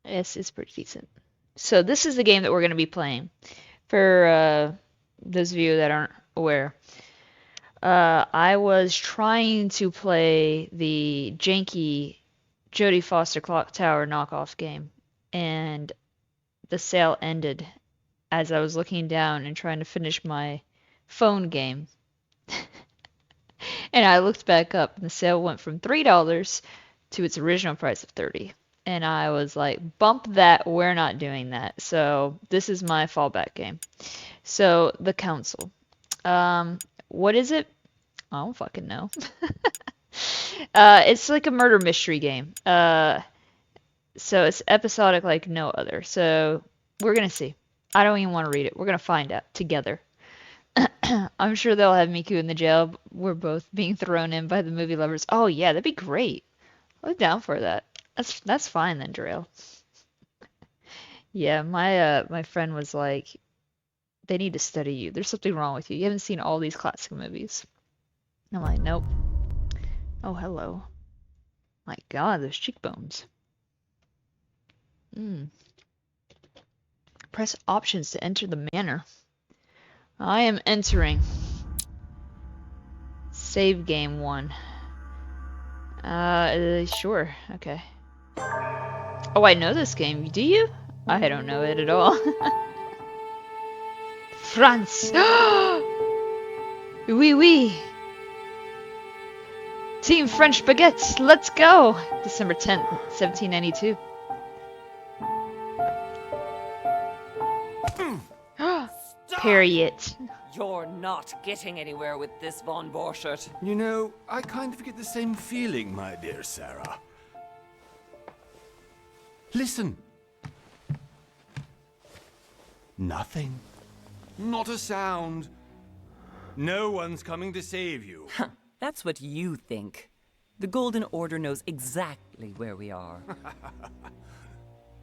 It's pretty decent. So this is the game that we're going to be playing. For those of you that aren't aware, I was trying to play the janky Jodie Foster Clock Tower knockoff game, and the sale ended as I was looking down and trying to finish my phone game. And I looked back up, and the sale went from $3 to its original price of 30. And I was like, bump that, we're not doing that. So this is my fallback game. So the council. What is it? I don't fucking know. It's like a murder mystery game. So it's episodic like no other. So we're gonna see. I don't even want to read it. We're gonna find out together. I'm sure they'll have Miku in the jail. We're both being thrown in by the movie lovers. Oh yeah, that'd be great. I'm down for that. That's fine then, Drill. Yeah, my friend was like, they need to study you. There's something wrong with you. You haven't seen all these classic movies. I'm like, nope. Oh, hello. My God, those cheekbones. Press options to enter the manor. I am entering. Save game 1. Sure. Okay. Oh, I know this game. Do you? I don't know it at all. France! Oui, oui! Team French Baguettes, let's go! December 10th, 1792. Parry it. You're not getting anywhere with this, Von Borchert. You know, I kind of get the same feeling, my dear Sarah. Listen. Nothing. Not a sound. No one's coming to save you. That's what you think. The Golden Order knows exactly where we are.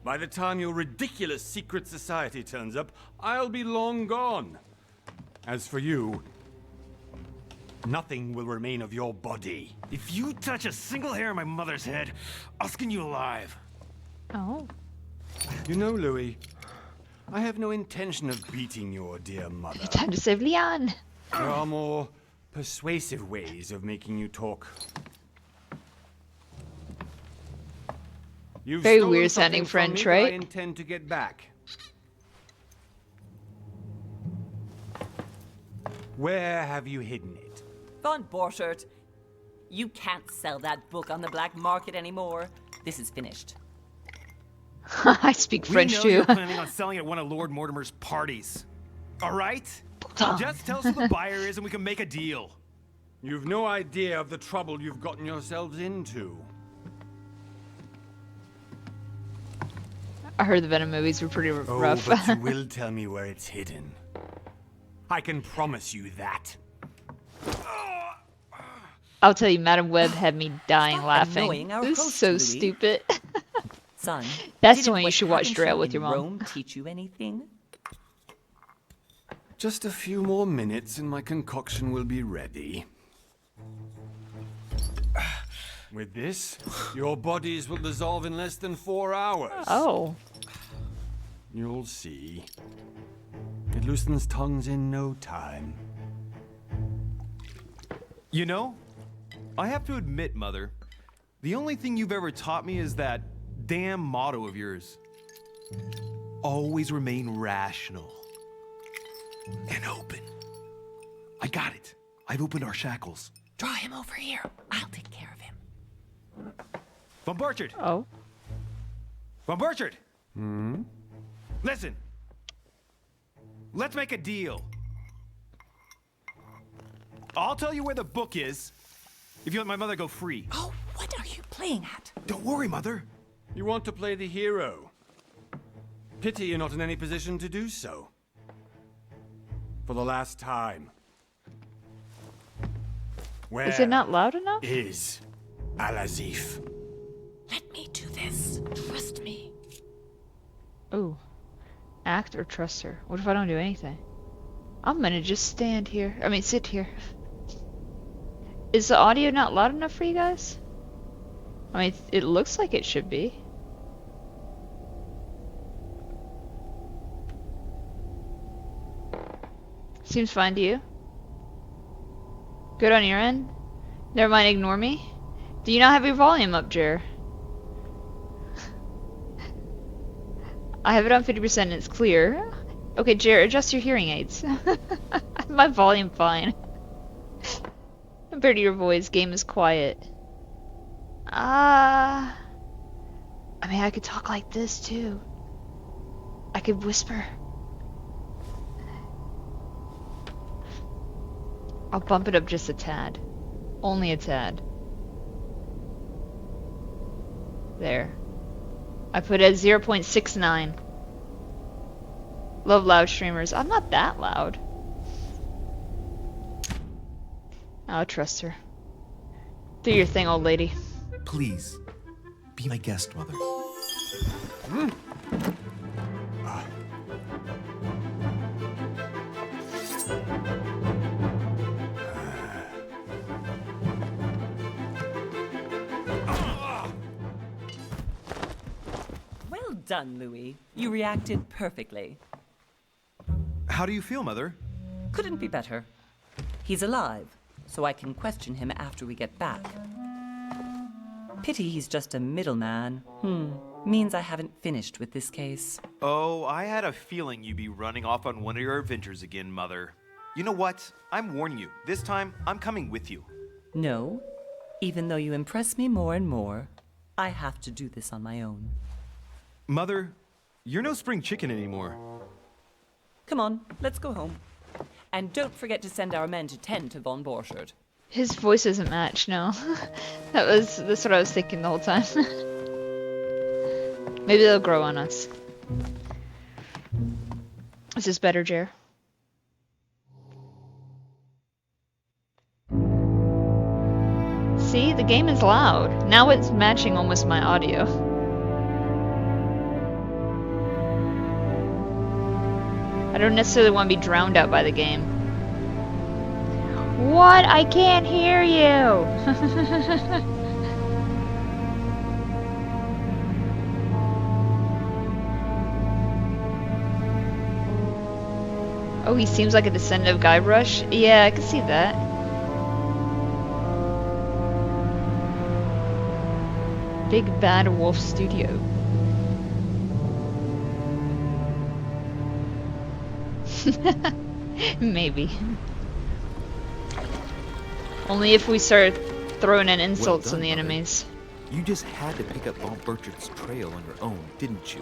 By the time your ridiculous secret society turns up, I'll be long gone. As for you, nothing will remain of your body. If you touch a single hair on my mother's head, I'll skin you alive. Oh. You know, Louis, I have no intention of beating your dear mother. Time to save Leon. There are more persuasive ways of making you talk. You've Very stolen weird sounding something from French, me that right? I intend to get back. Where have you hidden it? Von Borchert, you can't sell that book on the black market anymore. This is finished. I speak French we know too. you're planning on selling at one of Lord Mortimer's parties. All right? Just tell us who the buyer is and we can make a deal. You've no idea of the trouble you've gotten yourselves into. I heard the Venom movies were pretty rough. Oh, but you will tell me where it's hidden. I can promise you that. I'll tell you, Madam Web had me dying Stop laughing. annoying our This is host, so Louis. stupid. Son, That's didn't the one you what should watch happened straight to out with you your in mom. Rome teach you anything? Just a few more minutes and my concoction will be ready. With this, your bodies will dissolve in less than 4 hours. Oh. You'll see. It loosens tongues in no time. You know, I have to admit, Mother, the only thing you've ever taught me is that damn motto of yours. Always remain rational. And open. I got it. I've opened our shackles. Draw him over here. I'll take care of him. Von Borchert! Oh. Von Borchert! Listen. Let's make a deal. I'll tell you where the book is if you let my mother go free. Oh, what are you playing at? Don't worry, Mother. You want to play the hero. Pity you're not in any position to do so. For the last time. Where Is it not loud enough? is Al-Azif? Let me do this. Trust me. Ooh. Act or trust her. What if I don't do anything? I'm gonna just stand here. I mean, sit here. Is the audio not loud enough for you guys? I mean, it looks like it should be. Seems fine to you? Good on your end? Never mind, ignore me? Do you not have your volume up, Jer? I have it on 50% and it's clear. Okay, Jer, adjust your hearing aids. My volume fine. Compared to your voice, game is quiet. I mean, I could talk like this too. I could whisper. I'll bump it up just a tad. Only a tad. There. I put it at 0.69. Love loud streamers. I'm not that loud. I'll trust her. Do your thing, old lady. Please, be my guest, Mother. Well done, Louis. You reacted perfectly. How do you feel, Mother? Couldn't be better. He's alive, so I can question him after we get back. Pity he's just a middleman. Means I haven't finished with this case. Oh, I had a feeling you'd be running off on one of your adventures again, Mother. You know what? I'm warning you. This time, I'm coming with you. No, even though you impress me more and more, I have to do this on my own. Mother, you're no spring chicken anymore. Come on, let's go home. And don't forget to send our men to tend to von Borchardt. His voice doesn't match, no. That's what I was thinking the whole time. Maybe they'll grow on us. Is this better, Jer? See, the game is loud. Now it's matching almost my audio. I don't necessarily want to be drowned out by the game. What? I can't hear you! Oh, he seems like a descendant of Guybrush? Yeah, I can see that. Big Bad Wolf Studio. Maybe. Only if we start throwing in insults on the enemies. You just had to pick up von Borchardt's trail on your own, didn't you?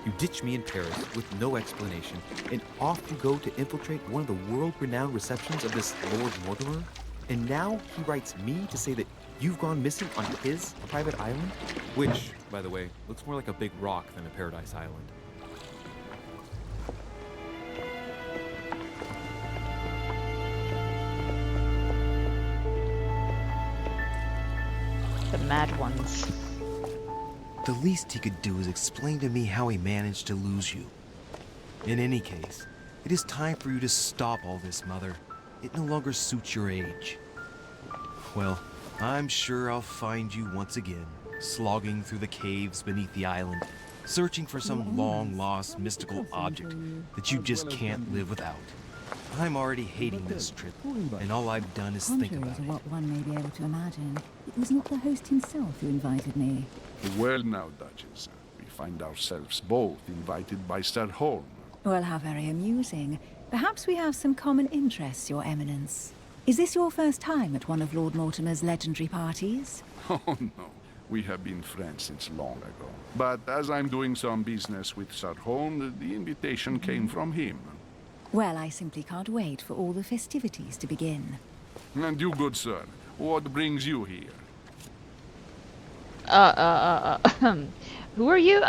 You ditched me in Paris with no explanation, and off you go to infiltrate one of the world-renowned receptions of this Lord Mortimer? And now he writes me to say that you've gone missing on his private island? Which, by the way, looks more like a big rock than a paradise island. The mad ones. The least he could do is explain to me how he managed to lose you. In any case, it is time for you to stop all this, Mother. It no longer suits your age. Well, I'm sure I'll find you once again, slogging through the caves beneath the island, searching for some long-lost mystical object that you just can't live without. I'm already hating this trip, and all I've done is think Contrary about to it. what one may be able to imagine, it was not the host himself who invited me. Well now, Duchess, we find ourselves both invited by Sir Holm. Well, how very amusing. Perhaps we have some common interests, Your Eminence. Is this your first time at one of Lord Mortimer's legendary parties? Oh no, we have been friends since long ago. But as I'm doing some business with Sir Holm, the invitation came from him. Well, I simply can't wait for all the festivities to begin. And you, good sir, what brings you here? Who are you?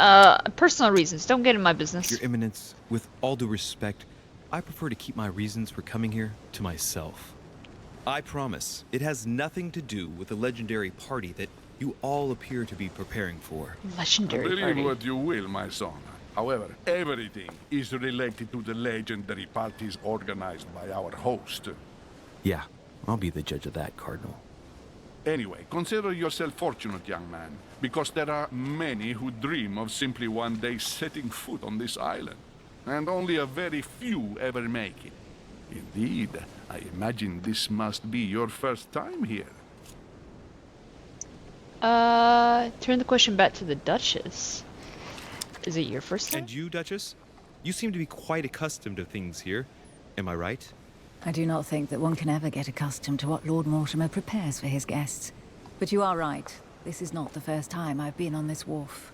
Personal reasons. Don't get in my business. Your Eminence, with all due respect, I prefer to keep my reasons for coming here to myself. I promise, it has nothing to do with the legendary party that you all appear to be preparing for. Legendary Believe party. what you will, my son. However, everything is related to the legendary parties organized by our host. Yeah, I'll be the judge of that, Cardinal. Anyway, consider yourself fortunate, young man, because there are many who dream of simply one day setting foot on this island, and only a very few ever make it. Indeed. I imagine this must be your first time here. Turn the question back to the Duchess. Is it your first time? And you, Duchess? You seem to be quite accustomed to things here. Am I right? I do not think that one can ever get accustomed to what Lord Mortimer prepares for his guests. But you are right. This is not the first time I've been on this wharf.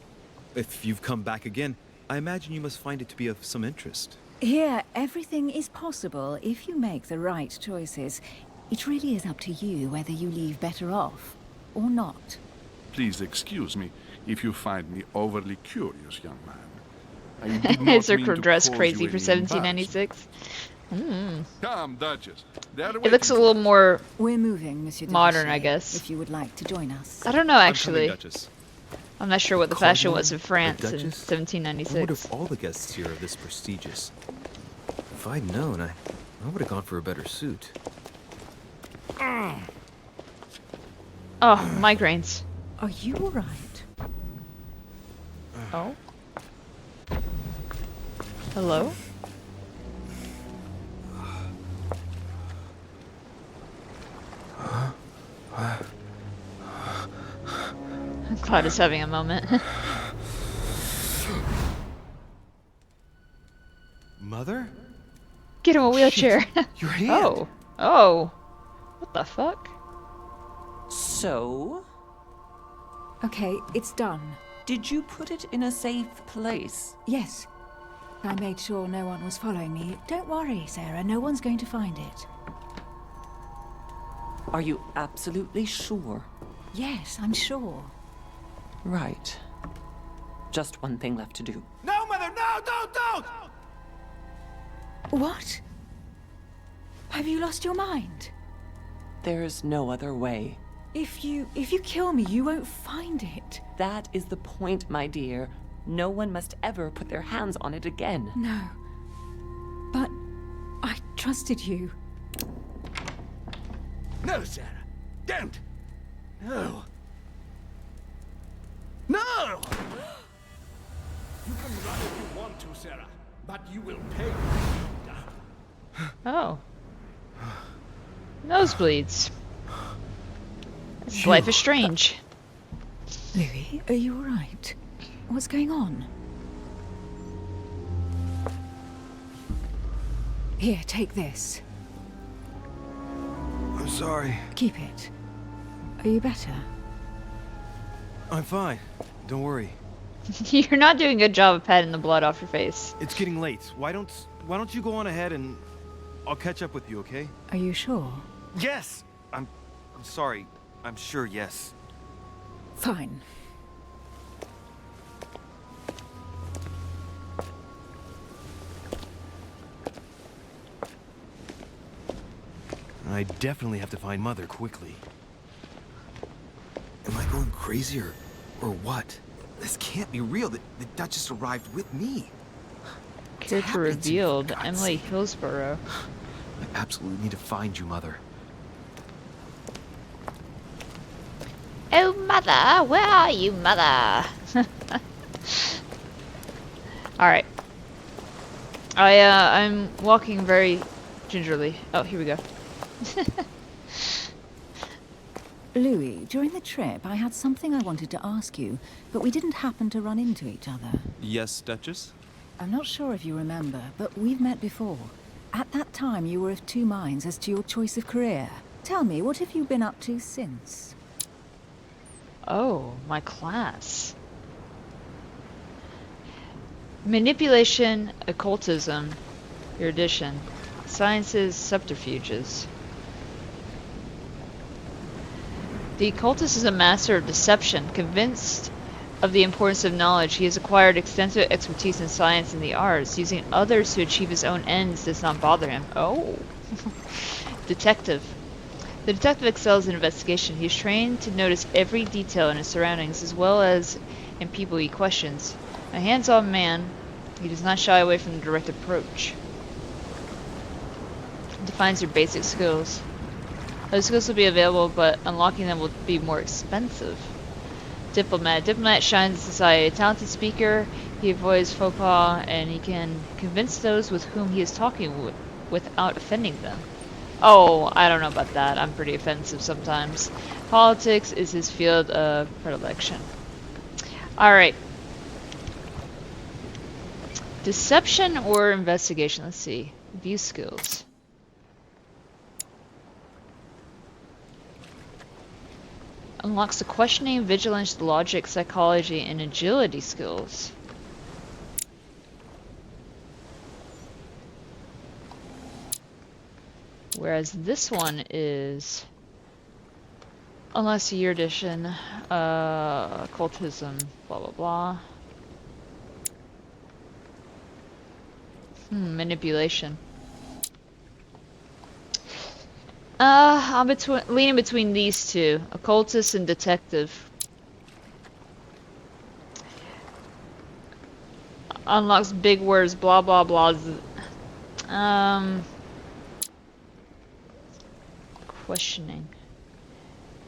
If you've come back again, I imagine you must find it to be of some interest. Here, everything is possible if you make the right choices. It really is up to you whether you leave better off or not. Please excuse me if you find me overly curious, young man. I did not Is her mean to dress cause crazy you for any 1796? Come, Duchess. It looks a little more We're moving, Monsieur de modern, Richelieu, I guess. if you would like to join us. I don't know, I'm coming, actually. Duchess. I'm not sure what the fashion Cardinal, was in France in Duchess? I wonder 1796. if all the guests here are this prestigious. If I'd known, I would have gone for a better suit. Oh, migraines. Are you all right? Oh. Hello? Cloud is having a moment. Mother? Get him a wheelchair. Your hand! Oh. Oh. What the fuck? So, Okay, it's done. did you put it in a safe place? Yes. I made sure no one was following me. Don't worry, Sarah. No one's going to find it. Are you absolutely sure? Yes, I'm sure. Right. Just one thing left to do. No, Mother, no, don't! What? Have you lost your mind? There's no other way. If you kill me, you won't find it. That is the point, my dear. No one must ever put their hands on it again. No. But I trusted you. No, Sarah. Don't. No. No! You can run if you want to, Sarah, but you will pay. Oh. Nosebleeds. This life is strange. Louis, are you all right? What's going on? Here, take this. I'm sorry. Keep it. Are you better? I'm fine. Don't worry. You're not doing a good job of patting the blood off your face. It's getting late. Why don't you go on ahead and I'll catch up with you, okay? Are you sure? Yes! I'm sorry. I'm sure, yes. Fine. I definitely have to find Mother quickly. Am I going crazy or what? This can't be real. The Duchess arrived with me. Character happening to me, for revealed. God's Emily sake? Hillsborough. I absolutely need to find you, Mother. Oh, mother! Where are you, mother? Alright. I'm walking very gingerly. Oh, here we go. Louis, during the trip, I had something I wanted to ask you, but we didn't happen to run into each other. Yes, Duchess? I'm not sure if you remember, but we've met before. At that time, you were of two minds as to your choice of career. Tell me, what have you been up to since? Oh, my class. Manipulation, occultism, erudition, sciences, subterfuges. The occultist is a master of deception. Convinced of the importance of knowledge, he has acquired extensive expertise in science and the arts. Using others to achieve his own ends does not bother him. Oh. Detective. The detective excels in investigation. He is trained to notice every detail in his surroundings as well as in people he questions. A hands-on man, he does not shy away from the direct approach. Defines your basic skills. Those skills will be available, but unlocking them will be more expensive. Diplomat. Diplomat shines in society. A talented speaker, he avoids faux pas, and he can convince those with whom he is talking without offending them. Oh, I don't know about that. I'm pretty offensive sometimes. Politics is his field of predilection. Alright. Deception or investigation? Let's see. View skills. Unlocks the questioning, vigilance, logic, psychology, and agility skills. Whereas this one is, unless year edition, occultism, blah blah blah. Manipulation. I'm leaning between these two, occultist and detective. Unlocks big words, blah blah blah. Questioning.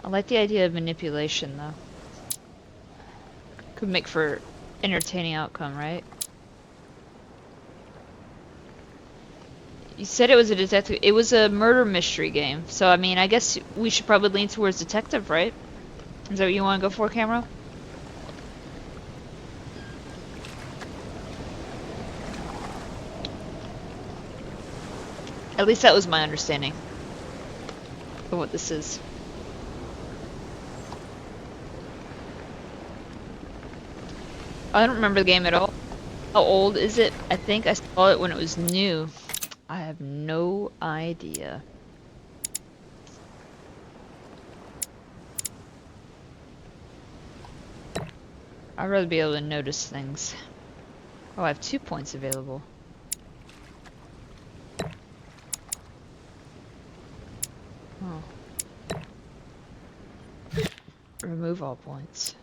I like the idea of manipulation though. Could make for entertaining outcome, right? You said it was a detective. It was a murder mystery game. So I mean, I guess we should probably lean towards detective, right? Is that what you want to go for, Camera? At least that was my understanding of what this is. I don't remember the game at all. How old is it? I think I saw it when it was new. I have no idea. I'd rather be able to notice things. Oh, I have 2 points available. Oh. Remove all points.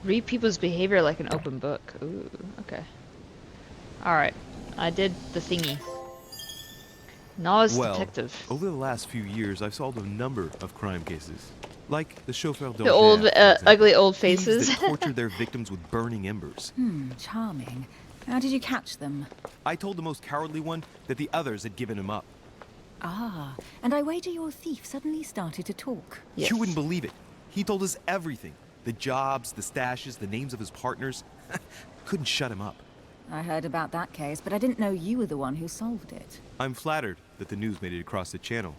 Read people's behavior like an open book. Ooh, okay. Alright. I did the thingy. Knowledge detective. Over the last few years, I've solved a number of crime cases. Like the chauffeur The old, ugly old faces. Thieves that tortured their victims with burning embers. Charming. How did you catch them? I told the most cowardly one that the others had given him up. Ah, and I wager your thief suddenly started to talk. Yes. You wouldn't believe it. He told us everything. The jobs, the stashes, the names of his partners. Couldn't shut him up. I heard about that case, but I didn't know you were the one who solved it. I'm flattered that the news made it across the channel.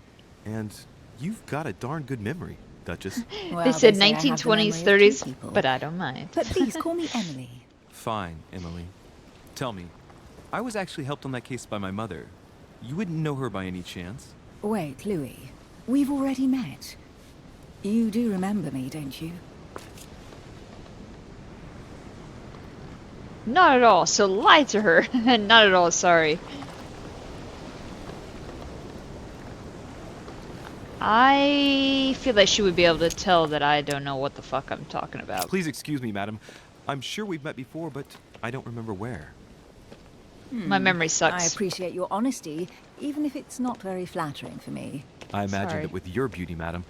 And you've got a darn good memory, Duchess. Well, They said say I have the 1920s, memory of two 30s, people. but I don't mind. But please call me Emily. Fine, Emily. Tell me, I was actually helped on that case by my mother. You wouldn't know her by any chance? Wait, Louis. We've already met. You do remember me, don't you? Not at all. So lie to her. Not at all sorry. I feel like she would be able to tell that I don't know what the fuck I'm talking about. Please excuse me, madam. I'm sure we've met before, but I don't remember where. My memory I sucks. appreciate your honesty, even if it's not very flattering for me. I imagine Sorry. that with your beauty, madam,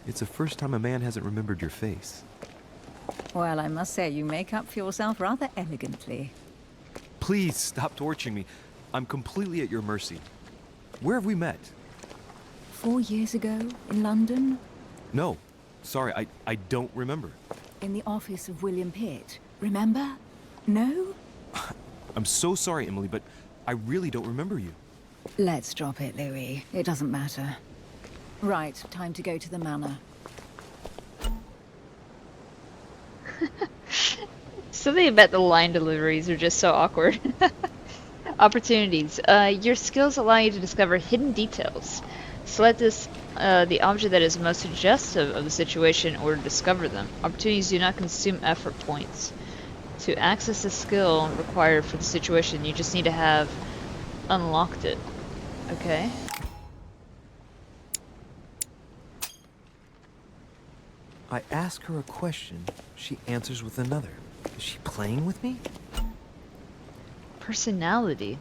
it's the first time a man hasn't remembered your face. Well, I must say you make up for yourself rather elegantly. Please stop torturing me. I'm completely at your mercy. Where have we met? 4 years ago, in London, No. Sorry, I don't remember. in the office of William Pitt. Remember? No? I'm so sorry, Emily, but I really don't remember you. Let's drop it, Louis. It doesn't matter. Right, time to go to the manor. Something about the line deliveries are just so awkward. Opportunities. Your skills allow you to discover hidden details. Select the object that is most suggestive of the situation in order to discover them. Opportunities do not consume effort points. To access the skill required for the situation, you just need to have unlocked it. Okay. I ask her a question, she answers with another. Is she playing with me? Personality.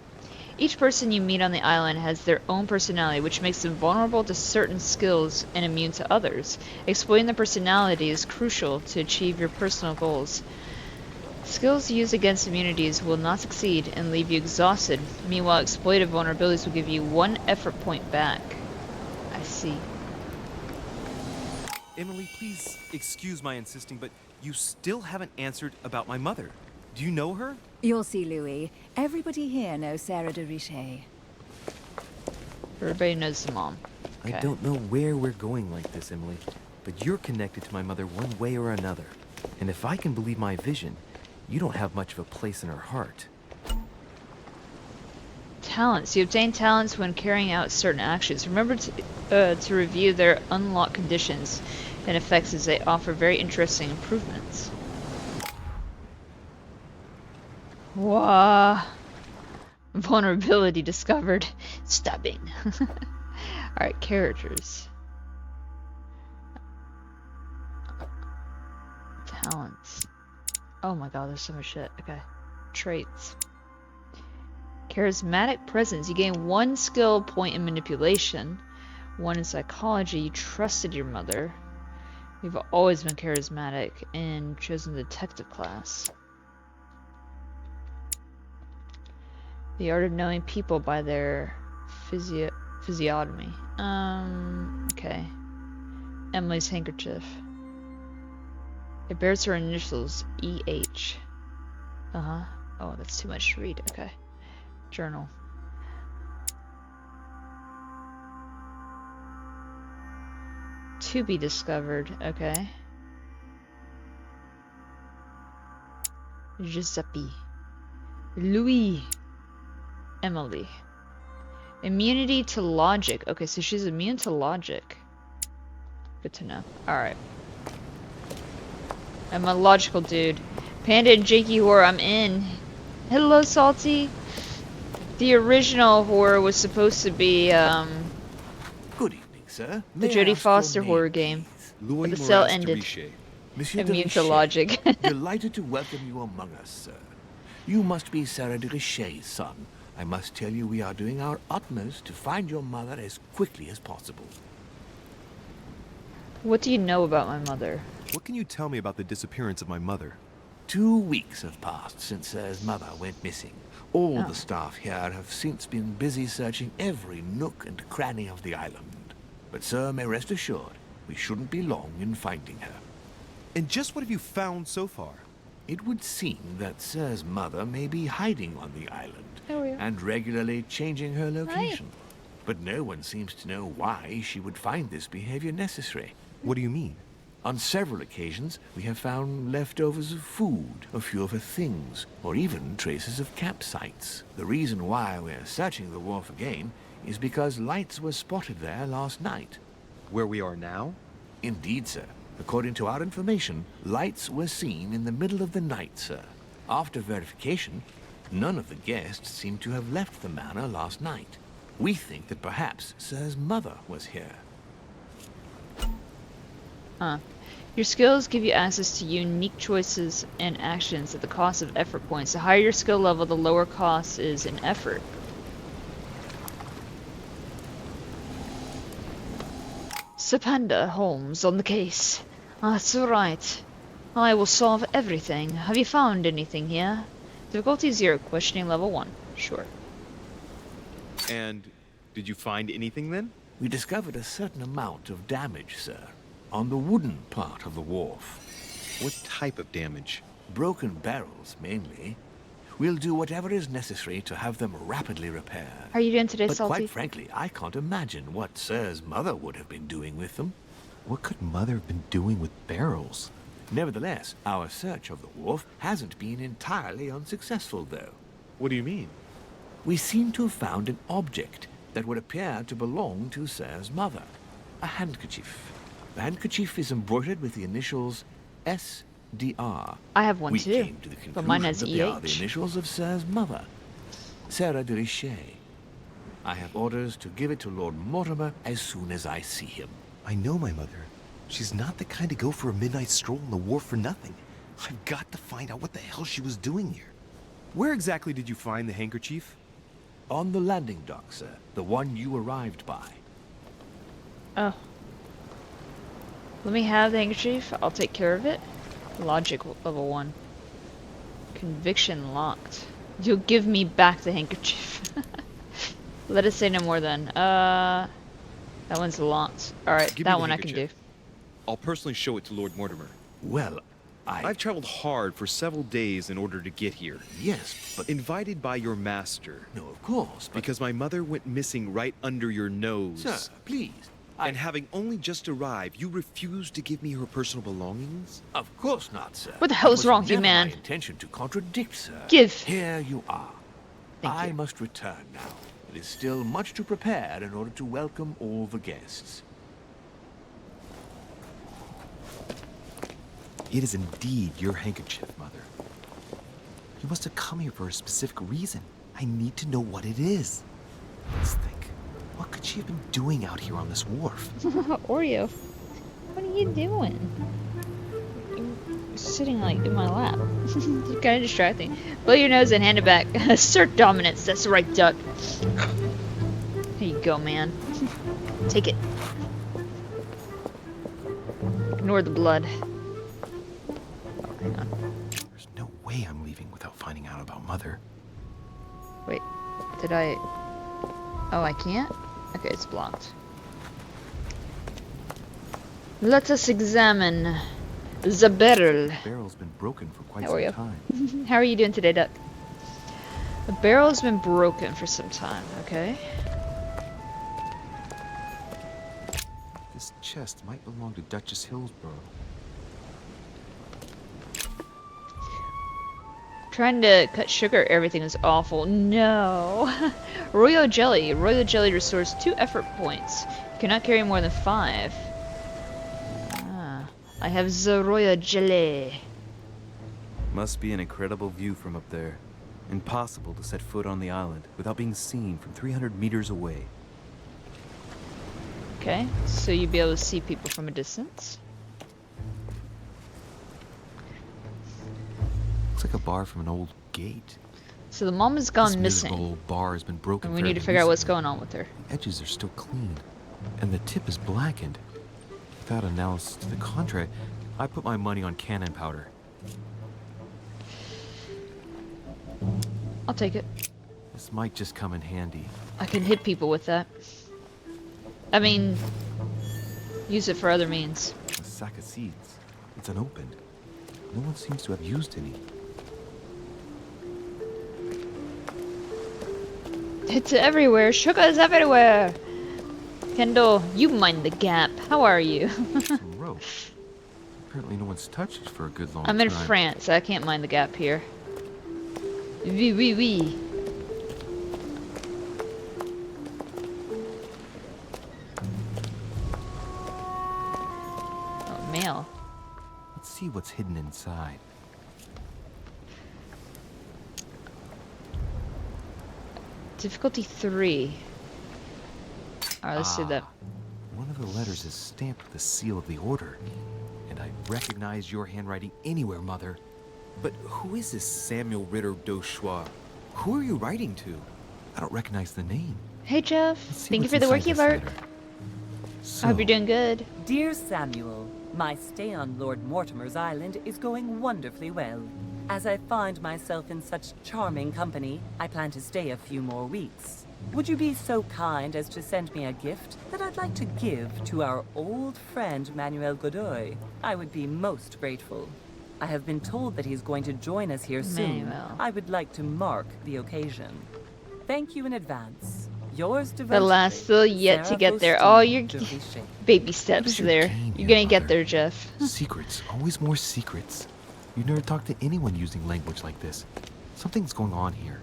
Each person you meet on the island has their own personality, which makes them vulnerable to certain skills and immune to others. Exploiting the personality is crucial to achieve your personal goals. Skills used against immunities will not succeed and leave you exhausted. Meanwhile, exploited vulnerabilities will give you 1 effort point back. I see. Emily, please excuse my insisting, but you still haven't answered about my mother. Do you know her? You'll see, Louis. Everybody here knows Sarah de Richet. Everybody knows the mom. I Okay. don't know where we're going like this, Emily, but you're connected to my mother one way or another. And if I can believe my vision, you don't have much of a place in her heart. Talents. You obtain talents when carrying out certain actions. Remember to review their unlocked conditions and effects, as they offer very interesting improvements. Wow. Vulnerability discovered. Stabbing. Alright, characters. Talents. Oh my god, there's so much shit. Okay. Traits. Charismatic presence. You gain 1 skill point in manipulation, 1 in psychology. You trusted your mother. You've always been charismatic and chosen the detective class. The art of knowing people by their physiognomy. Okay. Emily's handkerchief. It bears her initials, EH. Uh-huh. Oh, that's too much to read. Okay. Journal. To be discovered. Okay. Giuseppe. Louis. Emily. Immunity to logic. Okay, so she's immune to logic. Good to know. Alright. I'm a logical dude. Panda and Jakey Horror, I'm in. Hello, Salty. The original horror was supposed to be, Good evening, sir. the May I Jodie ask your Foster name, horror game. please? Louis the cell Moraes de ended. Richet. Monsieur de Immune to Richet. logic. Delighted to welcome you among us, sir. You must be Sarah de Richet's son. I must tell you we are doing our utmost to find your mother as quickly as possible. What do you know about my mother? What can you tell me about the disappearance of my mother? 2 weeks have passed since Sir's mother went missing. All Oh. the staff here have since been busy searching every nook and cranny of the island. But Sir may rest assured, we shouldn't be long in finding her. And just what have you found so far? It would seem that Sir's mother may be hiding on the island Oh, yeah. and regularly changing her location. But no one seems to know why she would find this behavior necessary. What do you mean? On several occasions, we have found leftovers of food, a few of her things, or even traces of campsites. The reason why we're searching the wharf again is because lights were spotted there last night. Where we are now? Indeed, sir. According to our information, lights were seen in the middle of the night, sir. After verification, none of the guests seem to have left the manor last night. We think that perhaps Sir's mother was here. Your skills give you access to unique choices and actions at the cost of effort points. The higher your skill level, the lower cost is in effort. Sapanda Holmes on the case. That's alright. I will solve everything. Have you found anything here? Difficulty 0, questioning level 1. Sure. And did you find anything then? We discovered a certain amount of damage, sir, on the wooden part of the wharf. What type of damage? Broken barrels, mainly. We'll do whatever is necessary to have them rapidly repaired. How are you doing today, But Salty? quite frankly, I can't imagine what Sir's mother would have been doing with them. What could Mother have been doing with barrels? Nevertheless, our search of the wharf hasn't been entirely unsuccessful, though. What do you mean? We seem to have found an object that would appear to belong to Sir's mother. A handkerchief. The handkerchief is embroidered with the initials SDR. I have one We too, came to the but mine has conclusion that they are the EH. initials of Sir's mother, Sarah de Richet. I have orders to give it to Lord Mortimer as soon as I see him. I know my mother. She's not the kind to go for a midnight stroll on the wharf for nothing. I've got to find out what the hell she was doing here. Where exactly did you find the handkerchief? On the landing dock, sir. The one you arrived by. Oh. Let me have the handkerchief. I'll take care of it. Logic level 1. Conviction locked. You'll give me back the handkerchief. Let us say no more then. That one's locked. Alright, Give me that the one I can do. handkerchief. I'll personally show it to Lord Mortimer. Well, I've traveled hard for several days in order to get here. Yes, but... Invited by your master. No, of course, but... Because my mother went missing right under your nose. Sir, please. And having only just arrived, you refused to give me her personal belongings? Of course not, sir. What the hell is It was wrong with you, never man? My intention to contradict, sir. Give. Here you are. Thank I you. must return now. It is still much to prepare in order to welcome all the guests. It is indeed your handkerchief, Mother. You must have come here for a specific reason. I need to know what it is. Let's think. What could she have been doing out here on this wharf? Oreo, what are you doing? You're sitting like in my lap. You're kind of distracting. Blow your nose and hand it back. Assert dominance. That's the right, duck. Here you go, man. Take it. Ignore the blood. Oh, hang on. There's no way I'm leaving without finding out about Mother. Wait, did I? Oh, I can't? Okay, it's blocked. Let us examine the barrel. The barrel's been broken for quite There we some go. time. How are you doing today, Duck? The barrel's been broken for some time, okay? This chest might belong to Duchess Hillsborough. Trying to cut sugar, everything is awful. No. Royal Jelly. Royal Jelly restores 2 effort points. You cannot carry more than 5. Ah, I have the Royal Jelly. Must be an incredible view from up there. Impossible to set foot on the island without being seen from 300 meters away. Okay, so you'd be able to see people from a distance. Looks like a bar from an old gate. So the mom has gone This missing. miserable old bar has been broken. And we need to fairly figure out what's recently. going on with her. The edges are still clean, and the tip is blackened. Without analysis to the contrary, I put my money on cannon powder. I'll take it. This might just come in handy. I can hit people with that. I mean, use it for other means. A sack of seeds. It's unopened. No one seems to have used any. It's everywhere. Sugar is everywhere. Kendall, you mind the gap. How are you? Some rope. Apparently no one's touched it for a good long I'm time. in France. I can't mind the gap here. Oui, oui, oui. Oh, mail. Let's see what's hidden inside. Difficulty 3. Alright, let's do that. One of the letters is stamped with the seal of the order. And I recognize your handwriting anywhere, Mother. But who is this Samuel Ritter d'Auchois? Who are you writing to? I don't recognize the name. Hey, Jeff. Let's see Thank you what's for the inside work you've this worked. letter. I hope you're So, doing good. Dear Samuel, my stay on Lord Mortimer's island is going wonderfully well. As I find myself in such charming company, I plan to stay a few more weeks. Would you be so kind as to send me a gift that I'd like to give to our old friend Manuel Godoy? I would be most grateful. I have been told that he's going to join us here soon. Manuel. I would like to mark the occasion. Thank you in advance. Yours The devotedly, last still yet to Sarah get there. Faustine Oh, you're de Richet. baby steps is your there. game You're here, gonna get Mother? there, Jeff. secrets. Always more secrets. You never talk to anyone using language like this. Something's going on here.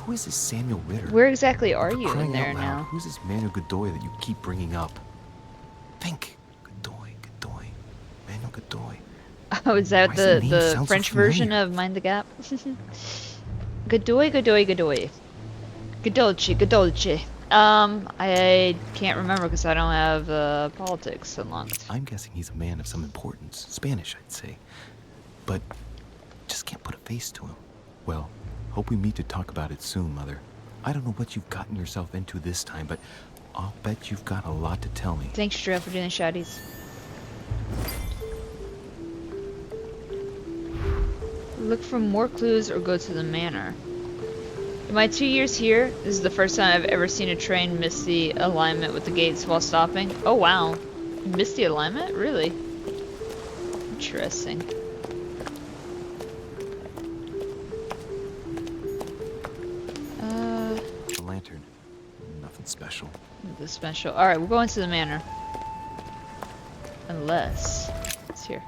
Who is this Samuel Ritter? Where exactly are For you in crying there out loud, now? Who's this Manuel Godoy that you keep bringing up? Think. Godoy, Godoy. Manuel Godoy. Oh, is that Why does the the name sound so French version familiar? of Mind the Gap? Godoy, Godoy, Godoy. Godolce, Godolce. I can't remember because I don't have politics unlocked. I'm guessing he's a man of some importance. Spanish, I'd say. But just can't put a face to him. Well, Hope we meet to talk about it soon, Mother. I don't know what you've gotten yourself into this time, but I'll bet you've got a lot to tell me. Thanks, Trail, for doing the shouties. Look for more clues or go to the manor. In my 2 years here, this is the first time I've ever seen a train miss the alignment with the gates while stopping. Oh wow. Missed the alignment? Really? Interesting. A lantern. Nothing special. The special. Alright, we're going to the manor. Unless... It's here.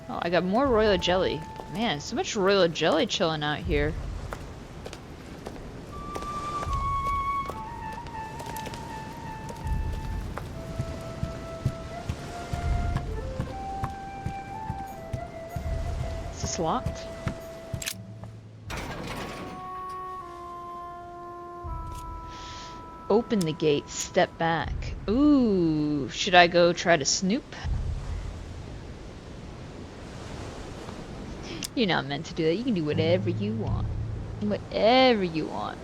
Oh, I got more royal jelly. Man, so much royal jelly chilling out here. Is this locked? Open the gate, step back. Ooh, should I go try to snoop? You're not meant to do that. You can do whatever you want. Whatever you want.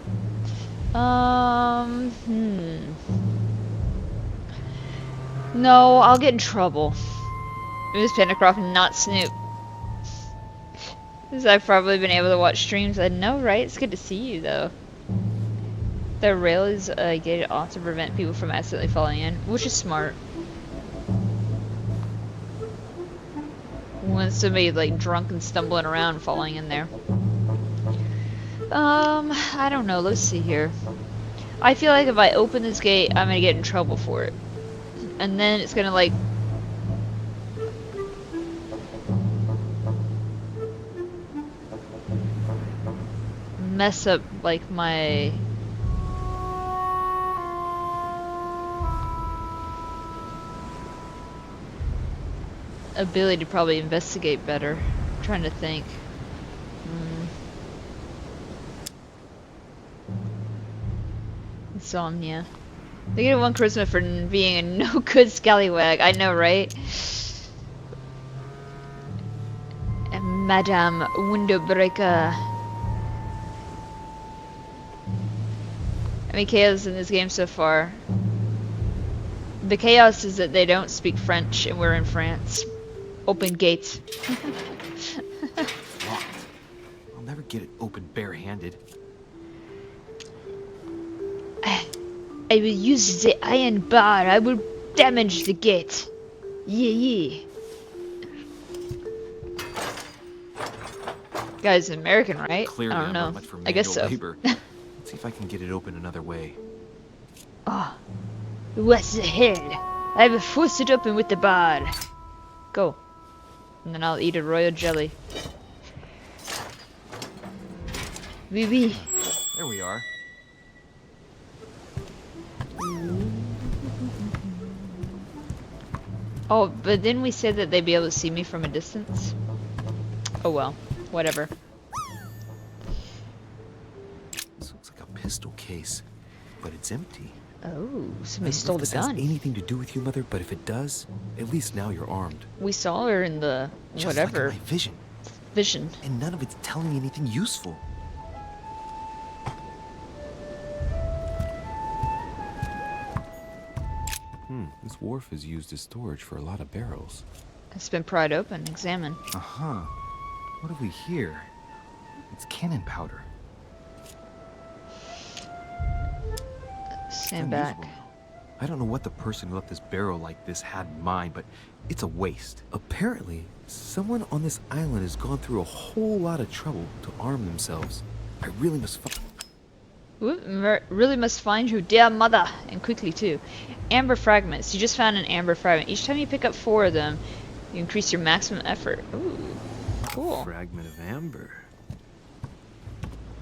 No, I'll get in trouble. Miss Pennycroft, not Snoop. Because I've probably been able to watch streams. I know, right? It's good to see you, though. The rail is gated off to prevent people from accidentally falling in, which is smart. When somebody like drunk and stumbling around falling in there. I don't know. Let's see here. I feel like if I open this gate, I'm gonna get in trouble for it, and then it's gonna like mess up like my ability to probably investigate better. I'm trying to think. Insomnia. They get one charisma for being a no good scallywag. I know, right? And Madame Windowbreaker. I mean, chaos in this game so far. The chaos is that they don't speak French and we're in France. Open gates. Locked. I'll never get it open barehanded. I will use the iron bar. I will damage the gate. Yeah. Guy's American, right? Clearly, I don't I'm know. not much for I guess manual so. labor. Let's see if I can get it open another way. Oh, what the hell? I will force it open with the bar. Go. And then I'll eat a royal jelly. Oui, oui. There we are. Oh, but didn't we say that they'd be able to see me from a distance? Oh well, whatever. This looks like a pistol case, but it's empty. Oh, somebody I don't know stole if the this has gun. anything to do with you, Mother, but if it does, at least now you're armed. We saw her in the Just whatever like in my vision, vision. and none of it's telling me anything useful. This wharf is used as storage for a lot of barrels. It's been pried open. Examine. Uh-huh. What have we here? It's cannon powder. Stand back. Unusable now. I don't know what the person who left this barrel like this had in mind, but it's a waste. Apparently, someone on this island has gone through a whole lot of trouble to arm themselves. I really must Really must find your dear mother, and quickly too. Amber fragments. You just found an amber fragment. Each time you pick up 4 of them, you increase your maximum effort. Ooh, cool. Fragment of amber.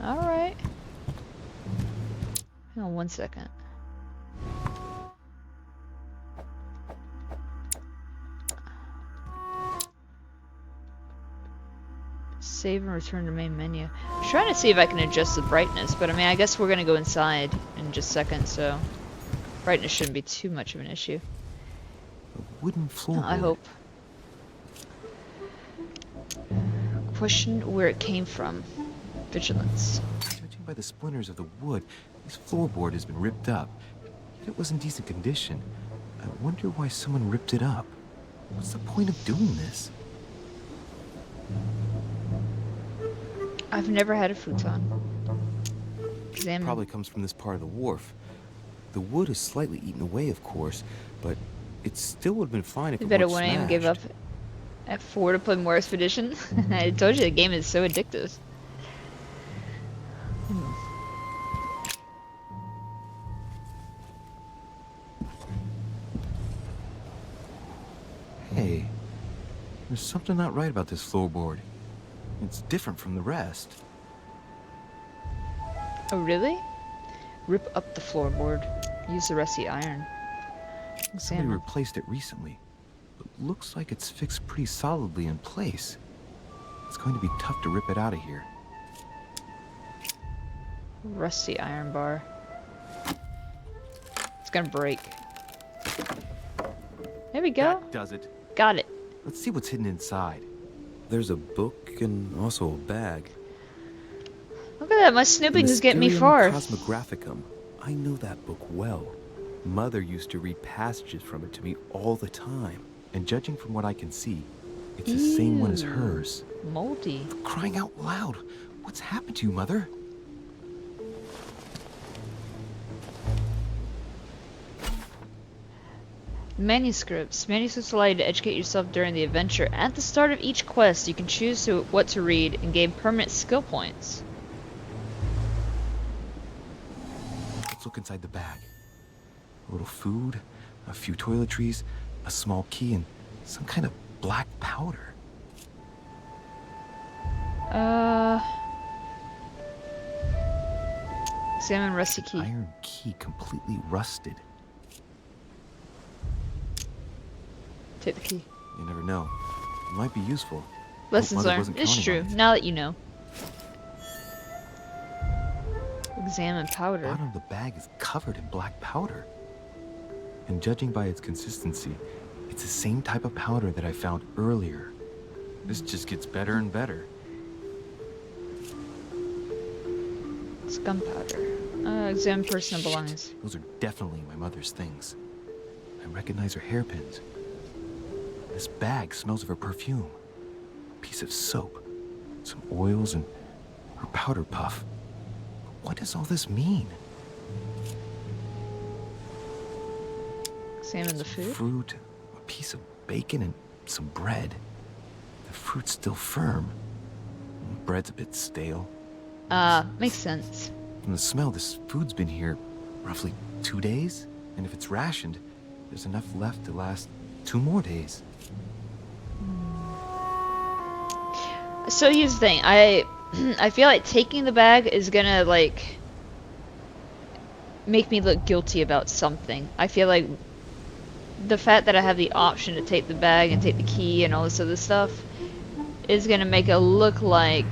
All right. Hang on 1 second. Save and return to main menu. I'm trying to see if I can adjust the brightness, but I mean, I guess we're gonna go inside in just a second, so brightness shouldn't be too much of an issue. A wooden floorboard. I hope. Question where it came from. Vigilance. Judging by the splinters of the wood, this floorboard has been ripped up. Yet it was in decent condition. I wonder why someone ripped it up. What's the point of doing this? I've never had a futon. Examine. Probably comes from this part of the wharf. The wood is slightly eaten away, of course, but it still would have been fine if I it bet it weren't wouldn't even give up smashed. at 4 to play more Expedition. I told you the game is so addictive. Hey, there's something not right about this floorboard. It's different from the rest. Oh, really? Rip up the floorboard. Use the rusty iron. Somebody Examine. replaced it recently, but looks like it's fixed pretty solidly in place. It's going to be tough to rip it out of here. Rusty iron bar. It's gonna break. There we go. That does it. Got it. Let's see what's hidden inside. There's a book and also a bag. Look at that. My snooping is getting me far. Cosmographicum. I know that book well. Mother used to read passages from it to me all the time. And judging from what I can see, it's the same one as Ew. hers. Moldy. Crying out loud! What's happened to you, Mother? Manuscripts. Manuscripts allow you to educate yourself during the adventure. At the start of each quest, you can choose what to read and gain permanent skill points. Let's look inside the bag. A little food, a few toiletries, a small key, and some kind of black powder. Examine rusty key. Iron key completely rusted. Take the key. You never know. It might be useful. Lessons Mother learned. wasn't It's counting true. on it. Now that you know. Examine The powder. bottom of the bag is covered in black powder. And judging by its consistency, it's the same type of powder that I found earlier. This just gets better and better. It's gunpowder. Examine personal belongings. Those are definitely my mother's things. I recognize her hairpins. This bag smells of her perfume. A piece of soap, some oils, and her powder puff. What does all this mean? Examine the food. Fruit, a piece of bacon, and some bread. The fruit's still firm. Bread's a bit stale. Makes sense. From the smell, this food's been here roughly 2 days. And if it's rationed, there's enough left to last 2 more days. So here's the thing. I feel like taking the bag is gonna like make me look guilty about something. I feel like the fact that I have the option to take the bag and take the key and all this other stuff is gonna make it look like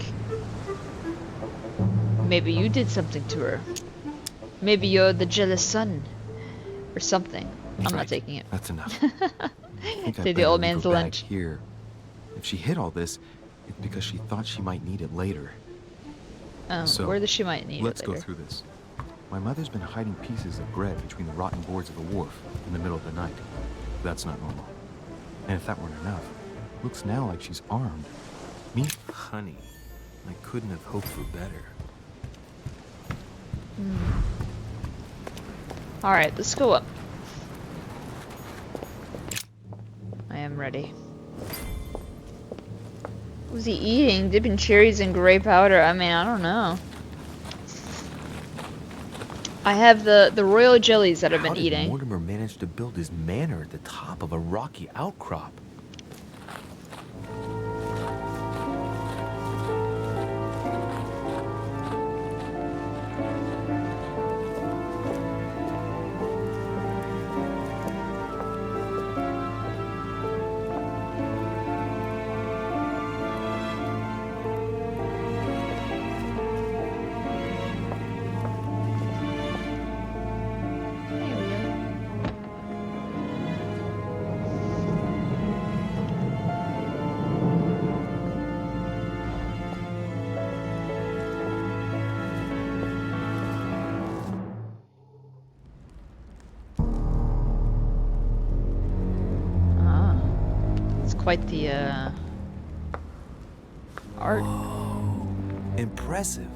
maybe you did something to her. Maybe you're the jealous son or something. I'm not Right. taking it. That's enough. I think Take the better old leave man's her bag lunch. here. If she hid all this, it's because she thought she might need it later. So, Where she might need Let's it go later. through this. My mother's been hiding pieces of bread between the rotten boards of the wharf in the middle of the night. That's not normal. And if that weren't enough, looks now like she's armed. Me? Honey, I couldn't have hoped for better. Alright, let's go up. I am ready. What was he eating? Dipping cherries in gray powder? I mean, I don't know. I have the royal jellies that I've been How did eating. Mortimer manage to build his manor at the top of a rocky outcrop? There we go. quite the art. Impressive.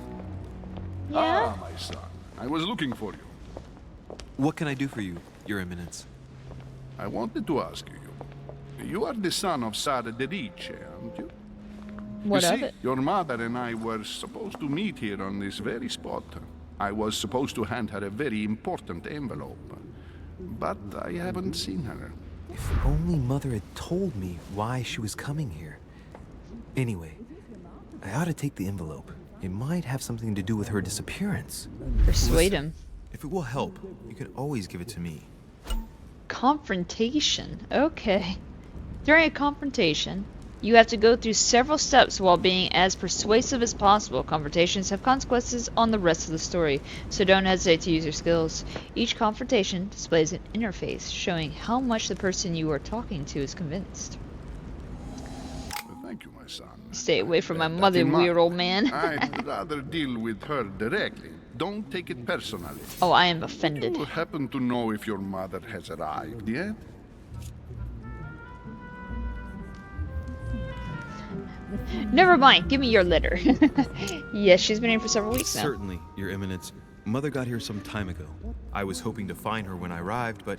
Yeah. Ah, my son. I was looking for you. What can I do for you, Your Eminence? I wanted to ask you. You are the son of Sara de Riche, aren't you? What you of see, it? your mother and I were supposed to meet here on this very spot. I was supposed to hand her a very important envelope. But I haven't seen her. If only Mother had told me why she was coming here. Anyway, I ought to take the envelope. It might have something to do with her disappearance. Persuade him. If it will help, you can always give it to me. Confrontation. Okay. During a confrontation, you have to go through several steps while being as persuasive as possible. Confrontations have consequences on the rest of the story, so don't hesitate to use your skills. Each confrontation displays an interface showing how much the person you are talking to is convinced. Thank you, my son. Stay away from my Bear that mother, in mind. weird old man. I'd rather deal with her directly. Don't take it personally. Oh, I am offended. You happen to know if your mother has arrived yet? Never mind, give me your letter. Yes, she's been here for several weeks now. Certainly, Your Eminence. Mother got here some time ago. I was hoping to find her when I arrived, but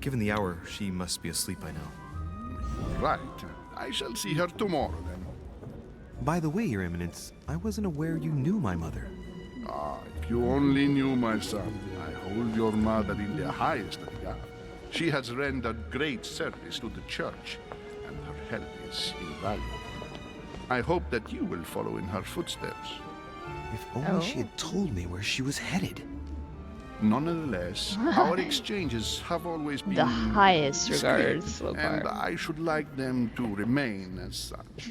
given the hour, she must be asleep by now. Right. I shall see her tomorrow then. By the way, Your Eminence, I wasn't aware you knew my mother. Ah, if you only knew, my son. I hold your mother in the highest regard. She has rendered great service to the church, and her help is invaluable. I hope that you will follow in her footsteps. If only she had told me where she was headed. Nonetheless, our exchanges have always been The highest discreet, regards, and Lopar. I should like them to remain as such.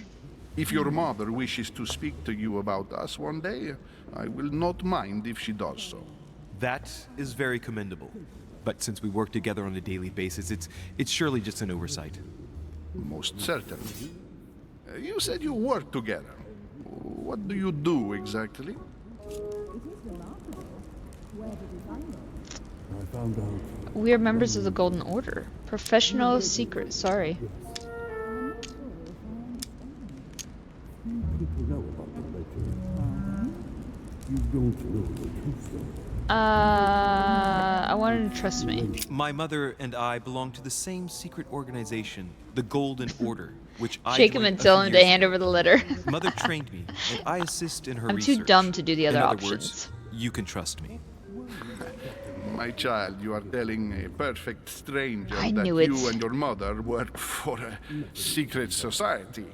If your mother wishes to speak to you about us one day, I will not mind if she does so. That is very commendable. But since we work together on a daily basis, it's surely just an oversight. Most certainly. You said you work together. What do you do exactly? We are members of the Golden Order. Professional secret, sorry. I wanted to trust me. My mother and I belong to the same secret organization, the Golden Order, which I Shake him joined and a tell few him to years hand ago. over the letter. Mother trained me, and I assist in her I'm research. too dumb to do the other in other options. Words, you can trust me. My child, you are telling a perfect stranger I that knew you it. and your mother work for a secret society.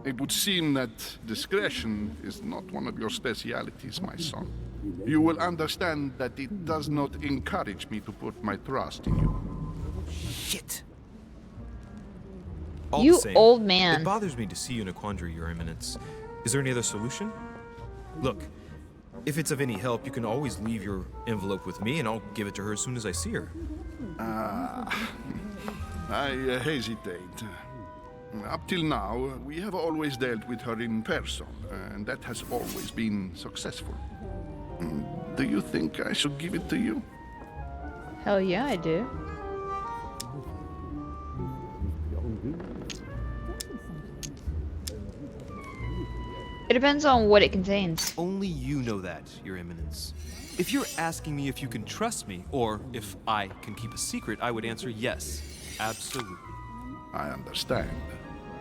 It would seem that discretion is not one of your specialities, my son. You will understand that it does not encourage me to put my trust in you. Shit! All You the same, old man. It bothers me to see you in a quandary, Your Eminence. Is there any other solution? Look, if it's of any help, you can always leave your envelope with me, and I'll give it to her as soon as I see her. I hesitate. Up till now, we have always dealt with her in person, and that has always been successful. Do you think I should give it to you? Hell yeah, I do. It depends on what it contains. Only you know that, Your Eminence. If you're asking me if you can trust me, or if I can keep a secret, I would answer yes. Absolutely. I understand.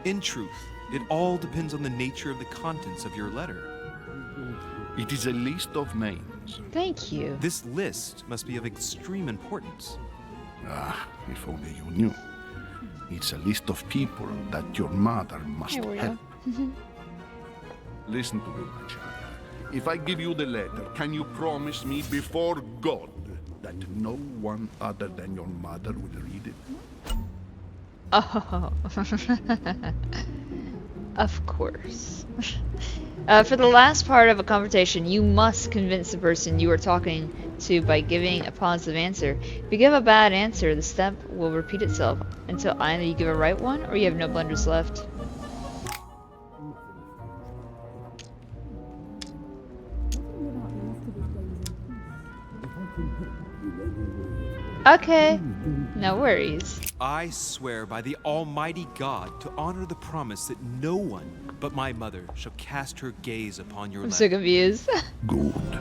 In truth, it all depends on the nature of the contents of your letter. It is a list of names. Thank you. This list must be of extreme importance. Ah, if only you knew. It's a list of people that your mother must Here we help. go. Listen to me, my child. If I give you the letter, can you promise me before God that no one other than your mother will read it? Oh. Of course. For the last part of a conversation, you must convince the person you are talking to by giving a positive answer. If you give a bad answer, the step will repeat itself until either you give a right one or you have no blunders left. Okay. No worries. I swear by the Almighty God to honor the promise that no one but my mother shall cast her gaze upon your I'm so land. confused. Good.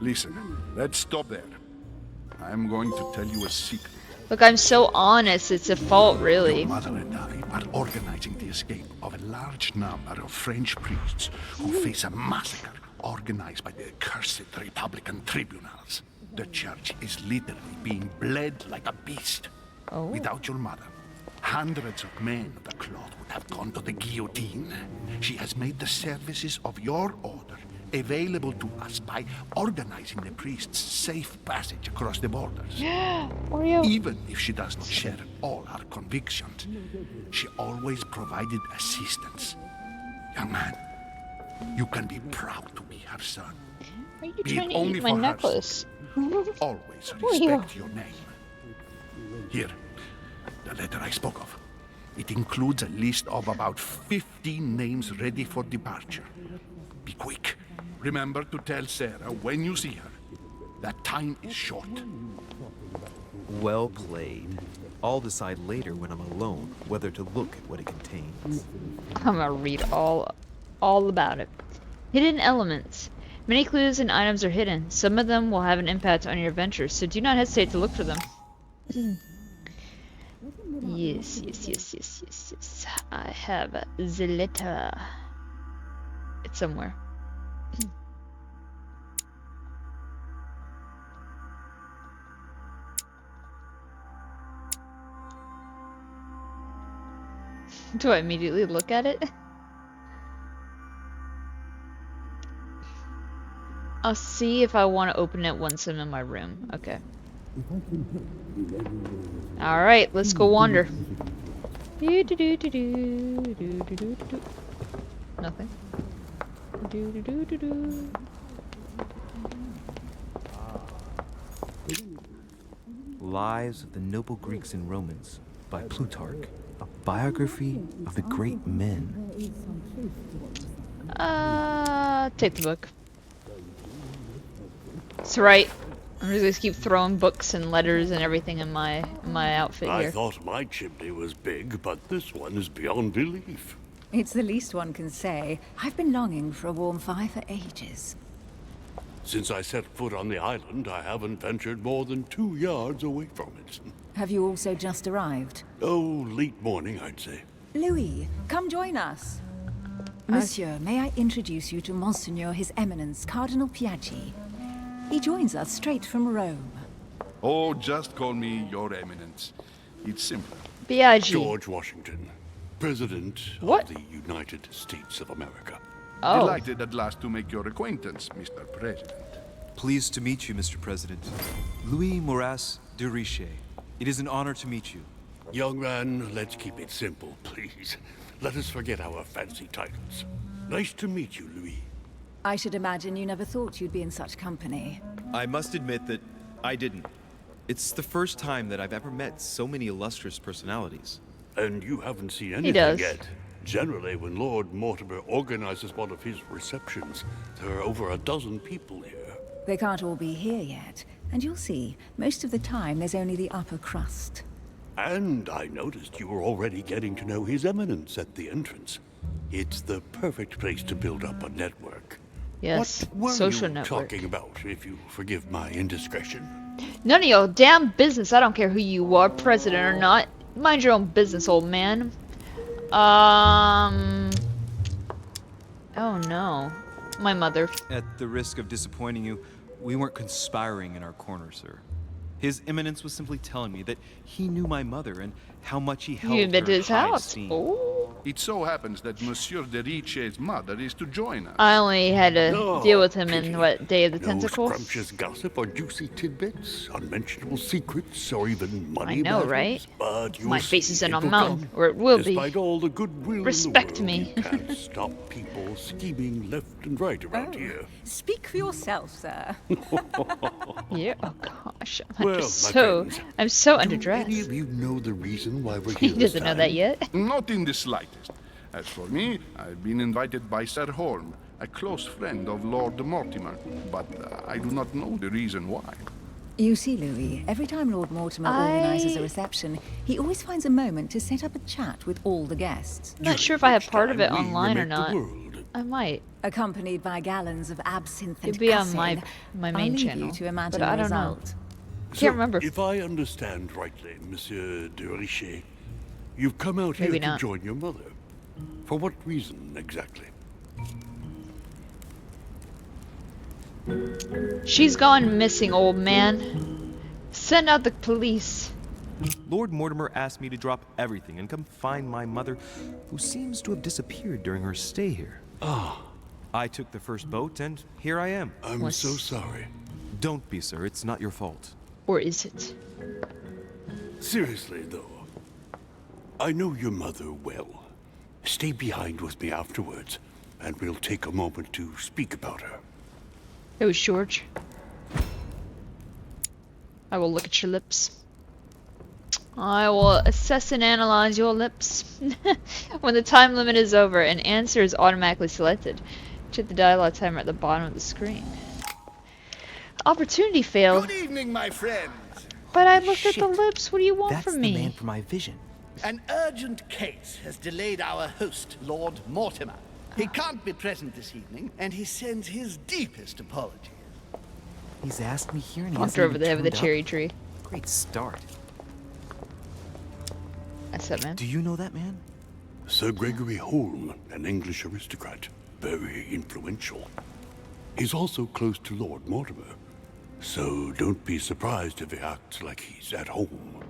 Listen, let's stop there. I'm going to tell you a secret. Look, I'm so honest. It's a fault, really. Your mother and I are organizing the escape of a large number of French priests who face a massacre organized by the accursed Republican tribunals. The church is literally being bled like a beast. Oh. Without your mother, hundreds of men of the cloth would have gone to the guillotine. She has made the services of your order available to us by organizing the priests' safe passage across the borders. Oreo. Even if she does not share all our convictions, she always provided assistance. Young man, you can be proud to be her son. Are you Be trying it to only eat my for her necklace? Always Oreo. respect your name. Here, the letter I spoke of. It includes a list of about 15 names ready for departure. Be quick. Remember to tell Sarah when you see her that time is short. Well played. I'll decide later when I'm alone whether to look at what it contains. I'm gonna read all about it. Hidden elements. Many clues and items are hidden. Some of them will have an impact on your adventure, so do not hesitate to look for them. Yes. I have the letter. It's somewhere. Do I immediately look at it? I'll see if I want to open it once I'm in my room. Okay. Alright, let's go wander. Nothing. Lives of the Noble Greeks and Romans by Plutarch. A biography of the great men. Take the book. That's right. I'm just gonna keep throwing books and letters and everything in my outfit I here. thought my chimney was big, but this one is beyond belief. It's the least one can say. I've been longing for a warm fire for ages. Since I set foot on the island, I haven't ventured more than 2 yards away from it. Have you also just arrived? Oh, late morning, I'd say. Louis, come join us. Monsieur, may I introduce you to Monseigneur His Eminence, Cardinal Piaggi. He joins us straight from Rome. Oh, just call me Your Eminence. It's simple. Biaggi. George Washington, President What? of the United States of America. Oh. Delighted at last to make your acquaintance, Mr. President. Pleased to meet you, Mr. President. Louis Moras de Richet. It is an honor to meet you. Young man, let's keep it simple, please. Let us forget our fancy titles. Nice to meet you, Louis. I should imagine you never thought you'd be in such company. I must admit that I didn't. It's the first time that I've ever met so many illustrious personalities. And you haven't seen He anything does. yet. Generally, when Lord Mortimer organizes one of his receptions, there are over a dozen people here. They can't all be here yet, and you'll see, most of the time there's only the upper crust. And I noticed you were already getting to know His Eminence at the entrance. It's the perfect place to build up a network. Yes. What were Social you network. talking about, if you forgive my indiscretion? None of your damn business. I don't care who you are, president or not. Mind your own business, old man. Oh no. My mother. At the risk of disappointing you, we weren't conspiring in our corner, sir. His Eminence was simply telling me that he knew my mother and how much he held You've been her to in his high house. esteem. Oh. It so happens that Monsieur de Richet's mother is to join us. I only had to No, deal with him pity. in what, Day of the No Tentacles? scrumptious gossip or juicy tidbits, unmentionable secrets, or even money I know, matters. right? But you'll My see, face is in a it'll mountain, come. or it will be. Despite all the goodwill Respect in the world, me. you can't stop people scheming left and right around here. Speak for yourself, sir. Yeah. Oh gosh. I'm Well, just my so. friends, I'm so Do any underdressed. of you know the reason why we're He here this doesn't know time? that yet. Not in the slightest. As for me, I've been invited by Sir Holm, a close friend of Lord Mortimer, but I do not know the reason why. You see, Louis, every time Lord Mortimer organizes a reception, he always finds a moment to set up a chat with all the guests. I'm not sure if I have part of it we online or remake the not. world. I might. Accompanied by gallons of absinthe and It'd be on cassin, my I'll main leave channel, you to imagine but I the don't know. result. Can't remember. If I understand rightly, Monsieur de Richet, you've come out here Maybe to not. join your mother. For what reason, exactly? She's gone missing, old man. Send out the police. Lord Mortimer asked me to drop everything and come find my mother, who seems to have disappeared during her stay here. Ah, I took the first boat, and here I am. I'm Was- so sorry. Don't be, sir. It's not your fault. Or is it? Seriously, though, I know your mother well. Stay behind with me afterwards, and we'll take a moment to speak about her. It was George. I will look at your lips. I will assess and analyze your lips. When the time limit is over, an answer is automatically selected. Check the dialogue timer at the bottom of the screen. Opportunity failed. Good evening, my friends. But I looked at the Shit. lips. What do you want That's from the me? man from my vision. An urgent case has delayed our host, Lord Mortimer. He can't be present this evening, and he sends his deepest apologies. He's asked me here, and he Knocked hasn't over even the head of the turned up. cherry tree. Great start. That's it, man. Do you know that man? Sir Gregory Holm, an English aristocrat, very influential. He's also close to Lord Mortimer, so don't be surprised if he acts like he's at home.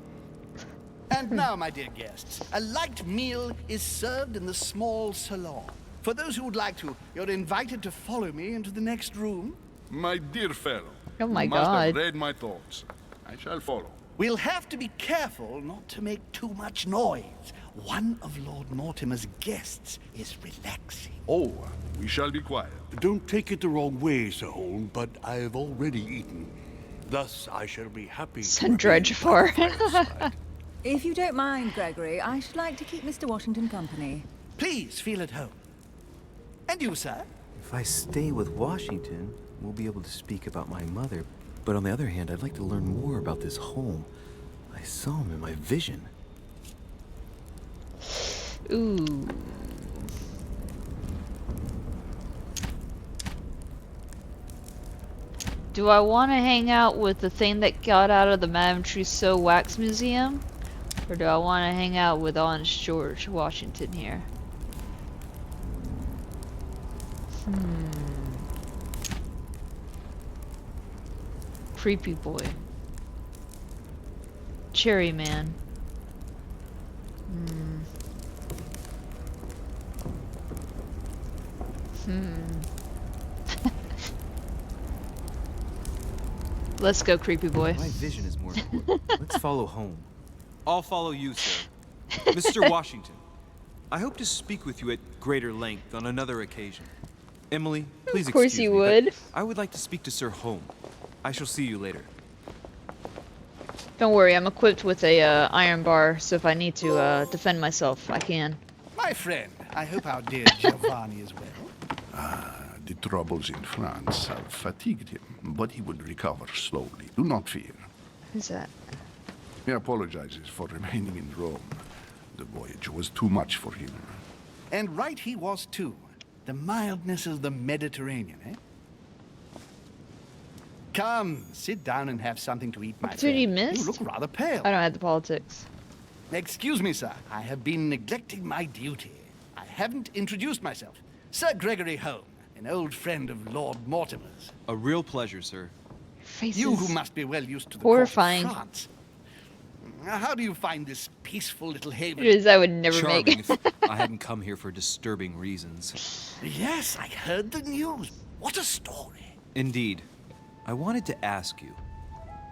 And now, my dear guests, a light meal is served in the small salon. For those who would like to, you're invited to follow me into the next room. My dear fellow, Oh my you must have God. read my thoughts. I shall follow. We'll have to be careful not to make too much noise. One of Lord Mortimer's guests is relaxing. Oh, we shall be quiet. Don't take it the wrong way, Sir Holm, but I've already eaten. Thus, I shall be happy to Send remain Dredge by the for. fireside. If you don't mind, Gregory, I should like to keep Mr. Washington company. Please feel at home. And you, sir? If I stay with Washington, we'll be able to speak about my mother. But on the other hand, I'd like to learn more about this home. I saw him in my vision. Ooh. Do I want to hang out with the thing that got out of the Madame Trousseau Wax Museum? Or do I want to hang out with Honest George Washington here? Creepy boy. Cherry man. Let's go, creepy boy. My vision is more important. Let's follow home. I'll follow you, sir. Mr. Washington, I hope to speak with you at greater length on another occasion. Emily, please Of course excuse you me, but would. I would like to speak to Sir Home. I shall see you later. Don't worry, I'm equipped with a iron bar, so if I need to defend myself, I can. My friend, I hope our dear Giovanni is well. The troubles in France have fatigued him, but he will recover slowly. Do not fear. Who's that? He apologizes for remaining in Rome. The voyage was too much for him. And right he was too. The mildness of the Mediterranean, eh? Come, sit down and have something to eat, my Opportunity friend. missed? You look rather pale. I don't have the politics. Excuse me, sir. I have been neglecting my duty. I haven't introduced myself. Sir Gregory Holm, an old friend of Lord Mortimer's. A real pleasure, sir. Faces. You who must be well used to the Horrifying. court of France. How do you find this peaceful little haven? It is I would never Charming make. if I hadn't come here for disturbing reasons. Yes, I heard the news. What a story. Indeed. I wanted to ask you.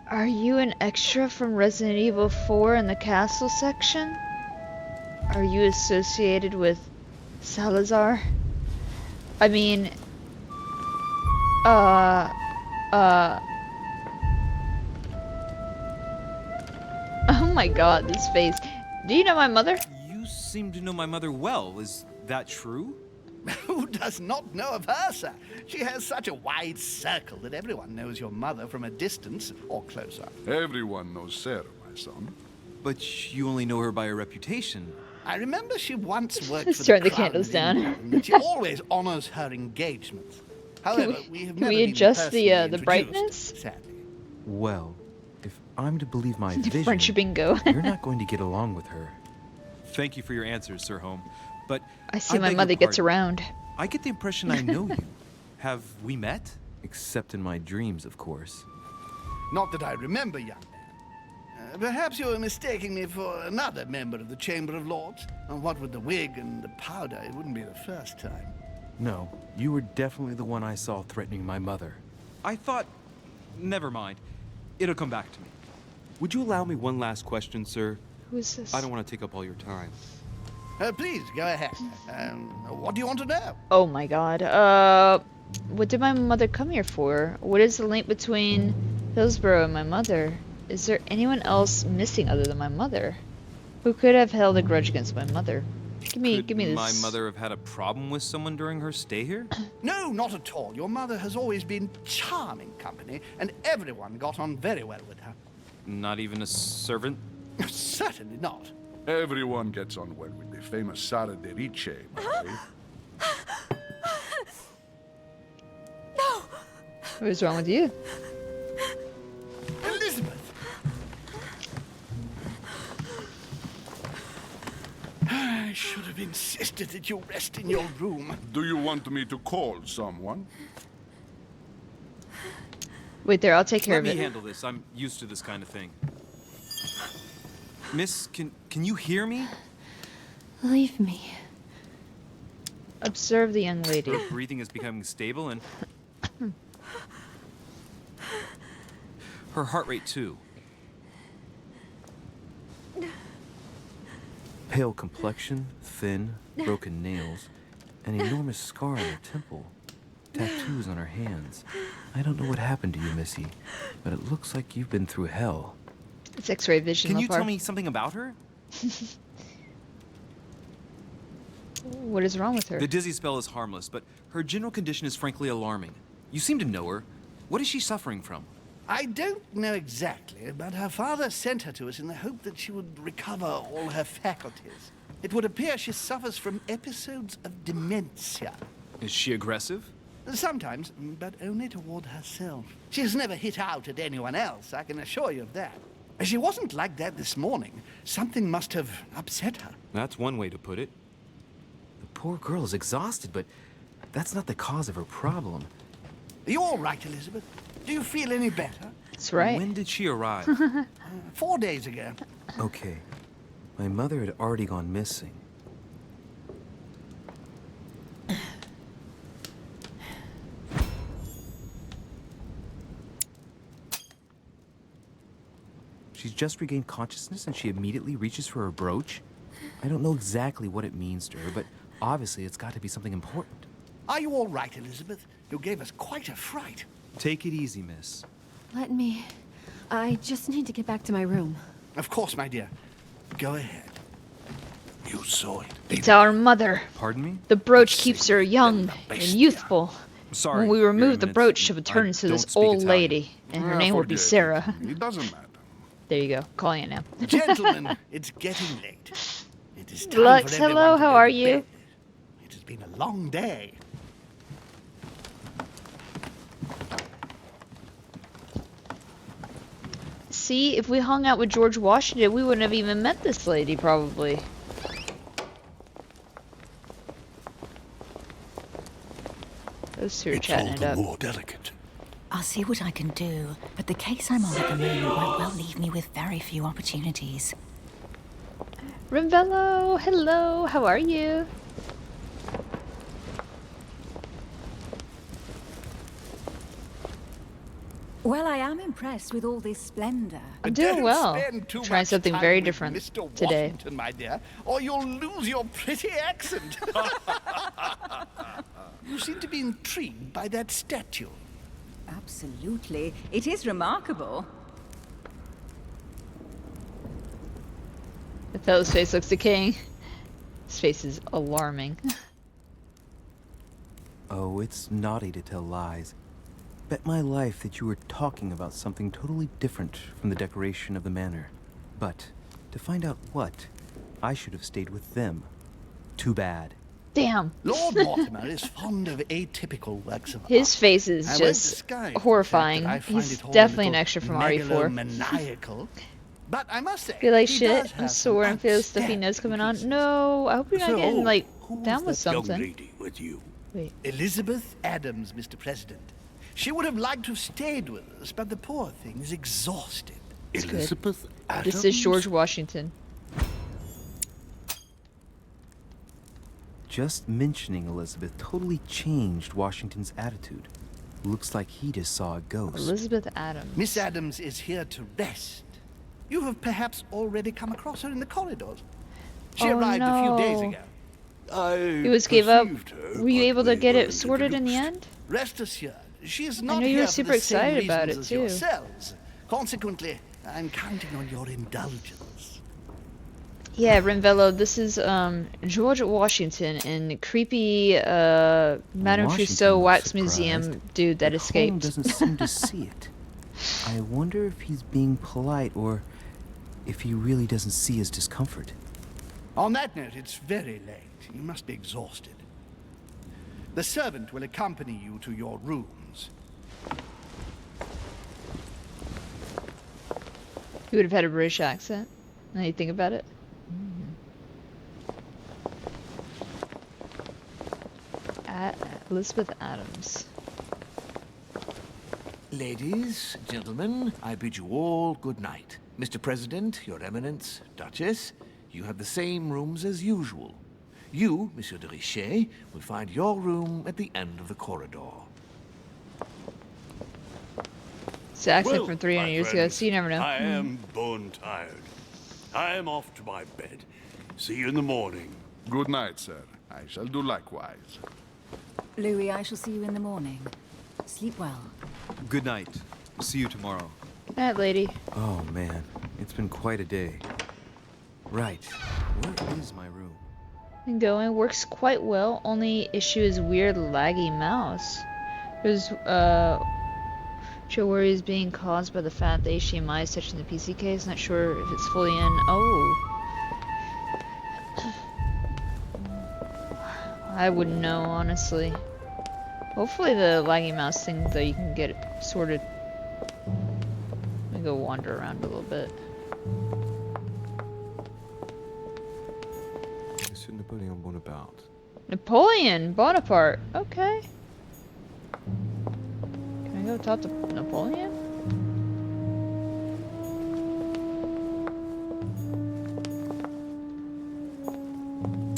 Are you an extra from Resident Evil 4 in the castle section? Are you associated with Salazar? I mean, oh my god, this face. Do you know my mother? You seem to know my mother well. Is that true? Who does not know of her, sir? She has such a wide circle that everyone knows your mother from a distance or closer. Everyone knows Sarah, my son. But you only know her by her reputation. I remember she once worked Let's for turn the the Crown candles of down. England, and she always honors her engagements. However, we have Can never we been adjust the personally the introduced, brightness? sadly. Well, if I'm to believe my vision, Friendship bingo. you're not going to get along with her. Thank you for your answers, Sir Home. But I see my beg your mother gets pardon. around. I get the impression I know you. Have we met? Except in my dreams, of course. Not that I remember, young man. Perhaps you are mistaking me for another member of the Chamber of Lords. And what with the wig and the powder, it wouldn't be the first time. No, you were definitely the one I saw threatening my mother. I thought... Never mind. It'll come back to me. Would you allow me one last question, sir? Who is this? I don't want to take up all your time. Please, go ahead. What do you want to know? Oh my god. What did my mother come here for? What is the link between Hillsborough and my mother? Is there anyone else missing other than my mother? Who could have held a grudge against my mother? Give me this. My mother have had a problem with someone during her stay here? No, not at all. Your mother has always been charming company, and everyone got on very well with her. Not even a servant? Certainly not. Everyone gets on well with the famous Sara de Rice, Mary. What is wrong with you? Elizabeth! I should have insisted that you rest in your room. Do you want me to call someone? Wait there, I'll take care Let of me it. handle this. I'm used to this kind of thing. Miss, can you hear me? Leave me. Observe the young lady. Her breathing is becoming stable and... her heart rate too. Pale complexion, thin, broken nails, an enormous scar on her temple, tattoos on her hands. I don't know what happened to you, Missy, but it looks like you've been through hell. It's X-ray vision. Can you Lepar. tell me something about her? What is wrong with her? The dizzy spell is harmless, but her general condition is frankly alarming. You seem to know her. What is she suffering from? I don't know exactly, but her father sent her to us in the hope that she would recover all her faculties. It would appear she suffers from episodes of dementia. Is she aggressive? Sometimes, but only toward herself. She has never hit out at anyone else, I can assure you of that. She wasn't like that this morning. Something must have upset her. That's one way to put it. The poor girl is exhausted, but that's not the cause of her problem. Are you all right, Elizabeth? Do you feel any better? That's right. When did she arrive? 4 days ago. Okay. My mother had already gone missing. She's just regained consciousness and she immediately reaches for her brooch? I don't know exactly what it means to her, but obviously it's got to be something important. Are you all right, Elizabeth? You gave us quite a fright. Take it easy, miss. Let me... I just need to get back to my room. Of course, my dear. Go ahead. You saw it. It's our mother. Pardon me? The brooch keeps her young and youthful. Sorry. When we Your remove the Eminence, brooch, she will I turn into don't this speak old Italian. lady, and her name will be Forget it. Sarah. It doesn't matter. There you go. Calling it now. Gentlemen, it's getting late. It is time Lux, for everyone hello, to how go are to you? bed. It has been a long day. See, if we hung out with George Washington, we wouldn't have even met this lady, probably. Those two are It's all chatting it the up. more delicate. I'll see what I can do, but the case I'm on at the moment won't well leave me with very few opportunities. Rimvello, hello, how are you? Well, I am impressed with all this splendor. I'm doing Don't well. spend too Trying much something time very with different Mr. today. Washington, my dear, or you'll lose your pretty accent. You seem to be intrigued by that statue. Absolutely. It is remarkable. Othello's face looks decaying. His face is alarming. Oh, it's naughty to tell lies. Bet my life that you were talking about something totally different from the decoration of the manor. But to find out what, I should have stayed with them. Too bad. Damn. Lord Mortimer is fond of atypical works of art. His face is I won't just disguise the fact horrifying. that I find He's it all a definitely an little extra from RE4. megalomaniacal. But I must say, Feel like he shit. does I'm have sore some and feel stuffy nose coming on. No, I hope you're not So, getting like who was down with that young something. lady with you? Wait. Elizabeth Adams, Mr. President. She would have liked to have stayed with us, but the poor thing is exhausted. That's good. Elizabeth Adams? This is George Washington. Just mentioning Elizabeth totally changed Washington's attitude. Looks like he just saw a ghost. Elizabeth Adams. Miss Adams is here to rest. You have perhaps already come across her in the corridors. She Oh, arrived a few days no. ago. You just gave up. perceived her, Were you but able to we get were it sorted in the introduced. end? Rest assured, she is not know you here were for super the same excited about reasons it, as too. yourselves. Consequently, I'm counting on your indulgence. Yeah, Renvello, this is George Washington and creepy Madame Washington Tussauds was Wax surprised, Museum dude that but Holmes escaped. doesn't seem to see it. I wonder if he's being polite or if he really doesn't see his discomfort. On that note, it's very late. You must be exhausted. The servant will accompany you to your rooms. He would have had a British accent. Now you think about it. Elizabeth Adams. Ladies, gentlemen, I bid you all good night. Mr. President, Your Eminence, Duchess, you have the same rooms as usual. You, Monsieur de Richet, will find your room at the end of the corridor. It's the accent Well, from 300 my years ago, friends, so you never know. I am bone tired. I am off to my bed. See you in the morning. Good night, sir. I shall do likewise. Louis, I shall see you in the morning. Sleep well. Good night. See you tomorrow. Good night, lady. Oh man, it's been quite a day. Right, where is my room? And going works quite well. Only issue is weird laggy mouse. There's Joe worries being caused by the fact that HDMI is touching the PC case. Not sure if it's fully in. Oh. I wouldn't know, honestly. Hopefully the laggy mouse thing, though, you can get it sorted. Let me go wander around a little bit. Monsieur Napoleon Bonaparte. Napoleon Bonaparte. Okay. Can I go talk to Napoleon?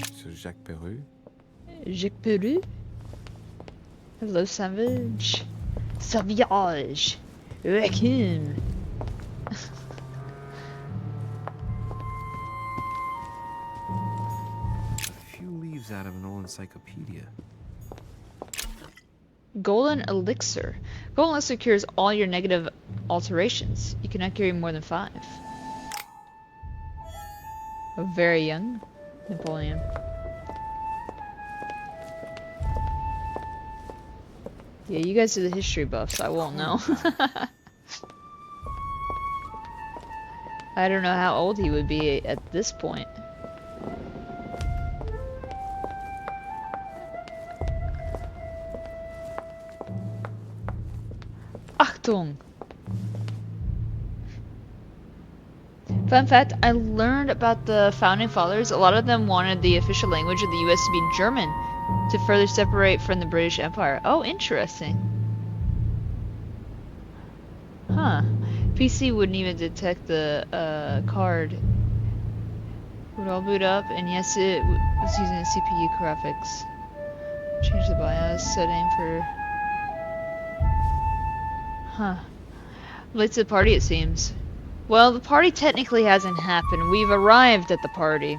Monsieur Jacques Perru. Jacques Peru. Hello, Savage. Savage. Raccoon. A few leaves out of an old encyclopedia. Golden Elixir. Golden Elixir cures all your negative alterations. You cannot carry more than 5. A very young Napoleon. Yeah, you guys are the history buffs. I won't know. I don't know how old he would be at this point. Achtung! Fun fact, I learned about the Founding Fathers. A lot of them wanted the official language of the US to be German to further separate from the British Empire. Oh, interesting. Huh. PC wouldn't even detect the card. It would all boot up, and yes, it was using the CPU graphics. Change the BIOS setting for... Huh. Late to the party, it seems. Well, the party technically hasn't happened. We've arrived at the party.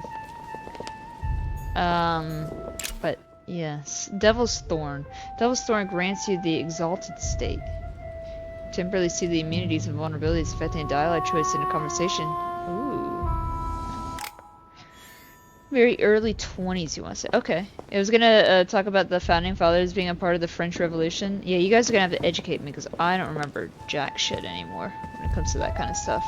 But yes. Devil's Thorn. Devil's Thorn grants you the exalted state. Temporarily see the immunities and vulnerabilities affecting a dialogue choice in a conversation. Ooh. Very early 20s, you want to say? Okay. It was gonna talk about the founding fathers being a part of the French Revolution. Yeah, you guys are gonna have to educate me because I don't remember jack shit anymore when it comes to that kind of stuff.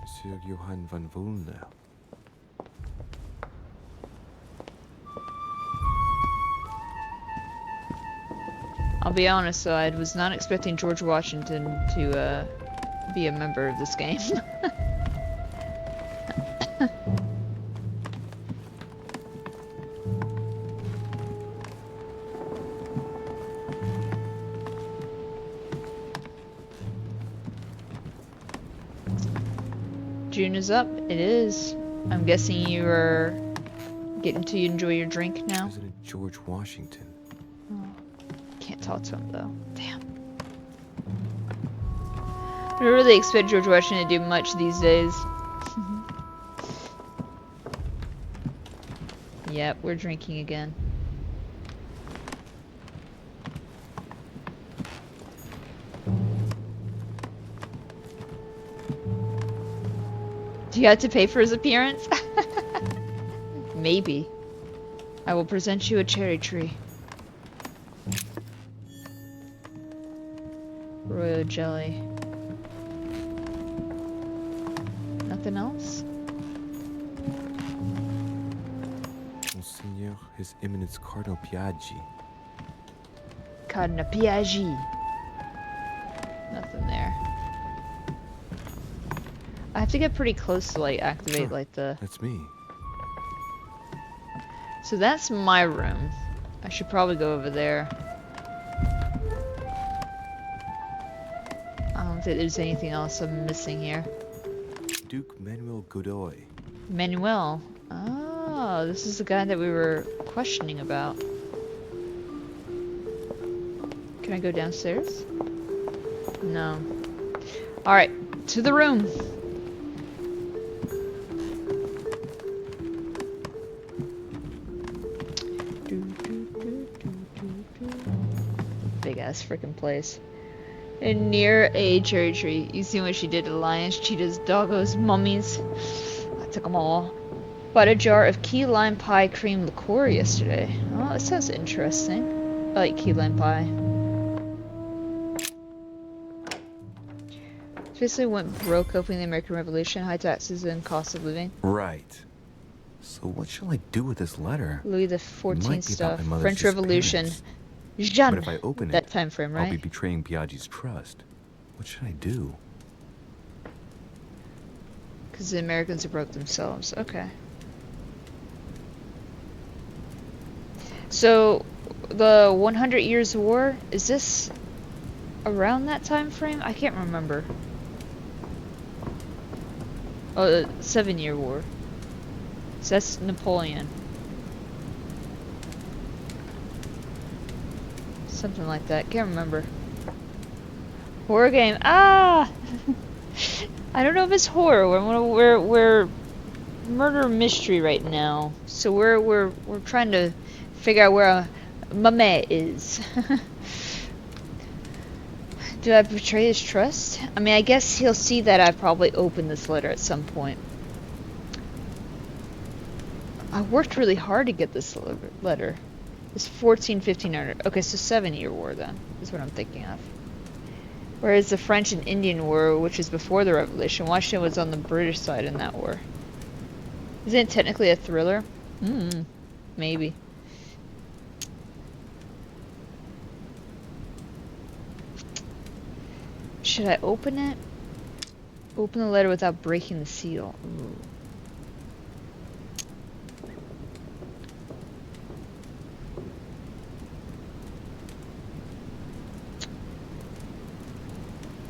Monsieur Johann van Volner. I'll be honest though, I was not expecting George Washington to be a member of this game. June is up. It is. I'm guessing you are getting to enjoy your drink now. President George Washington. Oh, can't talk to him though. Damn. I don't really expect George Washington to do much these days. Yep, we're drinking again. Do you have to pay for his appearance? Maybe. I will present you a cherry tree. Royal jelly. Nothing else? Monseigneur, His Eminence Cardinal Piaggi. Cardinal Piaggi. Nothing there. I have to get pretty close to like activate like the... That's me. So that's my room. I should probably go over there. I don't think there's anything else I'm missing here. Duke Manuel Godoy. Manuel. Oh, this is the guy that we were questioning about. Can I go downstairs? No. Alright, to the room. Big ass freaking place. And near a cherry tree. You see what she did to lions, cheetahs, doggos, mummies. I took them all. Bought a jar of key lime pie cream liqueur yesterday. Oh, that sounds interesting. I like key lime pie. Basically went broke opening the American Revolution, high taxes and cost of living. Right. So what shall I do with this letter? Louis the XIV stuff. My mother's French Revolution. disappearance. Jeanne. But if I open that it, time frame, right? I'll be betraying Piaggi's trust. What should I do? Because the Americans are broke themselves. Okay. So, the 100 Years' War, is this around that time frame? I can't remember. Oh, the 7-Year War. So that's Napoleon. Something like that. Can't remember. Horror game. Ah! I don't know if it's horror. We're murder mystery right now. So we're trying to figure out where Mame is. Do I betray his trust? I mean, I guess he'll see that I probably opened this letter at some point. I worked really hard to get this letter. It's 1500. Okay, so 7-Year War then, is what I'm thinking of. Whereas the French and Indian War, which is before the Revolution, Washington was on the British side in that war. Isn't it technically a thriller? Maybe. Should I open it? Open the letter without breaking the seal. Ooh.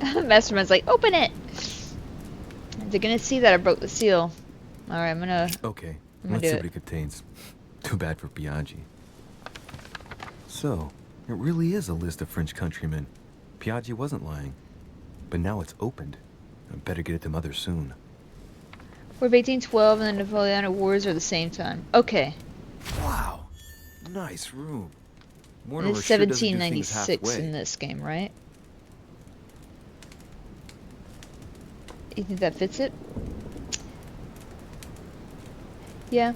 Mastermind's like, open it! They're gonna see that I broke the seal. Alright, I'm gonna... Okay, I'm gonna let's see do what it contains. Too bad for Piaggi. So, it really is a list of French countrymen. Piaggi wasn't lying. But now it's opened. I better get it to Mother soon. War of 1812 and the Napoleonic Wars are the same time. Okay. Wow! Nice room. And it's 1796 in this game, right? You think that fits it? Yeah.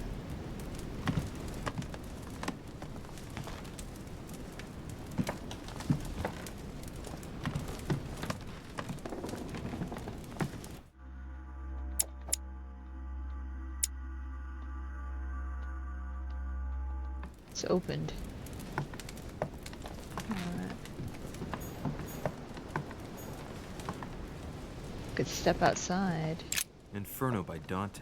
It's opened. Alright. Could step outside. Inferno by Dante.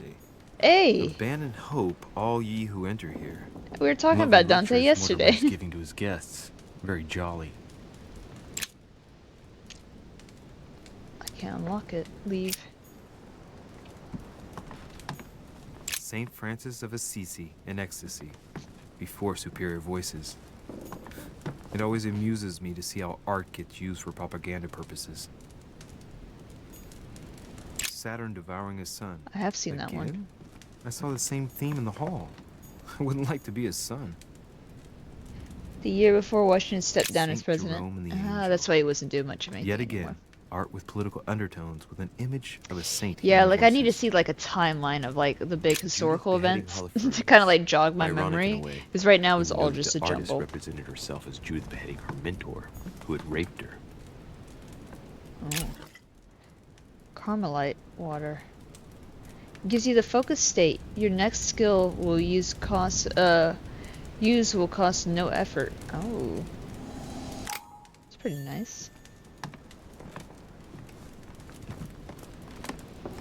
Hey! Abandon hope, all ye who enter here. We were talking about Dante yesterday. Mortimer's giving to his guests. Very jolly. I can't unlock it. Leave. Saint Francis of Assisi in ecstasy, before superior voices. It always amuses me to see how art gets used for propaganda purposes. Saturn devouring his son. I have seen that one. I saw the same theme in the hall. I wouldn't like to be his son. The year before Washington stepped down as Saint president. Jerome and the Ah, that's why he wasn't doing much of anything Yet again, anymore. art with political undertones with an image of a saint. Yeah, healing like I need to voices. see like a timeline of like the big historical beheading events Holofernes. to kind of like jog my Ironic in a memory. way. Because right now We it's know all that just a the artist jumble. represented herself as Judith beheading her mentor, who had raped her. Oh. Carmelite water. Gives you the focus state. Your next skill will will cost no effort. Oh. It's pretty nice.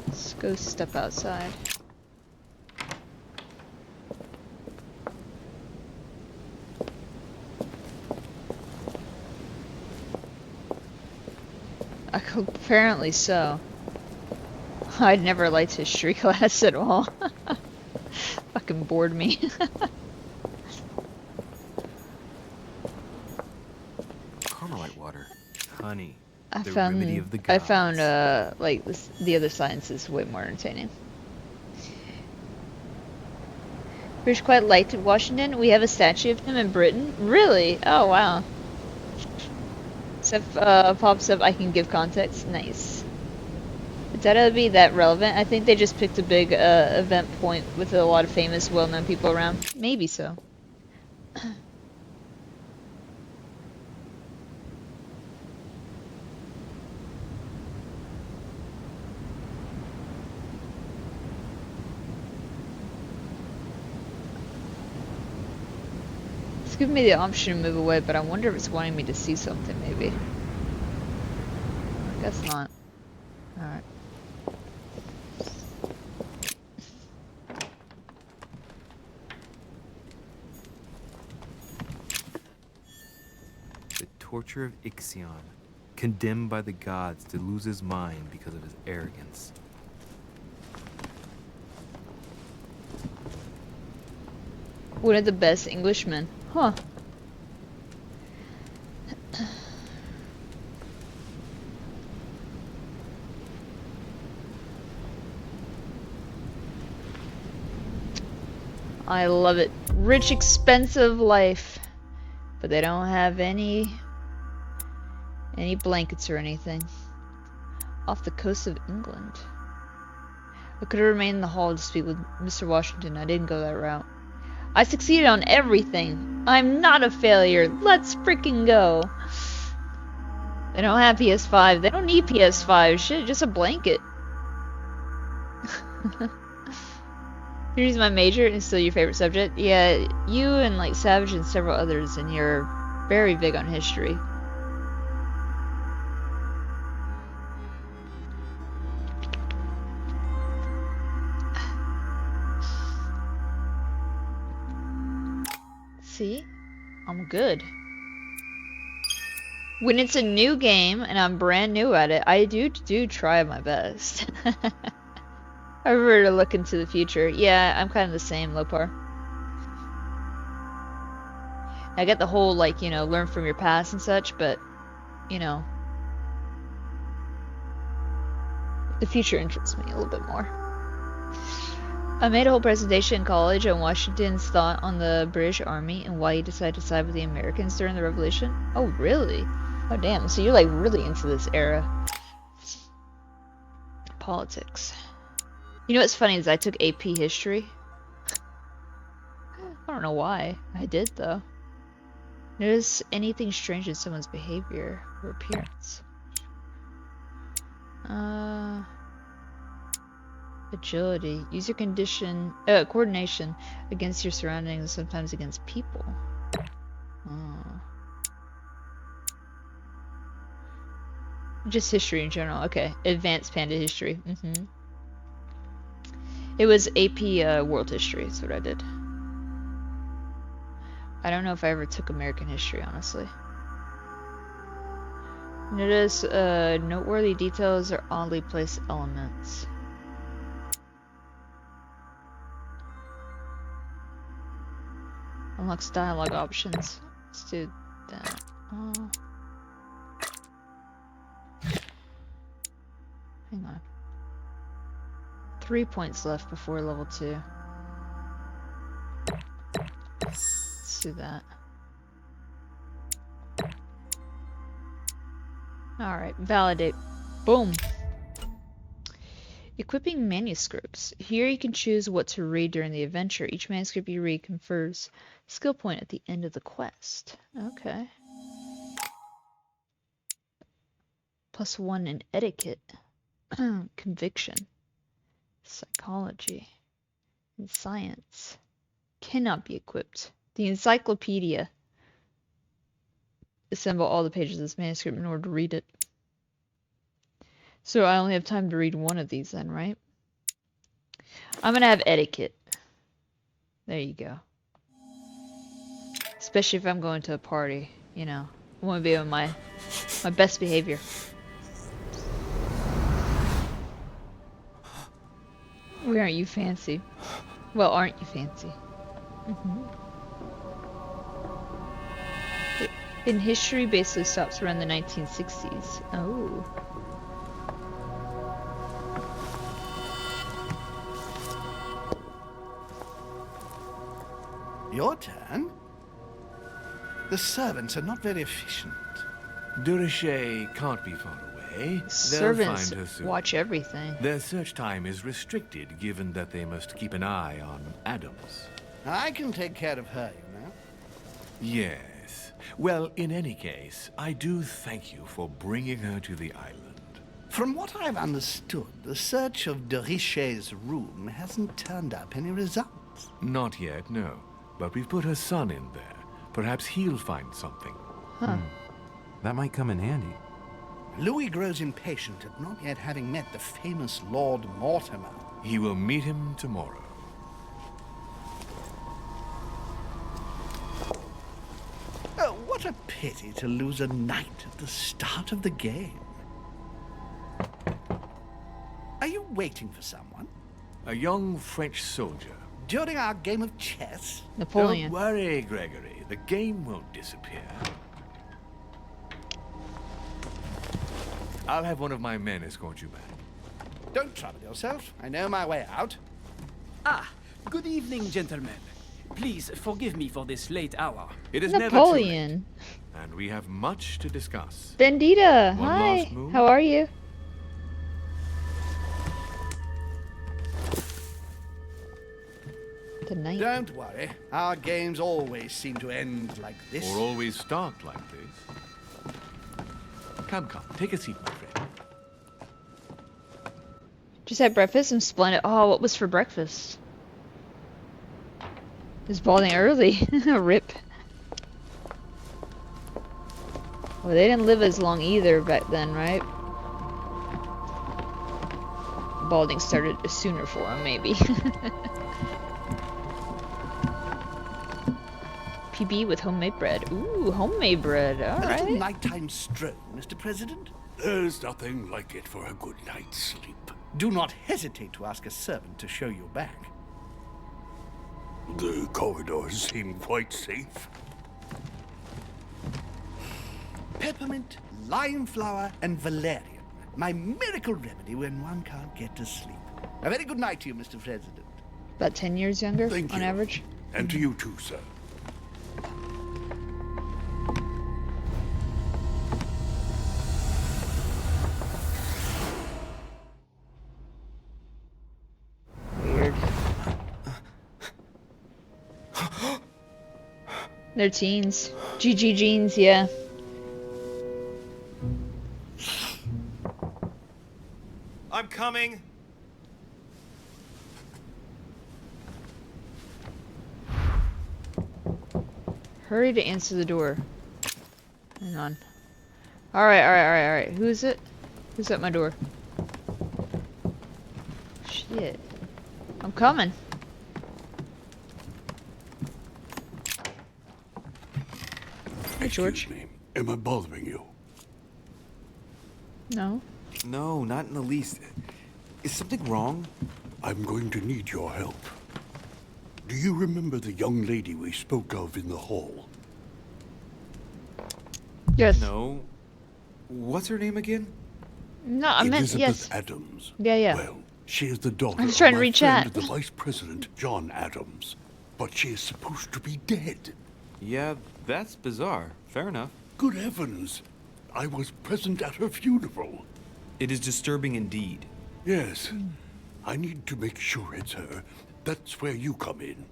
Let's go step outside. Apparently so. I'd never liked history class at all. Fucking bored me. Carmelite water. Honey. I the found remedy of the like the other science is way more entertaining. British quite liked Washington. We have a statue of him in Britain. Really? Oh wow. Stuff pops up. I can give context. Nice. But that'll be that relevant. I think they just picked a big event point with a lot of famous, well-known people around. Maybe so. It's giving me the option to move away, but I wonder if it's wanting me to see something, maybe. I guess not. Alright. The torture of Ixion, condemned by the gods to lose his mind because of his arrogance. One of the best Englishmen. Huh. I love it. Rich, expensive life. But they don't have any blankets or anything. Off the coast of England. I could have remained in the hall to speak with Mr. Washington. I didn't go that route. I succeeded on everything. I'm not a failure. Let's freaking go. They don't have PS5. They don't need PS5. Shit, just a blanket. Here's my major and still your favorite subject. Yeah, you and like Savage and several others, and you're very big on history. See? I'm good. When it's a new game and I'm brand new at it, I do try my best. I prefer to look into the future. Yeah, I'm kind of the same, Lopar. I get the whole, like, you know, learn from your past and such, but, you know, the future interests me a little bit more. I made a whole presentation in college on Washington's thought on the British Army and why he decided to side with the Americans during the Revolution. Oh, really? Oh, damn. So you're, like, really into this era. politics. You know what's funny is I took AP history. I don't know why. I did though. Notice anything strange in someone's behavior or appearance. Agility. Use your coordination against your surroundings, sometimes against people. Just history in general. Okay. Advanced Panda history. It was AP world history. That's what I did. I don't know if I ever took American history, honestly. Notice noteworthy details or oddly placed elements. Unlocks dialogue options. Let's do that. Hang on. 3 points left before level 2. Let's do that. Alright, validate. Boom! Equipping manuscripts. Here you can choose what to read during the adventure. Each manuscript you read confers skill point at the end of the quest. Okay. +1 in etiquette. Conviction. Psychology. And science. Cannot be equipped. The encyclopedia. Assemble all the pages of this manuscript in order to read it. So I only have time to read one of these then, right? I'm gonna have etiquette. There you go. Especially if I'm going to a party, you know. I want to be on my best behavior. Where aren't you fancy? Well, aren't you fancy? In history basically stops around the 1960s. Oh. Your turn? The servants are not very efficient. Durocher can't be far away. Servants They'll find her soon. watch everything. Their search time is restricted, given that they must keep an eye on Adams. I can take care of her, you know. Yes. Well, in any case, I do thank you for bringing her to the island. From what I've understood, the search of Durocher's room hasn't turned up any results. Not yet, no. But we've put her son in there. Perhaps he'll find something. That might come in handy. Louis grows impatient at not yet having met the famous Lord Mortimer. He will meet him tomorrow. Oh, what a pity to lose a knight at the start of the game. Are you waiting for someone? A young French soldier. During our game of chess? Napoleon. Don't worry, Gregory. The game won't disappear. I'll have one of my men escort you back. Don't trouble yourself. I know my way out. Ah, good evening, gentlemen. Please forgive me for this late hour. It is Napoleon. never too late, and we have much to discuss. Bandita, One hi. last move? How are you? The knight. Don't worry. Our games always seem to end like this. Or always start like this. Come, take a seat, my friend. Just had breakfast and splendid. Oh, what was for breakfast? It was balding early. Rip. Well, they didn't live as long either back then, right? Balding started sooner for him, maybe. PB with homemade bread. Ooh, homemade bread. All A little right. nighttime stroll, Mr. President? There's nothing like it for a good night's sleep. Do not hesitate to ask a servant to show you back. The corridors seem quite safe. Peppermint, lime flower, and valerian. My miracle remedy when one can't get to sleep. A very good night to you, Mr. President. About 10 years younger Thank on you. average. And to you too, sir. They're teens. GG jeans, yeah. I'm coming. Hurry to answer the door. Hang on. Alright. Who is it? Who's at my door? Shit. I'm coming. Hey, George. Excuse me. Am I bothering you? No. No, not in the least. Is something wrong? I'm going to need your help. Do you remember the young lady we spoke of in the hall? Yes. No. What's her name again? No, I meant Elizabeth yes. Adams. Yeah. Well, she is the daughter I was trying of to my reach friend, out. the Vice President, John Adams. But she is supposed to be dead. Yeah, that's bizarre. Fair enough. Good heavens! I was present at her funeral. It is disturbing indeed. Yes. I need to make sure it's her. That's where you come in.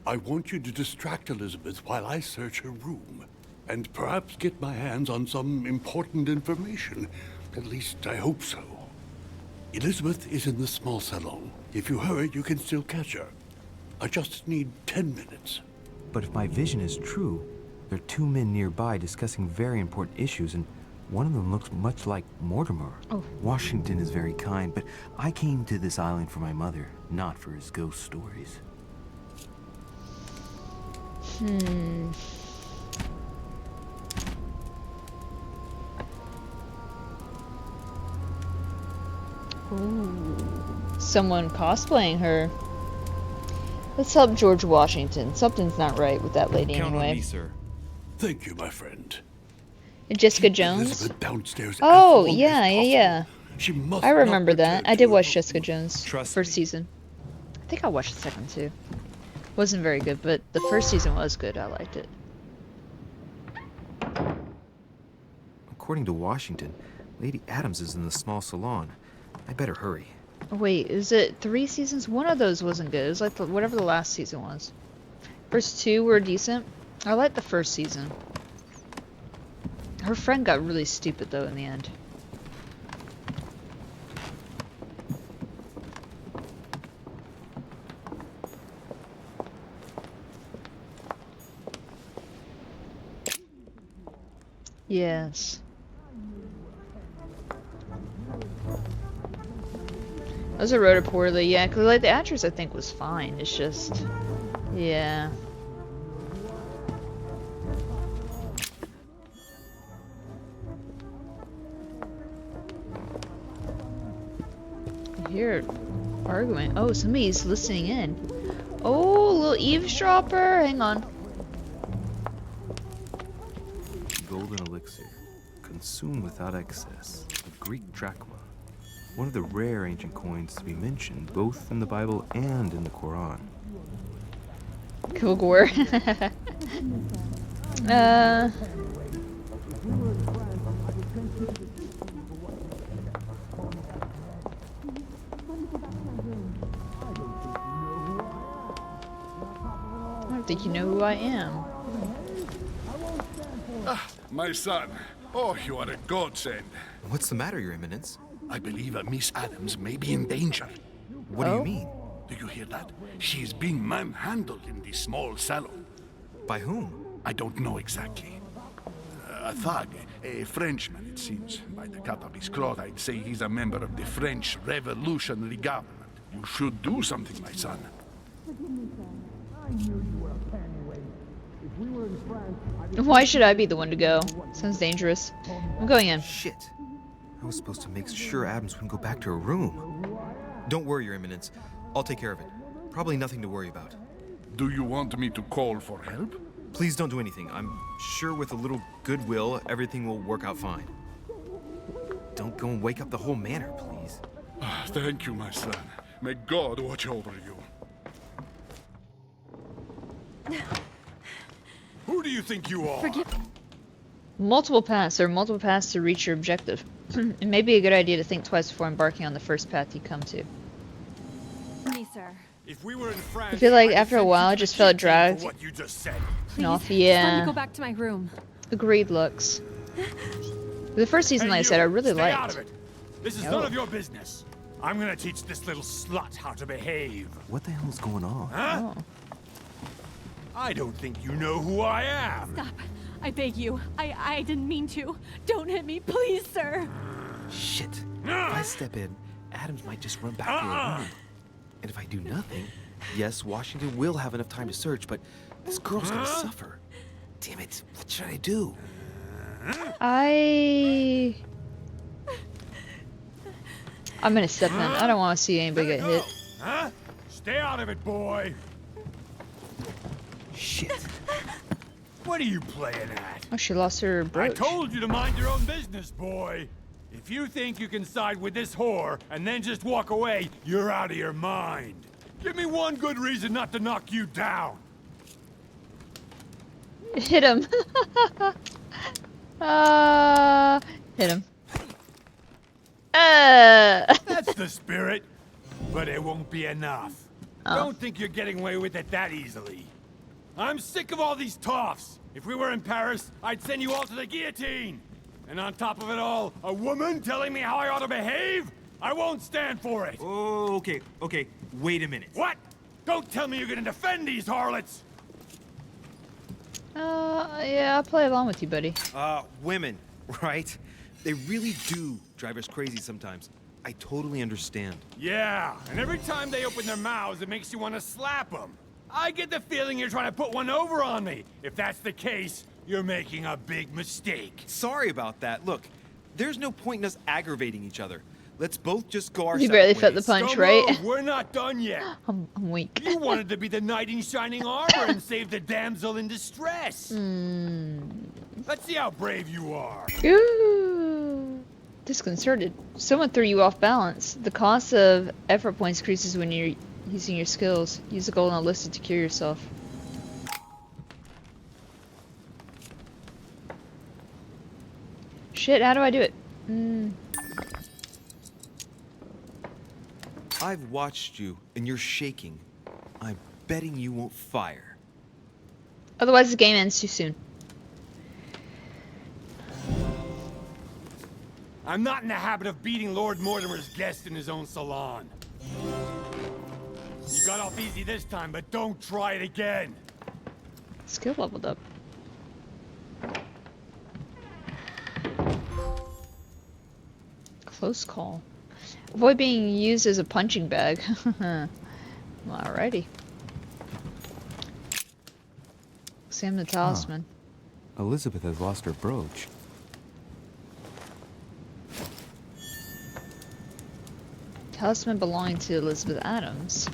I want you to distract Elizabeth while I search her room. And perhaps get my hands on some important information. At least I hope so. Elizabeth is in the small salon. If you hurry, you can still catch her. I just need 10 minutes. But if my vision is true, there are two men nearby discussing very important issues, and one of them looks much like Mortimer. Oh. Washington is very kind, but I came to this island for my mother, not for his ghost stories. Ooh. Someone cosplaying her. Let's help George Washington. Something's not right with that lady Count anyway. on me, sir. Thank you, my friend. And Jessica Keep Jones? Elizabeth downstairs Oh, as long yeah. as possible. She must I not remember return that. I to did her watch room. Jessica Jones. Trust first me. season. I think I watched the second too. Wasn't very good, but the first season was good. I liked it. According to Washington, Lady Adams is in the small salon. I better hurry. Wait, is it 3 seasons? One of those wasn't good. It was like whatever the last season was. First 2 were decent. I liked the first season. Her friend got really stupid though in the end. Yes. Also wrote it poorly, yeah, because like the actress I think was fine. It's just, yeah. I hear arguing. Oh, somebody's listening in. Oh, little eavesdropper. Hang on. Golden elixir, consumed without excess, a Greek drachma. One of the rare ancient coins to be mentioned both in the Bible and in the Quran. Kilgore. I don't think you know who I am. Ah, my son. Oh, you are a godsend. What's the matter, Your Eminence? I believe Miss Adams may be in danger. What do you mean? Do you hear that? She is being manhandled in the small salon. By whom? I don't know exactly. A thug, a Frenchman, it seems. By the cut of his cloth, I'd say he's a member of the French Revolutionary Government. You should do something, my son. Why should I be the one to go? Sounds dangerous. I'm going in. Shit. I was supposed to make sure Adams wouldn't go back to her room. Don't worry, Your Eminence. I'll take care of it. Probably nothing to worry about. Do you want me to call for help? Please don't do anything. I'm sure with a little goodwill, everything will work out fine. Don't go and wake up the whole manor, please. Thank you, my son. May God watch over you. Who do you think you are? Multiple paths. There are multiple paths to reach your objective. It may be a good idea to think twice before embarking on the first path you come to. Me, sir. If we were in France, I feel like I'd after a send you while, to I the just felt guillotine dragged. for what you just said. Please, No, just let yeah. me go back to my room. Agreed, Lux. The first season, like I said, I really Stay liked. out of it. This is Oh. none of your business. I'm gonna teach this little slut how to behave. What the hell's going on? Huh? Oh. I don't think you know who I am. Stop. I beg you. I didn't mean to. Don't hit me, please, sir. Shit. If I step in, Adams might just run back to her room. And if I do nothing, yes, Washington will have enough time to search, but this girl's gonna suffer. Damn it. What should I do? I'm gonna step in. I don't want to see anybody get hit. Huh? Stay out of it, boy. Shit. What are you playing at? Oh, she lost her I brooch. told you to mind your own business, boy. If you think you can side with this whore and then just walk away, you're out of your mind. Give me one good reason not to knock you down. Hit him. Hit him. That's the spirit. But it won't be enough. Oh. Don't think you're getting away with it that easily. I'm sick of all these toffs. If we were in Paris, I'd send you all to the guillotine. And on top of it all, a woman telling me how I ought to behave? I won't stand for it. Oh, okay. Wait a minute. What? Don't tell me you're gonna defend these harlots. Yeah, I'll play along with you, buddy. Women, right? They really do drive us crazy sometimes. I totally understand. Yeah, and every time they open their mouths, it makes you want to slap them. I get the feeling you're trying to put one over on me. If that's the case, you're making a big mistake. Sorry about that. Look, there's no point in us aggravating each other. Let's both just go our You separate barely felt the ways. punch, Don't right? move, we're not done yet. I'm weak. You wanted to be the knight in shining armor and save the damsel in distress. Let's see how brave you are. Ooh. Disconcerted. Someone threw you off balance. The cost of effort points increases when you're using your skills. Use the golden elixir to cure yourself. Shit, how do I do it? I've watched you, and you're shaking. I'm betting you won't fire. Otherwise the game ends too soon. I'm not in the habit of beating Lord Mortimer's guest in his own salon. You got off easy this time, but don't try it again. Skill leveled up. Close call. Avoid being used as a punching bag. Alrighty. Examine the talisman. Elizabeth has lost her brooch. Talisman belonging to Elizabeth Adams.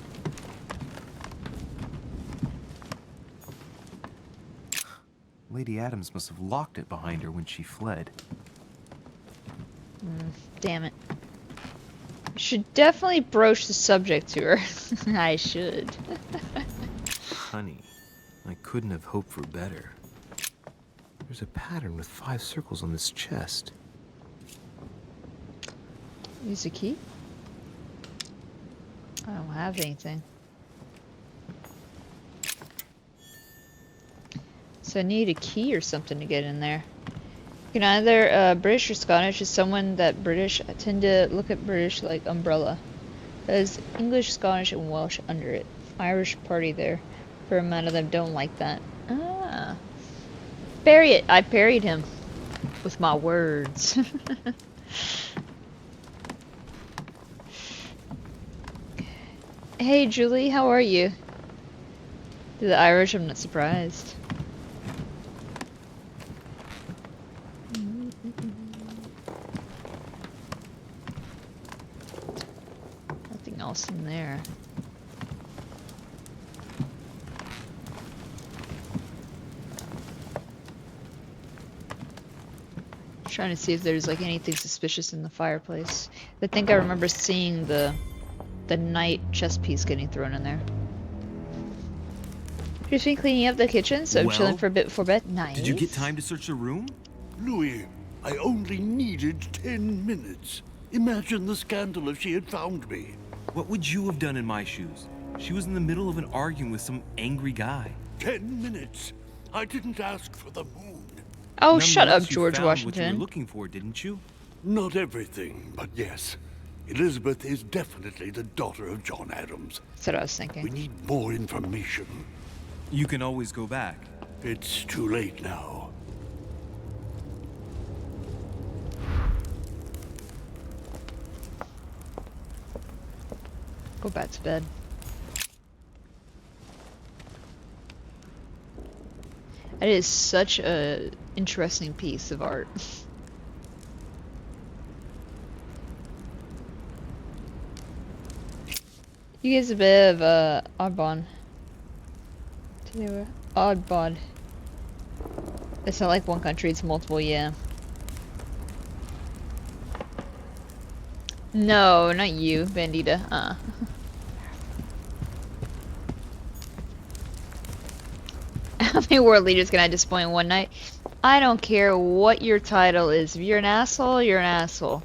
Lady Adams must have locked it behind her when she fled. Damn it. Should definitely broach the subject to her. I should. Honey, I couldn't have hoped for better. There's a pattern with 5 circles on this chest. Use a key? I don't have anything. So I need a key or something to get in there. You can either British or Scottish. Is someone that British tend to look at British like umbrella. There's English, Scottish, and Welsh under it. Irish party there. For a amount of them don't like that. Ah. Parry it. I parried him with my words. Hey Julie, how are you? To the Irish, I'm not surprised. Nothing else in there. Trying to see if there's like anything suspicious in the fireplace. I think I remember seeing the night chess piece getting thrown in there. Just been cleaning up the kitchen, so I'm chilling for a bit before bed. Nice. Did you get time to search the room? Louis, I only needed 10 minutes. Imagine the scandal if she had found me. What would you have done in my shoes? She was in the middle of an argument with some angry guy. 10 minutes. I didn't ask for the moon. Oh, shut up, Nonetheless, you George found what you Washington. were looking for, didn't you? Not everything, but yes. Elizabeth is definitely the daughter of John Adams. That's what I was thinking. We need more information. You can always go back. It's too late now. Go back to bed. That is such a interesting piece of art. You guys a bit of oddbon. Oddbod. It's not like one country, it's multiple, yeah. No, not you, Bandita. How many world leaders can I disappoint in one night? I don't care what your title is. If you're an asshole, you're an asshole.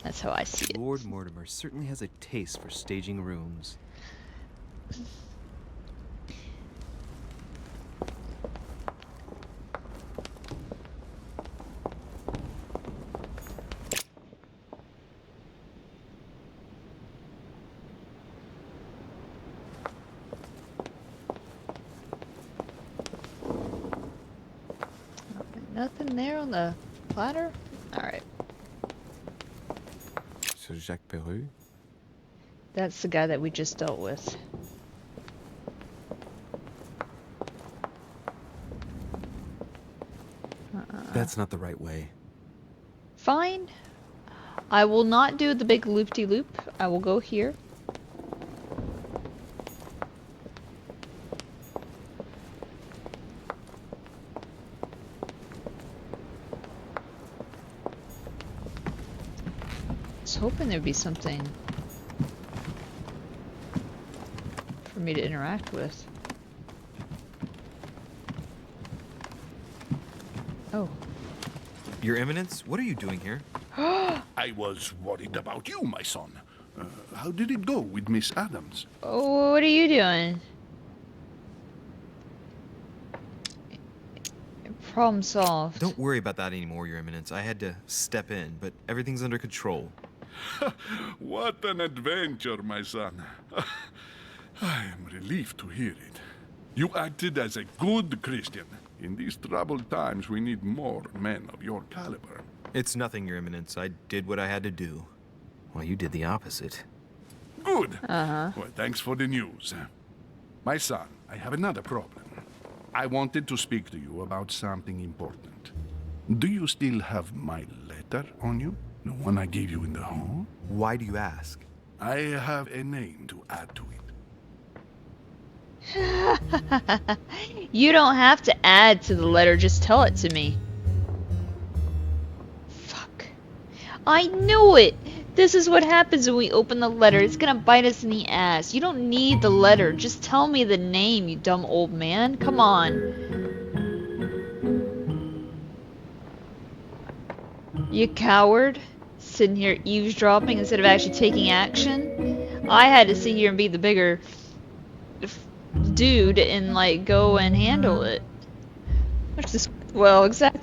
That's how I see it. Lord Mortimer certainly has a taste for staging rooms. Nothing there on the platter? Alright. Sir Jacques Peru? That's the guy that we just dealt with. That's not the right way. Fine. I will not do the big loop-de-loop. I will go here. I was hoping there'd be something for me to interact with. Oh. Your Eminence, what are you doing here? I was worried about you, my son. How did it go with Miss Adams? Oh, what are you doing? Problem solved. Don't worry about that anymore, Your Eminence. I had to step in, but everything's under control. What an adventure, my son. I am relieved to hear it. You acted as a good Christian. In these troubled times, we need more men of your caliber. It's nothing, Your Eminence. I did what I had to do. Well, you did the opposite. Good. Well, thanks for the news. My son, I have another problem. I wanted to speak to you about something important. Do you still have my letter on you? The one I gave you in the hall? Why do you ask? I have a name to add to it. You don't have to add to the letter, just tell it to me. Fuck. I knew it! This is what happens when we open the letter. It's gonna bite us in the ass. You don't need the letter. Just tell me the name, you dumb old man. Come on. You coward. Sitting here eavesdropping instead of actually taking action. I had to sit here and be the bigger dude and like go and handle it. Which is, well, exactly.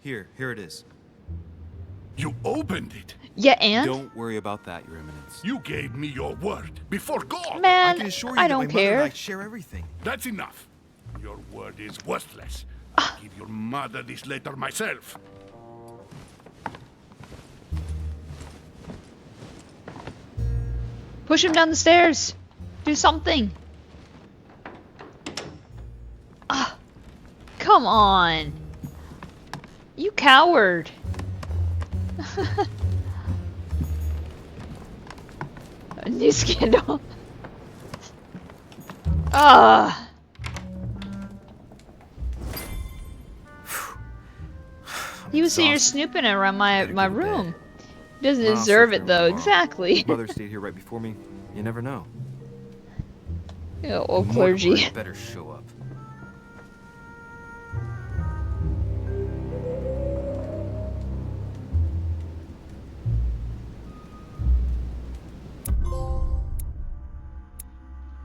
Here it is. You opened it? Yeah, and? Don't worry about that, Your Eminence. You gave me your word before God. Man, I can assure you I that don't my care. mother and I share everything. That's enough. Your word is worthless. I'll give your mother this letter myself. Push him down the stairs. Do something. Ah, come on. You coward. A new scandal. Ah. He was here snooping around my room. He doesn't deserve it though, exactly. Mother stayed here right before me. You never know. Yeah, old clergy. Mortimer better show up.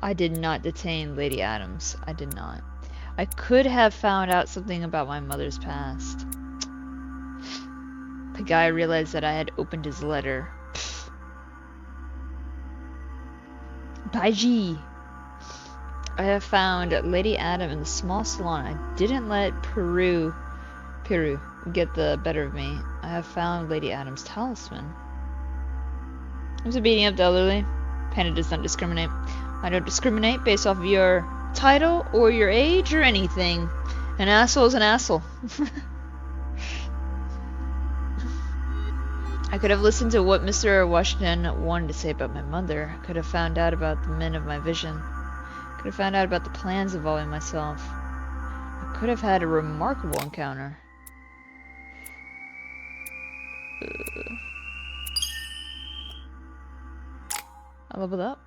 I did not detain Lady Adams. I did not. I could have found out something about my mother's past. The guy realized that I had opened his letter. Baiji! I have found Lady Adam in the small salon. I didn't let Peru get the better of me. I have found Lady Adam's talisman. There's a beating up the elderly. Panda does not discriminate. I don't discriminate based off of your title or your age or anything. An asshole is an asshole. I could have listened to what Mr. Washington wanted to say about my mother. I could have found out about the men of my vision. I could have found out about the plans involving myself. I could have had a remarkable encounter. I leveled up.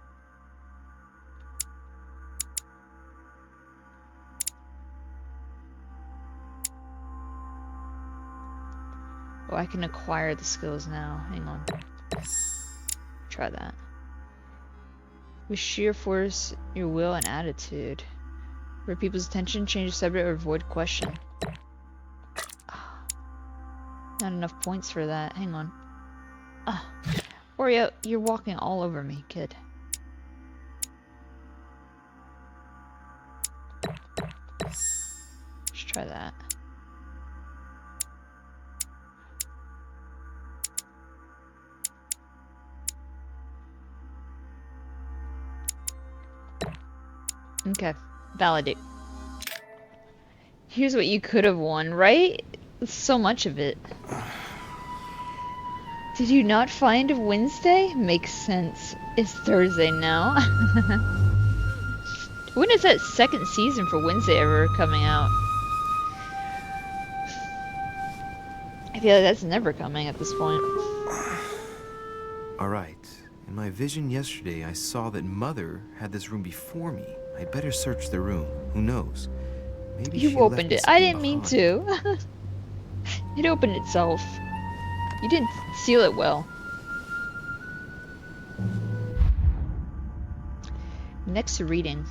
Oh, I can acquire the skills now. Hang on. Try that. With sheer force, your will, and attitude. For people's attention, change the subject or avoid question. Not enough points for that. Hang on. Oreo, you're walking all over me, kid. Let's try that. Okay, validate. Here's what you could have won, right? So much of it. Did you not find Wednesday? Makes sense. It's Thursday now. When is that second season for Wednesday ever coming out? I feel like that's never coming at this point. Alright. In my vision yesterday, I saw that Mother had this room before me. I'd better search the room. Who knows? Maybe You she opened left it. I didn't mean to. It opened itself. You didn't seal it well. Next to reading.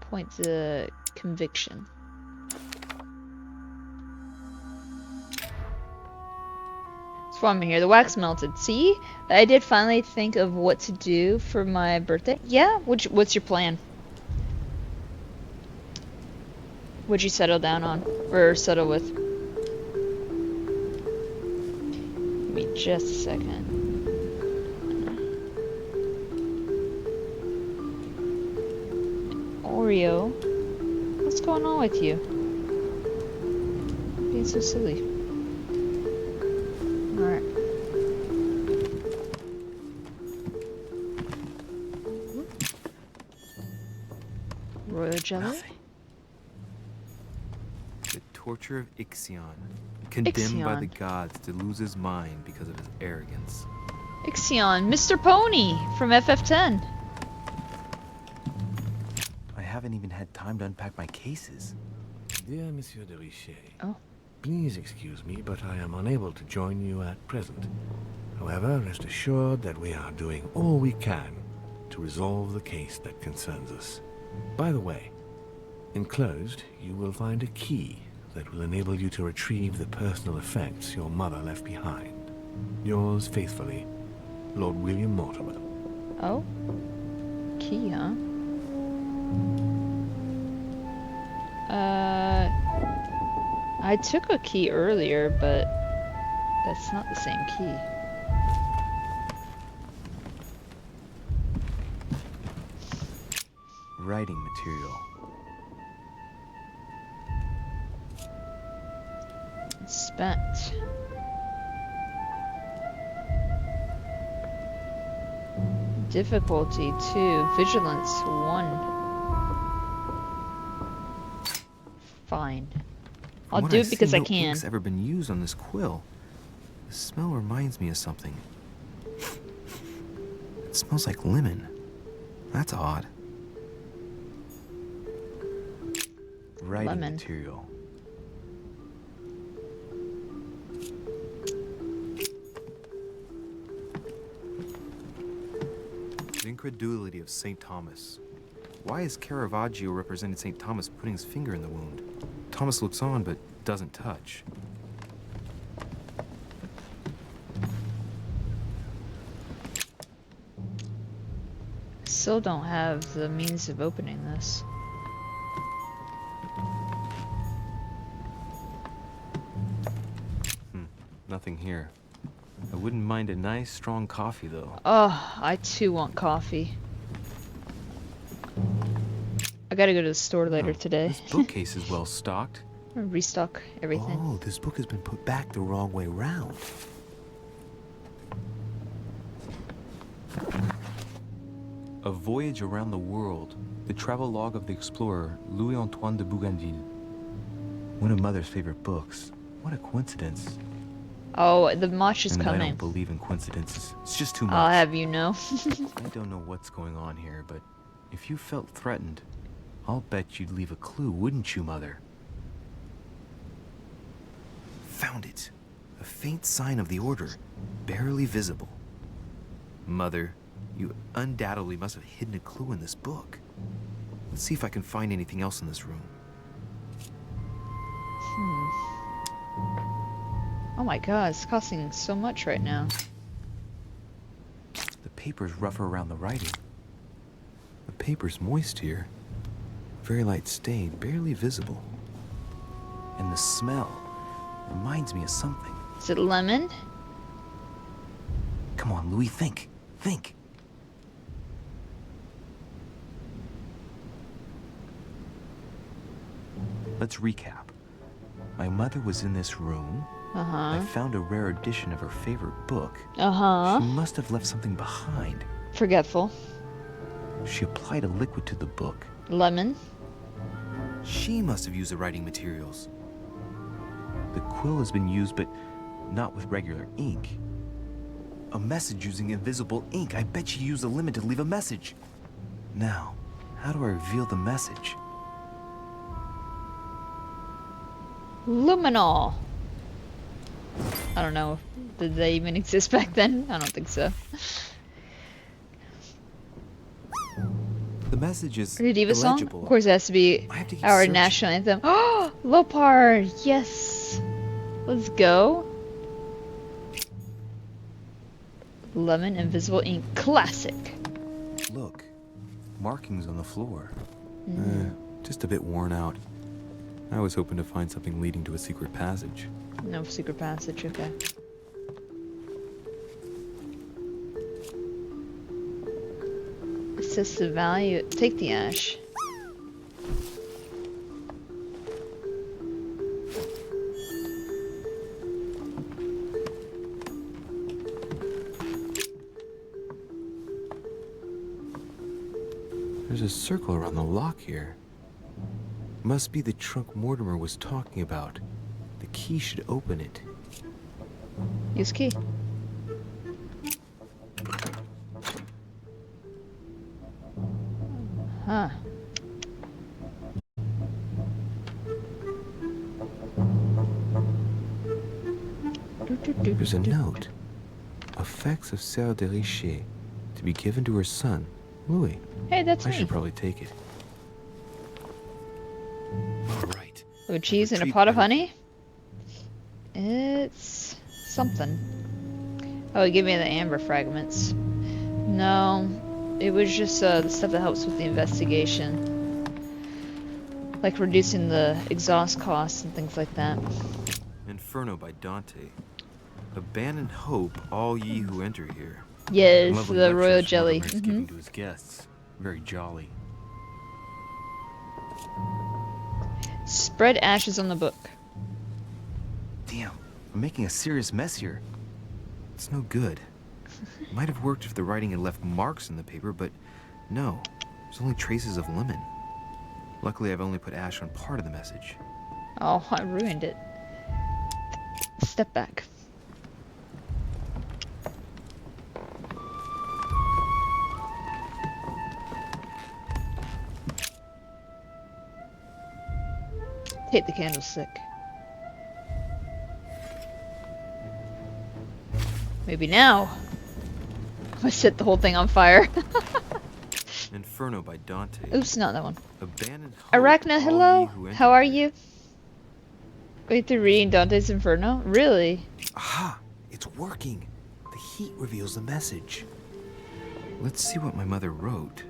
Point to conviction. It's fun here. The wax melted. See? I did finally think of what to do for my birthday. Yeah? What's your plan? What'd you settle down on? Or settle with? Give me just a second. Oreo? What's going on with you? Being so silly. Alright. Royal jelly? Nothing. The torture of Ixion. Condemned by the gods to lose his mind because of his arrogance. Ixion, Mr. Pony from FF10. I haven't even had time to unpack my cases. Dear Monsieur de Richet, Oh. Please excuse me, but I am unable to join you at present. However, rest assured that we are doing all we can to resolve the case that concerns us. By the way, enclosed, you will find a key that will enable you to retrieve the personal effects your mother left behind. Yours faithfully, Lord William Mortimer. Oh? Key, huh? I took a key earlier, but that's not the same key. Writing material. Spent. Difficulty 2, vigilance 1. Fine. I'll do it because I can. No ink's ever been used on this quill. The smell reminds me of something. It smells like lemon. That's odd. Writing material. The incredulity of St. Thomas. Why is Caravaggio representing St. Thomas putting his finger in the wound? Thomas looks on but doesn't touch. Still don't have the means of opening this. Nothing here. I wouldn't mind a nice, strong coffee, though. Oh, I too want coffee. I gotta go to the store later today. This bookcase is well stocked. Restock everything. Oh, this book has been put back the wrong way round. A Voyage Around the World. The travel log of the explorer Louis-Antoine de Bougainville. One of Mother's favorite books. What a coincidence. Oh, the march is And coming. I don't believe in coincidences. It's just too much. I'll have you know. I don't know what's going on here, but if you felt threatened, I'll bet you'd leave a clue, wouldn't you, Mother? Found it. A faint sign of the order, barely visible. Mother, you undoubtedly must have hidden a clue in this book. Let's see if I can find anything else in this room. Oh my god, it's costing so much right now. The paper's rougher around the writing. The paper's moist here. Very light stain, barely visible. And the smell reminds me of something. Is it lemon? Come on, Louis, think. Think. Let's recap. My mother was in this room. I found a rare edition of her favorite book. She must have left something behind. Forgetful. She applied a liquid to the book. Lemon. She must have used the writing materials. The quill has been used, but not with regular ink. A message using invisible ink. I bet she used the lemon to leave a message. Now, how do I reveal the message? Luminol. I don't know. Did they even exist back then? I don't think so. The message is Rediva song? illegible. Of course it has to be keep our searching. national anthem. Oh, Lopard! Yes! Let's go. Lemon Invisible Ink Classic. Look, markings on the floor. Mm. Just a bit worn out. I was hoping to find something leading to a secret passage. No secret passage, okay. Assess the value. Take the ash. There's a circle around the lock here. Must be the trunk Mortimer was talking about. The key should open it. Use key. Huh. There's a note. Effects of Sœur de Richer, to be given to her son, Louis. Hey, that's I me. should probably take it. All right. With cheese and a pot of honey? It's something. Oh, give me the amber fragments. No, it was just the stuff that helps with the investigation. Like reducing the exhaust costs and things like that. Inferno by Dante. Abandon hope, all ye who enter here. Yes, Lovely the royal lectures jelly. Mortimer is giving to his guests. Very jolly. Spread ashes on the book. Damn, I'm making a serious mess here. It's no good. It might have worked if the writing had left marks in the paper, but no. There's only traces of lemon. Luckily, I've only put ash on part of the message. Oh, I ruined it. Step back. Take the candlestick. Maybe now. I set the whole thing on fire. Inferno by Dante. Oops, not that one. Abandoned hope, Arachna, all hello. ye who enter How are here. you? Wait, through reading Dante's Inferno? Really? Aha! It's working. The heat reveals the message. Let's see what my mother wrote.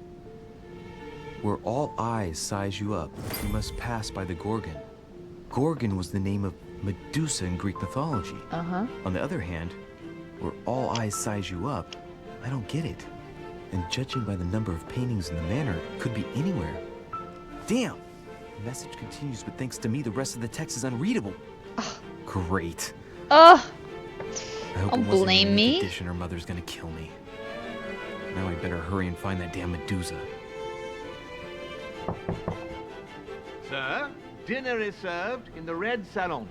Where all eyes size you up, you must pass by the Gorgon. Gorgon was the name of Medusa in Greek mythology. Uh-huh. On the other hand, where all eyes size you up, I don't get it. And judging by the number of paintings in the manor, it could be anywhere. Damn! The message continues, but thanks to me, the rest of the text is unreadable. Great. Ugh. I hope Don't it wasn't blame a unique me. edition or mother's gonna kill me. Now I better hurry and find that damn Medusa. Sir, dinner is served in the red salon.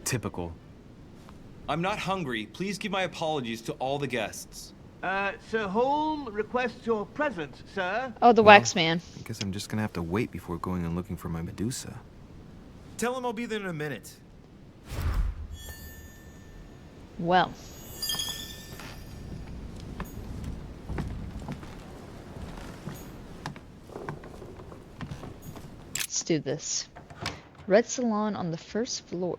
Typical. I'm not hungry. Please give my apologies to all the guests. Sir Holm requests your presence, sir. Oh, the wax man. I guess I'm just gonna have to wait before going and looking for my Medusa. Tell him I'll be there in a minute. Well. Let's do this. Red Salon on the first floor.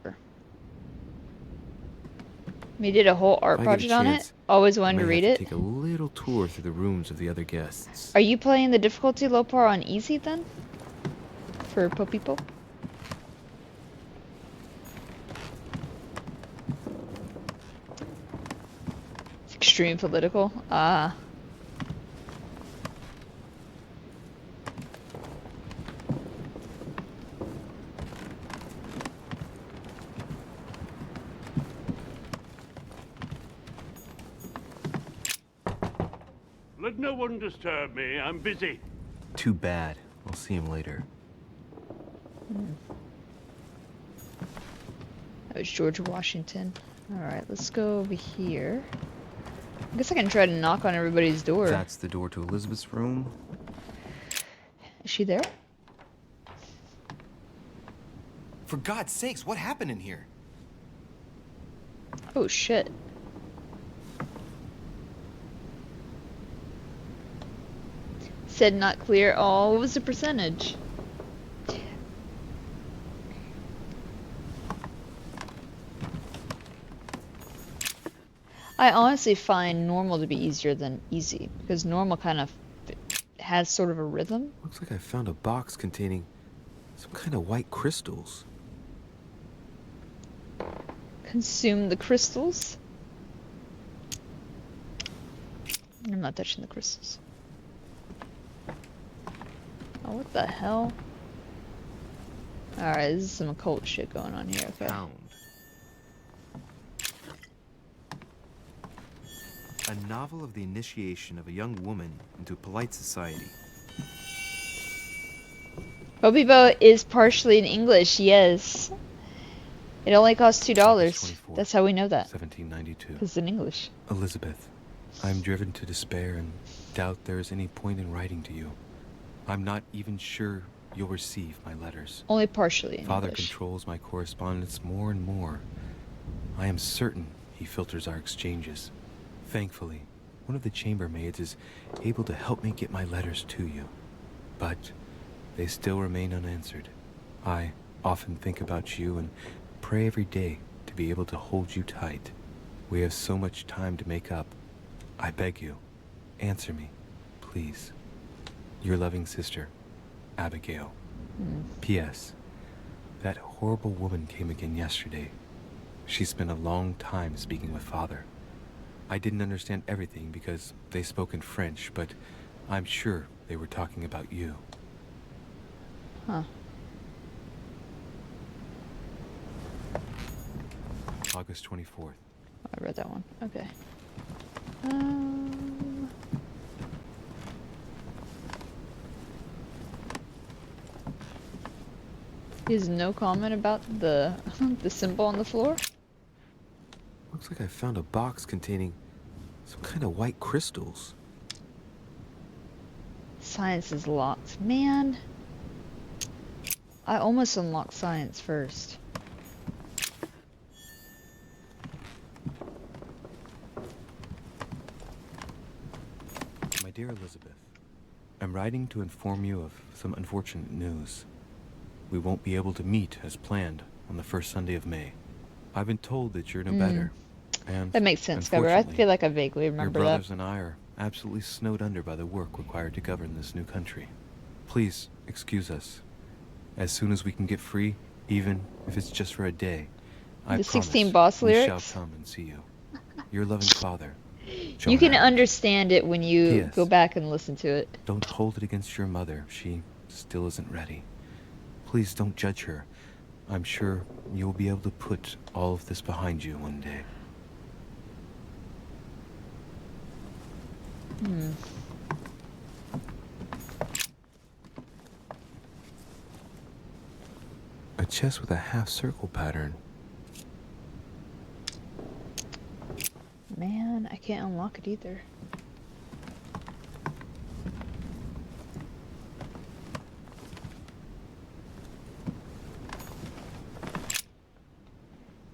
We did a whole art If I get a project on it. chance, Always I wanted may to have read to it. take a little tour through the rooms of the other guests. Are you playing the difficulty low par on easy then? For Po people? It's extreme political. Ah. Let no one disturb me. I'm busy. Too bad. I'll see him later. That was George Washington. Alright, let's go over here. I guess I can try to knock on everybody's door. That's the door to Elizabeth's room. Is she there? For God's sakes, what happened in here? Oh shit. Said not clear. Oh, what was the percentage? I honestly find normal to be easier than easy because normal kind of has sort of a rhythm. Looks like I found a box containing some kind of white crystals. Consume the crystals. I'm not touching the crystals. Oh, what the hell? Alright, this is some occult shit going on here, okay. Found. A novel of the initiation of a young woman into polite society. Bobibo is partially in English, yes. It only costs $2. 24, That's how we know that. 1792. It's in English. Elizabeth, I am driven to despair and doubt there is any point in writing to you. I'm not even sure you'll receive my letters. Only partially in Father English. controls my correspondence more and more. I am certain he filters our exchanges. Thankfully, one of the chambermaids is able to help me get my letters to you. But they still remain unanswered. I often think about you and pray every day to be able to hold you tight. We have so much time to make up. I beg you, answer me, please. Your loving sister, Abigail. P.S. That horrible woman came again yesterday. She spent a long time speaking with Father. I didn't understand everything because they spoke in French, but I'm sure they were talking about you. Huh. August 24th. I read that one. Okay. He has no comment about the the symbol on the floor. Looks like I found a box containing some kind of white crystals. Science is locked. Man. I almost unlocked science first. dear Elizabeth, I'm writing to inform you of some unfortunate news. We won't be able to meet as planned on the first Sunday of May. I've been told that you're no better, and That makes sense, Cover. I feel like I vaguely your remember brothers that. and I are absolutely snowed under by the work required to govern this new country. Please excuse us. As soon as we can get free, even if it's just for a day, I The promise 16 Boss we lyrics? shall come and see you. Your loving father, You can Johann. understand it when you P.S. go back and listen to it. Don't hold it against your mother. She still isn't ready. Please don't judge her. I'm sure you'll be able to put all of this behind you one day. A chest with a half-circle pattern. Man, I can't unlock it either.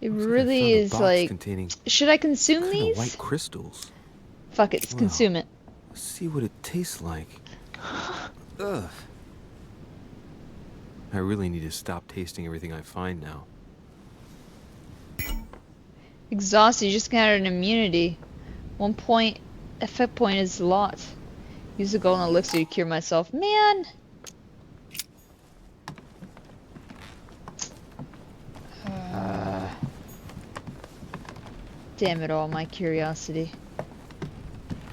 It Looks like I really found a is box like, containing should I consume kinda these? white crystals. Fuck it, let's consume it. Let's see what it tastes like. Ugh. I really need to stop tasting everything I find now. Exhausted, you just got an immunity. 1 point, effect point is a lot. Use the golden elixir to cure myself. Man! Damn it all, my curiosity.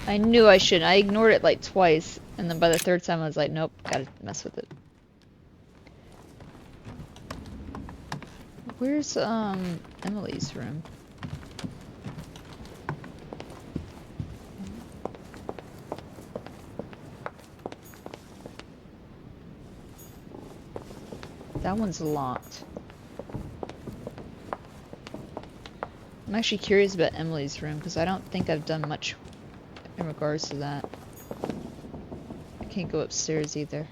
I knew I shouldn't. I ignored it like twice, and then by the third time I was like, nope, gotta mess with it. Where's, Emily's room? That one's locked. I'm actually curious about Emily's room because I don't think I've done much in regards to that. I can't go upstairs either.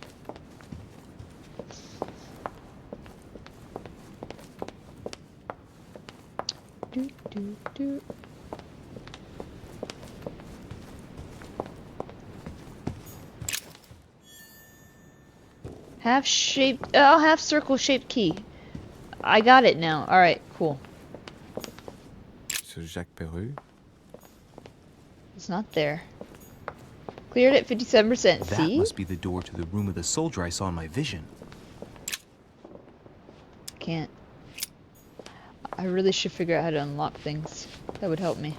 Do, do, do. Half circle shaped key. I got it now. Alright, cool. So Jacques Peru? It's not there. Cleared at 57%. That See? must be the door to the room of the soldier I saw in my vision. Can't. I really should figure out how to unlock things. That would help me.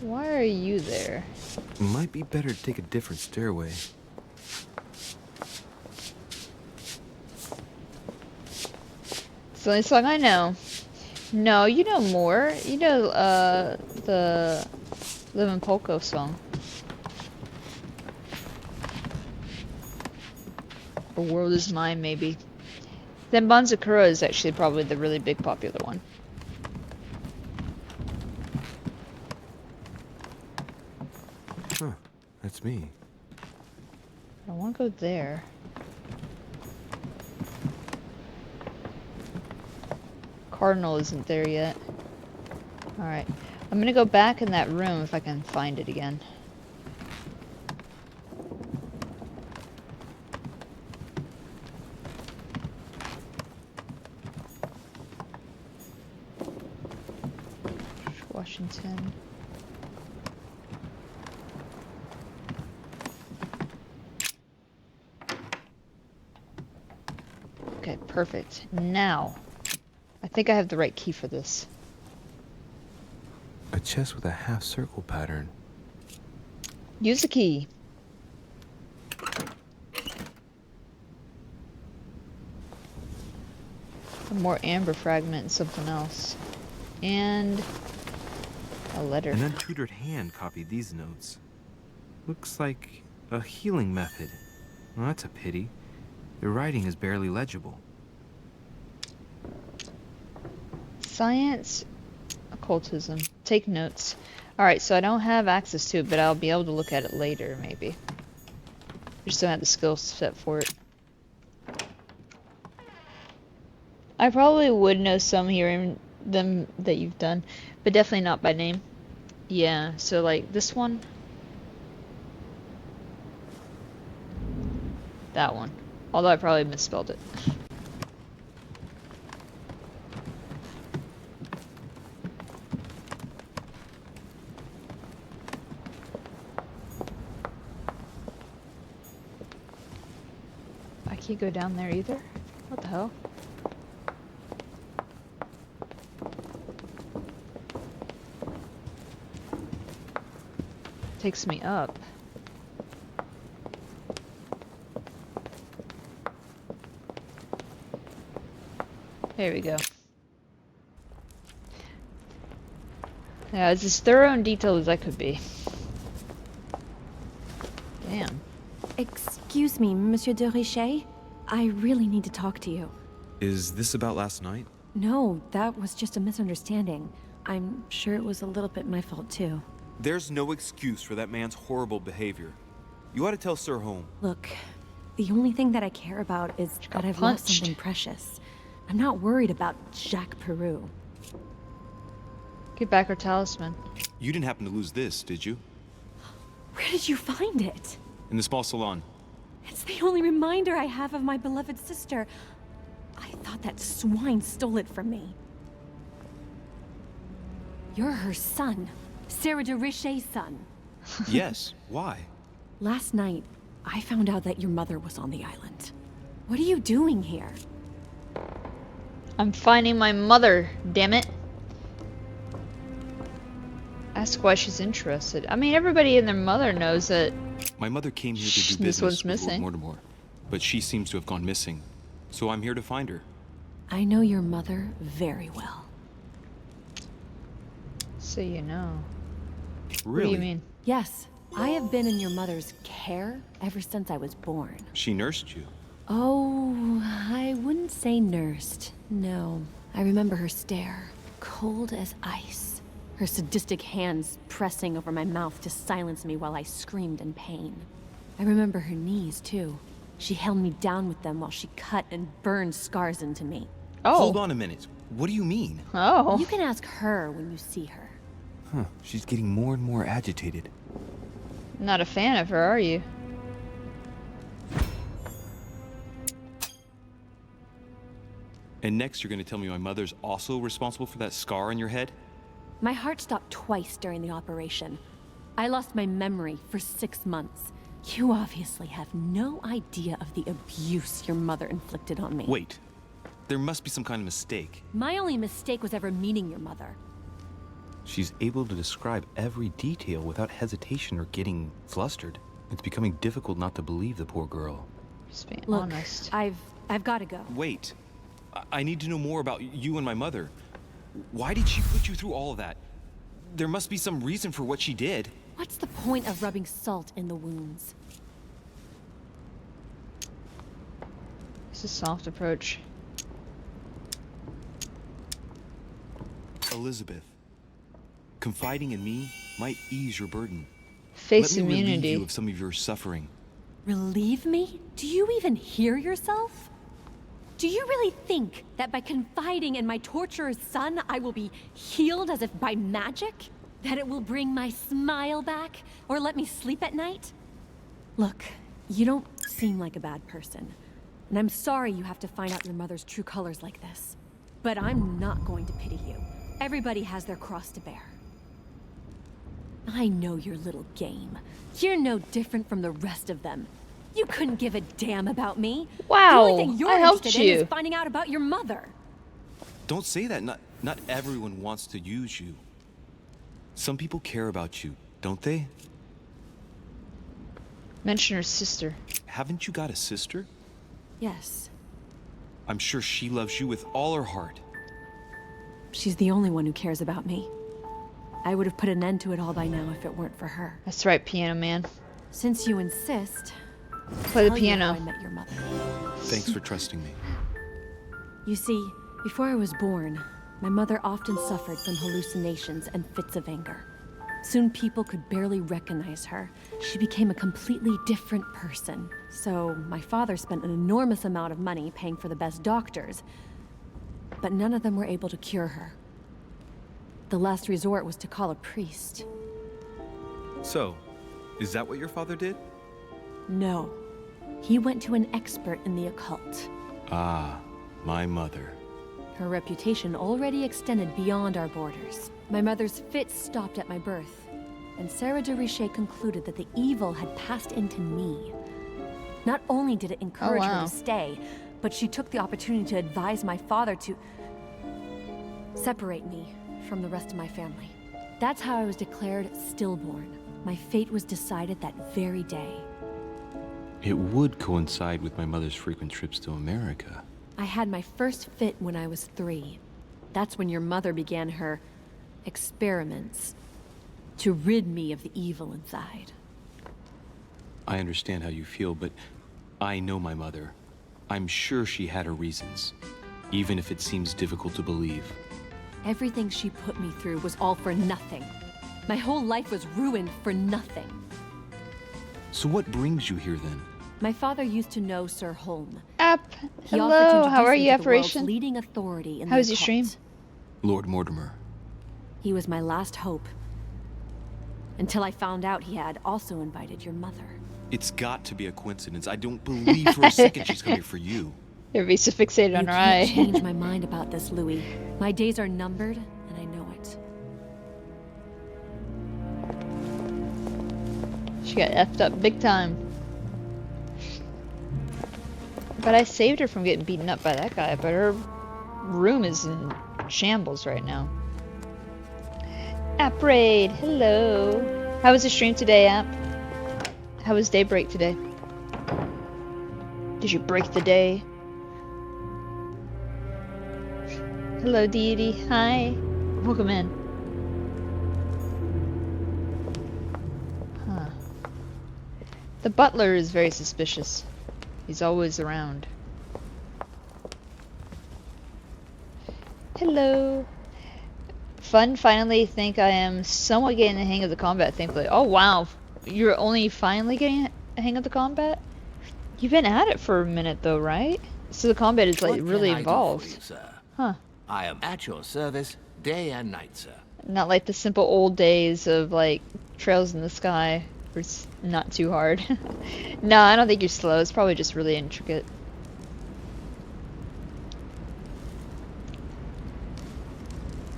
Why are you there? Might be better to take a different stairway. It's the only song I know. No, you know more. You know, the Living Polko song. The World Is Mine, maybe. Then Banzakura is actually probably the really big popular one. Huh, that's me. I want to go there. Cardinal isn't there yet. Alright. I'm gonna go back in that room if I can find it again. Washington. Okay, perfect. Now, I think I have the right key for this. A chest with a half-circle pattern. Use the key. A more amber fragment and something else. And a letter. An untutored hand copied these notes. Looks like a healing method. Well, that's a pity. The writing is barely legible. Science, occultism. Take notes. Alright, so I don't have access to it, but I'll be able to look at it later, maybe. I just don't have the skill set for it. I probably would know some here in them that you've done, but definitely not by name. Yeah, so like this one. That one. Although I probably misspelled it. I can't go down there either? What the hell? Takes me up. There we go. Yeah, it's as thorough and detailed as I could be. Damn. Excuse me, Monsieur de Richet? I really need to talk to you. Is this about last night? No, that was just a misunderstanding. I'm sure it was a little bit my fault too. There's no excuse for that man's horrible behavior. You ought to tell Sir Home. Look, the only thing that I care about is that I've lost something precious. I'm not worried about Jacques Peru. Get back our talisman. You didn't happen to lose this, did you? Where did you find it? In the small salon. It's the only reminder I have of my beloved sister. I thought that swine stole it from me. You're her son. Sarah de Richet's son. Yes, why? Last night, I found out that your mother was on the island. What are you doing here? I'm finding my mother, damn it. Ask why she's interested. I mean, everybody and their mother knows that. My mother came here to do This business one's with missing. Lord Mortimer, but she seems to have gone missing. So I'm here to find her. I know your mother very well. So you know. Really? What do you mean? Yes, I have been in your mother's care ever since I was born. She nursed you. Oh, I wouldn't say nursed. No, I remember her stare, cold as ice. Her sadistic hands pressing over my mouth to silence me while I screamed in pain. I remember her knees, too. She held me down with them while she cut and burned scars into me. Oh. Hold on a minute. What do you mean? Oh. You can ask her when you see her. Huh, she's getting more and more agitated. Not a fan of her, are you? And next you're going to tell me my mother's also responsible for that scar on your head? My heart stopped twice during the operation. I lost my memory for 6 months. You obviously have no idea of the abuse your mother inflicted on me. Wait. There must be some kind of mistake. My only mistake was ever meeting your mother. She's able to describe every detail without hesitation or getting flustered. It's becoming difficult not to believe the poor girl. Just being Look, honest. I've got to go. Wait. I need to know more about you and my mother. Why did she put you through all of that? There must be some reason for what she did. What's the point of rubbing salt in the wounds? It's a soft approach. Elizabeth, confiding in me might ease your burden. Face Let me relieve immunity. you of some of your suffering. Relieve me? Do you even hear yourself? Do you really think that by confiding in my torturer's son, I will be healed as if by magic? That it will bring my smile back? Or let me sleep at night? Look, you don't seem like a bad person. And I'm sorry you have to find out your mother's true colors like this. But I'm not going to pity you. Everybody has their cross to bear. I know your little game. You're no different from the rest of them. You couldn't give a damn about me. Wow, The only thing you're I helped interested in you. is finding out about your mother. Don't say that. Not everyone wants to use you. Some people care about you, don't they? Mention her sister. Haven't you got a sister? Yes, I'm sure she loves you with all her heart. she's the only one who cares about me. I would have put an end to it all by now if it weren't for her. That's right, Piano Man. Since you insist, Play the I'll tell you how piano. I met your mother. Thanks for trusting me. You see, before I was born, my mother often suffered from hallucinations and fits of anger. Soon people could barely recognize her. She became a completely different person. So my father spent an enormous amount of money paying for the best doctors. but none of them were able to cure her. The last resort was to call a priest. So, is that what your father did? No. He went to an expert in the occult. Ah, my mother. Her reputation already extended beyond our borders. My mother's fits stopped at my birth, and Sarah de Richet concluded that the evil had passed into me. Not only did it encourage her to stay, but she took the opportunity to advise my father to separate me from the rest of my family. That's how I was declared stillborn. My fate was decided that very day. It would coincide with my mother's frequent trips to America. I had my first fit when I was 3. That's when your mother began her experiments to rid me of the evil inside. I understand how you feel, but I know my mother. I'm sure she had her reasons, even if it seems difficult to believe. Everything she put me through was all for nothing. My whole life was ruined for nothing. So what brings you here then? My father used to know Sir Holm. He Hello, offered to how are introduce you, me to the world's Apparition? leading authority in How the was your stream? occult. Lord Mortimer. He was my last hope. Until I found out he had also invited your mother. It's got to be a coincidence. I don't believe for a second she's coming for you. You're be so fixated on You her can't eye. change my mind about this, Louis. My days are numbered, and I know it. She got effed up big time. But I saved her from getting beaten up by that guy, but her room is in shambles right now. App Raid, hello. How was the stream today, App? How was Daybreak today? Did you break the day? Hello, Deity. Hi. Welcome in. Huh. The butler is very suspicious. He's always around. Hello. Fun, finally think I am somewhat getting the hang of the combat, thankfully. Oh wow, you're only finally getting a hang of the combat? You've been at it for a minute though, right? So the combat is like What really can I do for involved. you, sir? Huh. I am at your service day and night, sir. Not like the simple old days of like Trails in the Sky, where it's not too hard. No, I don't think you're slow. It's probably just really intricate.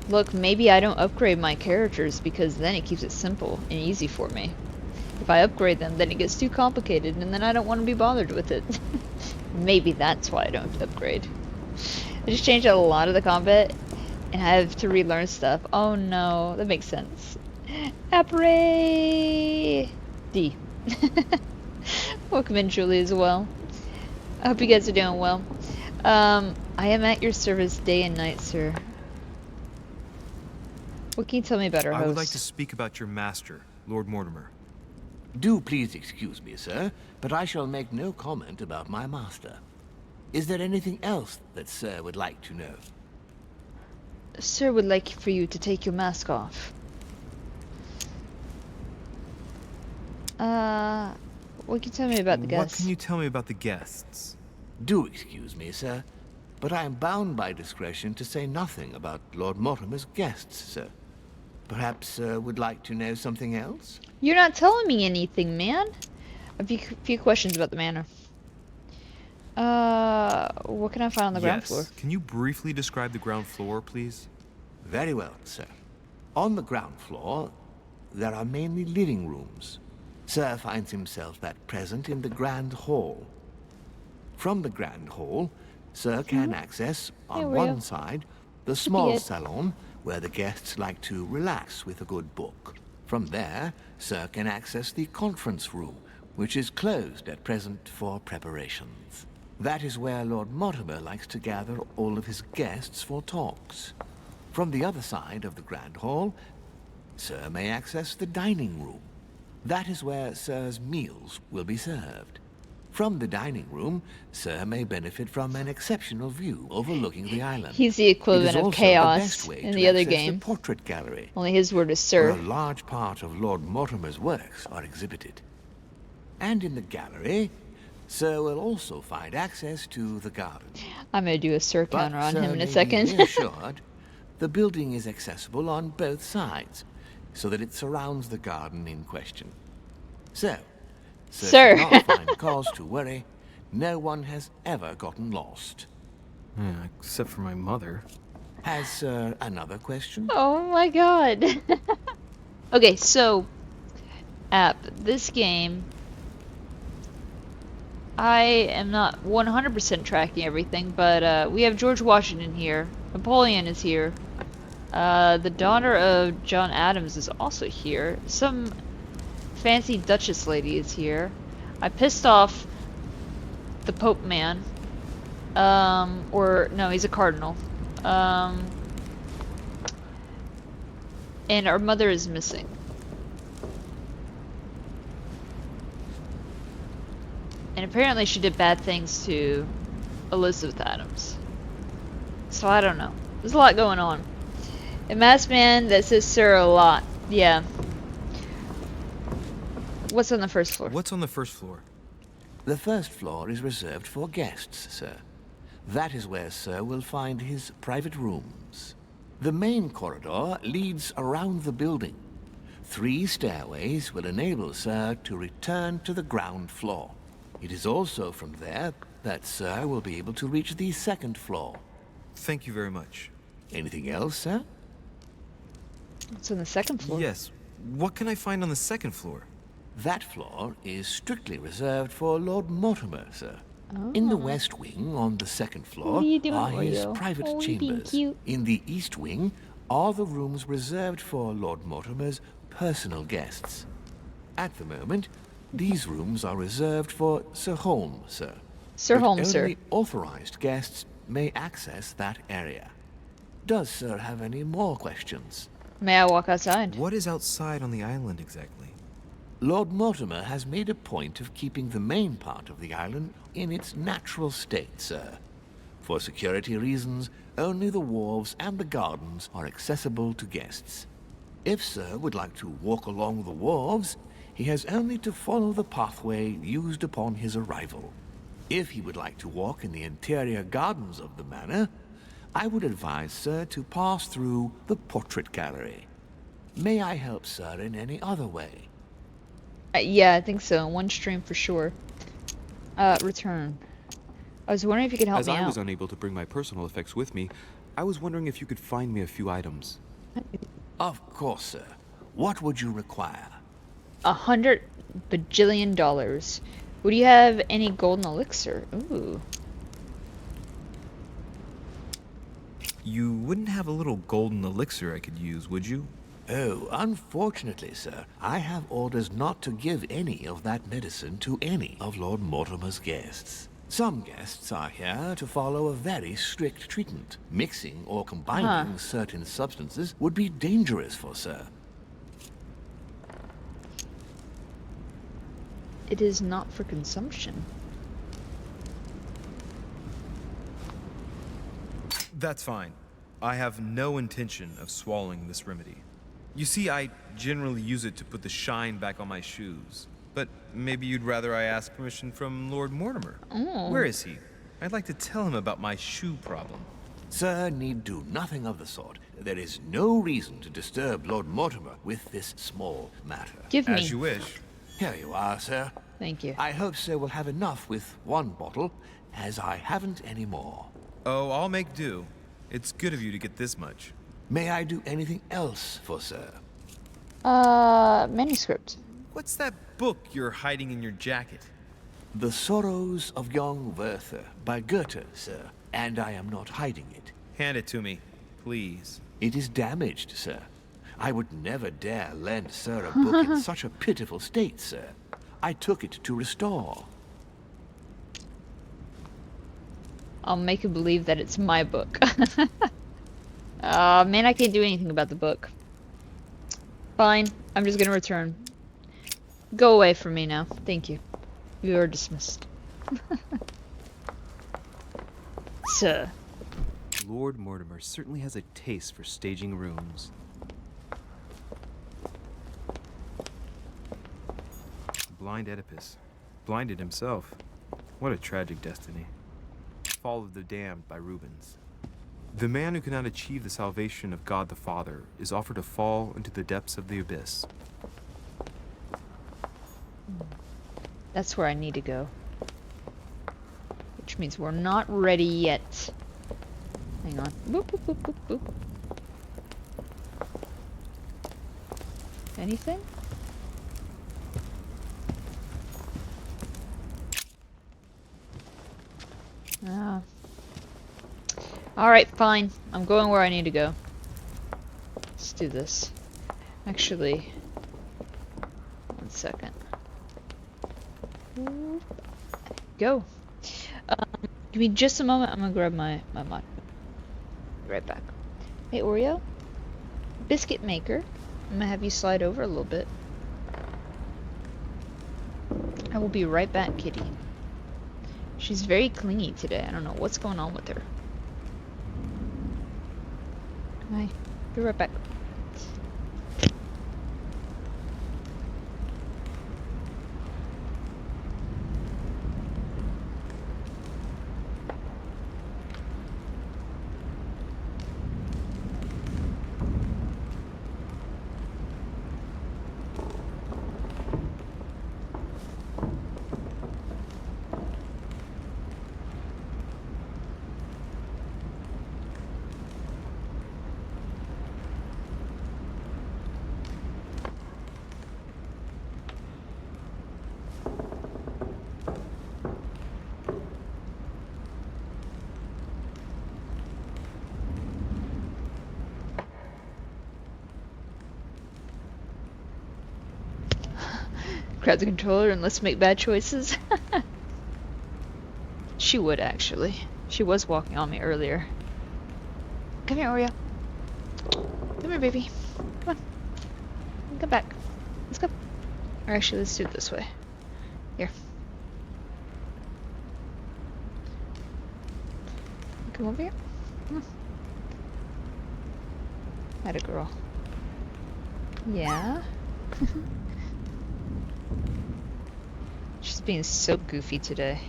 Look, maybe I don't upgrade my characters because then it keeps it simple and easy for me. If I upgrade them, then it gets too complicated and then I don't want to be bothered with it. Maybe that's why I don't upgrade. I just changed out a lot of the combat and I have to relearn stuff. Oh no, that makes sense. Appray! D. Welcome in, Julie, as well. I hope you guys are doing well. I am at your service day and night, sir. What can you tell me about our host? I would like to speak about your master, Lord Mortimer. Do please excuse me, sir, but I shall make no comment about my master. Is there anything else that sir would like to know? Sir would like for you to take your mask off. What can you tell me about the guests? What can you tell me about the guests? Do excuse me, sir, but I am bound by discretion to say nothing about Lord Mortimer's guests, sir. Perhaps sir would like to know something else? You're not telling me anything, man. A few questions about the manor. What can I find on the ground floor? Can you briefly describe the ground floor, please? Very well, sir. On the ground floor, there are mainly living rooms. Sir finds himself at present in the Grand Hall. From the Grand Hall, Sir can access, on one side, the small salon, where the guests like to relax with a good book. From there, Sir can access the conference room, which is closed at present for preparations. That is where Lord Mortimer likes to gather all of his guests for talks. From the other side of the Grand Hall, Sir may access the dining room. That is where Sir's meals will be served. From the dining room, Sir may benefit from an exceptional view overlooking the island. He's the equivalent of Chaos in the other game. The portrait gallery. Only his word is Where sir. a large part of Lord Mortimer's works are exhibited. And in the gallery, Sir will also find access to the garden. I'm gonna do a Sir counter on Sir him in may a be second. reassured, the building is accessible on both sides, so that it surrounds the garden in question. So, Sir. should not find cause to worry. No one has ever gotten lost. Yeah, except for my mother. Has Sir another question? Oh my god. Okay, so app, this game, I am not 100% tracking everything, but we have George Washington here. Napoleon is here. The daughter of John Adams is also here. Some fancy Duchess lady is here. I pissed off the Pope man. Or no, he's a cardinal. And our mother is missing. And apparently she did bad things to Elizabeth Adams. So I don't know. There's a lot going on. A masked man that says sir a lot. Yeah. What's on the first floor? What's on the first floor? The first floor is reserved for guests, sir. That is where Sir will find his private rooms. The main corridor leads around the building. 3 stairways will enable Sir to return to the ground floor. It is also from there that Sir will be able to reach the second floor. Thank you very much. Anything else, sir? What's on the second floor? Yes. What can I find on the second floor? That floor is strictly reserved for Lord Mortimer, sir. In the west wing, on the second floor, What are you doing, are his Oreo? private Oh, you're being chambers. cute. In the east wing are the rooms reserved for Lord Mortimer's personal guests. At the moment, these rooms are reserved for Sir Holmes, sir. Sir But Holmes, sir. only authorized guests may access that area. Does Sir have any more questions? May I walk outside? What is outside on the island exactly? Lord Mortimer has made a point of keeping the main part of the island in its natural state, sir. For security reasons, only the wharves and the gardens are accessible to guests. If Sir would like to walk along the wharves, he has only to follow the pathway used upon his arrival. If he would like to walk in the interior gardens of the manor, I would advise Sir to pass through the portrait gallery. May I help Sir in any other way? Yeah, I think so. One stream for sure. Return. I was wondering if you could help As me I out. was unable to bring my personal effects with me, I was wondering if you could find me a few items. Of course, sir. What would you require? $100 bajillion. Would you have any golden elixir? Ooh. You wouldn't have a little golden elixir I could use, would you? Oh, unfortunately, sir, I have orders not to give any of that medicine to any of Lord Mortimer's guests. Some guests are here to follow a very strict treatment. Mixing or combining certain substances would be dangerous for Sir. It is not for consumption. That's fine. I have no intention of swallowing this remedy. You see, I generally use it to put the shine back on my shoes. But maybe you'd rather I ask permission from Lord Mortimer. Oh. Where is he? I'd like to tell him about my shoe problem. Sir need do nothing of the sort. There is no reason to disturb Lord Mortimer with this small matter. Give me. As you wish. Here you are, sir. Thank you. I hope Sir will have enough with one bottle, as I haven't any more. Oh, I'll make do. It's good of you to get this much. May I do anything else for Sir? Manuscript. What's that book you're hiding in your jacket? The Sorrows of Young Werther by Goethe, sir. And I am not hiding it. Hand it to me, please. It is damaged, sir. I would never dare lend Sir a book in such a pitiful state, sir. I took it to restore. I'll make you believe that it's my book. Man, I can't do anything about the book. Fine, I'm just gonna return. Go away from me now. Thank you. You are dismissed. Sir. Lord Mortimer certainly has a taste for staging rooms. Blind Oedipus. Blinded himself. What a tragic destiny. Fall of the Damned by Rubens. The man who cannot achieve the salvation of God the Father is offered to fall into the depths of the abyss. That's where I need to go. Which means we're not ready yet. Hang on. Boop, boop, boop, boop, boop. Anything? Ah. Alright, fine. I'm going where I need to go. Let's do this. Actually, one second. Go. Give me just a moment. I'm gonna grab my mod. Be right back. Hey, Oreo. Biscuit maker. I'm gonna have you slide over a little bit. I will be right back, kitty. She's very clingy today. I don't know what's going on with her. Hi. Be right back. Grab the controller and let's make bad choices. She would actually. She was walking on me earlier. Come here, Oreo. Come here, baby. Come on. Come back. Let's go. Or actually, let's do it this way. Here. Come over here. Come on. Atta girl. Yeah. She's being so goofy today.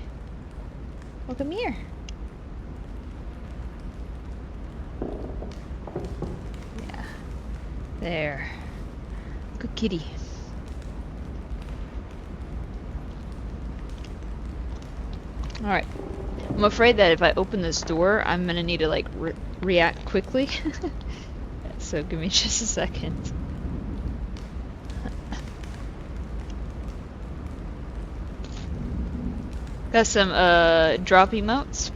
Well, come here. Yeah. There. Good kitty. Alright. I'm afraid that if I open this door, I'm gonna need to, like, react quickly. So give me just a second. Got some drop emotes.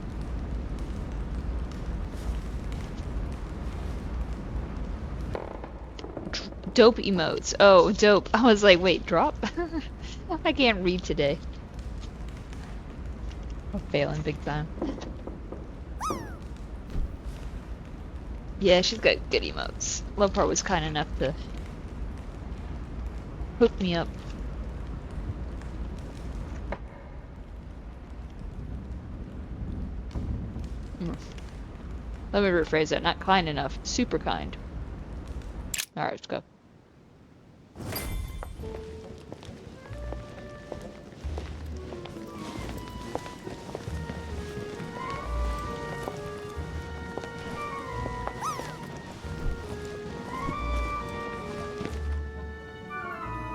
Dope emotes. Oh, dope. I was like, wait, drop? I can't read today. I'm failing big time. Yeah, she's got good emotes. Lopar was kind enough to hook me up. Let me rephrase that. Not kind enough. Super kind. Alright, let's go.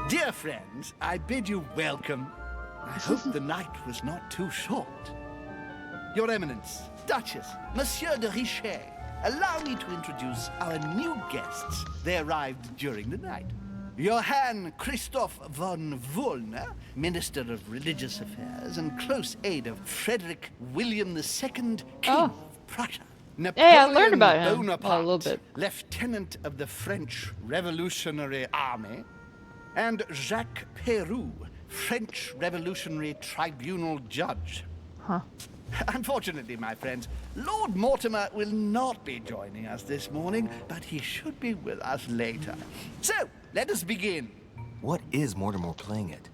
Dear friends, I bid you welcome. I hope the night was not too short. Your Eminence, Duchess, Monsieur de Richet, allow me to introduce our new guests. They arrived during the night. Johann Christoph von Wollner, Minister of Religious Affairs and close aide of Frederick William II, King of Prussia. Napoleon I learned about him Bonaparte, a little bit. Lieutenant of the French Revolutionary Army, and Jacques Peroux, French Revolutionary Tribunal Judge. Huh. Unfortunately, my friends, Lord Mortimer will not be joining us this morning, but he should be with us later. So, let us begin. What is Mortimer playing at?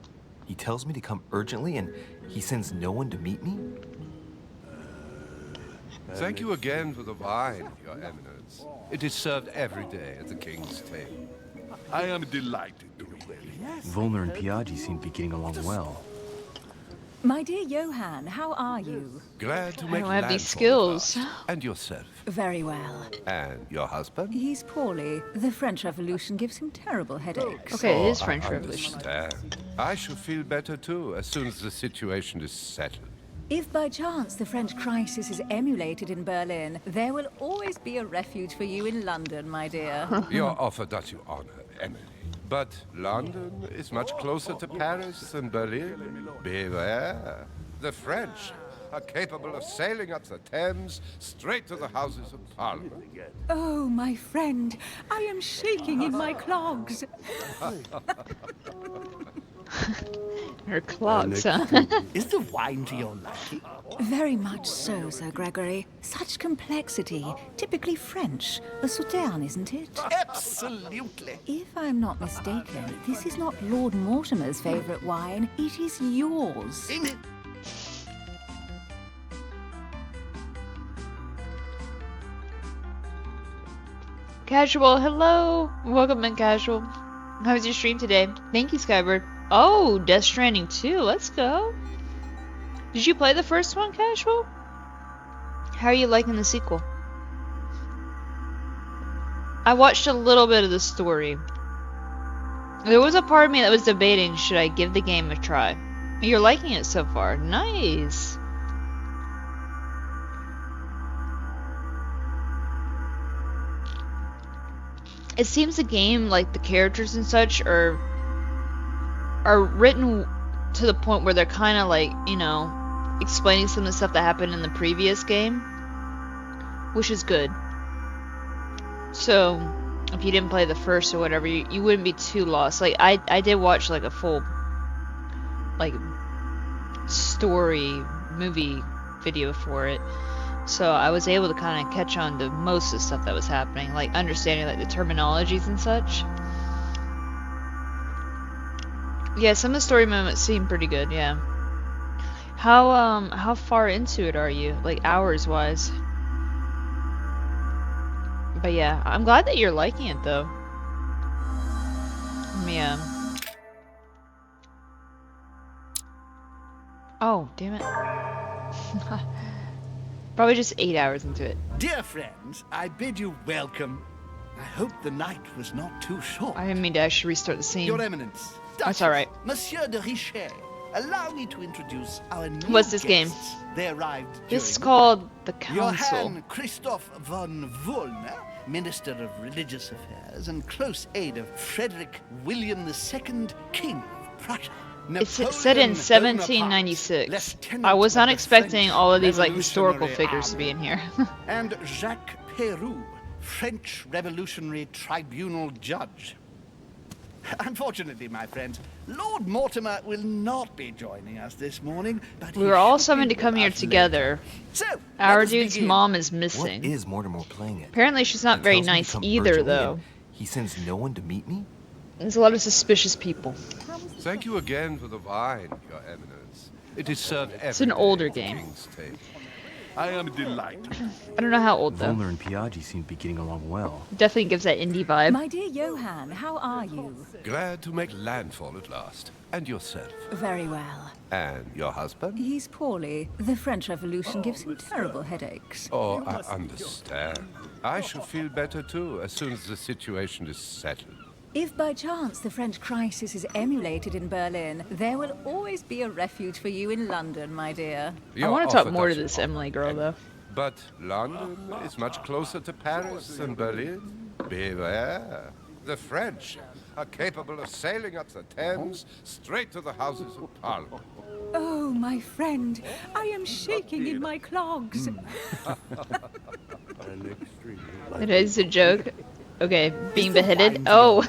He tells me to come urgently and he sends no one to meet me? Thank you again for the wine, Your Eminence. It is served every day at the King's table. I am delighted to meet you. Volner and Piaggi seem to be getting along well. My dear Johann, how are you? Glad to I make don't have these landfall at skills. last. And yourself? Very well. And your husband? He's poorly. The French Revolution gives him terrible headaches. Okay, it is I French Revolution. understand. I shall feel better too as soon as the situation is settled. If by chance the French crisis is emulated in Berlin, there will always be a refuge for you in London, my dear. Your offer does you honor, Emily. But London is much closer to Paris than Berlin. Beware. The French are capable of sailing up the Thames straight to the Houses of Parliament. Oh, my friend, I am shaking in my clogs. Her clogs, huh? Is the wine to your liking? Very much so, Sir Gregory. Such complexity. Typically French. A Sauterne, isn't it? Absolutely. If I'm not mistaken, this is not Lord Mortimer's favourite wine. It is yours. Casual, hello. Welcome in, Casual. How was your stream today? Thank you, Skybird. Oh, Death Stranding 2. Let's go. Did you play the first one, Casual? How are you liking the sequel? I watched a little bit of the story. There was a part of me that was debating, should I give the game a try? You're liking it so far. Nice. It seems the game, like the characters and such, are written to the point where they're kind of like, you know, explaining some of the stuff that happened in the previous game, which is good. So, if you didn't play the first or whatever, you wouldn't be too lost. Like, I did watch like a full, like, story movie video for it. So I was able to kind of catch on to most of the stuff that was happening, like understanding like the terminologies and such. Yeah, some of the story moments seem pretty good, yeah. How far into it are you? Like hours wise? But yeah, I'm glad that you're liking it though. Yeah. Oh, damn it. Probably just 8 hours into it. Dear friends, I bid you welcome. I hope the night was not too short. I didn't mean to actually restart the scene. Your Eminence. That's alright. Monsieur de Richet, allow me to introduce our new What's this game? guests. They arrived This is during called the Council. Johann Christoph von Wollner, Minister of Religious Affairs and close aide of Frederick William II, King of Prussia. It's set in 1796. I was not expecting all of these like historical figures to be in here. And Jacques Peroux, French Revolutionary Tribunal Judge. Unfortunately, my friends, Lord Mortimer will not be joining us this morning, but We were all summoned to come here together. So, Our dude's mom is missing. What is Mortimer playing at? Apparently she's not very Tells me to nice come either, urgently, though. and he sends no one to meet me? There's a lot of suspicious people. Thank you again for the wine, Your Eminence. It is served every It's an day older at the game. King's table. I am delighted. I don't know how old though. Volner and Piaggi seem to be getting along well. Definitely gives that indie vibe. My dear Johann, how are you? Glad to make landfall at last. And yourself. Very well. And your husband? He's poorly. The French Revolution gives him terrible headaches. Oh, I understand. I shall feel better too as soon as the situation is settled. If by chance the French crisis is emulated in Berlin, there will always be a refuge for you in London, my dear. I want to talk more to this Emily girl though. But London is much closer to Paris than Berlin. Beware. The French are capable of sailing up the Thames straight to the Houses of Parliament. Oh, my friend, I am shaking in my clogs. It is a joke. Okay, being beheaded? Oh,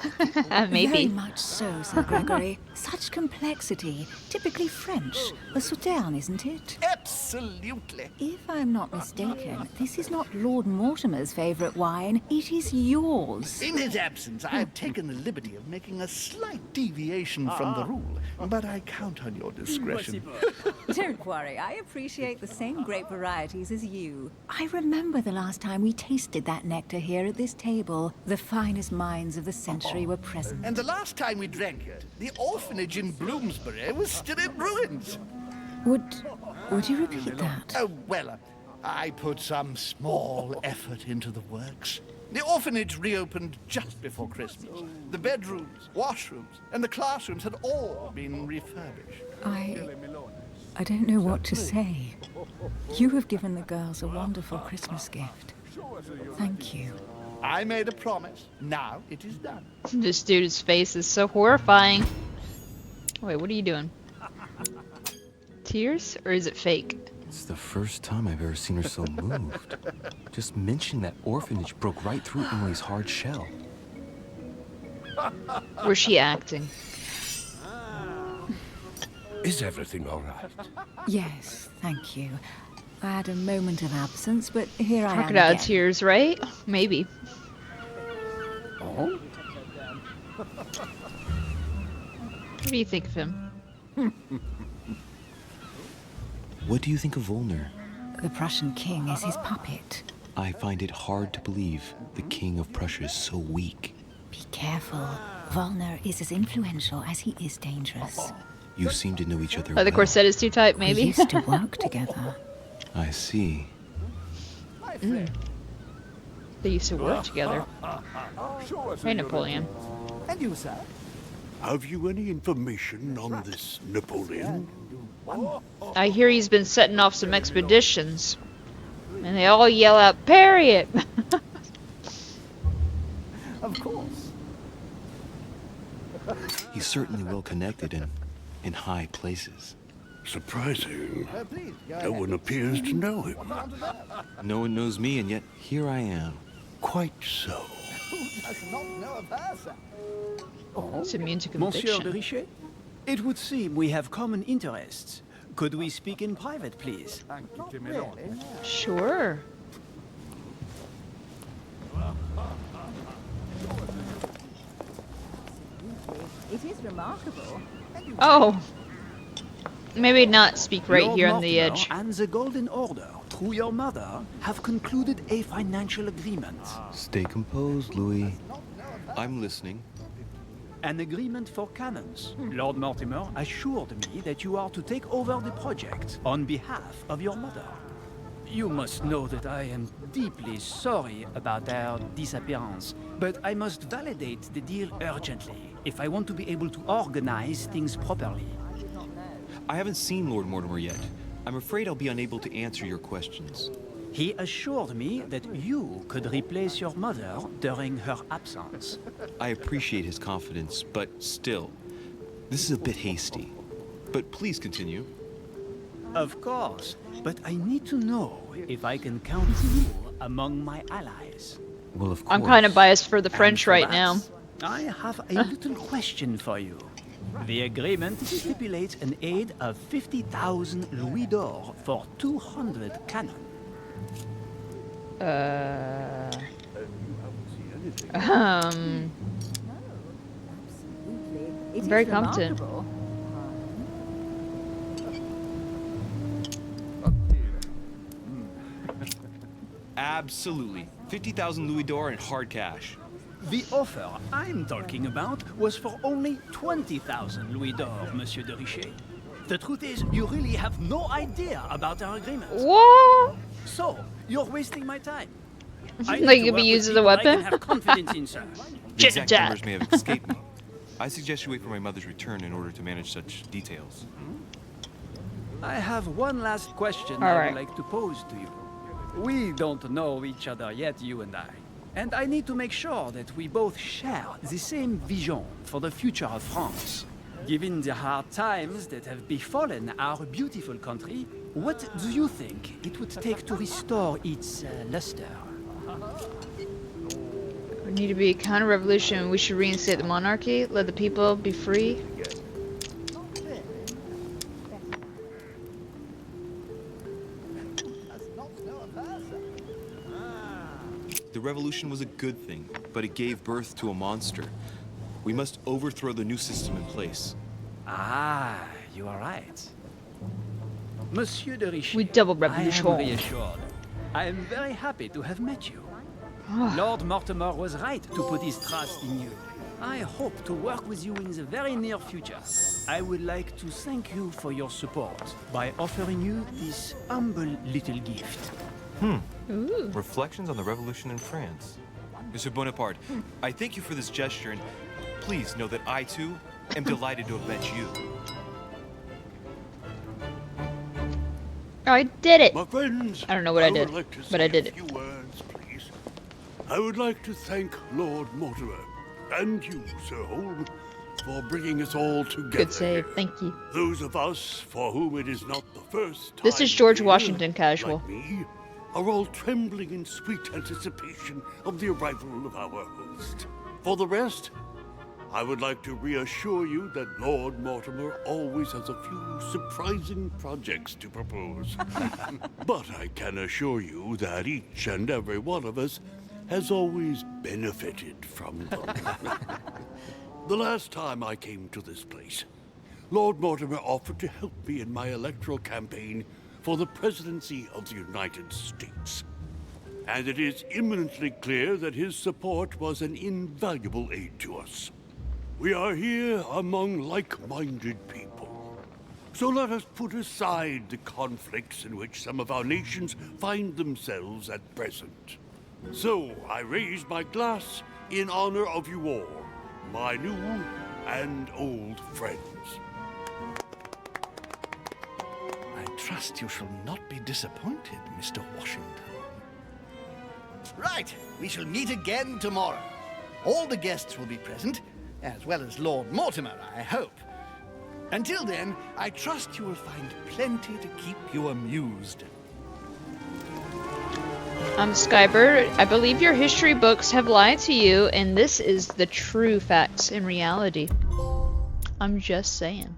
maybe. Very much so, Sir Gregory. Such complexity. Typically French. A Sauterne, isn't it? Absolutely. If I'm not mistaken, this is not Lord Mortimer's favourite wine. It is yours. In his absence, I have taken the liberty of making a slight deviation from the rule, but I count on your discretion. Don't worry, I appreciate the same grape varieties as you. I remember the last time we tasted that nectar here at this table. The finest minds of the century were present. And the last time we drank it, the orphanage in Bloomsbury was still in ruins. Would you repeat that? Oh, well, I put some small effort into the works. The orphanage reopened just before Christmas. The bedrooms, washrooms, and the classrooms had all been refurbished. I don't know what to say. You have given the girls a wonderful Christmas gift. Thank you. I made a promise. Now it is done. This dude's face is so horrifying. Wait, what are you doing? Tears? Or is it fake? It's the first time I've ever seen her so moved. Just mentioning that orphanage broke right through Emily's hard shell. Was she acting? Is everything all right? Yes, thank you. I had a moment of absence, but here I am Crocodile again. tears, right? Maybe. Oh? What do you think of him? What do you think of Volner? The Prussian king is his puppet. I find it hard to believe the king of Prussia is so weak. Be careful. Volner is as influential as he is dangerous. You seem to know each other Oh, the well. corset is too tight, maybe? We used to work together. I see. Mm. They used to work together. Hey, Napoleon. And you, sir? Have you any information on this Napoleon? I hear he's been setting off some expeditions. And they all yell out, "Parry it!" Of course. He's certainly well connected and in high places. Surprising. Please, go No ahead. one appears to know him. No one knows me, and yet here I am. Quite so. Who does not know of her, sir? It's immune to Monsieur de conviction. Richet? It would seem we have common interests. Could we speak in private, please? Sure. It is remarkable. Oh. Maybe not speak right Lord here on the Mortimer edge. and the Golden Order, through your mother, have concluded a financial agreement. Stay composed, Louis. I'm listening. An agreement for cannons. Lord Mortimer assured me that you are to take over the project on behalf of your mother. You must know that I am deeply sorry about her disappearance, but I must validate the deal urgently if I want to be able to organize things properly. I haven't seen Lord Mortimer yet. I'm afraid I'll be unable to answer your questions. He assured me that you could replace your mother during her absence. I appreciate his confidence, but still, this is a bit hasty. But please continue. Of course, but I need to know if I can count you among my allies. Well, of course. I'm kind of biased for the French For right that, now. I have a little question for you. The agreement stipulates an aid of 50,000 louis d'or for 200 cannon. It is Very competent. remarkable. Absolutely. 50,000 louis d'or in hard cash. The offer I'm talking about was for only 20,000 louis d'or, Monsieur de Richet. The truth is, you really have no idea about our agreement. What? So, you're wasting my time. Like need it to could work be with used as a people I can weapon? have confidence in, sir. The exact Jack. numbers may have escaped me. I suggest you wait for my mother's return in order to manage such details. I have one last question All I right. would like to pose to you. We don't know each other yet, you and I. And I need to make sure that we both share the same vision for the future of France. Given the hard times that have befallen our beautiful country, what do you think it would take to restore its luster? We need to be a counter-revolution. We should reinstate the monarchy. Let the people be free. The revolution was a good thing, but it gave birth to a monster. We must overthrow the new system in place. Ah, you are right. Monsieur de Richet, We double I revolution. am reassured. I am very happy to have met you. Lord Mortimer was right to put his trust in you. I hope to work with you in the very near future. I would like to thank you for your support by offering you this humble little gift. Ooh. Reflections on the Revolution in France. Mr. Bonaparte, I thank you for this gesture, and please know that I, too, am delighted to have met you. I did it. My friends, I don't know what I did, would like to but I say did a it. few words, please. I would like to thank Lord Mortimer and you, Sir Holm, for bringing us all together. Good save. Thank you. Those of us for whom it is not the first time This is George here, Washington casual. like me, are all trembling in sweet anticipation of the arrival of our host. For the rest, I would like to reassure you that Lord Mortimer always has a few surprising projects to propose. But I can assure you that each and every one of us has always benefited from them. The last time I came to this place, Lord Mortimer offered to help me in my electoral campaign for the presidency of the United States. And it is imminently clear that his support was an invaluable aid to us. We are here among like-minded people. So let us put aside the conflicts in which some of our nations find themselves at present. So I raise my glass in honor of you all, my new and old friends. I trust you shall not be disappointed, Mr. Washington. Right, we shall meet again tomorrow. All the guests will be present, as well as Lord Mortimer, I hope. Until then, I trust you will find plenty to keep you amused. Skybird, I believe your history books have lied to you, and this is the true facts in reality. I'm just saying.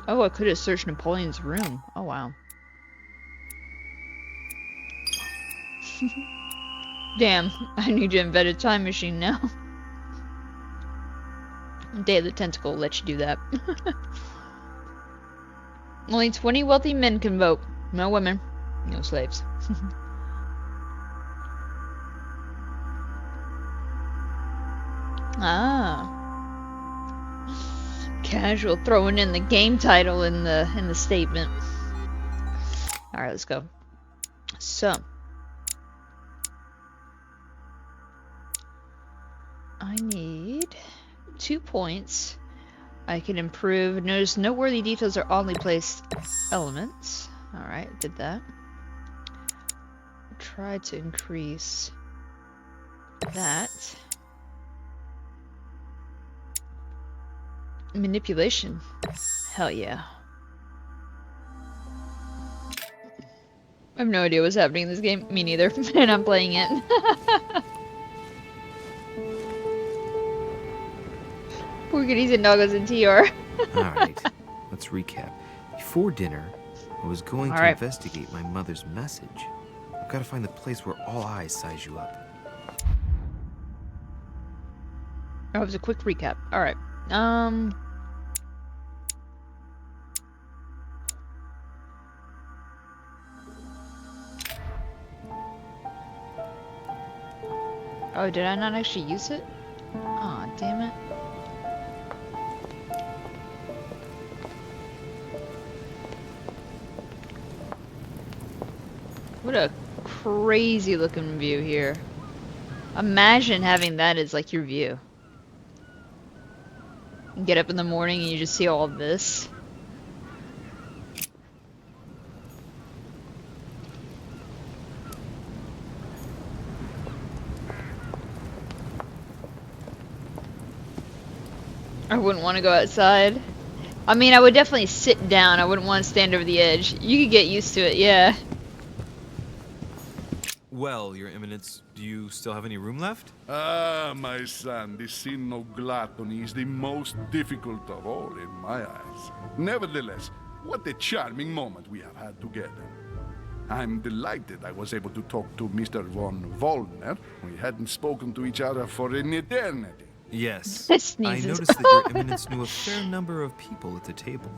Oh, I could have searched Napoleon's room. Oh, wow. Damn, I need to invent a time machine now. Day of the Tentacle will let you do that. Only 20 wealthy men can vote. No women. No slaves. Ah. Casual throwing in the game title in the statement. Alright, let's go. So I need 2 points. I can improve. Notice noteworthy details are oddly placed elements. Alright, did that. Try to increase that. Manipulation. Hell yeah. I have no idea what's happening in this game. Me neither. And I'm playing it. Poor kitties and doggos and TR. Alright, let's recap. Before dinner, I was going to investigate my mother's message. I've got to find the place where all eyes size you up. Oh, it was a quick recap. Alright. Oh, did I not actually use it? Aw, damn it. What a crazy looking view here. Imagine having that as like your view. You get up in the morning and you just see all of this. I wouldn't want to go outside. I mean, I would definitely sit down. I wouldn't want to stand over the edge. You could get used to it, yeah. Well, Your Eminence, do you still have any room left? Ah, my son, the sin of gluttony is the most difficult of all in my eyes. Nevertheless, what a charming moment we have had together. I'm delighted I was able to talk to Mr. von Wollner. We hadn't spoken to each other for an eternity. Yes. I noticed that Your Eminence knew a fair number of people at the table.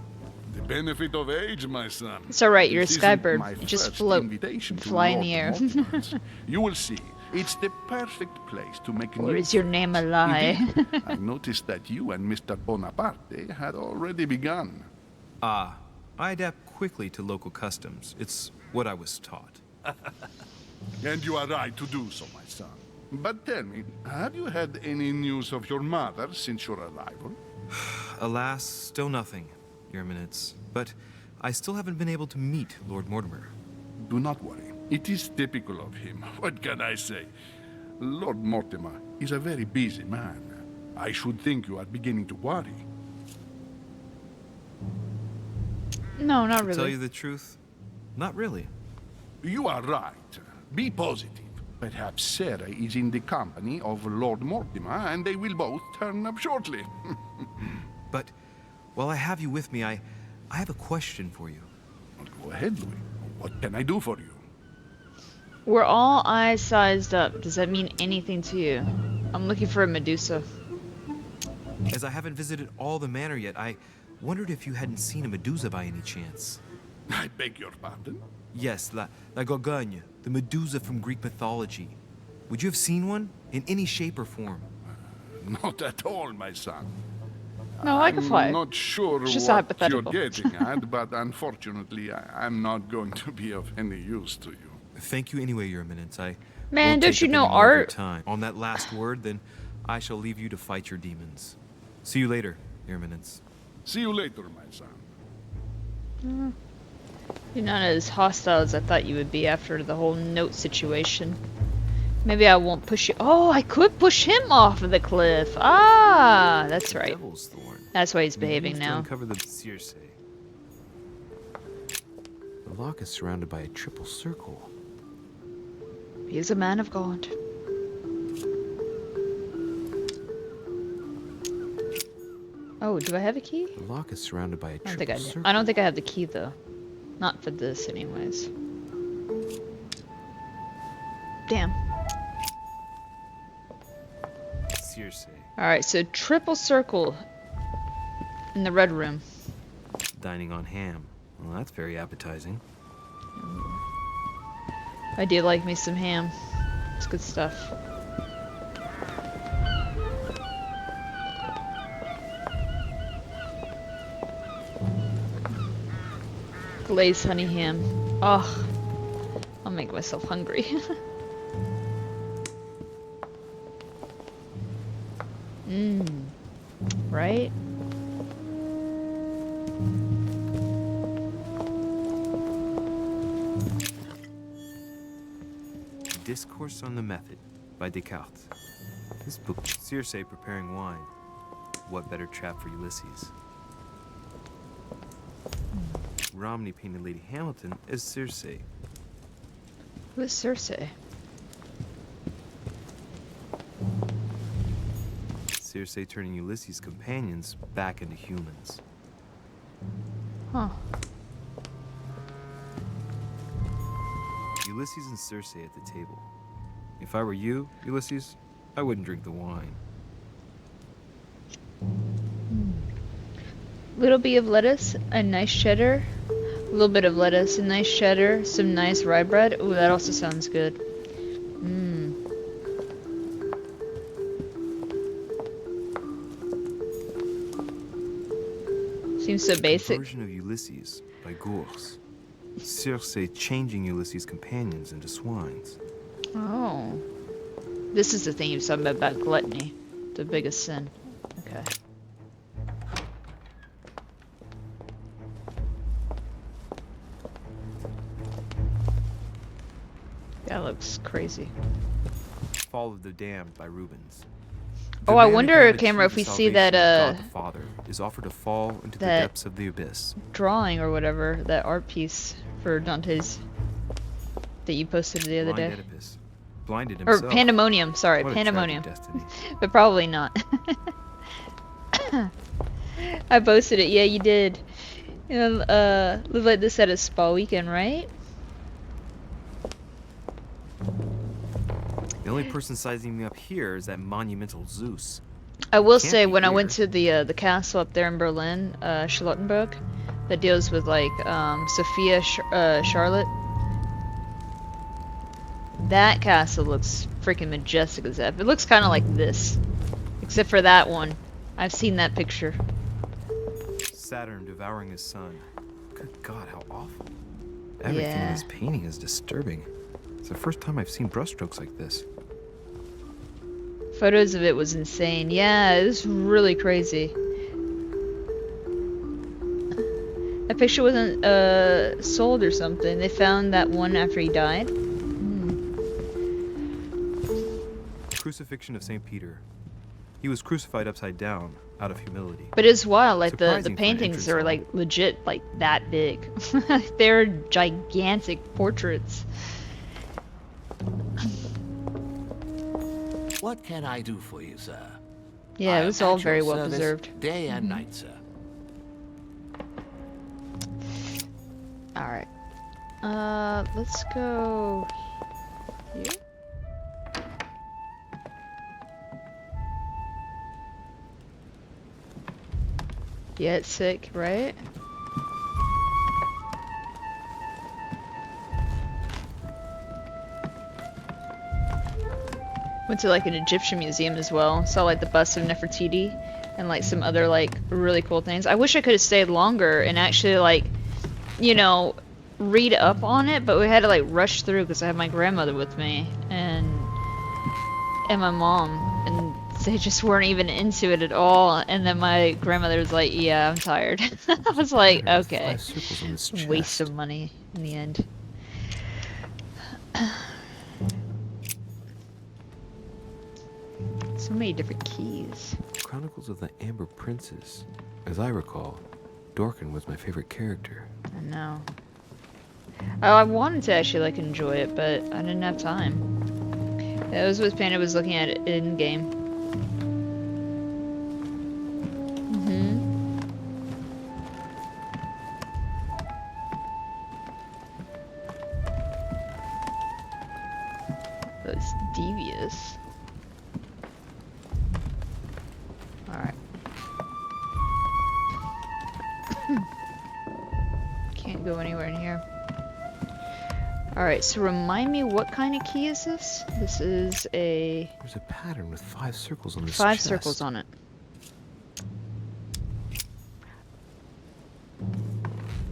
The benefit of age, my son. It's alright, you're a This sky isn't bird. my You just first float. invitation to Fly in Lord the air. Mortimer's. You will see. It's the perfect place to make a Or new is your name a lie? Indeed, I've noticed that you and Mr. Bonaparte had already begun. Ah, I adapt quickly to local customs. It's what I was taught. And you are right to do so, my son. But tell me, have you had any news of your mother since your arrival? Alas, still nothing, Your Eminence. But I still haven't been able to meet Lord Mortimer. Do not worry. It is typical of him. What can I say? Lord Mortimer is a very busy man. I should think you are beginning to worry. No, not To really. tell you the truth, not really. You are right. Be positive. Perhaps Sarah is in the company of Lord Mortimer, and they will both turn up shortly. But while I have you with me, I have a question for you. Go ahead, Louis. What can I do for you? We're all eyes sized up. Does that mean anything to you? I'm looking for a Medusa. As I haven't visited all the manor yet, I wondered if you hadn't seen a Medusa by any chance. I beg your pardon? Yes, La Gorgogne, the Medusa from Greek mythology. Would you have seen one? In any shape or form? Not at all, my son. No, I can fly. I'm not sure It's just what hypothetical. you're getting at, but unfortunately, I'm not going to be of any use to you. Thank you anyway, Your Eminence. I Man, won't don't take you up know any more of your art? time. On that last word, then I shall leave you to fight your demons. See you later, Your Eminence. See you later, my son. You're not as hostile as I thought you would be after the whole note situation. Maybe I won't push you. Oh, I could push him off of the cliff. Ah, that's right. Devil's Thorn. That's why he's behaving Used to now. uncover the Circe. The lock is surrounded by a triple circle. He's a man of God. Oh, do I have a key? The lock is surrounded by a I triple don't think I do. circle. I don't think I have the key though. Not for this, anyways. Damn. Circe. Alright, so triple circle in the red room. Dining on ham. Well, that's very appetizing. I do like me some ham. It's good stuff. Glazed honey ham. Oh, I'll make myself hungry. Mmm. Right? Discourse on the Method by Descartes. This book, Circe preparing wine. What better trap for Ulysses? Romney painted Lady Hamilton as Circe. Who is Circe? Circe turning Ulysses' companions back into humans. Huh. Ulysses and Circe at the table. If I were you, Ulysses, I wouldn't drink the wine. Little bit of lettuce, a nice cheddar. A little bit of lettuce, a nice cheddar, some nice rye bread. Ooh, that also sounds good. Mmm. Seems so basic. Version of Ulysses by Gurs. Circe changing Ulysses' companions into swines. Oh. This is the thing you've said about gluttony. The biggest sin. Okay. That looks crazy. Fall of the Damned by Rubens. Oh, I wonder, Camera, if we see that, God the Father is offered to fall into the that- depths of the abyss. Drawing or whatever, that art piece for Dante's that you posted the other Blind day. Oedipus. Blinded Or himself. Pandemonium, sorry, What a tragic Pandemonium. destiny. But probably not. I posted it, yeah, you did. You know, live like this at a spa weekend, right? The only person sizing me up here is that monumental Zeus. I will Can't say, be when I here. went to the castle up there in Berlin, Charlottenburg, that deals with like Sophia Charlotte. That castle looks freaking majestic as F. It looks kind of like this, except for that one. I've seen that picture. Saturn devouring his son. Good God, how awful. Everything in this painting is disturbing. It's the first time I've seen brushstrokes like this. Photos of it was insane. Yeah, it was really crazy. That picture wasn't sold or something. They found that one after he died. Crucifixion of St. Peter. He was crucified upside down out of humility. But it's wild, like the Surprising for an paintings entrance are hall. like legit like that big. They're gigantic portraits. What can I do for you, sir? Yeah, I it was am all at your very well service deserved. Day and night, sir. Alright. Let's go here. Yeah, it's sick, right? Went to like an Egyptian museum as well. Saw like the bust of Nefertiti and like some other like really cool things. I wish I could have stayed longer and actually like, you know, read up on it, but we had to like rush through because I had my grandmother with me and my mom, and they just weren't even into it at all. And then my grandmother was like, "Yeah, I'm tired." I was like, "Okay." Waste of money in the end. So many different keys. Chronicles of the Amber Princess. As I recall, Dorkin was my favorite character. I know. I wanted to actually like enjoy it, but I didn't have time. That was what Panda was looking at in game. That's devious. Alright. Can't go anywhere in here. Alright, so remind me, what kind of key is this? This is a... There's a pattern with 5 circles on this 5 chest. circles on it.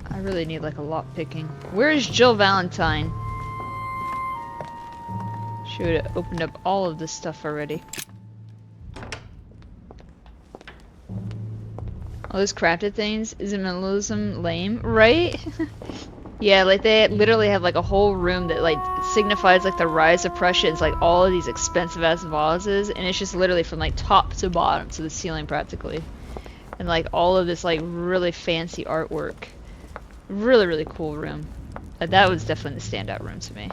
I really need like a lock picking. Where is Jill Valentine? She would have opened up all of this stuff already. All those crafted things. Is minimalism lame? Right? Yeah, like they literally have like a whole room that like signifies like the rise of Prussia. It's like all of these expensive ass vases, and it's just literally from like top to bottom to the ceiling practically. And like all of this like really fancy artwork. Really, really cool room. That was definitely the standout room to me.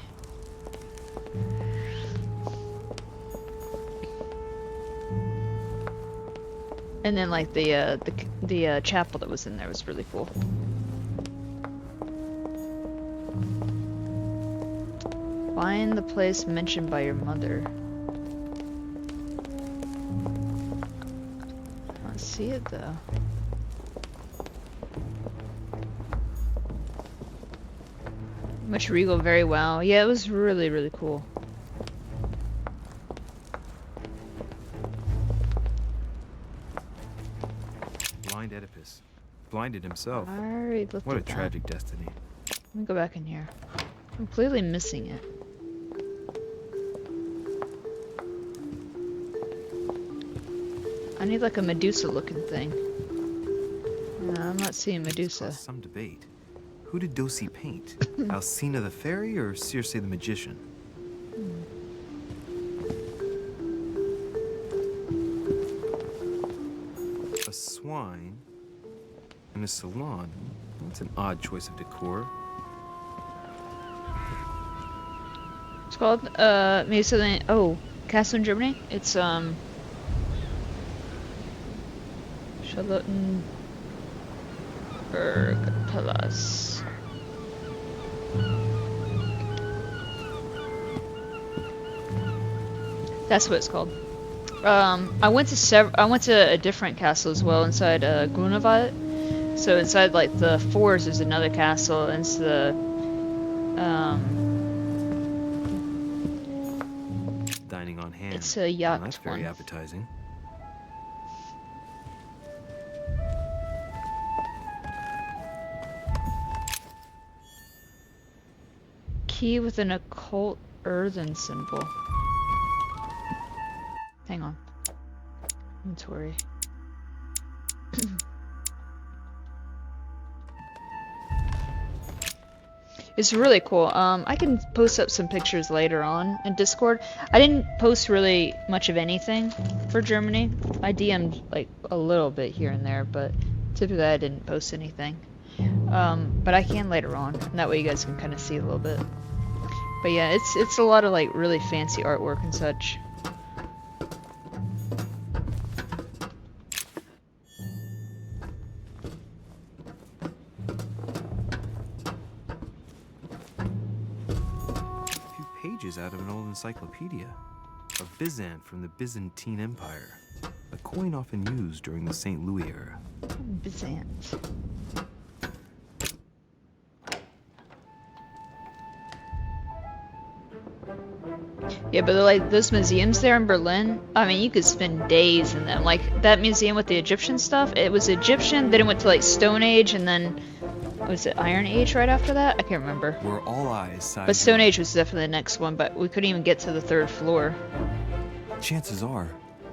And then like the chapel that was in there was really cool. Find the place mentioned by your mother. I don't see it though. Much Regal, very well. Yeah, it was really, really cool. Blind Oedipus. Blinded himself. I already looked What a at that. tragic destiny. Let me go back in here. Completely missing it. I need like a Medusa looking thing. No, I'm not seeing Medusa. Some debate. Who did Dosi paint? Alcina the fairy or Circe the magician? A swine in a salon. That's an odd choice of decor. It's called maybe something. Oh, Castle in Germany. It's Charlottenburg Palace. That's what it's called. I went to a different castle as well inside Grunewald. So inside like the forest there's another castle, and it's the Dining on hand. it's a yacht Well, that's very one. appetizing. Key with an occult earthen symbol. Hang on. Inventory. It's really cool. I can post up some pictures later on in Discord. I didn't post really much of anything for Germany. I DM'd like a little bit here and there, but typically I didn't post anything. But I can later on, and that way you guys can kind of see a little bit. But yeah, it's a lot of like really fancy artwork and such. A few pages out of an old encyclopedia. A Byzant from the Byzantine Empire. A coin often used during the St. Louis era. Byzant. Yeah, but like those museums there in Berlin, I mean, you could spend days in them. Like that museum with the Egyptian stuff, it was Egyptian, then it went to like Stone Age, and then was it Iron Age right after that? I can't remember. Where all eyes side. But Stone Age was definitely the next one, but we couldn't even get to the 3rd floor. Chances are,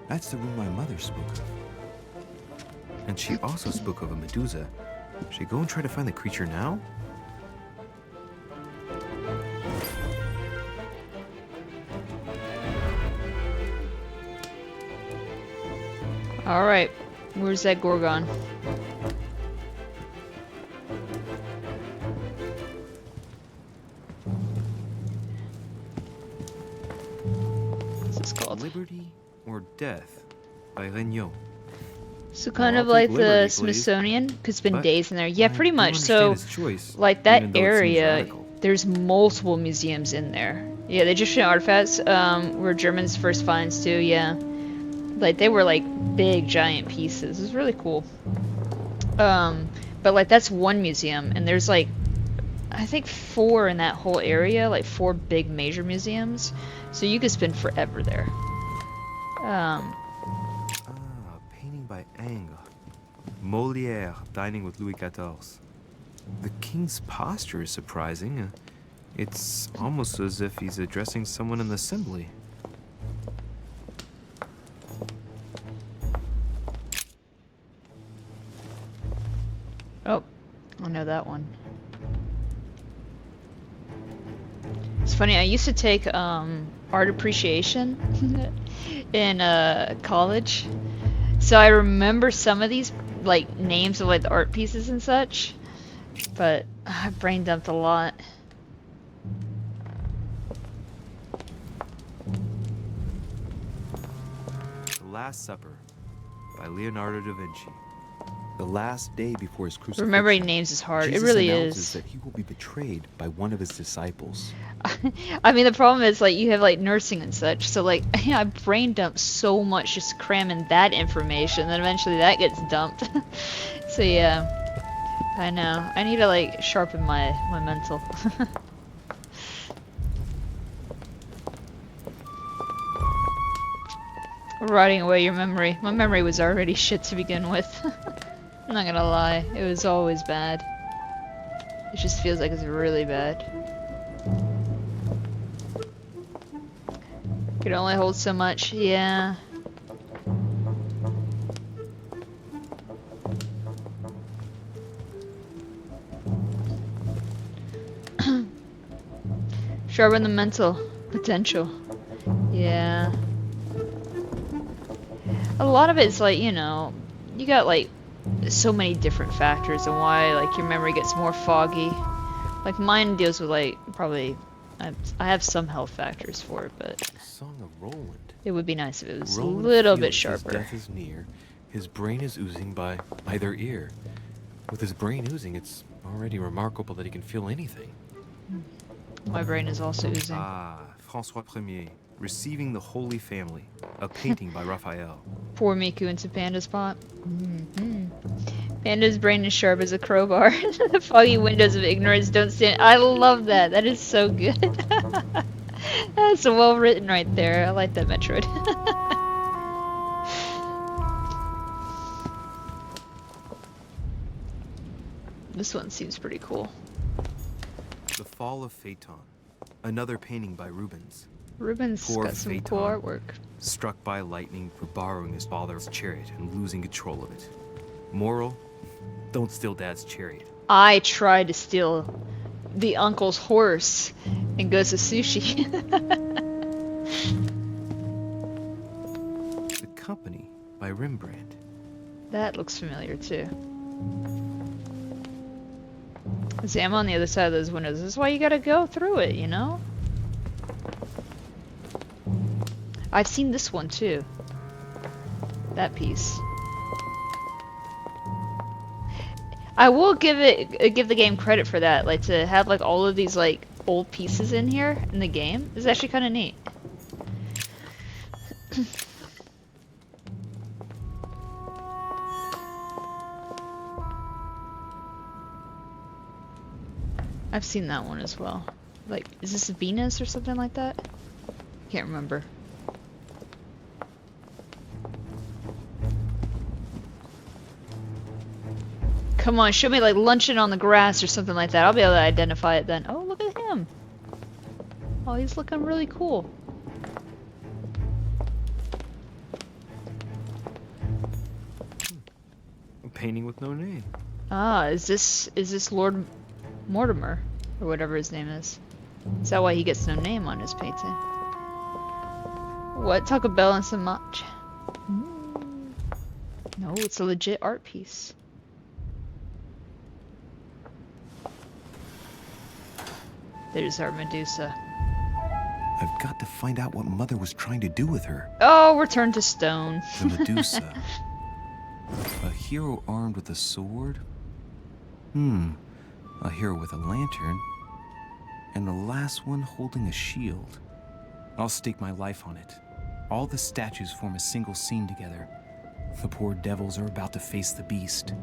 that's the room my mother spoke of. And she also spoke of a Medusa. Should we go and try to find the creature now? Alright, where's that Gorgon? What's this called? Liberty or Death by Regnault. So kind Well, of I'll like take the Liberty, please. Smithsonian, because it's been But days in there. Yeah, I pretty do much. So, understand his choice, like that even though it seems area, radical. there's multiple museums in there. Yeah, the Egyptian artifacts were Germans' first finds too. Yeah, like they were like big, giant pieces. It was really cool. But like that's one museum, and there's like I think 4 in that whole area, like 4 big major museums. So you could spend forever there. Painting by Ingres. Molière dining with Louis XIV. The king's posture is surprising. It's almost as if he's addressing someone in the assembly. Oh, I know that one. It's funny, I used to take art appreciation in college. So I remember some of these like names of like the art pieces and such. But I brain dumped a lot. The Last Supper by Leonardo da Vinci. The last day before his crucifixion. Remembering names is hard. Jesus It really announces is. that he will be betrayed by one of his disciples. I mean, the problem is like you have like nursing and such. So like I brain dumped so much just cramming that information, then eventually that gets dumped. So yeah, I know. I need to like sharpen my mental. Rotting away your memory. My memory was already shit to begin with. I'm not gonna lie, it was always bad. It just feels like it's really bad. Could only hold so much, yeah. Sharpen the mental potential. Yeah. A lot of it's like, you know, you got like so many different factors and why like your memory gets more foggy. Like mine deals with like probably I have some health factors for it, but Song of Roland. it would be nice if it was Roland a little feels bit his sharper. death is near. His brain is oozing by either ear. With his brain oozing, it's already remarkable that he can feel anything. My brain is also oozing. Ah, François Ier, Receiving the Holy Family, a painting by Raphael. Pour Miku into Panda Spot. Panda's brain is sharp as a crowbar. The foggy windows of ignorance don't stand. I love that. That is so good. That's well written right there. I like that, Metroid. This one seems pretty cool. The Fall of Phaeton. Another painting by Rubens. Rubens Poor got some Phaeton, cool artwork. struck by lightning for borrowing his father's chariot and losing control of it. Moral: don't steal Dad's chariot. I tried to steal the uncle's horse and Ghost of Sushi. The Company by Rembrandt. That looks familiar too. See, I'm on the other side of those windows. This is why you gotta go through it, you know? I've seen this one too. That piece. I will give the game credit for that, like to have like all of these like old pieces in here in the game is actually kind of neat. I've seen that one as well. Like, is this Venus or something like that? Can't remember. Come on, show me like luncheon on the grass or something like that. I'll be able to identify it then. Oh, look at him. Oh, he's looking really cool. A painting with no name. Ah, is this Lord Mortimer or whatever his name is? Is that why he gets no name on his painting? What? Taco Bell and some matcha? No, it's a legit art piece. There's our Medusa. I've got to find out what Mother was trying to do with her. Oh, return to stone. The Medusa. A hero armed with a sword? A hero with a lantern. And the last one holding a shield. I'll stake my life on it. All the statues form a single scene together. The poor devils are about to face the beast.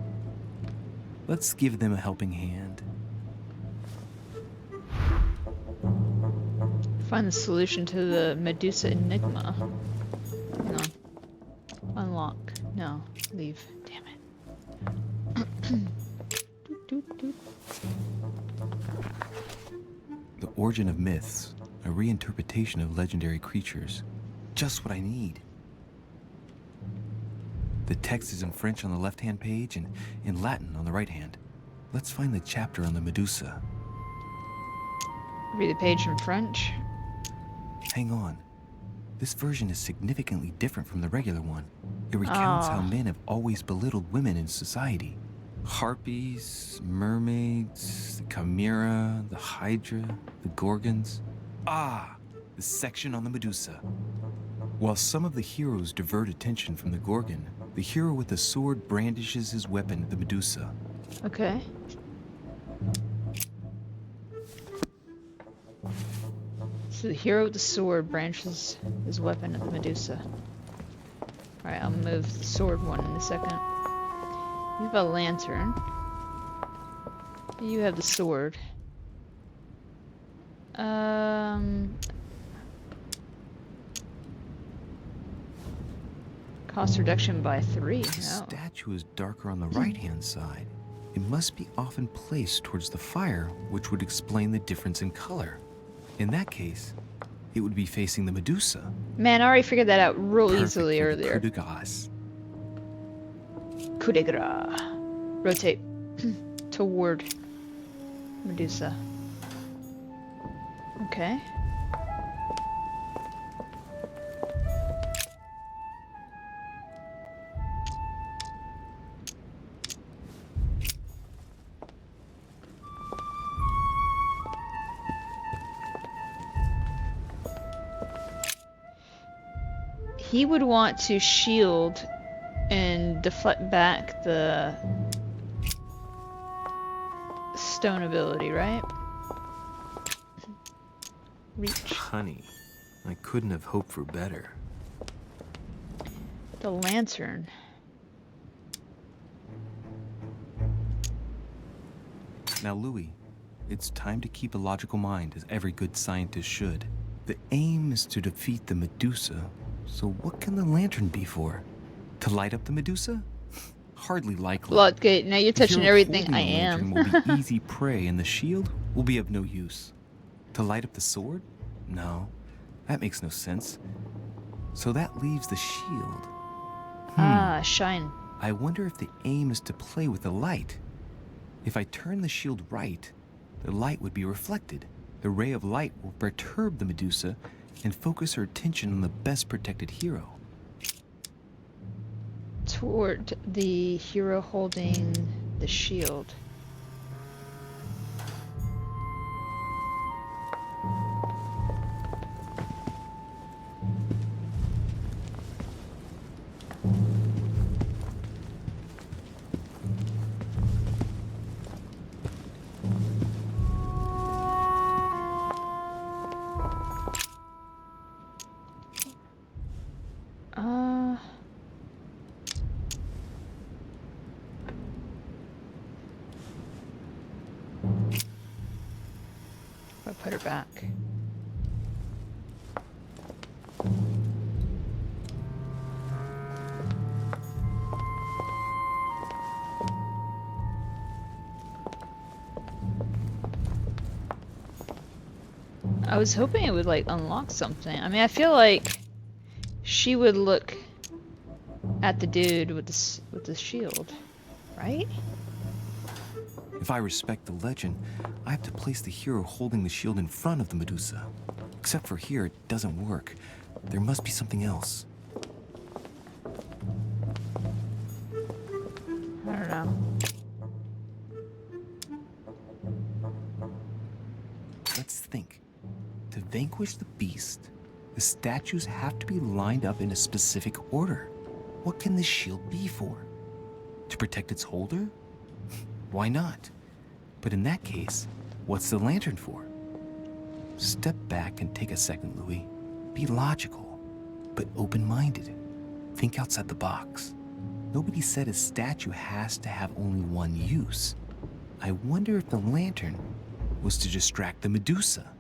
Let's give them a helping hand. Find the solution to the Medusa enigma. Hang on. Unlock. No. Leave. Damn it. The Origin of Myths. A reinterpretation of legendary creatures. Just what I need. The text is in French on the left-hand page and in Latin on the right hand. Let's find the chapter on the Medusa. Read the page in French. Hang on. This version is significantly different from the regular one. It recounts how men have always belittled women in society. Harpies, mermaids, the Chimera, the Hydra, the Gorgons. The section on the Medusa. While some of the heroes divert attention from the Gorgon, the hero with the sword brandishes his weapon at the Medusa. Okay. So the hero with the sword branches his weapon at the Medusa. Alright, I'll move the sword one in a second. You have a lantern. You have the sword. Cost reduction by 3. The statue is darker on the right-hand side. It must be often placed towards the fire, which would explain the difference in color. In that case, it would be facing the Medusa. Man, I already figured that out real Perfect easily for the earlier. coup de grace. Coup de grace. Rotate toward Medusa. Okay. He would want to shield and deflect back the stone ability, right? Reach. Honey, I couldn't have hoped for better. The lantern. Now, Louis, it's time to keep a logical mind, as every good scientist should. The aim is to defeat the Medusa, so what can the lantern be for? To light up the Medusa? Hardly likely. Well, okay, now you're The touching hero everything holding I the am. lantern will be easy prey, and the shield will be of no use. To light up the sword? No, that makes no sense. So that leaves the shield. Ah, shine. I wonder if the aim is to play with the light. If I turn the shield right, the light would be reflected. The ray of light will perturb the Medusa and focus her attention on the best protected hero. Toward the hero holding the shield. I'll put her back. I was hoping it would like unlock something. I mean, I feel like she would look at the dude with the shield, right? If I respect the legend, I have to place the hero holding the shield in front of the Medusa. Except for here, it doesn't work. There must be something else. I don't know. Let's think. To vanquish the beast, the statues have to be lined up in a specific order. What can this shield be for? To protect its holder? Why not? But in that case, what's the lantern for? Step back and take a second, Louis. Be logical, but open-minded. Think outside the box. Nobody said a statue has to have only one use. I wonder if the lantern was to distract the Medusa.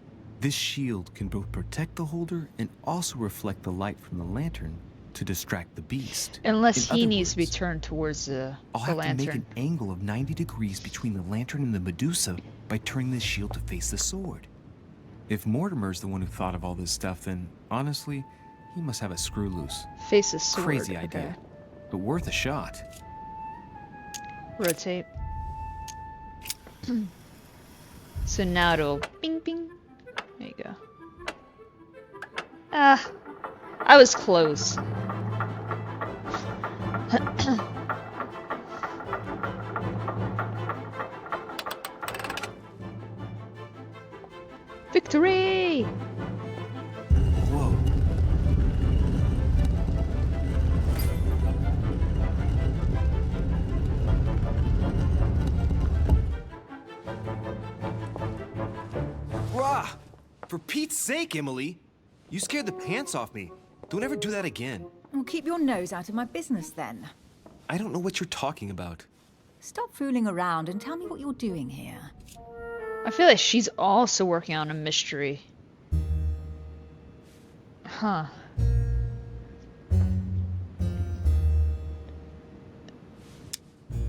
This shield can both protect the holder and also reflect the light from the lantern to distract the beast. Unless In he other needs to be words, turned towards the I'll have lantern. to make an angle of 90 degrees between the lantern and the Medusa by turning the shield to face the sword. If Mortimer's the one who thought of all this stuff, then honestly, he must have a screw loose. Face the sword. Crazy idea, but worth a shot. Rotate. So now it'll bing bing. There you go. Ah, I was close. Victory! Whoa. Rah! For Pete's sake, Emily! You scared the pants off me. Don't ever do that again. Well, keep your nose out of my business then. I don't know what you're talking about. Stop fooling around and tell me what you're doing here. I feel like she's also working on a mystery. Huh.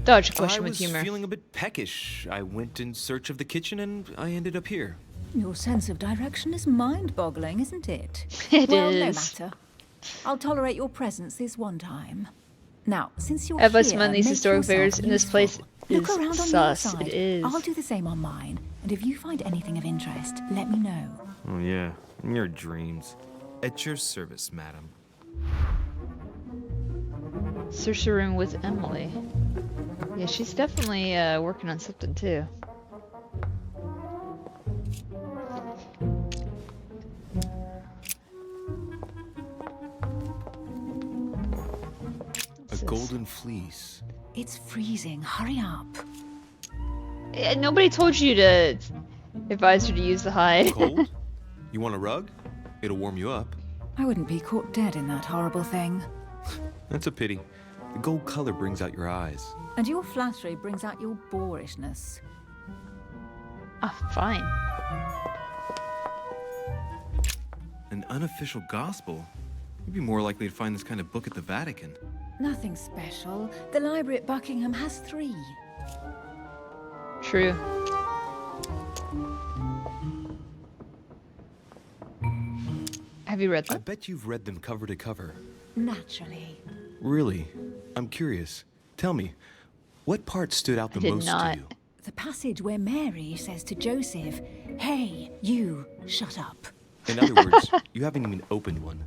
Dodge a question with humor. I was feeling a bit peckish. I went in search of the kitchen and I ended up here. Your sense of direction is mind-boggling, isn't it? It well, is. no matter. I'll tolerate your presence this one time. Now, since you're Evos here, among these make historic yourself figures in this place Look is around on your sus. side. It is. I'll do the same on mine. And if you find anything of interest, let me know. Oh yeah, in your dreams. At your service, madam. Sorcering with Emily. Yeah, she's definitely working on something too. A golden fleece. It's freezing. Hurry up. Nobody told you to advise her to use the hide. Cold? You want a rug? It'll warm you up. I wouldn't be caught dead in that horrible thing. That's a pity. The gold color brings out your eyes. And your flattery brings out your boorishness. Ah, fine. An unofficial gospel? You'd be more likely to find this kind of book at the Vatican. Nothing special. The library at Buckingham has 3. True. Have you read I them? bet you've read them cover to cover. Naturally. Really? I'm curious. Tell me, what part stood out the did most not. to you? The passage where Mary says to Joseph, "Hey, you, shut up." In other words, you haven't even opened one.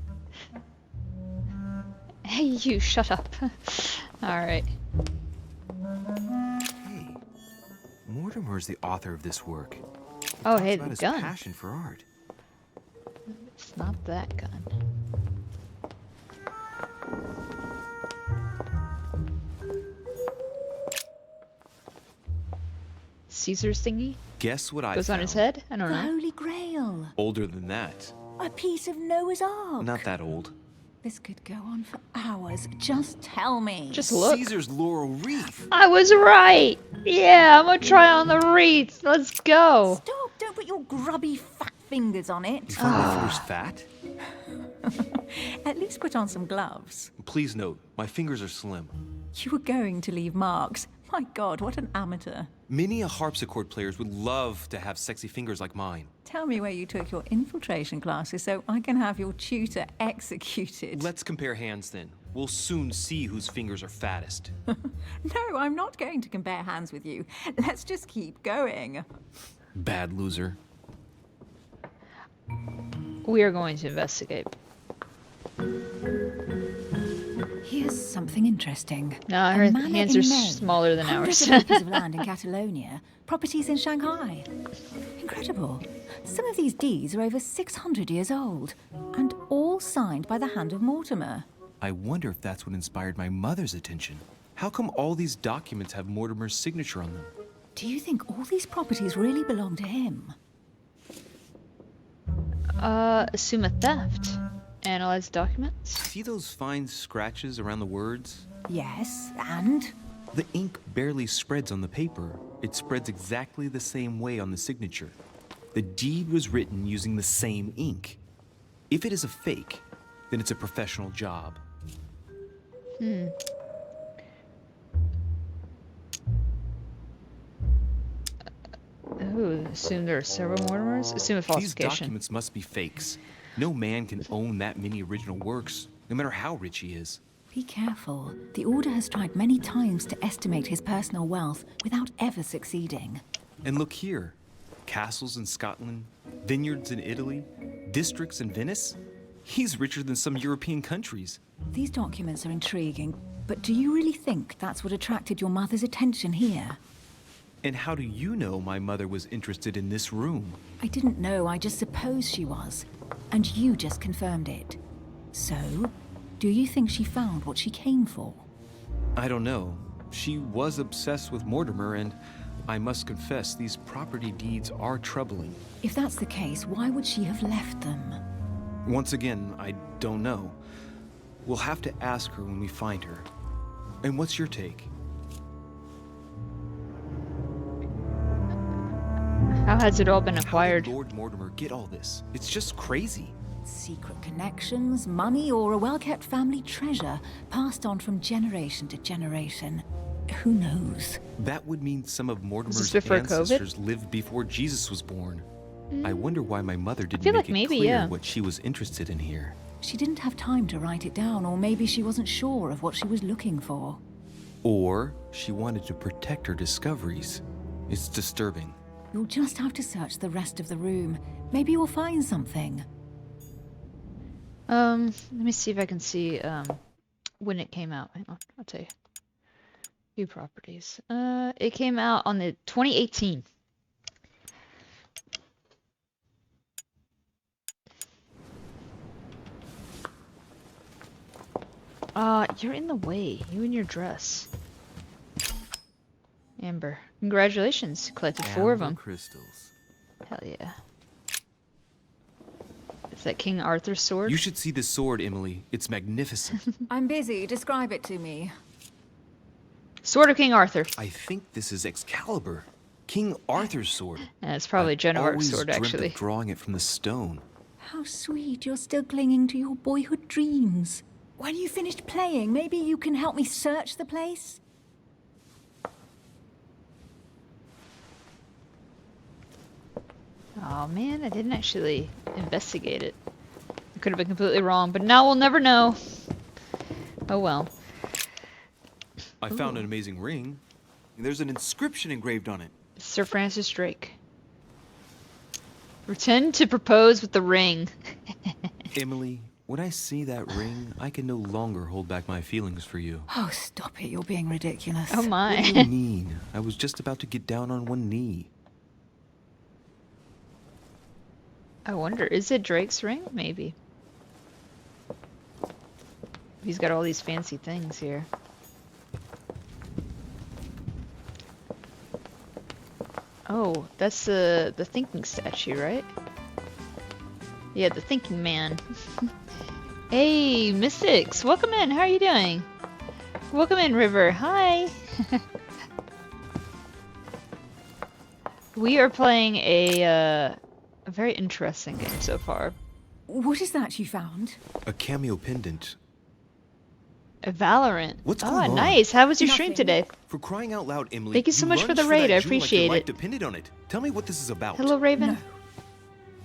Hey, you, shut up. Alright. Hey, Mortimer's the author of this work. Oh, Talks hey, about the his gun. passion for art. It's not that gun. Caesar's thingy? Guess what I Goes on his found? head? I don't The know. Holy Grail. Older than that. A piece of Noah's Ark. Not that old. This could go on for hours. Just tell me. Just look. Caesar's laurel wreath. I was right! Yeah, I'm gonna try on the wreath. Let's go. Stop! Don't put your grubby fat fingers on You it. find my fingers fat? At least put on some gloves. Please note, my fingers are slim. You were going to leave marks. My God, what an amateur. Many a harpsichord players would love to have sexy fingers like mine. Tell me where you took your infiltration classes so I can have your tutor executed. Let's compare hands then. We'll soon see whose fingers are fattest. No, I'm not going to compare hands with you. Let's just keep going. Bad loser. We are going to investigate. Here's something interesting. No, A her manor hands in are Maine, smaller than hundreds ours. of acres of land in Catalonia, properties in Shanghai. Incredible. Some of these deeds are over 600 years old, and all signed by the hand of Mortimer. I wonder if that's what inspired my mother's attention. How come all these documents have Mortimer's signature on them? Do you think all these properties really belong to him? Assume a theft. Analyze documents. See those fine scratches around the words? Yes, and? The ink barely spreads on the paper. It spreads exactly the same way on the signature. The deed was written using the same ink. If it is a fake, then it's a professional job. Ooh, assume there are several Mortimers. Assume a These falsification. documents must be fakes. No man can own that many original works, no matter how rich he is. Be careful. The Order has tried many times to estimate his personal wealth without ever succeeding. And look here. Castles in Scotland, vineyards in Italy, districts in Venice. He's richer than some European countries. These documents are intriguing, but do you really think that's what attracted your mother's attention here? And how do you know my mother was interested in this room? I didn't know, I just supposed she was. And you just confirmed it. So, do you think she found what she came for? I don't know. She was obsessed with Mortimer, and I must confess these property deeds are troubling. If that's the case, why would she have left them? Once again, I don't know. We'll have to ask her when we find her. And what's your take? How has it all been How acquired? did Lord Mortimer get all this? It's just crazy. Secret connections, money, or a well-kept family treasure passed on from generation to generation. Who knows? That would mean some of Mortimer's before ancestors lived before Jesus was born. I wonder why my mother didn't feel make like it maybe, clear yeah. what she was interested in here. She didn't have time to write it down, or maybe she wasn't sure of what she was looking for. Or she wanted to protect her discoveries. It's disturbing. You'll just have to search the rest of the room. Maybe you'll find something. Let me see if I can see when it came out. Hang on, I'll tell you. View properties. It came out on the 2018. You're in the way. You and your dress. Amber. Congratulations. Collected 4 of them. Crystals. Hell yeah. Is that King Arthur's sword? You should see this sword, Emily. It's magnificent. I'm busy. Describe it to me. Sword of King Arthur. I think this is Excalibur. King Arthur's sword. And it's probably Joan of Arc's sword, Always dreamt actually. of drawing it from the stone. How sweet, you're still clinging to your boyhood dreams. When you finished playing, maybe you can help me search the place? Oh man, I didn't actually investigate it. I could have been completely wrong, but now we'll never know. Oh well. I found an amazing ring. There's an inscription engraved on it. Sir Francis Drake. Pretend to propose with the ring. Emily, when I see that ring, I can no longer hold back my feelings for you. Oh, stop it, you're being ridiculous. Oh my. What do you mean? I was just about to get down on one knee. I wonder, is it Drake's ring? Maybe. He's got all these fancy things here. Oh, that's the thinking statue, right? Yeah, the thinking man. Hey, Mystics, welcome in. How are you doing? Welcome in, River. Hi. We are playing a very interesting game so far. What is that you found? A cameo pendant. A Valorant. What's going on? Nice. How was your stream today? For crying out loud, Emily. Thank you so much for lunged the raid. that I jewel appreciate like your life it. depended on it. Tell me what this is about. Hello, Raven. No.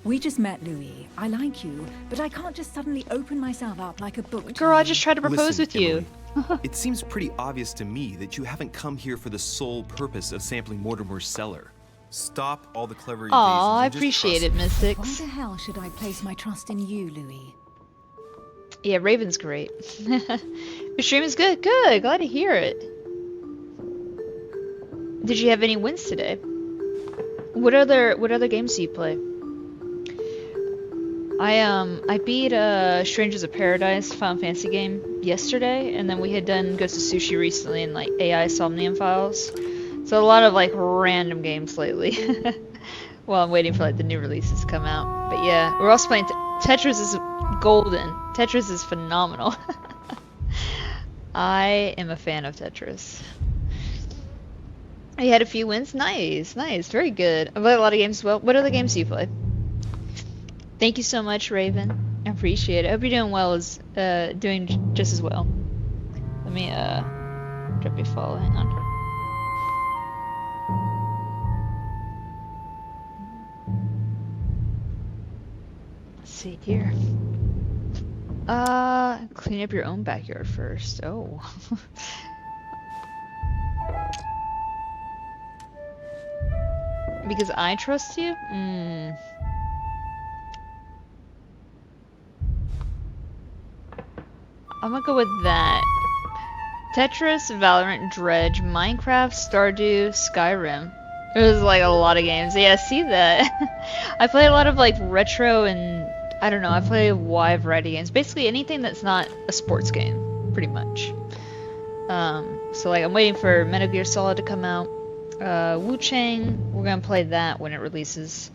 We just met, Louis. I like you, but I can't just suddenly open myself up like a book. Girl, I just tried to propose Listen, with you. Emily, it seems pretty obvious to me that you haven't come here for the sole purpose of sampling Mortimer's cellar. Stop all the clever evasions. Aw, I and just appreciate trust it, me. Mystics. Why the hell should I place my trust in you, Louis? Yeah, Raven's great. Your stream is good. Good. Glad to hear it. Did you have any wins today? What other games do you play? I beat Strangers of Paradise Final Fantasy game yesterday, and then we had done Ghost of Sushi recently and like AI Somnium Files. So a lot of like random games lately. While I'm waiting for like the new releases to come out. But yeah, we're also playing Tetris is golden. Tetris is phenomenal. I am a fan of Tetris. You had a few wins? Nice, nice, very good. I play a lot of games as well. What other games do you play? Thank you so much, Raven. I appreciate it. I hope you're doing well doing just as well. Let me drop you a follow, hang on. Let's see here. Clean up your own backyard first. Oh. Because I trust you? I'm gonna go with that. Tetris, Valorant, Dredge, Minecraft, Stardew, Skyrim. There's like a lot of games. Yeah, see that. I play a lot of like retro and I don't know, I play a wide variety of games. Basically anything that's not a sports game, pretty much. So like I'm waiting for Metal Gear Solid to come out. Wu Chang, we're gonna play that when it releases.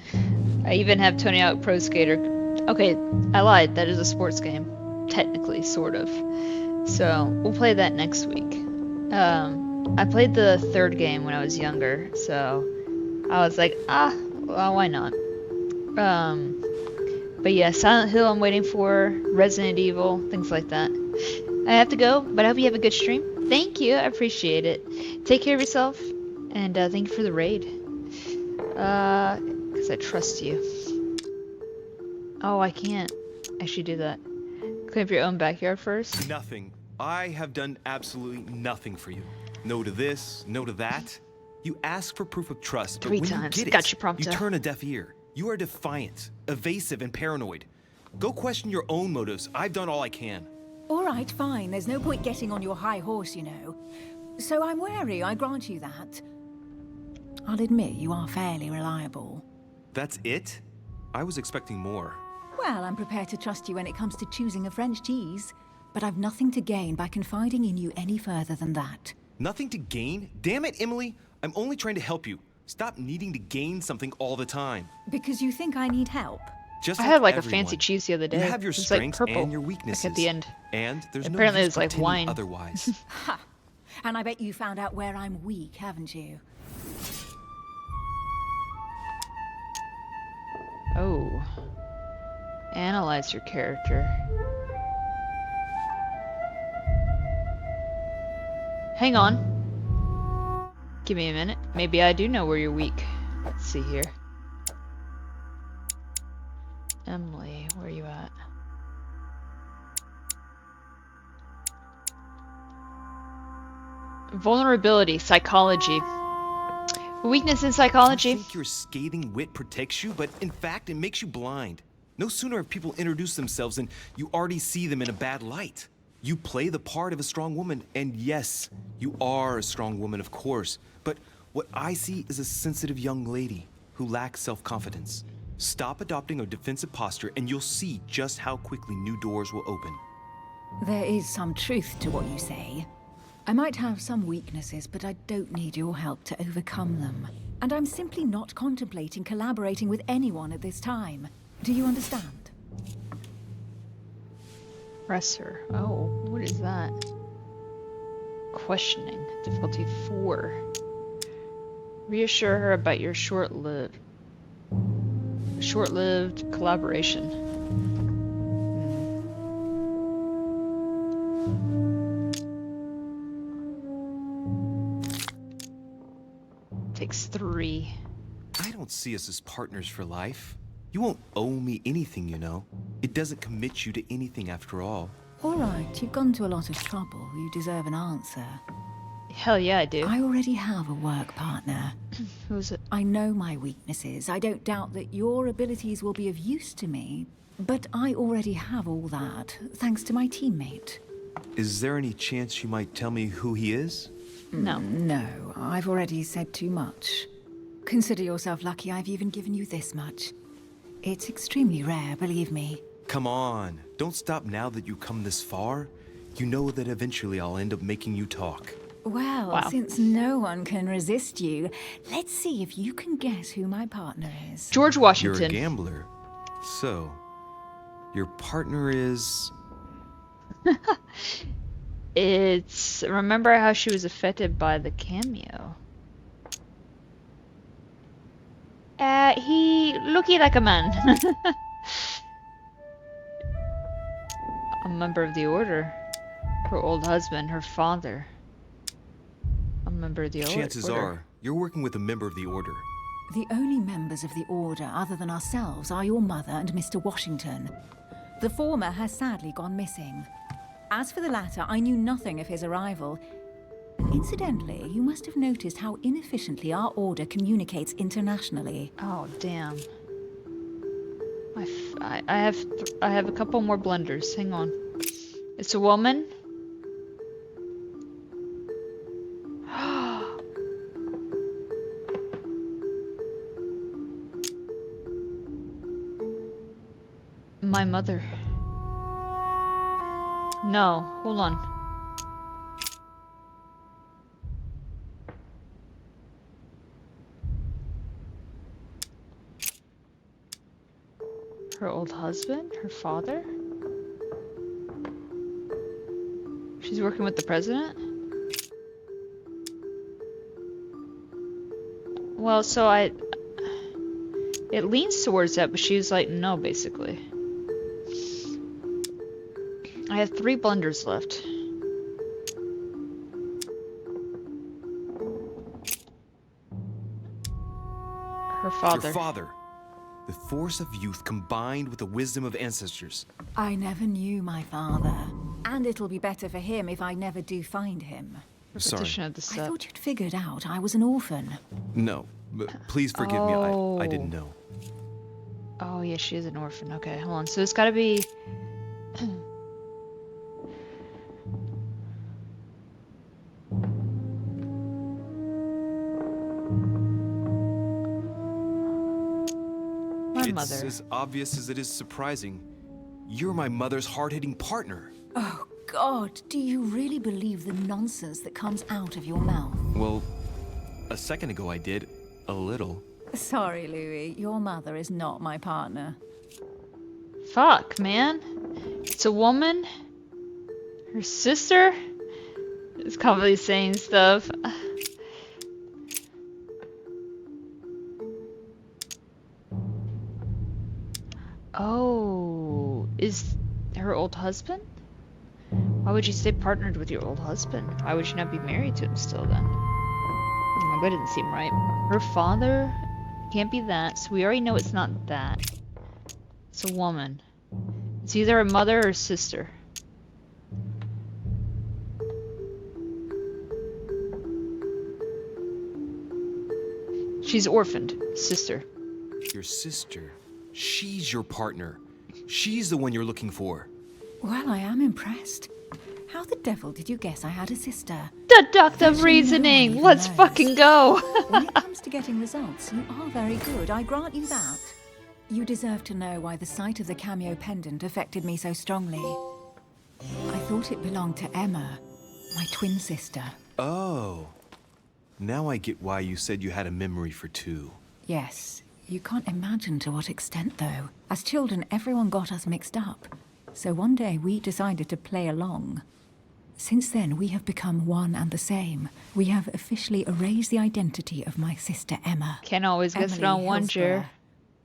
I even have Tony Hawk Pro Skater. Okay, I lied, that is a sports game. Technically, sort of. So, we'll play that next week. I played the third game when I was younger, so I was like, well, why not? But yeah, Silent Hill I'm waiting for, Resident Evil, things like that. I have to go, but I hope you have a good stream. Thank you, I appreciate it. Take care of yourself, and thank you for the raid. Because I trust you. Oh, I can't actually do that. Clean up your own backyard first? Nothing. I have done absolutely nothing for you. No to this, no to that. You ask for proof of trust, but 3 when times. you get Got it, you, Prompto. you turn a deaf ear. You are defiant, evasive, and paranoid. Go question your own motives. I've done all I can. All right, fine. There's no point getting on your high horse, you know. So I'm wary, I grant you that. I'll admit you are fairly reliable. That's it? I was expecting more. Well, I'm prepared to trust you when it comes to choosing a French cheese. But I've nothing to gain by confiding in you any further than that. Nothing to gain? Damn it, Emily! I'm only trying to help you. Stop needing to gain something all the time. Because you think I need help? Just I had like everyone. a fancy cheese the other day. You have your It was, strengths like, purple, and your weaknesses. like at the end. And there's Apparently no it's use like pretending wine. Otherwise. Ha! And I bet you found out where I'm weak, haven't you? Oh. Analyze your character. Hang on. Give me a minute. Maybe I do know where you're weak. Let's see here. Emily, where are you at? Vulnerability, psychology. Weakness in psychology. You think your scathing wit protects you, but in fact it makes you blind. No sooner have people introduced themselves than you already see them in a bad light. You play the part of a strong woman, and yes, you are a strong woman, of course. But what I see is a sensitive young lady who lacks self-confidence. Stop adopting a defensive posture, and you'll see just how quickly new doors will open. There is some truth to what you say. I might have some weaknesses, but I don't need your help to overcome them. And I'm simply not contemplating collaborating with anyone at this time. Do you understand? Presser. Oh, what is that? Questioning. Difficulty 4. Reassure her about your short-lived collaboration. Takes 3. I don't see us as partners for life. You won't owe me anything, you know. It doesn't commit you to anything after all. All right, you've gone to a lot of trouble. You deserve an answer. Hell yeah, I do. I already have a work partner. Who's it? I know my weaknesses. I don't doubt that your abilities will be of use to me. But I already have all that, thanks to my teammate. Is there any chance you might tell me who he is? No. No, I've already said too much. Consider yourself lucky I've even given you this much. It's extremely rare, believe me. Come on, don't stop now that you've come this far. You know that eventually I'll end up making you talk. Well, Wow. since no one can resist you, let's see if you can guess who my partner is. George You're Washington. a gambler. So, your partner is... It's... Remember how she was affected by the cameo? He looky like a man. A member of the Order. Her old husband, her father. A member of the Chances Order. are, you're working with a member of the Order. The only members of the Order other than ourselves are your mother and Mr. Washington. The former has sadly gone missing. As for the latter, I knew nothing of his arrival. Incidentally, you must have noticed how inefficiently our Order communicates internationally. Oh, damn. I have a couple more blunders. Hang on. It's a woman. My mother. No, hold on. Her old husband? Her father? She's working with the president? Well, so it leans towards that, but she's like, no, basically. I have 3 blunders left. Her father. Your father. The force of youth combined with the wisdom of ancestors. I never knew my father. And it'll be better for him if I never do find him. Sorry. Repetition of the I step. thought you'd figured out I was an orphan. No, but please forgive me. I didn't know. Oh, yeah, she is an orphan. Okay, hold on. So it's gotta be... My It's mother. as obvious as it is surprising. You're my mother's hard-hitting partner. Oh, God, do you really believe the nonsense that comes out of your mouth? Well, a second ago I did. A little. Sorry, Louis, your mother is not my partner. Fuck, man. It's a woman. Her sister is probably saying stuff. Oh, is her old husband? Why would you stay partnered with your old husband? Why would you not be married to him still then? That didn't seem right. Her father? Can't be that, so we already know it's not that. It's a woman. It's either a mother or sister. She's orphaned. Sister. Your sister? She's your partner. She's the one you're looking for. Well, I am impressed. How the devil did you guess I had a sister? Deductive reasoning! Let's fucking go! When it comes to getting results, you are very good, I grant you that. You deserve to know why the sight of the cameo pendant affected me so strongly. I thought it belonged to Emma, my twin sister. Oh. Now I get why you said you had a memory for two. Yes, you can't imagine to what extent, though. As children, everyone got us mixed up. So one day we decided to play along. Since then, we have become one and the same. We have officially erased the identity of my sister Emma. Can't always get it Emily on one, Hillsborough, Jer.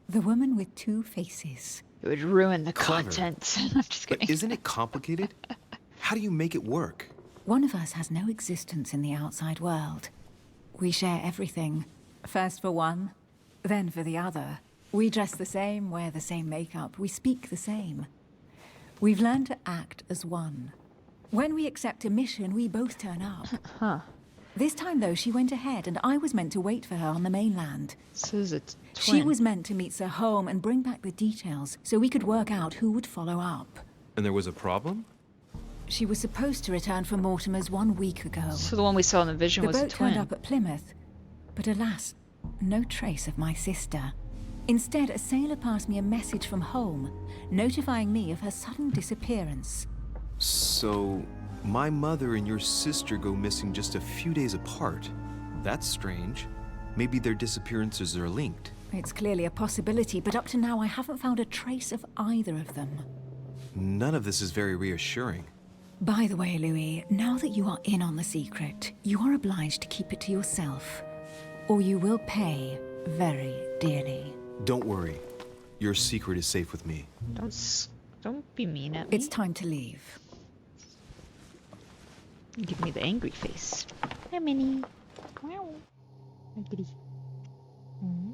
the woman with two faces. It would ruin the Clever. content. I'm just kidding. But isn't it complicated? How do you make it work? One of us has no existence in the outside world. We share everything. First for one, then for the other. We dress the same, wear the same makeup, we speak the same. We've learned to act as one. When we accept a mission, we both turn up. Huh. This time, though, she went ahead, and I was meant to wait for her on the mainland. So is it She was meant to meet Sir Home and bring back the details, so we could work out who would follow up. And there was a problem? She was supposed to return from Mortimer's 1 week ago. So the one we saw in the vision The was a boat turned twin. up at Plymouth, but alas, no trace of my sister. Instead, a sailor passed me a message from home, notifying me of her sudden disappearance. So, my mother and your sister go missing just a few days apart. That's strange. Maybe their disappearances are linked. It's clearly a possibility, but up to now I haven't found a trace of either of them. None of this is very reassuring. By the way, Louis, now that you are in on the secret, you are obliged to keep it to yourself, or you will pay very dearly. Don't worry. Your secret is safe with me. Don't be mean at me. It's time to leave. Give me the angry face. Hi, Minnie. Meow. Hi, kitty. Mhm.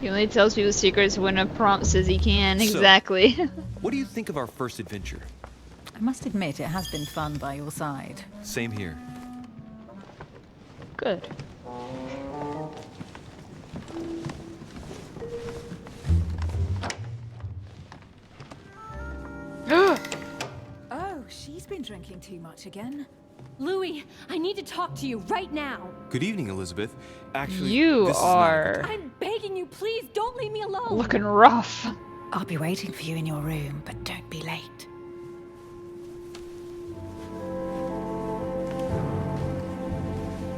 He only tells people secrets when a prompt says he can. So- Exactly. What do you think of our first adventure? I must admit it has been fun by your side. Same here. Good. Oh, she's been drinking too much again. Louis, I need to talk to you right now. Good evening, Elizabeth. Actually, You this is not a are good time. I'm begging you, please don't leave me alone. looking rough. I'll be waiting for you in your room, but don't be late.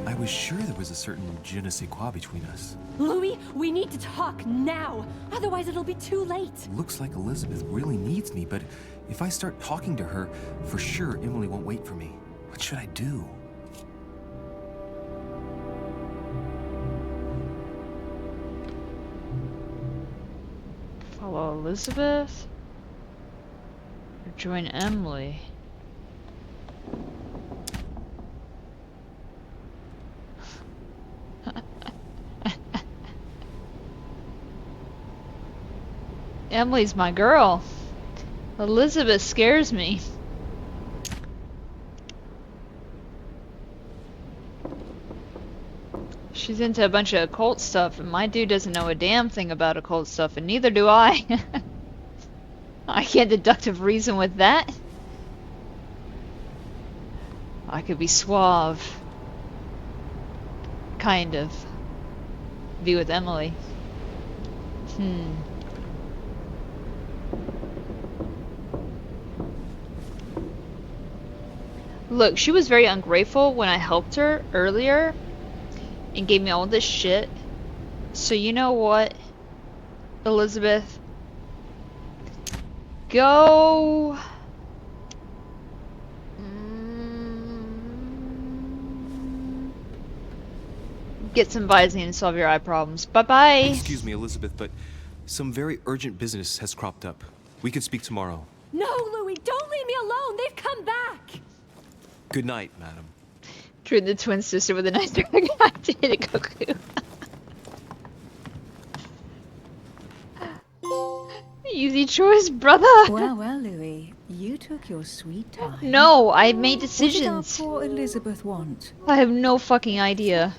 I was sure there was a certain je ne sais quoi between us. Louis, we need to talk now. Otherwise, it'll be too late. Looks like Elizabeth really needs me, but if I start talking to her, for sure Emily won't wait for me. What should I do? Follow Elizabeth. Or join Emily. Emily's my girl. Elizabeth scares me. She's into a bunch of occult stuff, and my dude doesn't know a damn thing about occult stuff, and neither do I. I can't deductive reason with that. I could be suave. Kind of. Be with Emily. Look, she was very ungrateful when I helped her earlier and gave me all this shit. So you know what, Elizabeth? Go... Get some Visine and solve your eye problems. Bye-bye. Excuse me, Elizabeth, but some very urgent business has cropped up. We can speak tomorrow. No, Louis, don't leave me alone. They've come back. Good night, madam. Treat the twin sister with a nice dragon activated Goku. Easy choice, brother. Well, well, Louis, you took your sweet time. No, I made decisions. What did our poor Elizabeth want? I have no fucking idea.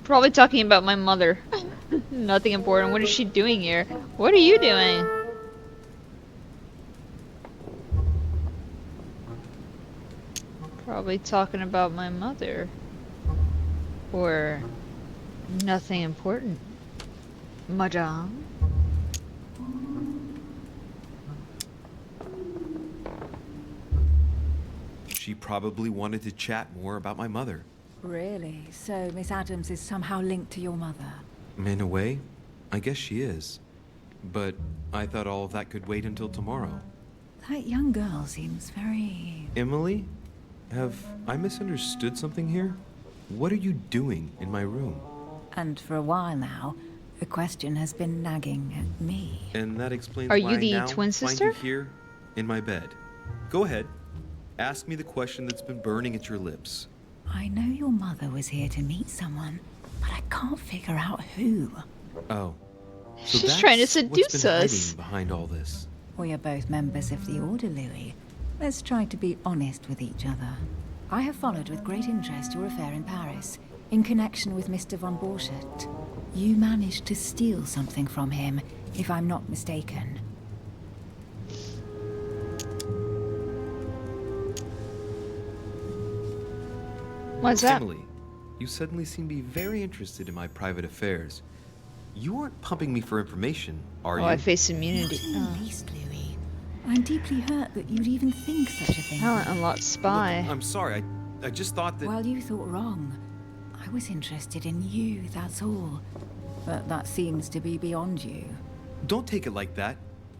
Probably talking about my mother. Nothing important. What is she doing here? What are you doing? Probably talking about my mother. Or nothing important. Madame? She probably wanted to chat more about my mother. Really? So Miss Adams is somehow linked to your mother? In a way, I guess she is. But I thought all of that could wait until tomorrow. That young girl seems very... Emily? Have I misunderstood something here? What are you doing in my room? And for a while now, the question has been nagging at me. And that explains Are why you I the now twin find sister? you here in my bed. Go ahead. Ask me the question that's been burning at your lips. I know your mother was here to meet someone, but I can't figure out who. Oh. So She's trying to that's seduce what's been us. hiding behind all this. We are both members of the Order, Louis. Let's try to be honest with each other. I have followed with great interest your affair in Paris, in connection with Mr. von Borchardt. You managed to steal something from him, if I'm not mistaken. What's that? Emily, you suddenly seem to be very interested in my private affairs. You aren't pumping me for information, are Oh, you? I face immunity. Not in the least, Louis. I'm deeply hurt that you'd even think such a thing. Talent unlocked spy. Look, I'm sorry. I just thought that... Well, you thought wrong. I was interested in you, that's all. But that seems to be beyond you. Don't take it like that.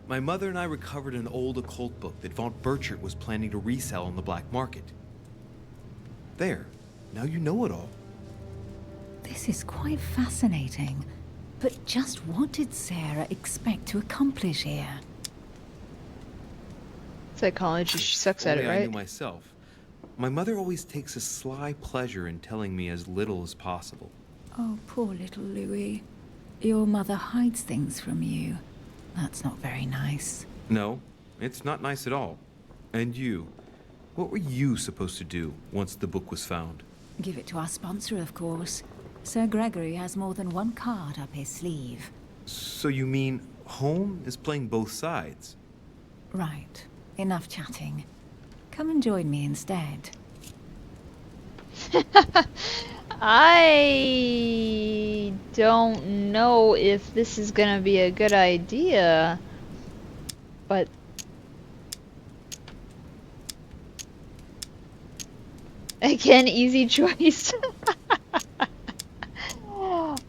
My mother and I recovered an old occult book that von Burchard was planning to resell on the black market. There. Now you know it all. This is quite fascinating. But just what did Sarah expect to accomplish here? Psychology, she sucks at it, Only I knew right? myself. My mother always takes a sly pleasure in telling me as little as possible. Oh, poor little Louis. Your mother hides things from you. That's not very nice. No, it's not nice at all. And you, what were you supposed to do once the book was found? Give it to our sponsor, of course. Sir Gregory has more than one card up his sleeve. So you mean Home is playing both sides? Right. Enough chatting. Come and join me instead. I don't know if this is gonna be a good idea, but again, easy choice.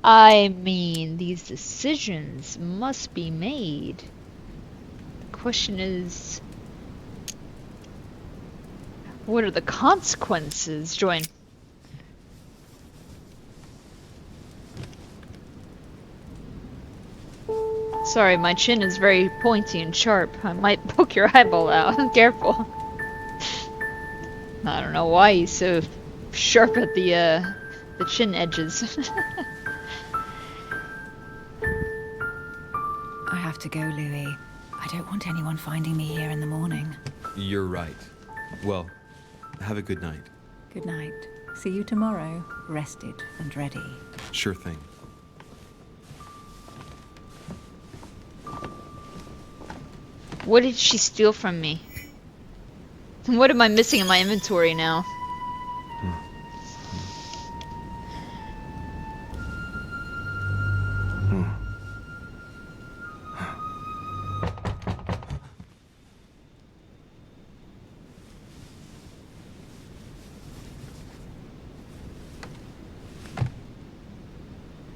I mean, these decisions must be made. The question is, what are the consequences? Join. Sorry, my chin is very pointy and sharp. I might poke your eyeball out. Careful. I don't know why he's so sharp at the chin edges. I have to go, Louis. I don't want anyone finding me here in the morning. You're right. Well, have a good night. Good night. See you tomorrow, rested and ready. Sure thing. What did she steal from me? And what am I missing in my inventory now?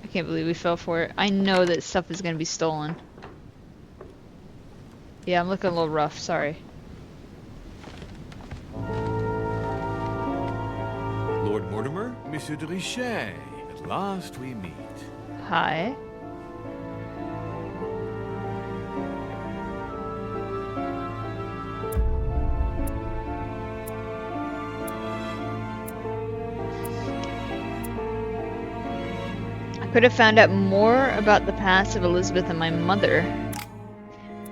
I can't believe we fell for it. I know that stuff is gonna be stolen. Yeah, I'm looking a little rough, sorry. Lord Mortimer? Monsieur de Richet, at last we meet. Hi. I could have found out more about the past of Elizabeth and my mother.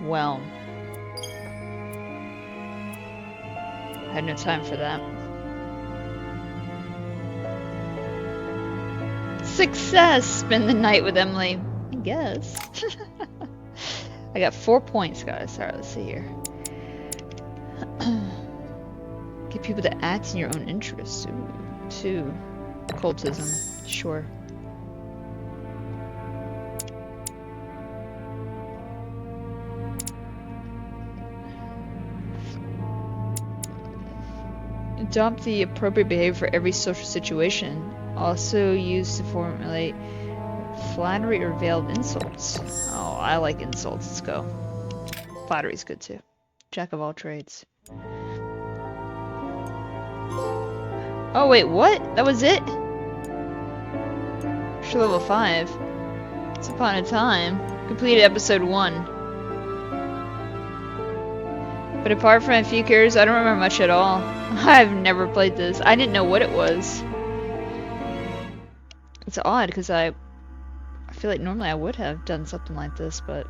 Well, I had no time for that. Success! Spend the night with Emily. I guess. I got 4 points, guys. Alright, let's see here. Get people to act in your own interests. Ooh, 2. Occultism. Sure. Adopt the appropriate behavior for every social situation. Also used to formulate flattery or veiled insults. Oh, I like insults. Let's go. Flattery's good too. Jack of all trades. Oh wait, what? That was it? For level 5. Once upon a time. Completed episode 1. But apart from a few characters, I don't remember much at all. I've never played this. I didn't know what it was. It's odd because I feel like normally I would have done something like this, but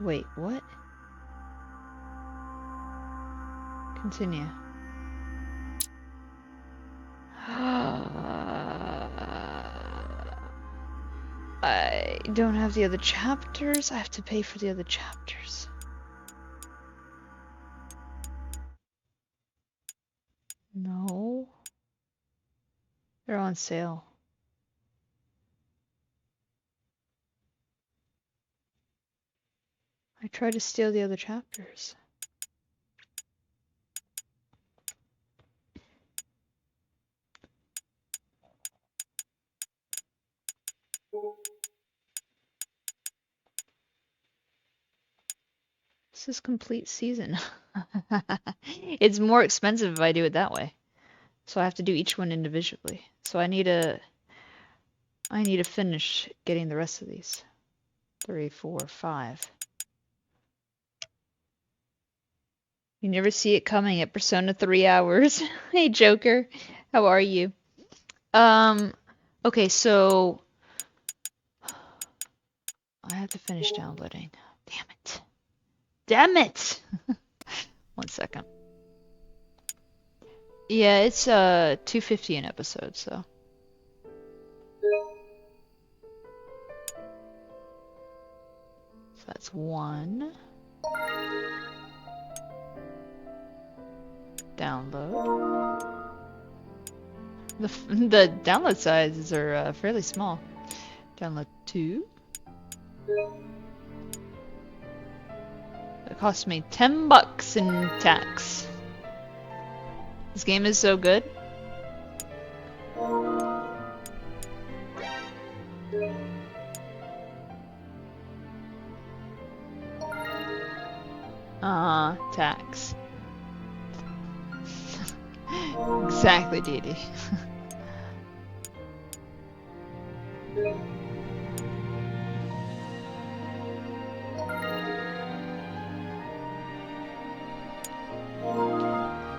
wait, what? Continue. I don't have the other chapters. I have to pay for the other chapters. No. They're on sale. I tried to steal the other chapters. This is complete season. It's more expensive if I do it that way. So I have to do each one individually. So I need to finish getting the rest of these. 3, 4, 5. You never see it coming at Persona 3 hours. Hey Joker, how are you? Okay, so I have to finish downloading. Damn it. Damn it! 1 second. Yeah, it's $2.50 an episode, so. So that's 1. Download. The download sizes are fairly small. Download 2. It cost me $10 in tax. This game is so good. Tax. Exactly, Dee Dee.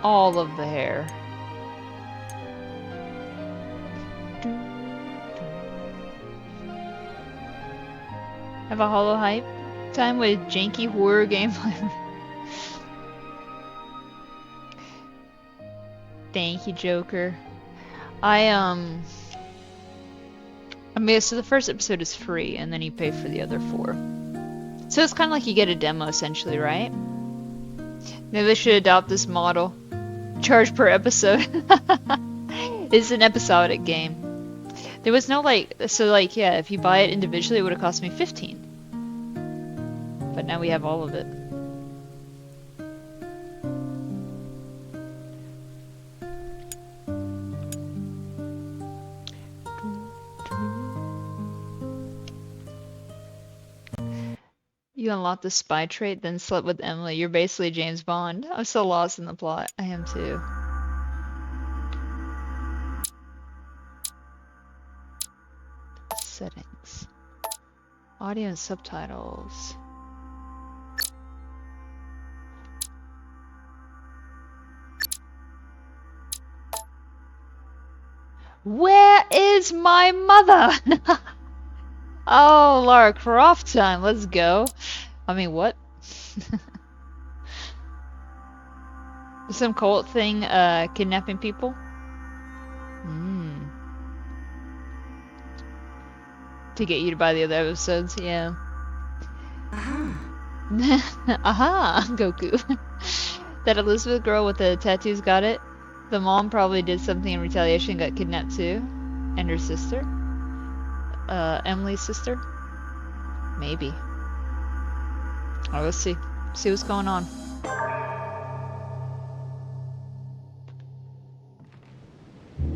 All of the hair. Have a Hollow Hype time with janky horror gameplay. Thank you, Joker. I mean, so the first episode is free, and then you pay for the other 4. So it's kind of like you get a demo, essentially, right? Maybe they should adopt this model. Charge per episode. It's an episodic game. There was no yeah, if you buy it individually, it would have cost me 15. But now we have all of it. You unlocked the spy trait, then slept with Emily. You're basically James Bond. I'm so lost in the plot. I am too. Settings. Audio and subtitles. Where is my mother? Oh, Lara Croft time. Let's go. I mean, what? Some cult thing, kidnapping people? To get you to buy the other episodes, yeah. Aha, Goku. That Elizabeth girl with the tattoos got it. The mom probably did something in retaliation, got kidnapped too. And her sister. Emily's sister. Maybe. Oh, let's see. See what's going on.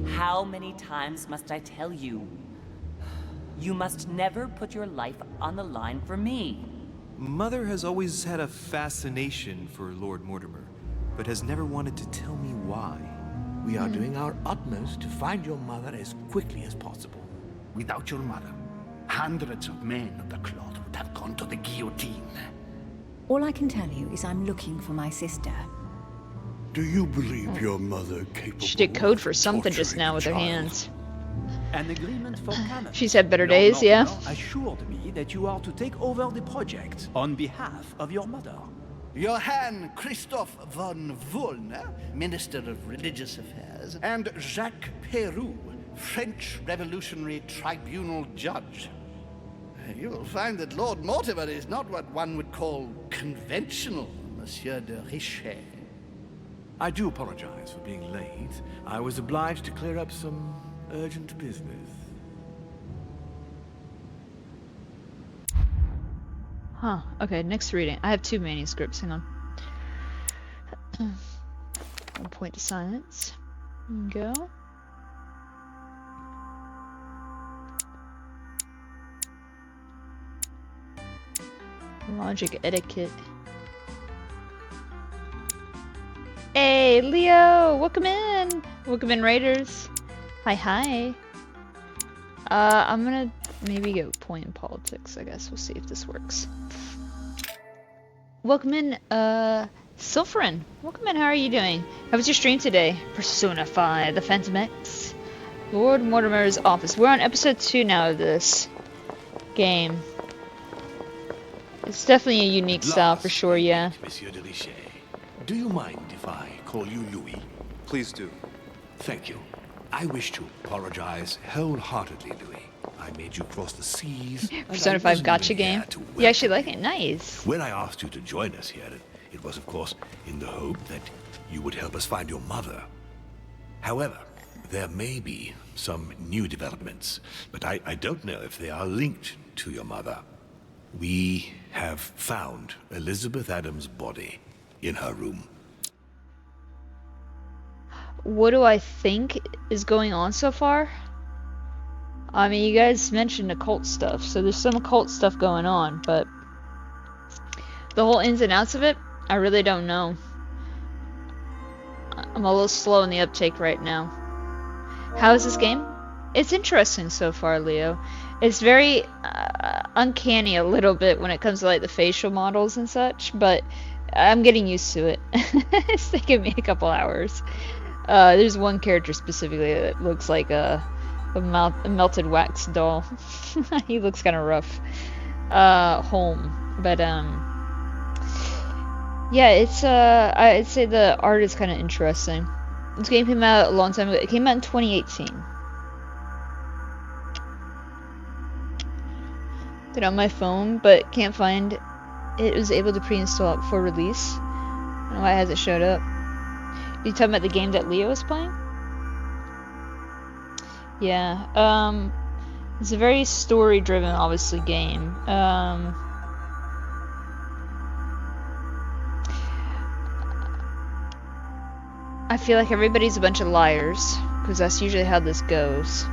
How many times must I tell you? You must never put your life on the line for me. Mother has always had a fascination for Lord Mortimer, but has never wanted to tell me why. We are doing our utmost to find your mother as quickly as possible. Without your mother, hundreds of men of the cloth would have gone to the guillotine. All I can tell you is I'm looking for my sister. Do you believe your mother capable? She did code for something just torturing now a with her child? hands. An agreement for Cannon. She's had better Lord days, yeah. Mortimer assured me that you are to take over the project on behalf of your mother. Johann Christoph von Wollner, Minister of Religious Affairs, and Jacques Peroux, French Revolutionary Tribunal Judge. You will find that Lord Mortimer is not what one would call conventional, Monsieur de Richet. I do apologize for being late. I was obliged to clear up some urgent business. Huh. Okay, next reading. I have 2 manuscripts. Hang on. 1 point to silence. Go. Logic etiquette. Hey, Leo! Welcome in! Welcome in, Raiders. Hi. I'm gonna maybe go point in politics, I guess. We'll see if this works. Welcome in, Sylpharin. Welcome in, how are you doing? How was your stream today? Persona 5, the Phantom X. Lord Mortimer's office. We're on episode 2 now of this game. It's definitely a unique style for sure, yeah. Monsieur de Richet, do you mind if I call you Louis? Please do. Thank you. I wish to apologize wholeheartedly, Louis. I made you cross the seas. Persona 5 gotcha game. You actually like it? Nice. When I asked you to join us here, it was of course in the hope that you would help us find your mother. However, there may be some new developments, but I don't know if they are linked to your mother. We have found Elizabeth Adams' body in her room. What do I think is going on so far? I mean, you guys mentioned occult stuff, so there's some occult stuff going on, but the whole ins and outs of it, I really don't know. I'm a little slow in the uptake right now. How is this game? It's interesting so far, Leo. It's very uncanny a little bit when it comes to like the facial models and such, but I'm getting used to it. It's taking me a couple hours. There's one character specifically that looks like a melted wax doll. He looks kind of rough. Home, but yeah, it's I'd say the art is kind of interesting. This game came out a long time ago. It came out in 2018. Did it on my phone, but can't find it. Was able to pre-install it before release. I don't know why it hasn't showed up. You talking about the game that Leo is playing? Yeah. It's a very story-driven, obviously, game. I feel like everybody's a bunch of liars, because that's usually how this goes.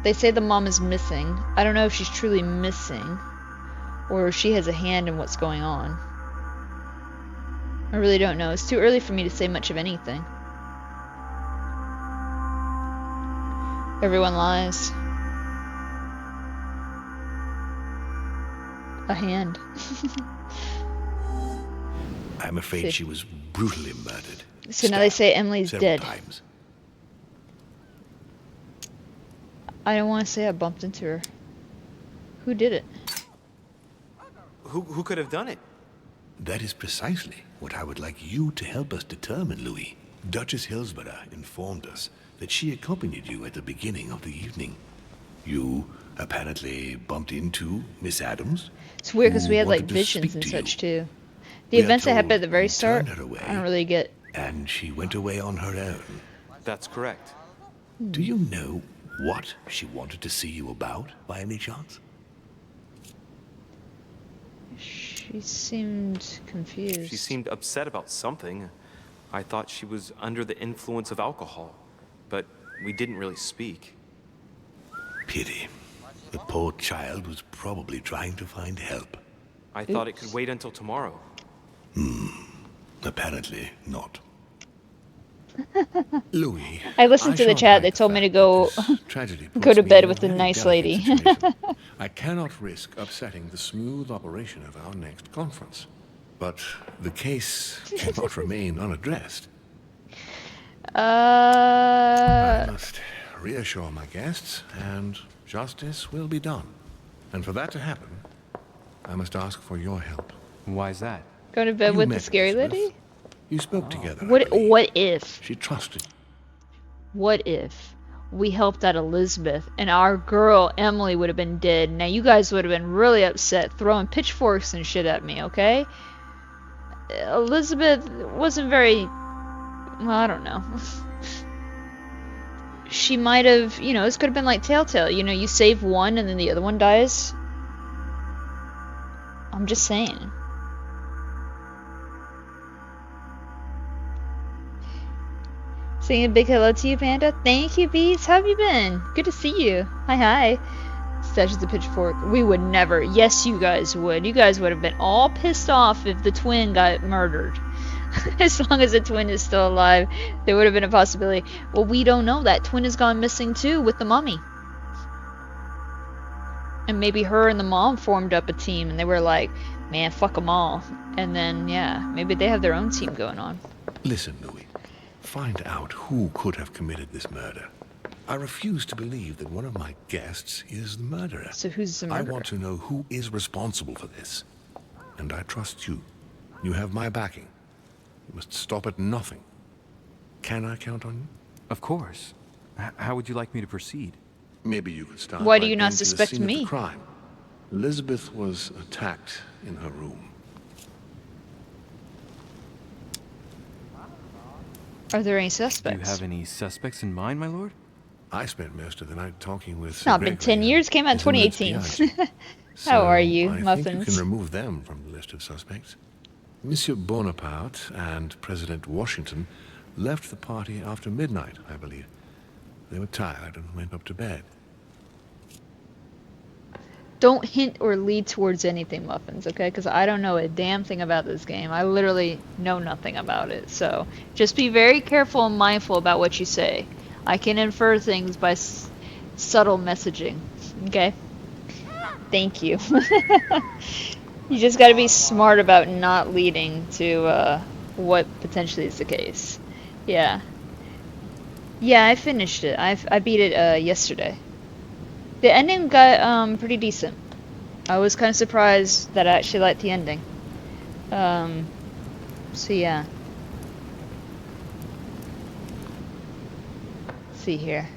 They say the mom is missing. I don't know if she's truly missing, or if she has a hand in what's going on. I really don't know. It's too early for me to say much of anything. Everyone lies. A hand. I'm afraid See. she was brutally murdered. So now they say Emily's several dead. times. I don't want to say I bumped into her. Who did it? Who could have done it? That is precisely what I would like you to help us determine, Louis. Duchess Hillsborough informed us that she accompanied you at the beginning of the evening. You apparently bumped into Miss Adams. It's weird because who we had like wanted to visions speak and to such you. too. The We are events that happened told at the very you start, turned her away, I don't really get. and she went away on her own. That's correct. Do you know what she wanted to see you about, by any chance? She seemed confused. She seemed upset about something. I thought she was under the influence of alcohol, but we didn't really speak. Pity. The poor child was probably trying to find help. I thought it could wait until tomorrow. Apparently not. Louis, I listened to the shall chat. hide They the told me to fact go that this tragedy go puts to me bed in with a very nice delicate lady. situation. I cannot risk upsetting the smooth operation of our next conference. But the case cannot remain unaddressed. I must reassure my guests, and justice will be done. And for that to happen, I must ask for your help. Why is that? Go to bed You with the met scary Elizabeth. lady? You spoke together. I What believe. what if? She trusted. What if we helped out Elizabeth and our girl Emily would have been dead? Now you guys would have been really upset, throwing pitchforks and shit at me, okay? Elizabeth wasn't very, well, I don't know. She might have, you know, this could have been like Telltale. You know, you save one and then the other one dies. I'm just saying. Saying a big hello to you, Panda. Thank you, Beats. How have you been? Good to see you. Hi, hi. Stashes the pitchfork. We would never. Yes, you guys would. You guys would have been all pissed off if the twin got murdered. As long as the twin is still alive, there would have been a possibility. Well, we don't know. That twin has gone missing too with the mummy. And maybe her and the mom formed up a team and they were like, man, fuck them all. And then, yeah, maybe they have their own team going on. Listen, Louis. Find out who could have committed this murder. I refuse to believe that one of my guests is the murderer. So who's the murderer? I want to know who is responsible for this. And I trust you. You have my backing. You must stop at nothing. Can I count on you? Of course. How would you like me to proceed? Maybe you could start Why by do you not going to the suspect scene of the me? crime. Elizabeth was attacked in her room. Are there any Do you suspects? have any suspects in mind, my lord? I spent most of the night talking with It's not been 10 years. Came out in 2018. How are you, I think you Muffins? can remove them from the list of suspects. Monsieur Bonaparte and President Washington left the party after midnight, I believe. They were tired and went up to bed. Don't hint or lead towards anything, Muffins, okay? Because I don't know a damn thing about this game. I literally know nothing about it. So just be very careful and mindful about what you say. I can infer things by subtle messaging, okay? Thank you. You just got to be smart about not leading to what potentially is the case. Yeah. Yeah, I finished it. I beat it yesterday. The ending got pretty decent. I was kind of surprised that I actually liked the ending. So yeah. Let's see here.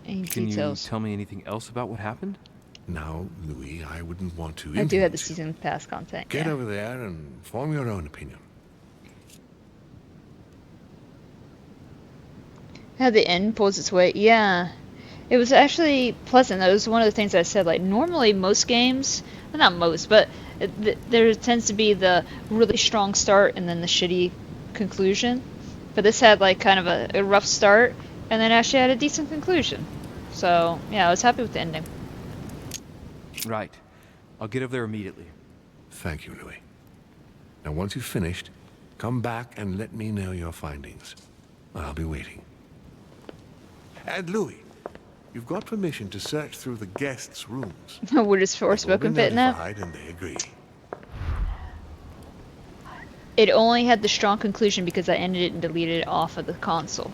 Any Can details? you tell me anything else about what happened? Now, Louis, I wouldn't want to I do have the influence you. season pass content. Get Yeah. over there and form your own opinion. How the end pulls its weight. Yeah. It was actually pleasant. That was one of the things I said. Like, normally most games, well, not most, but there tends to be the really strong start and then the shitty conclusion. But this had, like, kind of a rough start and then actually had a decent conclusion. So, yeah, I was happy with the ending. Right. I'll get over there immediately. Thank you, Louis. Now, once you've finished, come back and let me know your findings. I'll be waiting. And Louis, you've got permission to search through the guests' rooms. Where does Forspoken fit in that? And they agree. It only had the strong conclusion because I ended it and deleted it off of the console.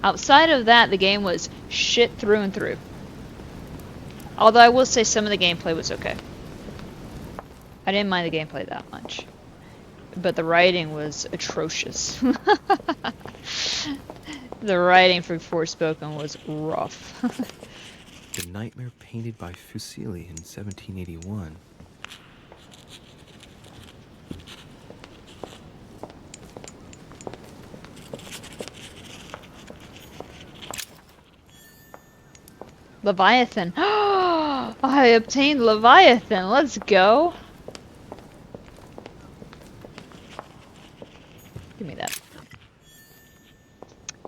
Outside of that, the game was shit through and through. Although I will say some of the gameplay was okay. I didn't mind the gameplay that much. But the writing was atrocious. The writing for Forspoken was rough. The Nightmare painted by Fuseli in 1781. Leviathan. I obtained Leviathan. Let's go. Give me that.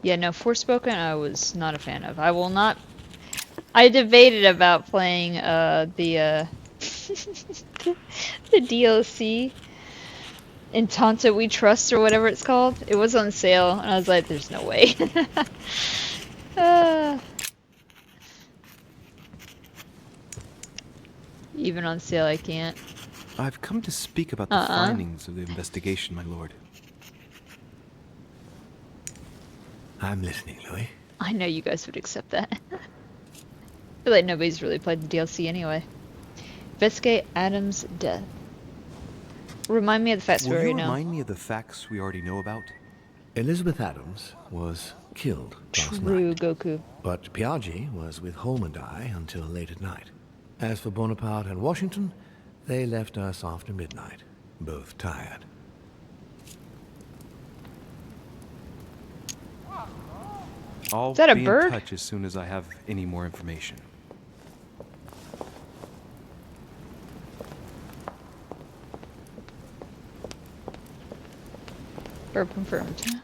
Yeah, no, Forspoken I was not a fan of. I will not... I debated about playing the DLC in Tanta We Trust or whatever it's called. It was on sale and I was like, there's no way. Even on sale I can't. I've come to speak about the findings of the investigation, my lord. I'm listening, Louis. I know you guys would accept that. I feel like nobody's really played the DLC anyway. Investigate Adam's death. Remind me of the facts we already know. Remind me of the facts we already know about? Elizabeth Adams was killed last night. True, Goku. But Piaggi was with Holm and I until late at night. As for Bonaparte and Washington, they left us after midnight, both tired. I'll Is that a be bird? in touch as soon as I have any more information. Verb confirmed.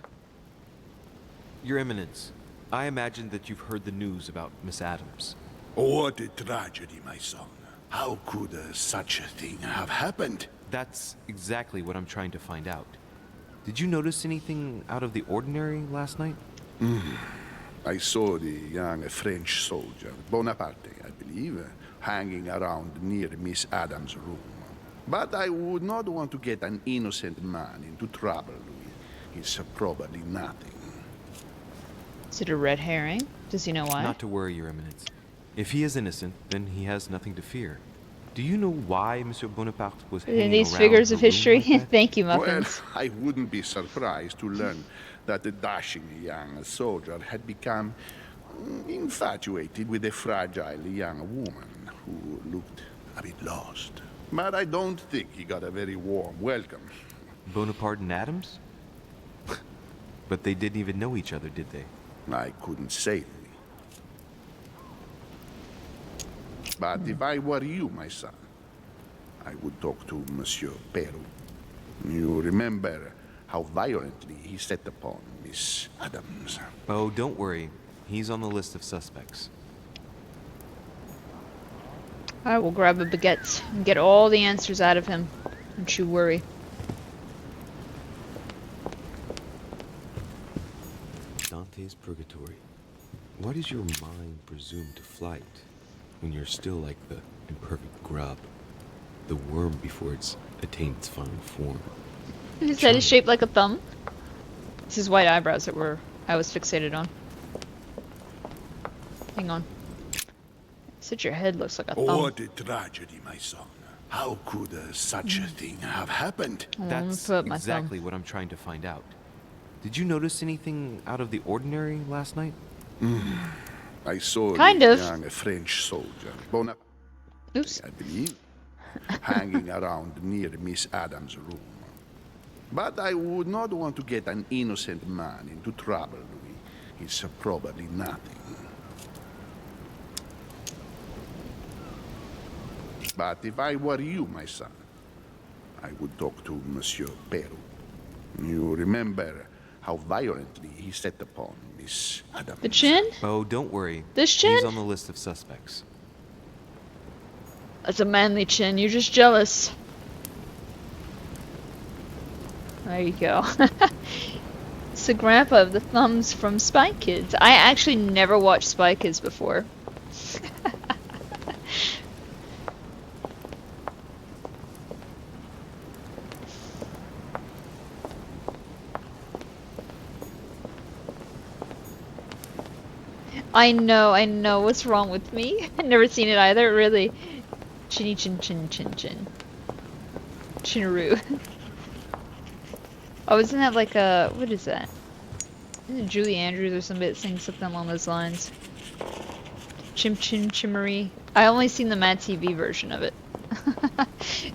Your Eminence, I imagine that you've heard the news about Miss Adams. What a tragedy, my son. How could such a thing have happened? That's exactly what I'm trying to find out. Did you notice anything out of the ordinary last night? I saw the young French soldier, Bonaparte, I believe, hanging around near Miss Adams' room. But I would not want to get an innocent man into trouble, Louis. He's probably nothing. Is it a red herring? Does he know why? Not to worry, Your Eminence. If he is innocent, then he has nothing to fear. Do you know why Monsieur Bonaparte was hanging In these around figures her of room history? like that? Thank you, Well, Muffins. I wouldn't be surprised to learn that the dashing young soldier had become infatuated with a fragile young woman who looked a bit lost. But I don't think he got a very warm welcome. Bonaparte and Adams? But they didn't even know each other, did they? I couldn't say, Louis. But if I were you, my son, I would talk to Monsieur Peru. You remember how violently he set upon Miss Adams. Oh, don't worry. He's on the list of suspects. I will grab a baguette and get all the answers out of him. Don't you worry. Dante's Purgatory. Why does your mind presume to flight when you're still like the imperfect grub, the worm before it's attained its final form? His head is shaped like a thumb. It's his white eyebrows that I was fixated on. Hang on. Said your head looks like a thumb. What a tragedy, my son. How could such a thing have happened? That's put my exactly what I'm trying to find out. Did you notice anything out of the ordinary last night? I saw Kind the of. young French soldier, Bonaparte, Oops. I believe, hanging around near Miss Adams' room. But I would not want to get an innocent man into trouble, Louis. He's probably nothing. But if I were you, my son, I would talk to Monsieur Peru. You remember how violently he set upon Miss Adams. The chin? Oh, don't worry. This chin? He's on the list of suspects. That's a manly chin. You're just jealous. There you go. It's the grandpa of the thumbs from Spy Kids. I actually never watched Spy Kids before. I know. What's wrong with me? I've never seen it either, really. Chinny chin chin chin chin. Chinaroo. Oh, isn't that like a... what is that? Isn't it Julie Andrews or somebody that sings something along those lines? Chim Chim Chimmery. I only seen the Mad TV version of it.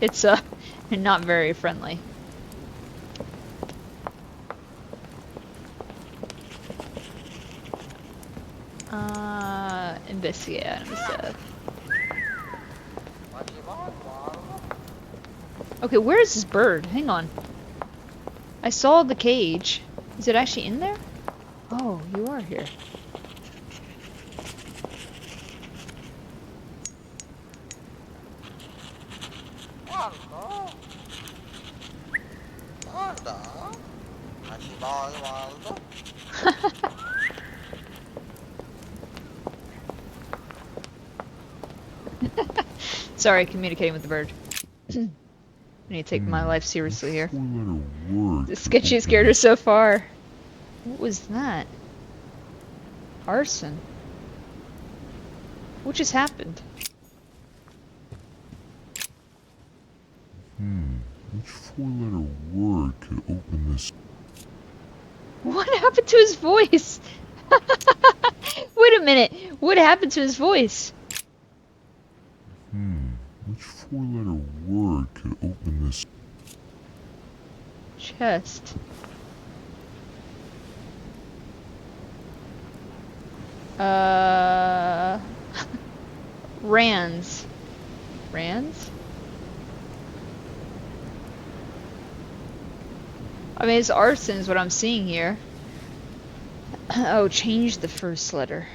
It's not very friendly. Investigate items. Okay, where is this bird? Hang on. I saw the cage. Is it actually in there? Oh, you are here. Sorry, communicating with the bird. I need to take my life seriously here. The sketchiest scared her so far. What was that? Arson. What just happened? Which four-letter word could open this? What happened to his voice? Wait a minute. What happened to his voice? Which four-letter word could open this? Chest. Rands. Rands? I mean, it's arson is what I'm seeing here. Oh, change the first letter.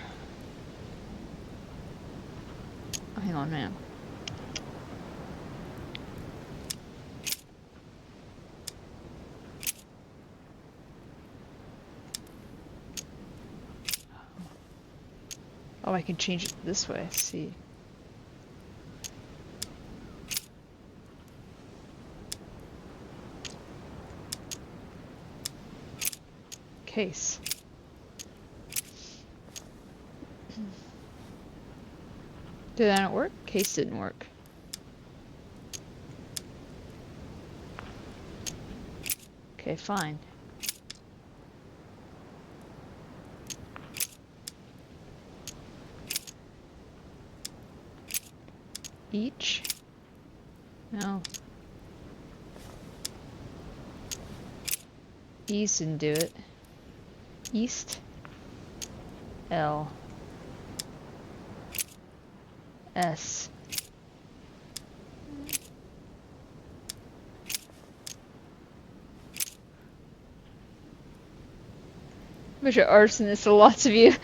Oh, hang on, man. Oh, I can change it this way. See. Case. Did that not work? Case didn't work. Okay, fine. Each? No. East didn't do it. East. L. S. Bunch of arsonists to lots of you.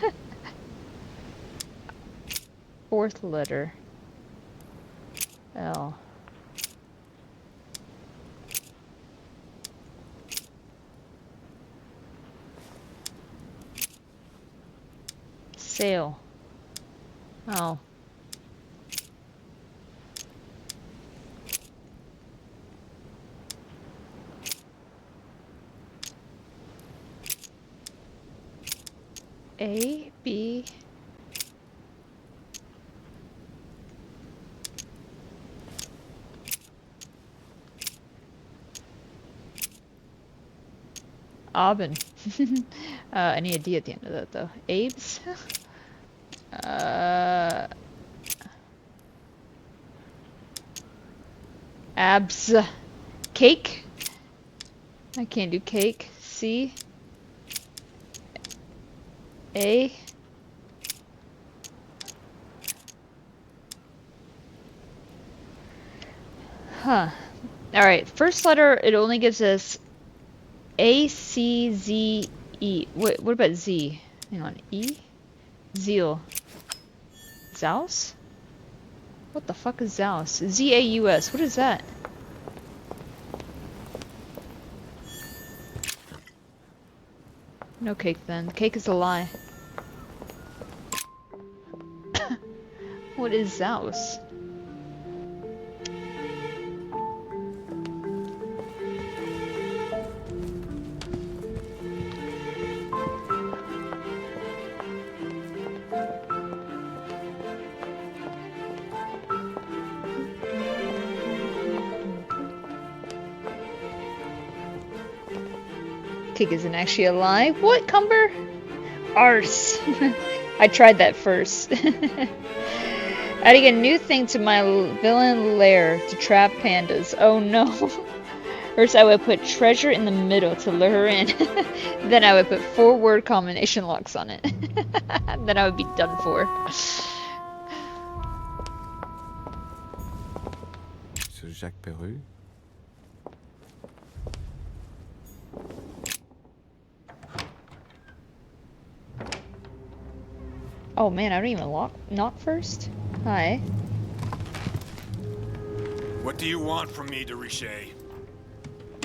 Fourth letter. L. Sail. Oh. A, B. Aubin. I need a D at the end of that though. Abes. Abs. Cake. I can't do cake. C. A. Huh. Alright, first letter, it only gives us A, C, Z, E. What about Z? Hang on. E? Zeal. Zaus? What the fuck is Zaus? Z-A-U-S. What is that? No cake then. Cake is a lie. What is Zaus? Cake isn't actually a lie. What, Cumber? Arse. I tried that first. Adding a new thing to my villain lair to trap pandas. Oh no. First I would put treasure in the middle to lure her in. Then I would put 4-word combination locks on it. Then I would be done for. Sir Jacques Peru? Oh man, I don't even knock first? Hi. What do you want from me, de Richet?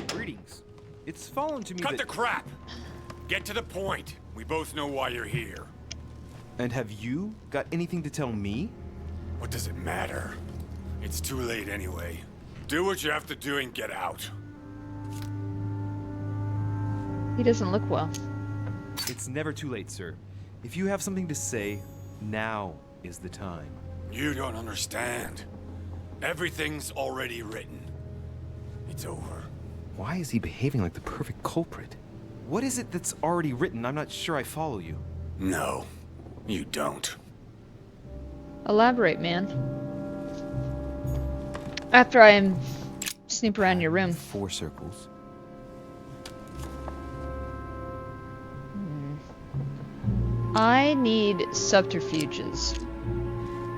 Greetings. It's fallen to me Cut that... the crap! Get to the point. We both know why you're here. And have you got anything to tell me? What does it matter? It's too late anyway. Do what you have to do and get out. He doesn't look well. It's never too late, sir. If you have something to say, now is the time. You don't understand. Everything's already written. It's over. Why is he behaving like the perfect culprit? What is it that's already written? I'm not sure I follow you. No, you don't. Elaborate, man. After I snoop around your room. 4 circles. I need subterfuges.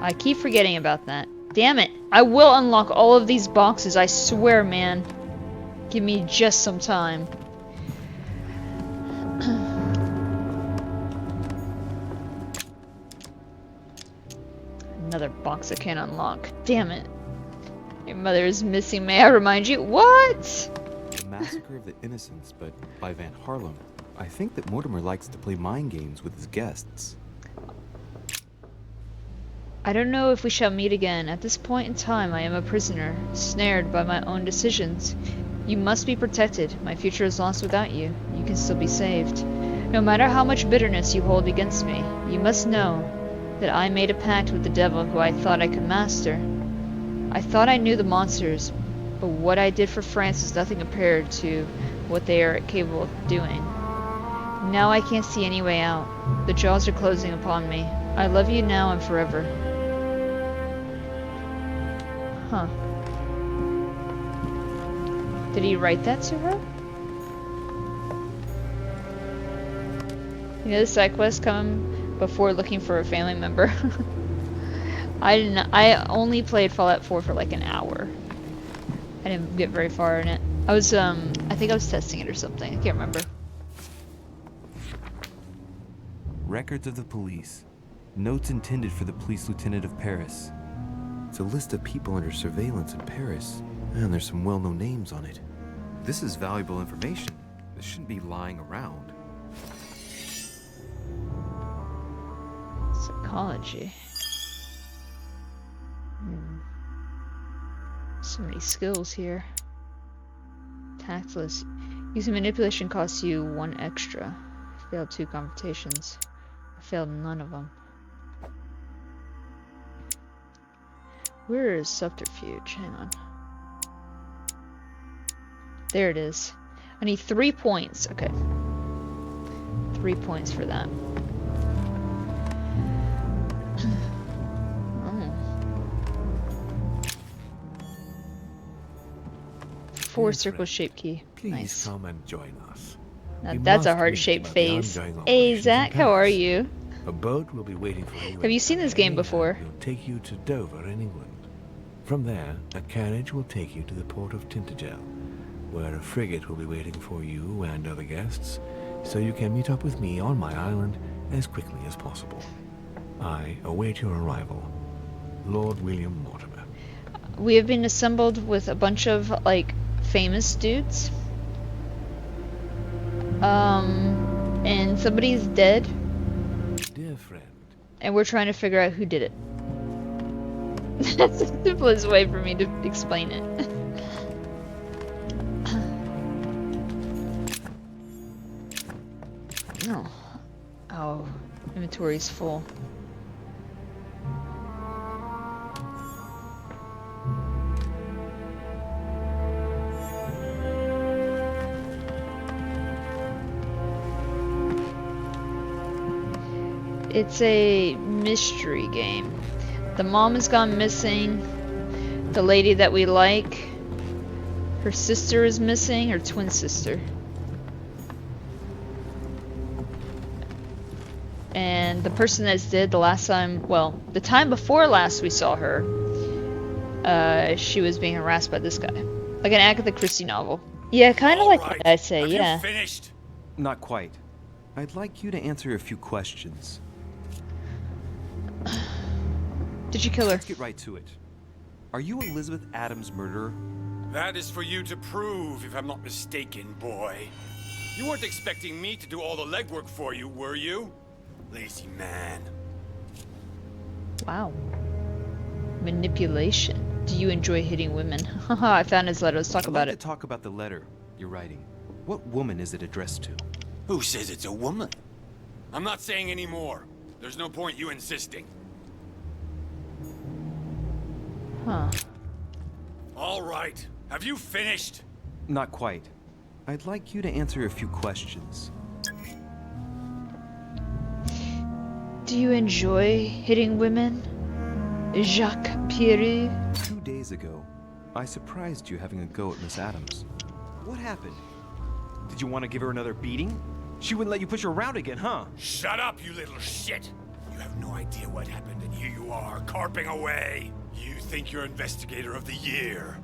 I keep forgetting about that. Damn it! I will unlock all of these boxes, I swear, man. Give me just some time. Another box I can't unlock. Damn it. Your mother is missing, may I remind you? What? The Massacre of the Innocents, but by Van Harlem. I think that Mortimer likes to play mind games with his guests. I don't know if we shall meet again. At this point in time, I am a prisoner, snared by my own decisions. You must be protected. My future is lost without you. You can still be saved. No matter how much bitterness you hold against me, you must know that I made a pact with the devil who I thought I could master. I thought I knew the monsters, but what I did for France is nothing compared to what they are capable of doing. Now I can't see any way out. The jaws are closing upon me. I love you now and forever. Huh. Did he write that to her? You know the side quests come before looking for a family member. I only played Fallout 4 for like an hour. I didn't get very far in it. I think I was testing it or something. I can't remember. Records of the police. Notes intended for the police lieutenant of Paris. It's a list of people under surveillance in Paris. And there's some well-known names on it. This is valuable information. This shouldn't be lying around. Psychology. So many skills here. Tactless. Using manipulation costs you 1 extra. Failed 2 confrontations. I failed none of them. Where is subterfuge? Hang on. There it is. I need 3 points. Okay. 3 points for that. Four circle shape key. Please nice. come and join us. Now that's a heart-shaped face. Hey Zach, how are you? A boat will be waiting for you. Have you seen this game before? It'll take you to Dover in England. From there, a carriage will take you to the port of Tintagel, where a frigate will be waiting for you and other guests, so you can meet up with me on my island as quickly as possible. I await your arrival. Lord William Mortimer. We have been assembled with a bunch of, like, famous dudes. And somebody's dead, Dear friend, and we're trying to figure out who did it. That's the simplest way for me to explain it. No. Oh, inventory's full. It's a mystery game. The mom has gone missing. The lady that we like, her sister is missing, her twin sister. And the person that's dead the last time, well, the time before last we saw her, she was being harassed by this guy. Like an Agatha Christie novel. Yeah, kind of like that, I'd say, yeah. Finished? Not quite. I'd like you to answer a few questions. Did you kill her? Let's get right to it. Are you Elizabeth Adams' murderer? That is for you to prove, if I'm not mistaken, boy. You weren't expecting me to do all the legwork for you, were you? Lazy man. Wow. Manipulation. Do you enjoy hitting women? Haha, I found his letter. Let's talk about I'd like it. to talk about the letter you're writing. What woman is it addressed to? Who says it's a woman? I'm not saying any more. There's no point you insisting. Huh. All right. Have you finished? Not quite. I'd like you to answer a few questions. Do you enjoy hitting women? Jacques Pierre? 2 days ago, I surprised you having a go at Miss Adams. What happened? Did you want to give her another beating? She wouldn't let you push her around again, huh? Shut up, you little shit! You have no idea what happened, and here you are, carping away. You think you're Investigator of the Year.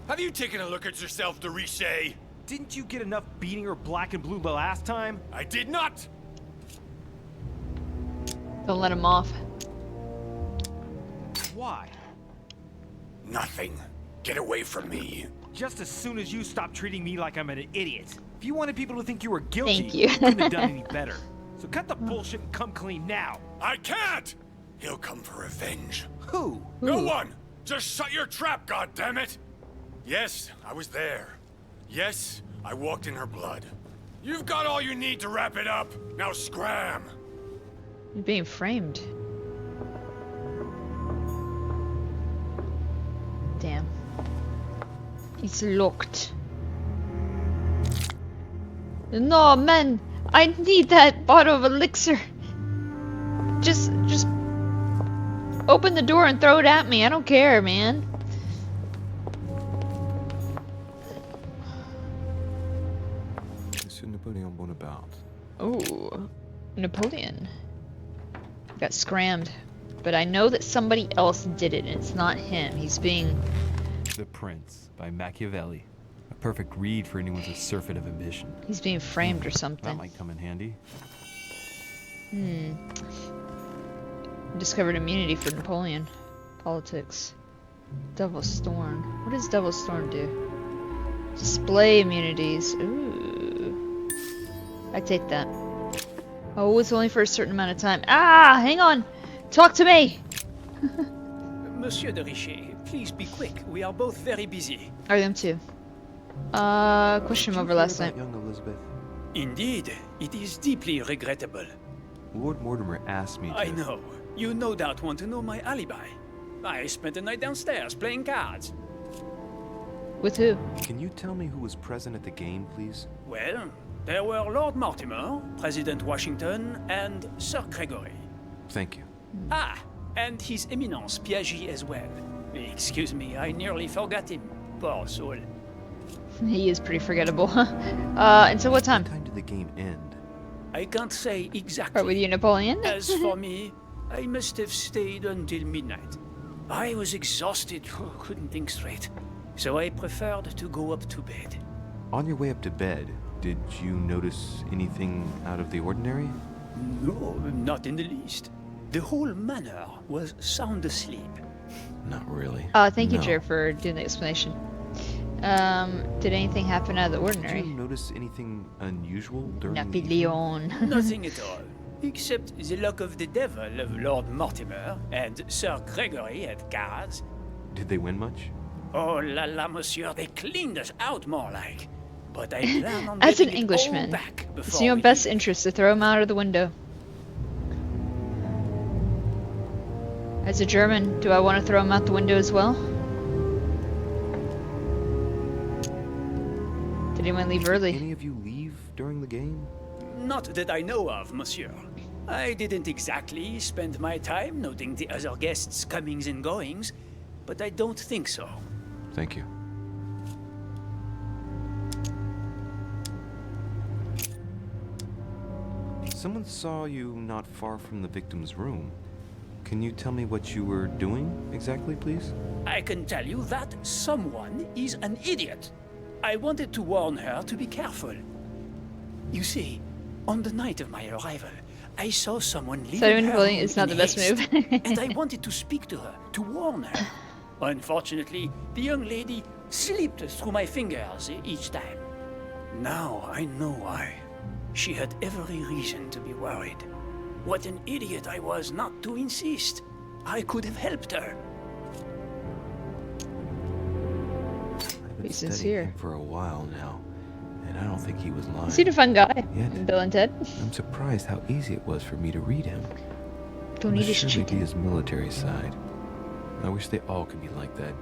Have you taken a look at yourself, de Richet? Didn't you get enough beating her black and blue the last time? I did not! Don't let him off. Why? Nothing. Get away from me. Just as soon as you stop treating me like I'm an idiot. If you wanted people to think you were guilty, Thank you. couldn't have done any better. So cut the bullshit and come clean now. I can't! He'll come for revenge. Who? No one! Just shut your trap, goddammit! Yes, I was there. Yes, I walked in her blood. You've got all you need to wrap it up. Now scram! You're being framed. Damn. It's locked. No, man! I need that bottle of elixir! Just open the door and throw it at me. I don't care, man. Monsieur Napoleon Bonaparte. Oh, Napoleon. Got scrammed. But I know that somebody else did it, and it's not him. He's being... The Prince by Machiavelli. A perfect read for anyone with a surfeit of ambition. He's being framed or something. That might come in handy. Discovered immunity for Napoleon. Politics. Devil's Thorn. What does Devil's Thorn do? Display immunities. Ooh. I take that. Oh, it's only for a certain amount of time. Ah, hang on. Talk to me. Monsieur de Richet, please be quick. We are both very busy. I am too. Question over last night. Young Elizabeth. Indeed, it is deeply regrettable. Lord Mortimer asked me to... I know. You no doubt want to know my alibi. I spent the night downstairs playing cards. With who? Can you tell me who was present at the game, please? Well, there were Lord Mortimer, President Washington, and Sir Gregory. Thank you. Ah, and His Eminence Piaget as well. Excuse me, I nearly forgot him. Poor soul. He is pretty forgettable. Until what time? What time did the game end? I can't say exactly. Right with you, Napoleon? As for me, I must have stayed until midnight. I was exhausted, couldn't think straight. So I preferred to go up to bed. On your way up to bed, did you notice anything out of the ordinary? No, not in the least. The whole manor was sound asleep. Not really. Thank you, Jer, for doing the explanation. Did anything happen out of the Did ordinary? you notice anything unusual during the Napoleon. Nothing at all, except the luck of the devil of Lord Mortimer and Sir Gregory at cards. Did they win much? Oh la la, monsieur, they cleaned us out more like. But I plan on As an getting it all Englishman, back it's before in your we best leave. interest to throw him out of the window. As a German, do I want to throw him out the window as well? Did anyone leave early? Any of you leave during the game? Not that I know of, monsieur. I didn't exactly spend my time noting the other guests' comings and goings, but I don't think so. Thank you. Someone saw you not far from the victim's room. Can you tell me what you were doing exactly, please? I can tell you that someone is an idiot. I wanted to warn her to be careful. You see, on the night of my arrival, I saw someone leaving Simon her Napoleon room is not in the best haste, move. and I wanted to speak to her, to warn her. Unfortunately, the young lady slipped through my fingers each time. Now I know why. She had every reason to be worried. What an idiot I was not to insist. I could have helped her. I've been He's studying sincere. him for a while now, and I don't think he was lying. Is he a fun guy? Yet, Bill and Ted? I'm surprised how easy it was for me to read him. Don't eat his Must surely be chicken. his military side. I wish they all could be like that.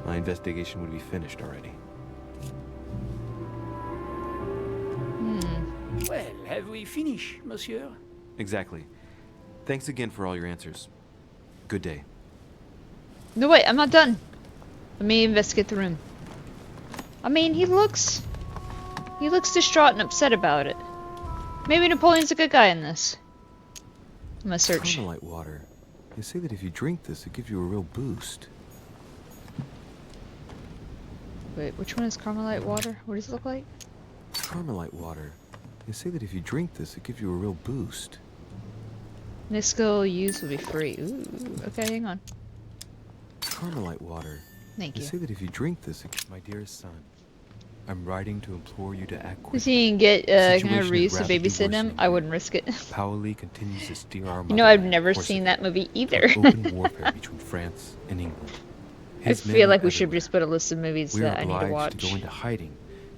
My investigation would be finished already. Well, have we finished, monsieur? Exactly. Thanks again for all your answers. Good day. No, wait, I'm not done. Let me investigate the room. I mean, he looks distraught and upset about it. Maybe Napoleon's a good guy in this. I'm gonna search. Carmelite water. They say that if you drink this, it gives you a real boost. Wait, which one is Carmelite water? What does it look like? Carmelite water. They say that if you drink this, it gives you a real boost. Nisco use will be free. Ooh, okay, hang on. Carmelite water. Thank They you. say that if you drink this, it gives my dearest son. I'm writing to implore you to act quickly. Does he can get The kind of situation is Reese to rapidly babysit him? worsening. I wouldn't risk it. Paoli continues to steer our You know, mother I've on a never course seen of that movie either. open warfare between France and England. I His men feel are like we should everywhere. just put a list of movies We are that I need to obliged watch. to go into hiding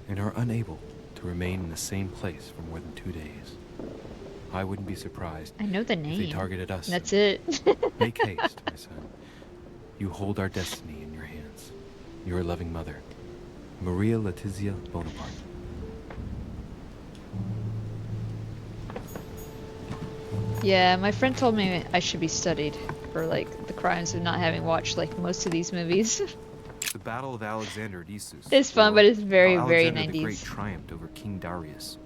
and are unable to remain in the same place for more than 2 days. I wouldn't be surprised I know the if they name. targeted us. And that's it. Make haste, my son. You hold our destiny in your hands. Your loving mother, Maria Letizia Bonaparte. Yeah, my friend told me I should be studied for like the crimes of not having watched like most of these movies. The Battle of Alexander at Issus. It's fun, but it's very, How very Alexander the 90s. Great triumphed over King Darius.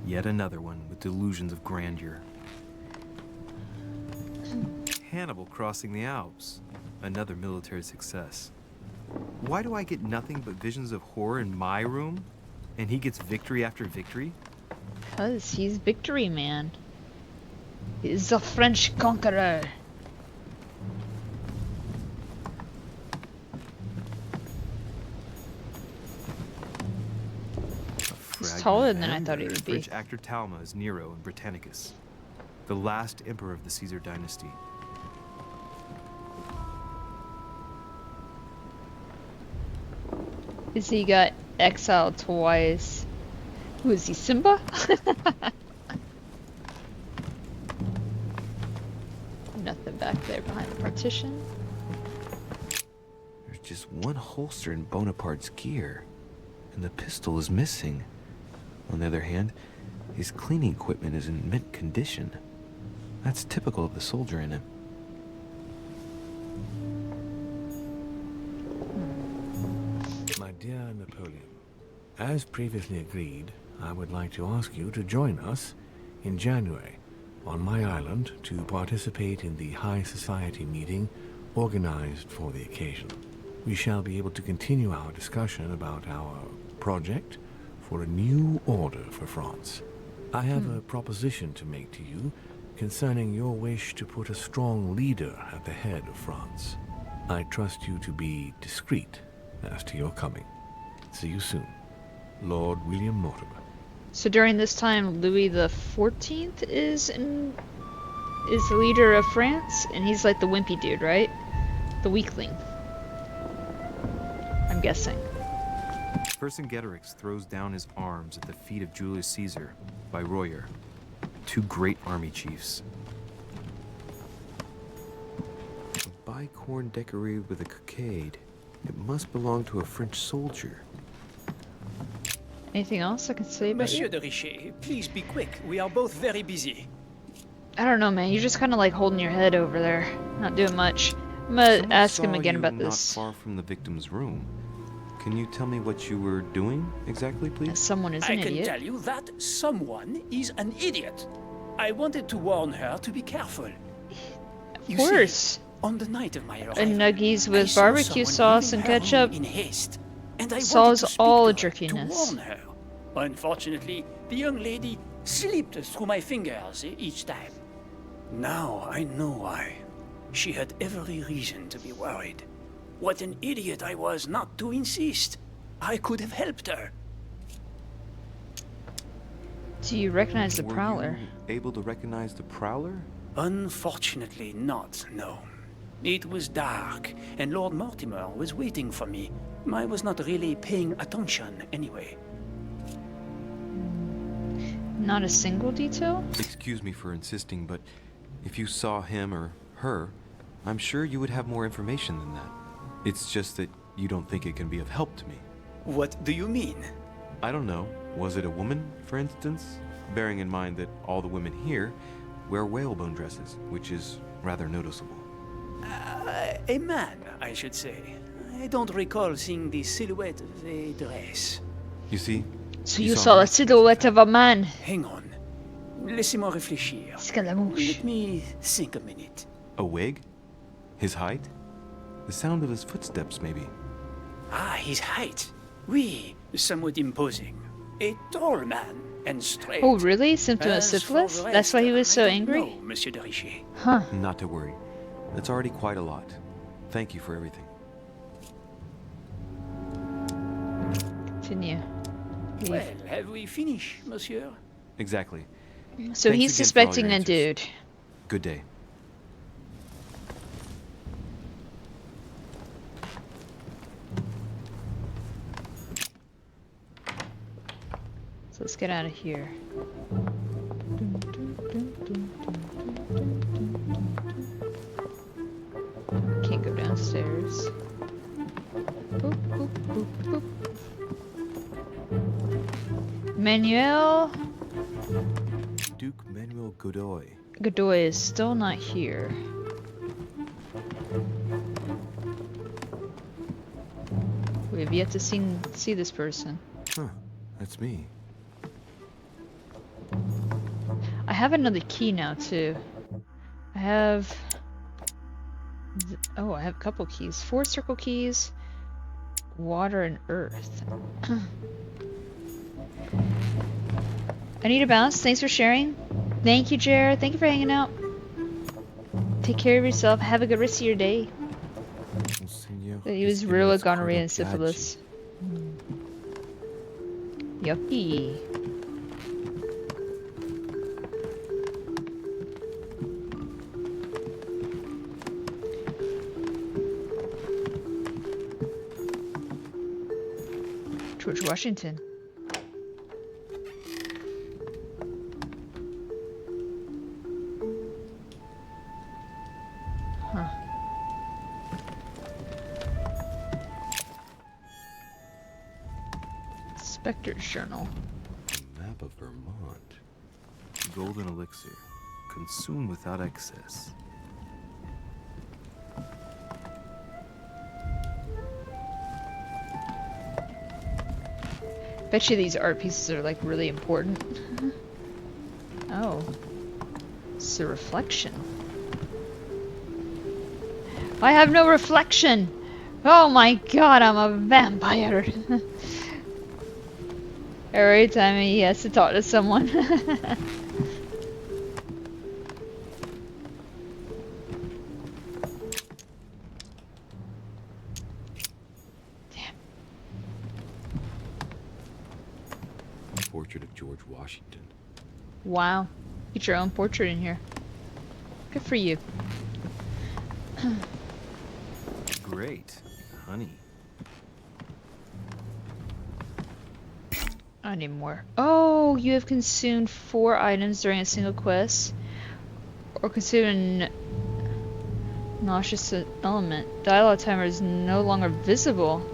Yet another one with delusions of grandeur. Hannibal crossing the Alps. Another military success. Why do I get nothing but visions of horror in my room? And he gets victory after victory? Because he's Victory Man. He's the French conqueror. He's taller than I thought he would be. French actor Talma is Nero in Britannicus, the last emperor of the Caesar dynasty. Is he got exiled twice? Who is he, Simba? Nothing back there behind the partition. There's just one holster in Bonaparte's gear, and the pistol is missing. On the other hand, his cleaning equipment is in mint condition. That's typical of the soldier in him. My dear Napoleon, as previously agreed, I would like to ask you to join us in January on my island to participate in the High Society meeting organized for the occasion. We shall be able to continue our discussion about our project for a new order for France. I have a proposition to make to you concerning your wish to put a strong leader at the head of France. I trust you to be discreet as to your coming. See you soon. Lord William Mortimer. So during this time, Louis the 14th is the leader of France, and he's like the wimpy dude, right? The weakling. I'm guessing. Vercingetorix throws down his arms at the feet of Julius Caesar by Royer, two great army chiefs. A bicorn decorated with a cockade. It must belong to a French soldier. Anything else I can say about Monsieur you? de Richet, please be quick. We are both very busy. I don't know, man. You're just kind of like holding your head over there, not doing much. I'm gonna ask him again about this. Not far from the victim's room. Can you tell me what you were doing exactly, please? Someone is an I can idiot. tell you that someone is an idiot. I wanted to warn her to be careful. Of course. On the night of my arrival, And nuggies I with saw barbecue someone sauce leaving and her room ketchup. in haste, and I wanted Solves to speak all to her, jerkiness. to warn her. Unfortunately, the young lady slipped through my fingers each time. Now I know why. She had every reason to be worried. What an idiot I was not to insist. I could have helped her. Do you recognize the Were Prowler? you able to recognize the Prowler? Unfortunately not, no. It was dark, and Lord Mortimer was waiting for me. I was not really paying attention anyway. Not a single detail? Excuse me for insisting, but if you saw him or her, I'm sure you would have more information than that. It's just that you don't think it can be of help to me. What do you mean? I don't know. Was it a woman, for instance? Bearing in mind that all the women here wear whalebone dresses, which is rather noticeable. A man, I should say. I don't recall seeing the silhouette of a dress. You see? So you saw the silhouette of a man. Hang on. Laissez-moi réfléchir. Scaramouche. Let me think a minute. A wig? His height? The sound of his footsteps, maybe. Ah, his height. Oui, somewhat imposing. A tall man and straight. Oh, really? Symptom of As for syphilis? the That's why he rest, was so I don't angry? know, Monsieur de Richet. Huh. Not to worry. That's already quite a lot. Thank you for everything. Continue. Leave. Well, have we finished, monsieur? Exactly. So Thanks he's again for all suspecting your a answers. dude. Good day. So let's get out of here. Can't go downstairs. Boop, boop, boop, boop. Manuel Duke Manuel Godoy. Godoy is still not here. We have yet to see this person. Huh. That's me. I have another key now too. I have I have a couple keys. 4 circle keys, water and earth. I need a bounce. Thanks for sharing. Thank you, Jared. Thank you for hanging out. Take care of yourself. Have a good rest of your day. He was real with gonorrhea and syphilis. Yucky. George Washington. Huh. Inspector's Journal. Map of Vermont. Golden elixir. Consume without excess. Bet you these art pieces are like really important. Oh. It's a reflection. I have no reflection! Oh my god, I'm a vampire! Every time he has to talk to someone. portrait of George Washington. Wow. Get your own portrait in here. Good for you. Great. Honey. I need more. Oh, you have consumed 4 items during a single quest. Or consumed a nauseous element. Dialogue timer is no longer visible.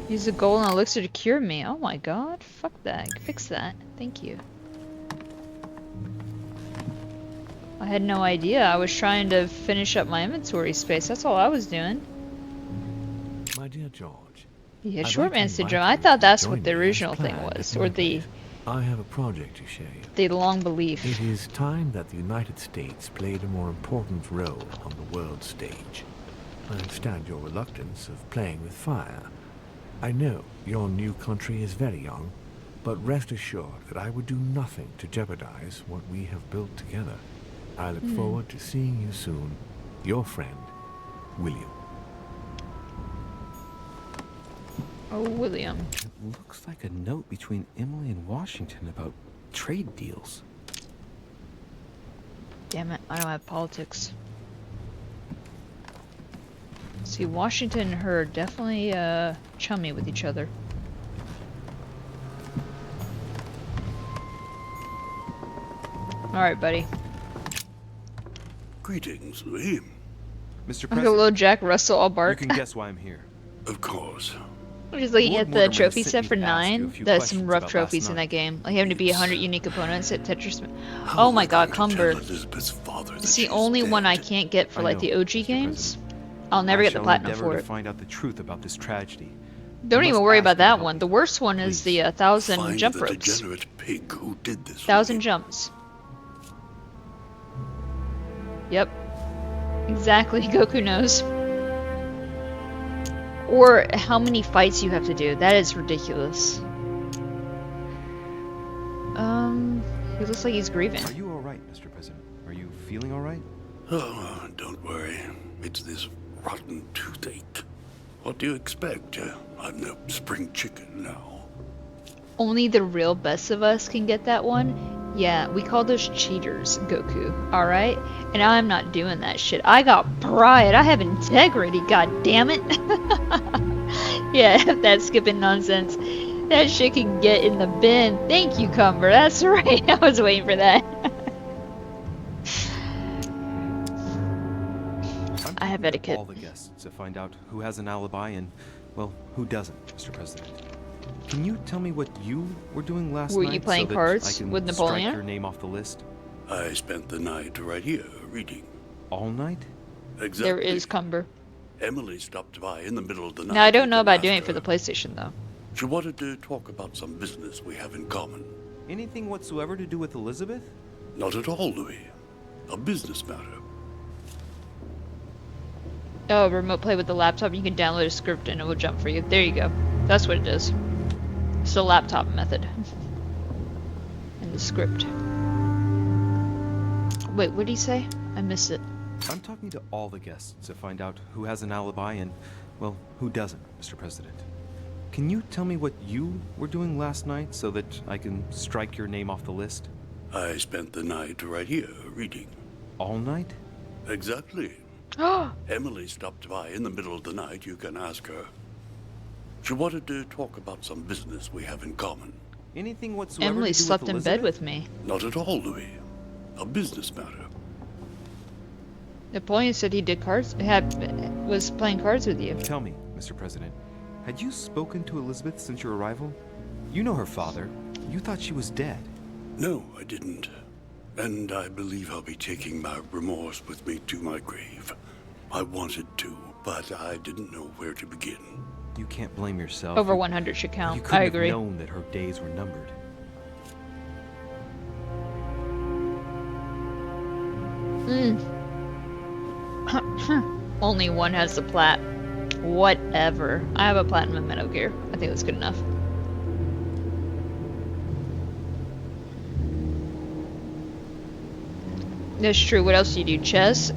Use a golden elixir to cure me. Oh my god. Fuck that. Fix that. Thank you. I had no idea. I was trying to finish up my inventory space. That's all I was doing. My dear George. Yeah, I'd short like to man invite syndrome. you I thought to that's join what the me as original thing planned was. at Or my the place. I have a project to show you. the long belief. It is time that the United States played a more important role on the world stage. I understand your reluctance of playing with fire. I know your new country is very young, but rest assured that I would do nothing to jeopardize what we have built together. I look forward to seeing you soon. Your friend, William. Oh, William. It looks like a note between Emily and Washington about trade deals. Damn it, I don't have politics. See, Washington and her are definitely chummy with each other. Alright, buddy. Greetings, Louis. Mr. Like a President, little Jack Russell all you bark. can guess why I'm here. Of course. I'm just looking Lord at the Mortimer trophy sent set me for to ask you a 9. few That's some questions rough about trophies last in night. that game. Like having to be 100 unique opponents at Tetris. How Oh am my I god, going to tell Cumber. Elizabeth's father that It's the she's only one I dead? can't get for I like know, the OG Mr. games. President. I'll never I get the shall platinum endeavor for to it. find out the truth about this tragedy. Don't You even must worry ask about me to that help one. me. The worst one is the Please. 1,000 Find jump the ropes. degenerate pig who did this. 1,000 Louis. jumps. Yep. Exactly, Goku knows. Or how many fights you have to do. That is ridiculous. He looks like he's grieving. Are you alright, Mr. President? Are you feeling alright? Oh, don't worry. It's this rotten toothache. What do you expect? I'm no spring chicken now. Only the real best of us can get that one. Yeah, we call those cheaters, Goku. Alright? And I'm not doing that shit. I got pride. I have integrity, god damn it. Yeah, that's skipping nonsense. That shit can get in the bin. Thank you, Cumber. That's right. I was waiting for that. I have etiquette. All the guests to find out who has an alibi and, well, who doesn't, Mr. President. Can you tell me what you were doing last Were night? you playing so that cards I can with Napoleon? Strike your name off the list. I spent the night right here reading. All night? Exactly. There is Cumber. Emily stopped by in the middle of the night. Now, I don't know and about asked doing it for her. the PlayStation, though. She wanted to talk about some business we have in common. Anything whatsoever to do with Elizabeth? Not at all, Louis. A business matter. Oh, remote play with the laptop. You can download a script and it will jump for you. There you go. That's what it is. It's the laptop method. And the script. Wait, what did he say? I missed it. I'm talking to all the guests to find out who has an alibi and, well, who doesn't, Mr. President. Can you tell me what you were doing last night so that I can strike your name off the list? I spent the night right here reading. All night? Exactly. Emily stopped by in the middle of the night. You can ask her. She wanted to talk about some business we have in common. Anything whatsoever Emily to do slept with in Elizabeth? bed with me. Not at all, Louis. A business matter. Napoleon said he did cards. Was playing cards with you. Tell me, Mr. President, had you spoken to Elizabeth since your arrival? You know her father. You thought she was dead. No, I didn't. And I believe I'll be taking my remorse with me to my grave. I wanted to, but I didn't know where to begin. You can't blame yourself. Over 100 should You count. couldn't I agree. have known that her days were numbered. Only one has the plat. Whatever. I have a platinum in Metal Gear. I think that's good enough. That's true. What else do you do? Chess?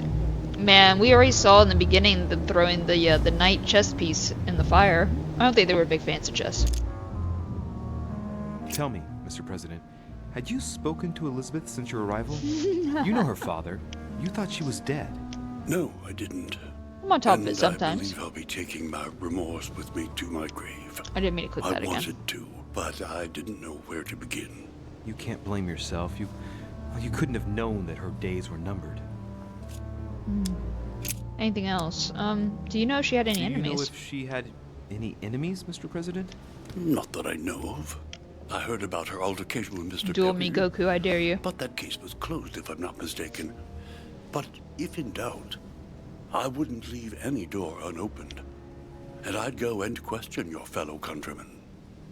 Man, we already saw in the beginning them throwing the knight chess piece in the fire. I don't think they were big fans of chess. Tell me, Mr. President, had you spoken to Elizabeth since your arrival? You know her father. You thought she was dead. No, I didn't. I'm on top of And it sometimes. I believe I'll be taking my remorse with me to my grave. I didn't mean to click that I again. wanted to, but I didn't know where to begin. You can't blame yourself. You couldn't have known that her days were numbered. Anything else? Do you know if she had any Do you know enemies? if she had any enemies, Mr. President? Not that I know of. I heard about her altercation with Mr. Duel me, Pepper, Goku, I dare you. but that case was closed, if I'm not mistaken. But if in doubt, I wouldn't leave any door unopened. And I'd go and question your fellow countrymen.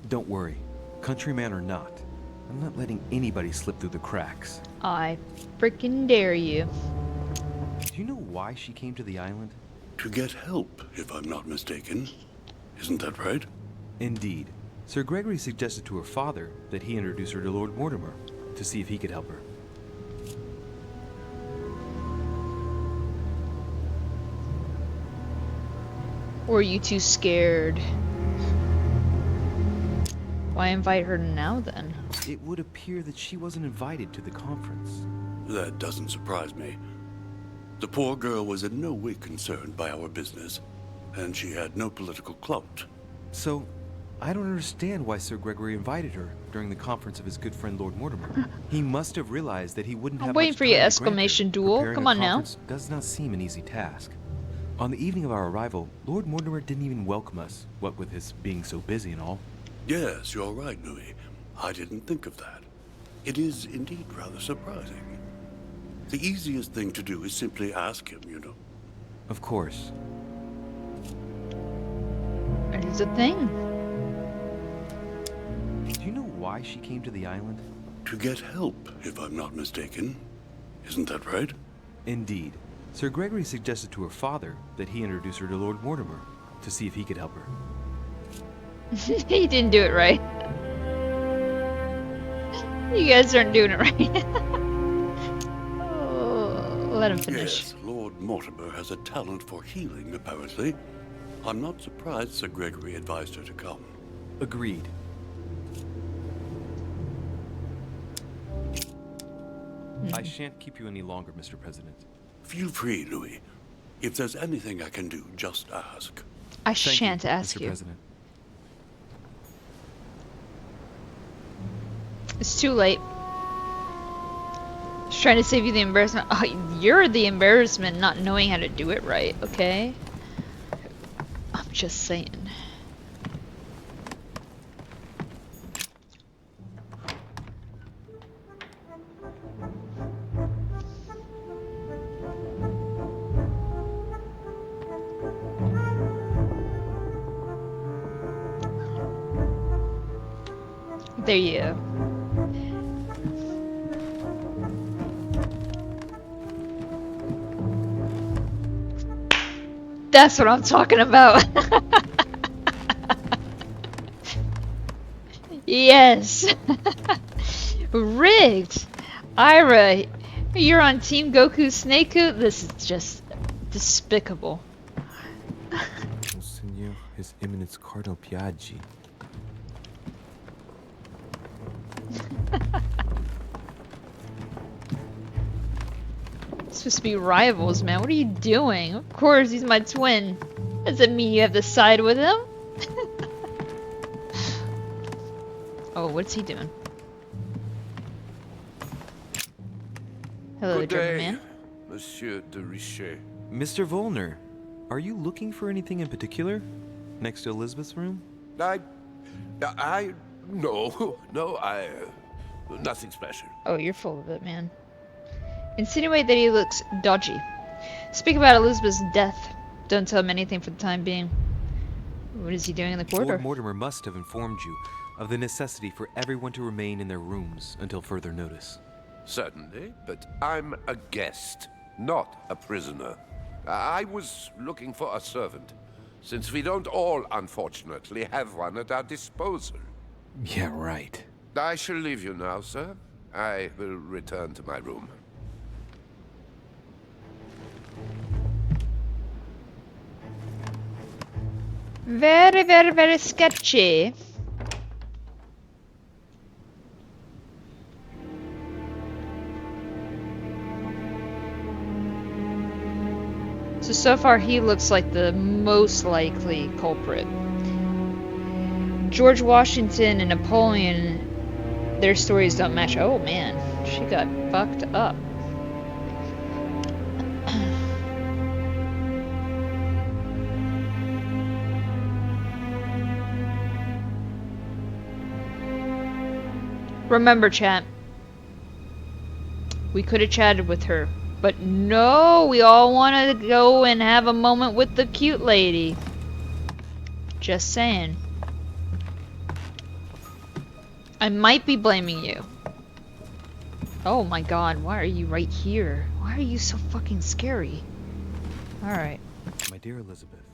Don't worry. Countryman or not, I'm not letting anybody slip through the cracks. I freaking dare you. Do you know why she came to the island? To get help, if I'm not mistaken. Isn't that right? Indeed. Sir Gregory suggested to her father that he introduce her to Lord Mortimer to see if he could help her. Or are you too scared? Why invite her now then? It would appear that she wasn't invited to the conference. That doesn't surprise me. The poor girl was in no way concerned by our business, and she had no political clout. So, I don't understand why Sir Gregory invited her during the conference of his good friend Lord Mortimer. He must have realized that he wouldn't have I'm waiting much for your time to grant her. exclamation duel. Preparing Come a on now. conference does not seem an easy task. On the evening of our arrival, Lord Mortimer didn't even welcome us, what with his being so busy and all. Yes, you're right, Louis. I didn't think of that. It is indeed rather surprising. The easiest thing to do is simply ask him, you know. Of course. It is a thing. Do you know why she came to the island? To get help, if I'm not mistaken. Isn't that right? Indeed. Sir Gregory suggested to her father that he introduce her to Lord Mortimer to see if he could help her. He didn't do it right. You guys aren't doing it right. Oh, let him finish. Yes, Lord Mortimer has a talent for healing, apparently. I'm not surprised Sir Gregory advised her to come. Agreed. I shan't keep you any longer, Mr. President. Feel free, Louis. If there's anything I can do, just ask. I Thank shan't you, ask Mr. you. President. It's too late. Just trying to save you the embarrassment. Oh, you're the embarrassment not knowing how to do it right, okay? I'm just saying. There you go. That's what I'm talking about. Yes. Rigged. Ira, you're on Team Goku Snakeku? This is just despicable. Monseigneur, His Eminence Cardinal Piaggi. Supposed to be rivals, man. What are you doing? Of course, he's my twin. Doesn't mean you have to side with him. Oh, what's he doing? Hello, Good German day, man. Monsieur de Richet. Mr. Volner, are you looking for anything in particular? Next to Elizabeth's room? No, nothing special. Oh, you're full of it, man. Insinuate that he looks dodgy. Speak about Elizabeth's death. Don't tell him anything for the time being. What is he doing in the corridor? Lord Mortimer must have informed you of the necessity for everyone to remain in their rooms until further notice. Certainly, but I'm a guest, not a prisoner. I was looking for a servant, since we don't all, unfortunately, have one at our disposal. Yeah, right. I shall leave you now, sir. I will return to my room. Very, very, very sketchy. So far he looks like the most likely culprit. George Washington and Napoleon, their stories don't match. Oh man, she got fucked up. Remember, chat, we could have chatted with her, but no, we all want to go and have a moment with the cute lady. Just saying. I might be blaming you. Oh my god, why are you right here? Why are you so fucking scary? Alright. My dear Elizabeth,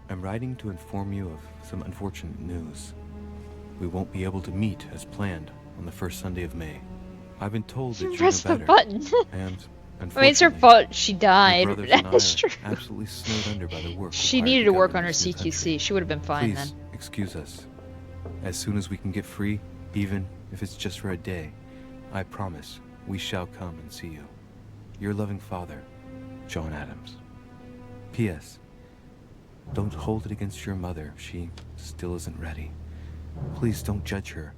I'm writing to inform you of some unfortunate news. We won't be able to meet as planned on the first Sunday of May. I've been told that you're Press no the better. button. And I mean, it's her fault she died. your brothers and I That's are true. absolutely snowed under by the work. She required needed to work govern on her this new country. CQC. She would have been fine Please, then. excuse us. As soon as we can get free, even if it's just for a day, I promise we shall come and see you. Your loving father, John Adams. P.S. Don't hold it against your mother if she still isn't ready. Please don't judge her.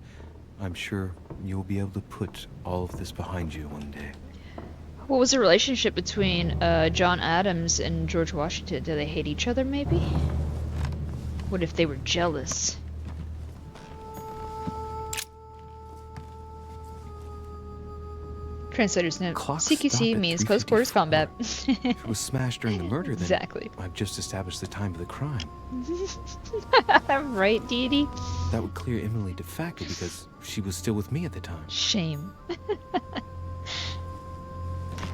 I'm sure you'll be able to put all of this behind you one day. What was the relationship between John Adams and George Washington? Do they hate each other, maybe? What if they were jealous? Translator's note. CQC means close quarters combat. If it was smashed during the murder, then Exactly. I've just established the time of the crime. Right, Deity? That would clear Emily de facto because she was still with me at the time. Shame.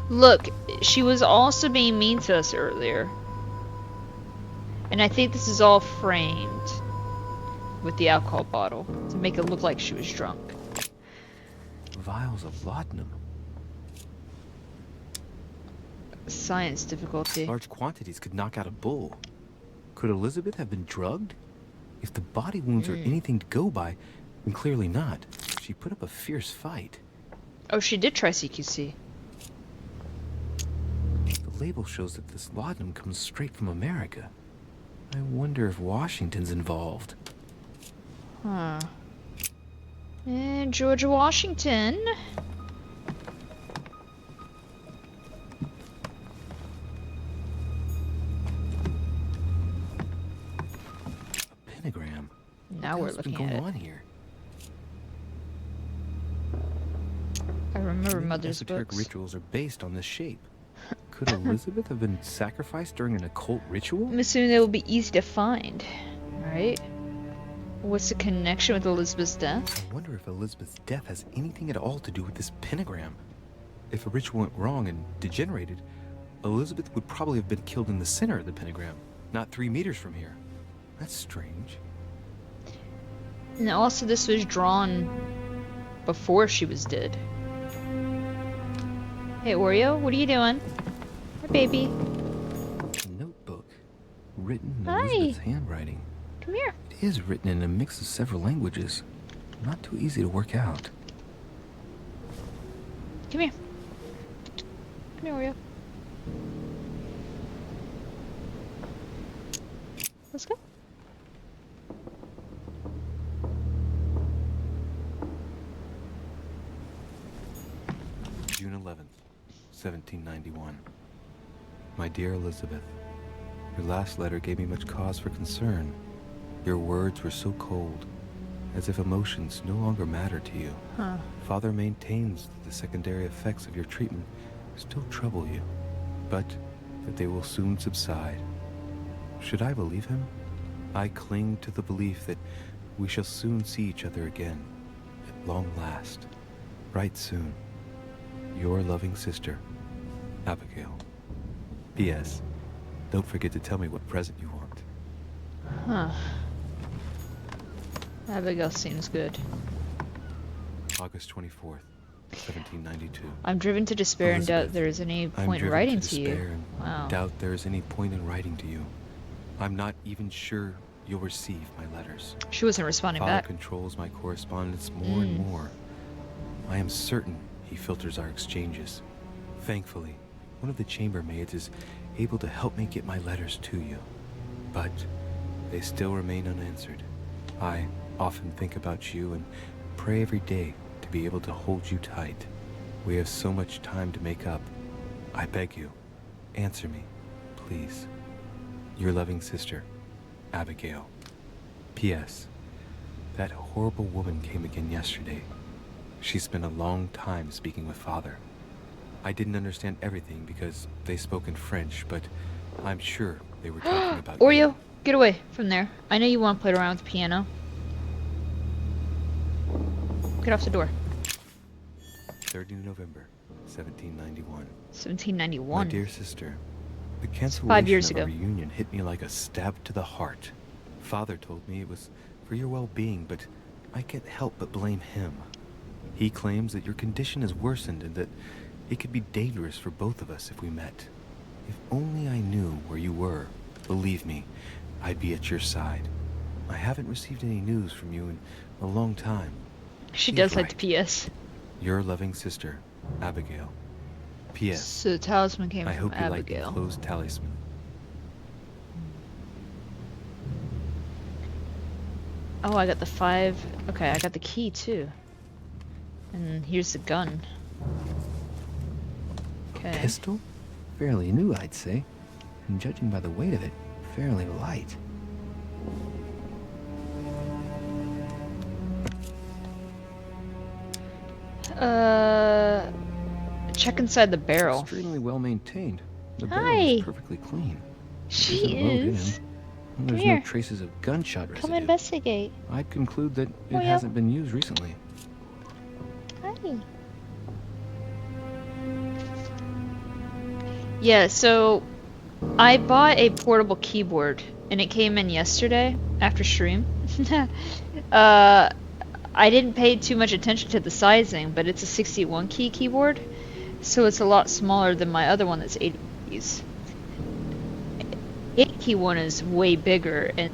Look, she was also being mean to us earlier. And I think this is all framed with the alcohol bottle to make it look like she was drunk. Vials of laudanum. Science difficulty. Large quantities could knock out a bull. Could Elizabeth have been drugged? If the body wounds are anything to go by, then clearly not. She put up a fierce fight. Oh, she did try CQC. The label shows that this laudanum comes straight from America. I wonder if Washington's involved. Huh. And George Washington. Pentagram. Now we're What's been looking going at on it. here? I remember Many Mother's esoteric books. rituals are based on this shape. Could Elizabeth have been sacrificed during an occult ritual? I'm assuming they will be easy to find, right? What's the connection with Elizabeth's death? I wonder if Elizabeth's death has anything at all to do with this pentagram. If a ritual went wrong and degenerated, Elizabeth would probably have been killed in the center of the pentagram, not 3 meters from here. That's strange. And also this was drawn before she was dead. Hey Oreo, what are you doing? Hi baby. A notebook, written in Hi. Elizabeth's handwriting. Come here. It is written in a mix of several languages. Not too easy to work out. Come here. Come here, Oreo. Let's go. June 11th, 1791. My dear Elizabeth, your last letter gave me much cause for concern. Your words were so cold, as if emotions no longer matter to you. Huh. Father maintains that the secondary effects of your treatment still trouble you, but that they will soon subside. Should I believe him? I cling to the belief that we shall soon see each other again, at long last, right soon. Your loving sister, Abigail. P.S. Don't forget to tell me what present you want. Huh. Abigail seems good. August 24th, 1792. I'm driven to despair and doubt Elizabeth, there is any I'm point in driven writing to to you. despair and Wow. doubt there is any point in writing to you. I'm not even sure you'll receive my letters. She wasn't responding Father back. controls my correspondence more and more. I am certain he filters our exchanges. Thankfully, one of the chambermaids is able to help me get my letters to you. But they still remain unanswered. I often think about you and pray every day to be able to hold you tight. We have so much time to make up. I beg you, answer me, please. Your loving sister, Abigail. P.S. That horrible woman came again yesterday. She spent a long time speaking with Father. I didn't understand everything because they spoke in French, but I'm sure they were talking about Oreo, get away from there. I know you want to play around with the piano. Get off the door. 3rd November, 1791. 1791. My dear sister, the cancellation 5 years of ago. our reunion hit me like a stab to the heart. Father told me it was for your well-being, but I can't help but blame him. He claims that your condition has worsened and that it could be dangerous for both of us if we met. If only I knew where you were, believe me, I'd be at your side. I haven't received any news from you in a long time. She He's does like right. the PS. Your loving sister, Abigail. P.S. So the talisman came I from hope you like the Abigail. enclosed talisman. Oh, I got the 5. Okay, I got the key too. And here's the gun. Okay. Pistol? Fairly new, I'd say. And judging by the weight of it, fairly light. Check inside the barrel. Extremely well maintained. The barrel Hi. is perfectly clean. She There's a load in is. him, and there's Come no here. traces of gunshot residue. Come investigate. I'd conclude that Oh, it yeah. hasn't been used recently. Hi. Yeah, so I bought a portable keyboard and it came in yesterday after stream. I didn't pay too much attention to the sizing, but it's a 61 key keyboard, so it's a lot smaller than my other one that's 80 keys. 8 key one is way bigger and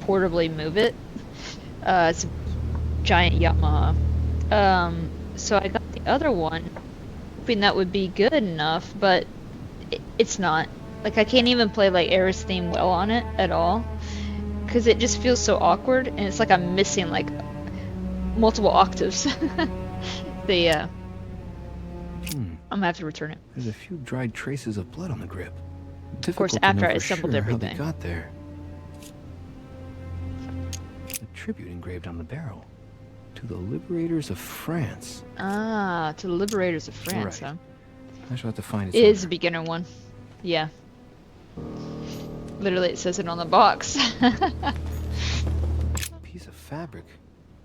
portably move it. It's a giant Yamaha. So I got the other one, hoping that would be good enough, but it's not. Like, I can't even play like Aerith's theme well on it at all, because it just feels so awkward, and it's like I'm missing like multiple octaves. I'm gonna have to return it. There's a few dried traces of blood on the grip. Of course, Difficult to after know I for assembled sure how everything. they got there. A tribute engraved on the barrel. To the liberators of France. Ah, to the Liberators of France, Right. huh? I shall have to find It is a beginner one. Yeah. Literally, it says it on the box. piece of fabric.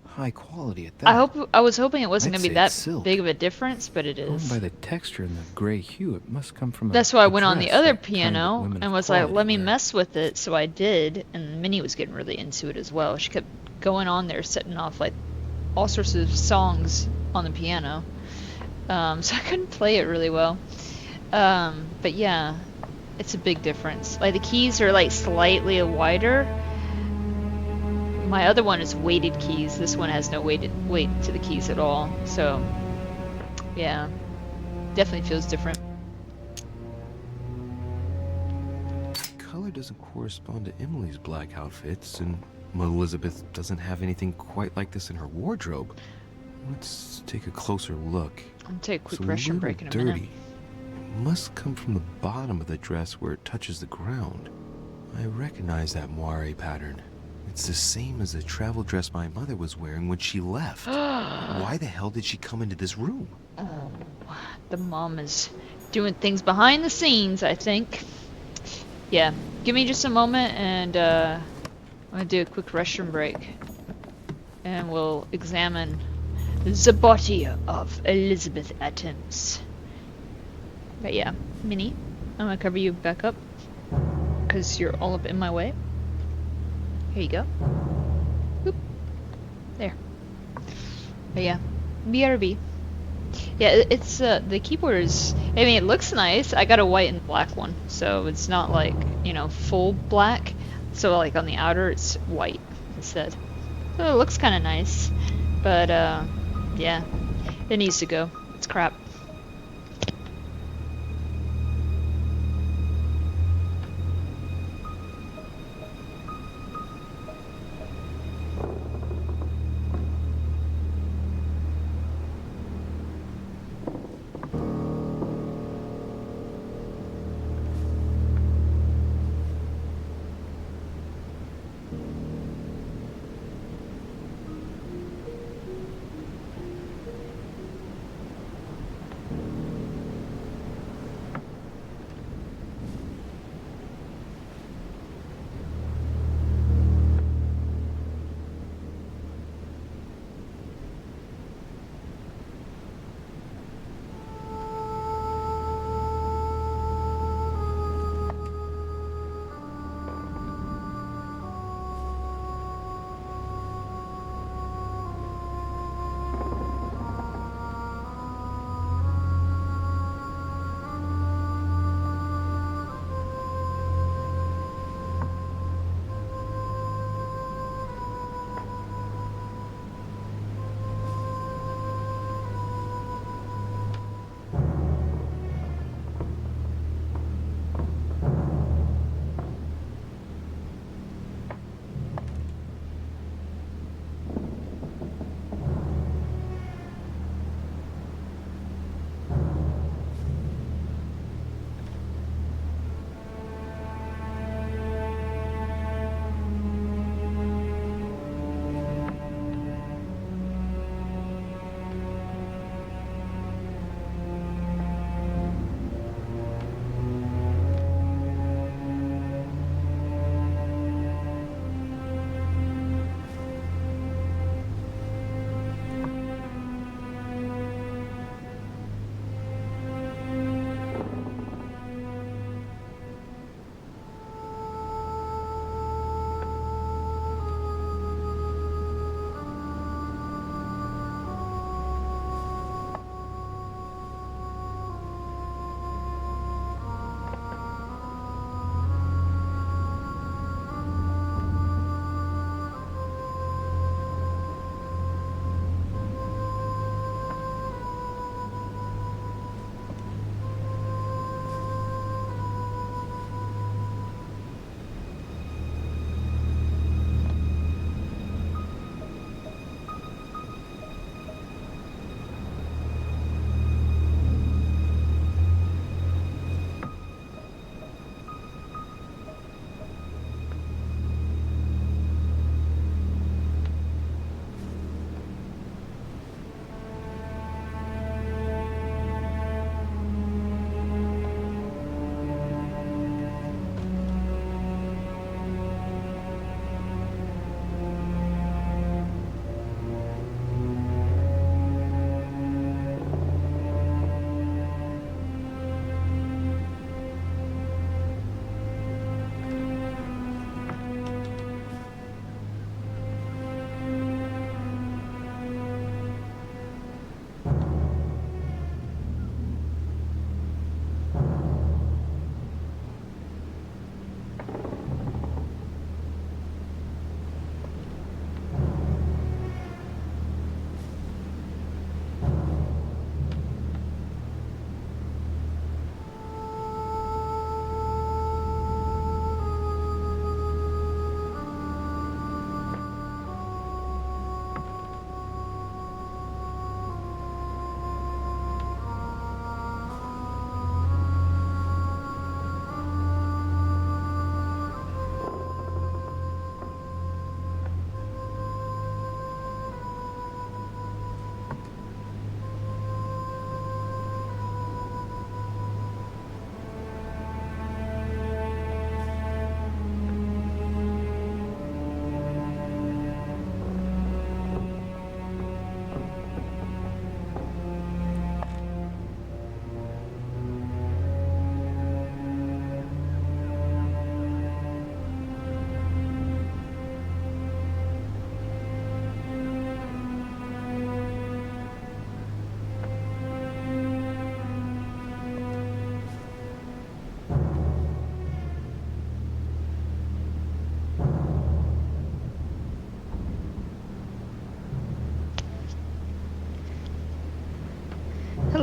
High quality at that. I was hoping it wasn't I'd gonna be say that it's silk. big of a difference, but it Going is. by the texture and the gray hue, it must come from That's why I a went on the dress, other that kind that piano women and of was like, quality let me wear. mess with it. So I did, and Minnie was getting really into it as well. She kept going on there, setting off like all sorts of songs on the piano. So I couldn't play it really well. But yeah, it's a big difference. Like the keys are like slightly wider. My other one is weighted keys. This one has no weight to the keys at all. So yeah, definitely feels different. Color doesn't correspond to Emily's black outfits, and Elizabeth doesn't have anything quite like this in her wardrobe. Let's take a closer look. I'll take a quick It's restroom little break in a dirty. minute. It must come from the bottom of the dress where it touches the ground. I recognize that moire pattern. It's the same as the travel dress my mother was wearing when she left. Why the hell did she come into this room? Oh, the mom is doing things behind the scenes, I think. Yeah, give me just a moment and I'm gonna do a quick restroom break. And we'll examine the body of Elizabeth Adams. But yeah, Minnie, I'm gonna cover you back up because you're all up in my way. Here you go. Boop. There. But yeah, BRB. Yeah, it's the keyboard is. I mean, it looks nice. I got a white and black one, so it's not like, you know, full black. So like on the outer, it's white instead. So it looks kind of nice, but yeah, it needs to go. It's crap.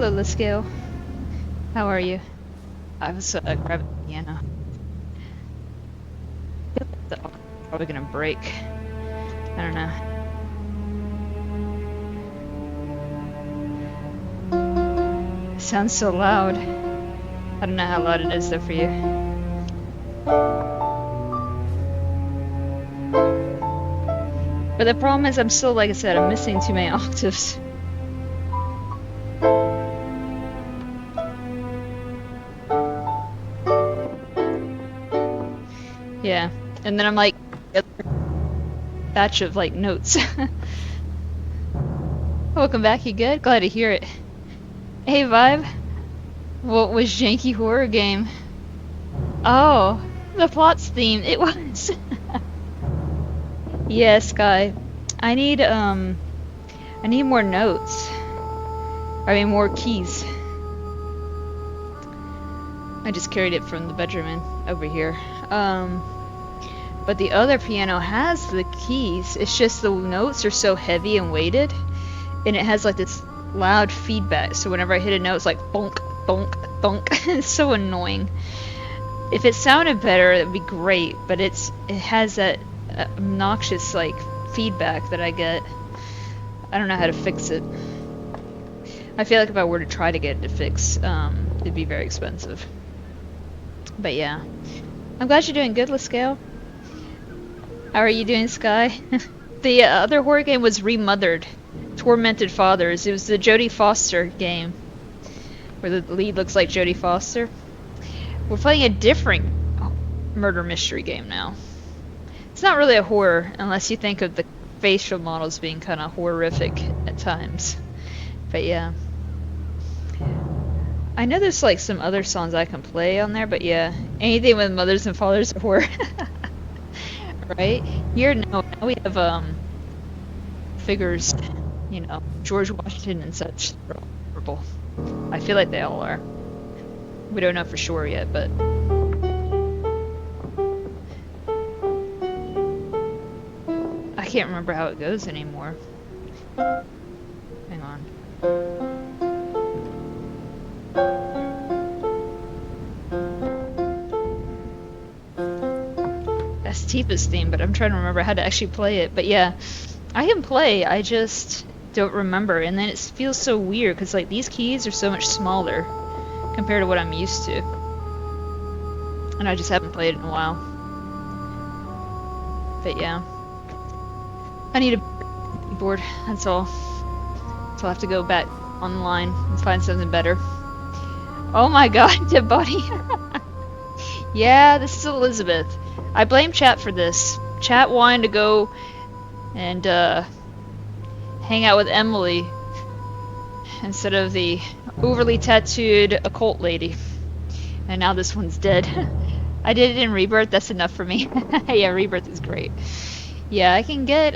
Hello, Liscale. How are you? I was grabbing the piano. The probably gonna break. I don't know. It sounds so loud. I don't know how loud it is though for you. But the problem is I'm still, like I said, I'm missing too many octaves. Yeah, and then I'm like, batch of like notes. Welcome back, you good? Glad to hear it. Hey, Vibe. What was janky horror game? Oh, the plot's theme. It was. Yeah, Sky. I need more notes. I mean, more keys. I just carried it from the bedroom in over here. But the other piano has the keys. It's just the notes are so heavy and weighted, and it has like this loud feedback. So whenever I hit a note, it's like bonk, bonk, bonk. It's so annoying. If it sounded better, it'd be great. But it has that obnoxious like feedback that I get. I don't know how to fix it. I feel like if I were to try to get it to fix, it'd be very expensive. But yeah, I'm glad you're doing good, Liscale. How are you doing, Sky? The other horror game was Remothered, Tormented Fathers. It was the Jodie Foster game, where the lead looks like Jodie Foster. We're playing a different murder mystery game now. It's not really a horror, unless you think of the facial models being kind of horrific at times. But yeah. I know there's like some other songs I can play on there, but yeah. Anything with mothers and fathers are horror. Right? Here now we have figures, you know, George Washington and such. They're all horrible. I feel like they all are. We don't know for sure yet, but I can't remember how it goes anymore. Hang on. That's Tifa's theme, but I'm trying to remember how to actually play it. But yeah, I can play, I just don't remember. And then it feels so weird, because like these keys are so much smaller compared to what I'm used to. And I just haven't played it in a while. But yeah. I need a keyboard, that's all. So I'll have to go back online and find something better. Oh my god, dead body. Yeah, this is Elizabeth. I blame chat for this. Chat wanted to go and hang out with Emily instead of the overly tattooed occult lady. And now this one's dead. I did it in Rebirth, that's enough for me. Yeah, Rebirth is great. Yeah, I can get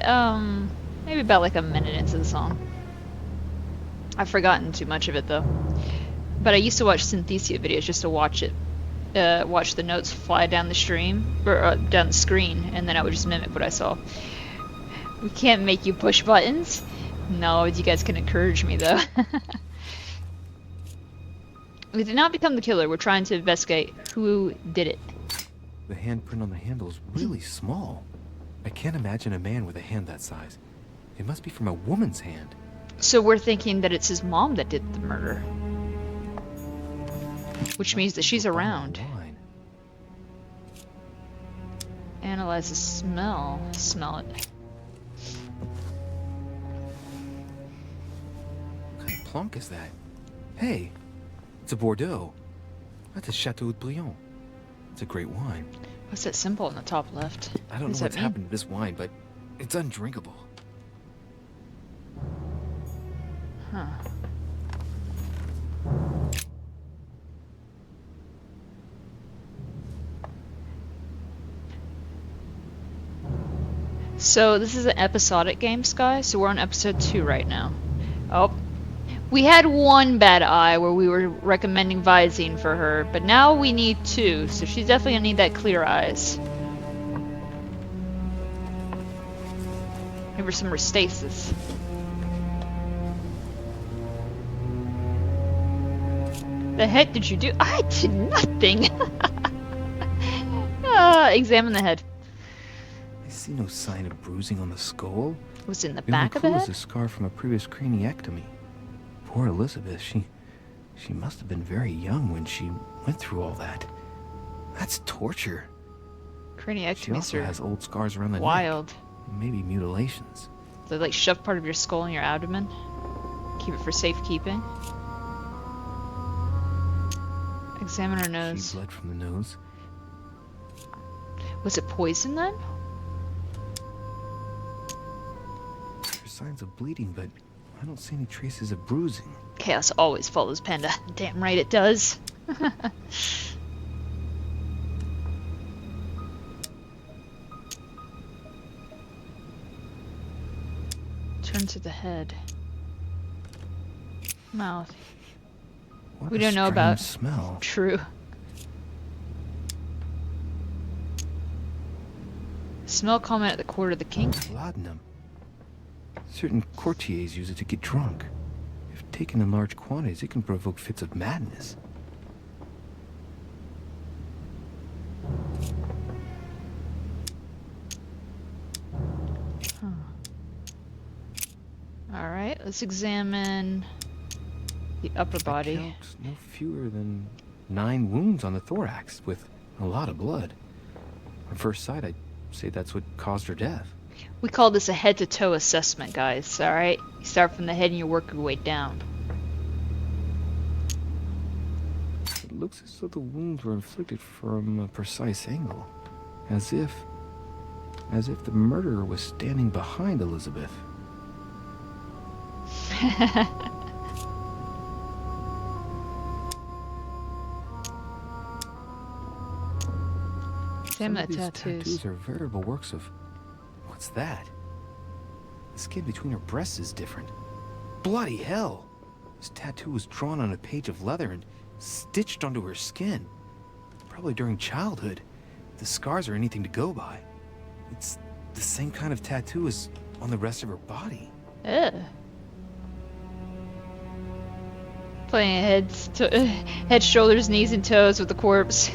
maybe about like a minute into the song. I've forgotten too much of it though. But I used to watch Synthesia videos just to watch it. Watch the notes fly down the stream, or down the screen, and then I would just mimic what I saw. We can't make you push buttons. No, you guys can encourage me though. We did not become the killer. We're trying to investigate who did it. The handprint on the handle is really small. I can't imagine a man with a hand that size. It must be from a woman's hand. So we're thinking that it's his mom that did the murder. Which means that she's around. Analyze the smell. Smell it. What kind of plonk is that? Hey, it's a Bordeaux. That's a Chateau de Briand. It's a great wine. What's that symbol on the top left? I don't know what's happened to this wine, but it's undrinkable. Huh. So this is an episodic game, Sky, so we're on episode 2 right now. Oh, we had one bad eye where we were recommending Visine for her, but now we need 2, so she's definitely gonna need that clear eyes. Give her some Restasis. The heck did you do? I did nothing. Examine the head. I see no sign of bruising on the skull. Was it in the The only back of the clue is head? a scar from a previous craniectomy. Poor Elizabeth, she must have been very young when she went through all that. That's torture. She Craniectomies also are has old scars around the wild. neck. Maybe mutilations. They like shove part of your skull in your abdomen. Keep it for safekeeping. Examine her nose. She bled from the nose. Was it poison then? There's signs of bleeding, but I don't see any traces of bruising. Chaos always follows Panda. Damn right it does. Turn to the head. Mouth. What We a don't know strange about. smell. True. Smell comment at the court of the king. Laudanum. Certain courtiers use it to get drunk. If taken in large quantities, it can provoke fits of madness. Alright, let's examine the upper body. Counts no fewer than 9 wounds on the thorax, with a lot of blood. On first sight, I'd say that's what caused her death. We call this a head-to-toe assessment, guys, alright? You start from the head and you work your way down. It looks as though the wounds were inflicted from a precise angle, as if the murderer was standing behind Elizabeth. Damn, that Some of these tattoos. tattoos are veritable works of... What's that? The skin between her breasts is different. Bloody hell! This tattoo was drawn on a page of leather and stitched onto her skin. Probably during childhood. If the scars are anything to go by. It's the same kind of tattoo as on the rest of her body. Ugh. Playing head, shoulders, knees, and toes with the corpse.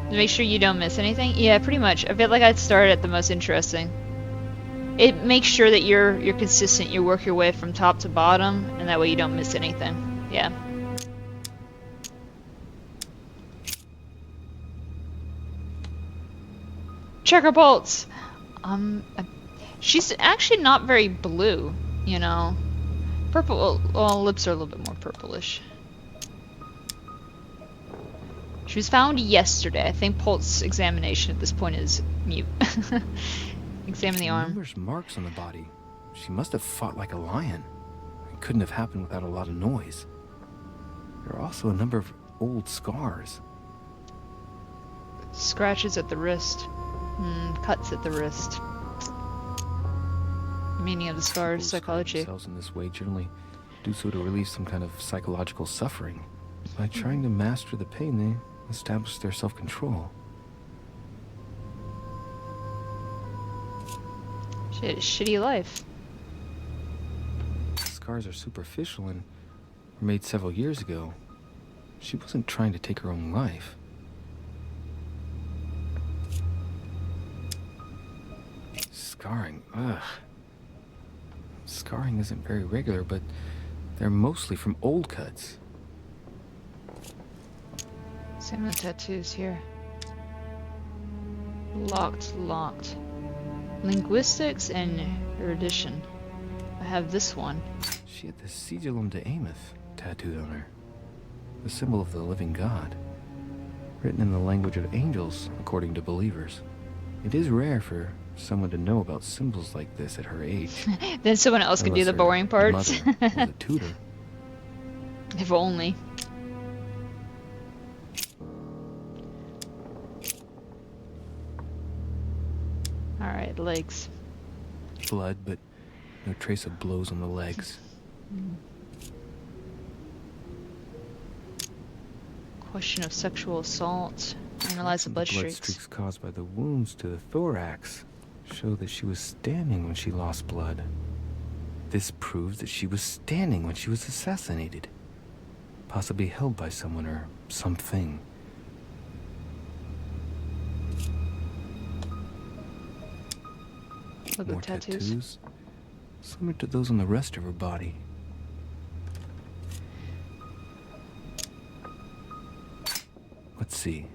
Make sure you don't miss anything. Yeah, pretty much. I feel like I'd start at the most interesting. It makes sure that you're consistent. You work your way from top to bottom, and that way you don't miss anything. Yeah. Checker bolts. She's actually not very blue, you know. Purple. Well, lips are a little bit more purplish. She was found yesterday. I think Pulse examination at this point is mute. Examine the arm. Numerous marks on the body. She must have fought like a lion. It couldn't have happened without a lot of noise. There are also a number of old scars. Scratches at the wrist. Cuts at the wrist. Meaning of the scars, People psychology. themselves in this way generally do so to relieve some kind of psychological suffering. By trying to master the pain, they establish their self-control. She had a shitty life. The scars are superficial and were made several years ago. She wasn't trying to take her own life. Scarring, ugh. Scarring isn't very regular, but they're mostly from old cuts. Same with the tattoos here. Locked. Linguistics and erudition. I have this one. She had the Sigillum de Ameth tattooed on her. The symbol of the living God. Written in the language of angels, according to believers. It is rare for someone to know about symbols like this at her age. Then someone else can do the Unless her boring parts. mother was a tutor. If only. Alright, legs. Blood, but no trace of blows on the legs. Question of sexual assault. Analyze the blood streaks. Streaks caused by the wounds to the thorax show that she was standing when she lost blood. This proves that she was standing when she was assassinated. Possibly held by someone or something. Look More at tattoos. Similar to those on the rest of her body. Let's see.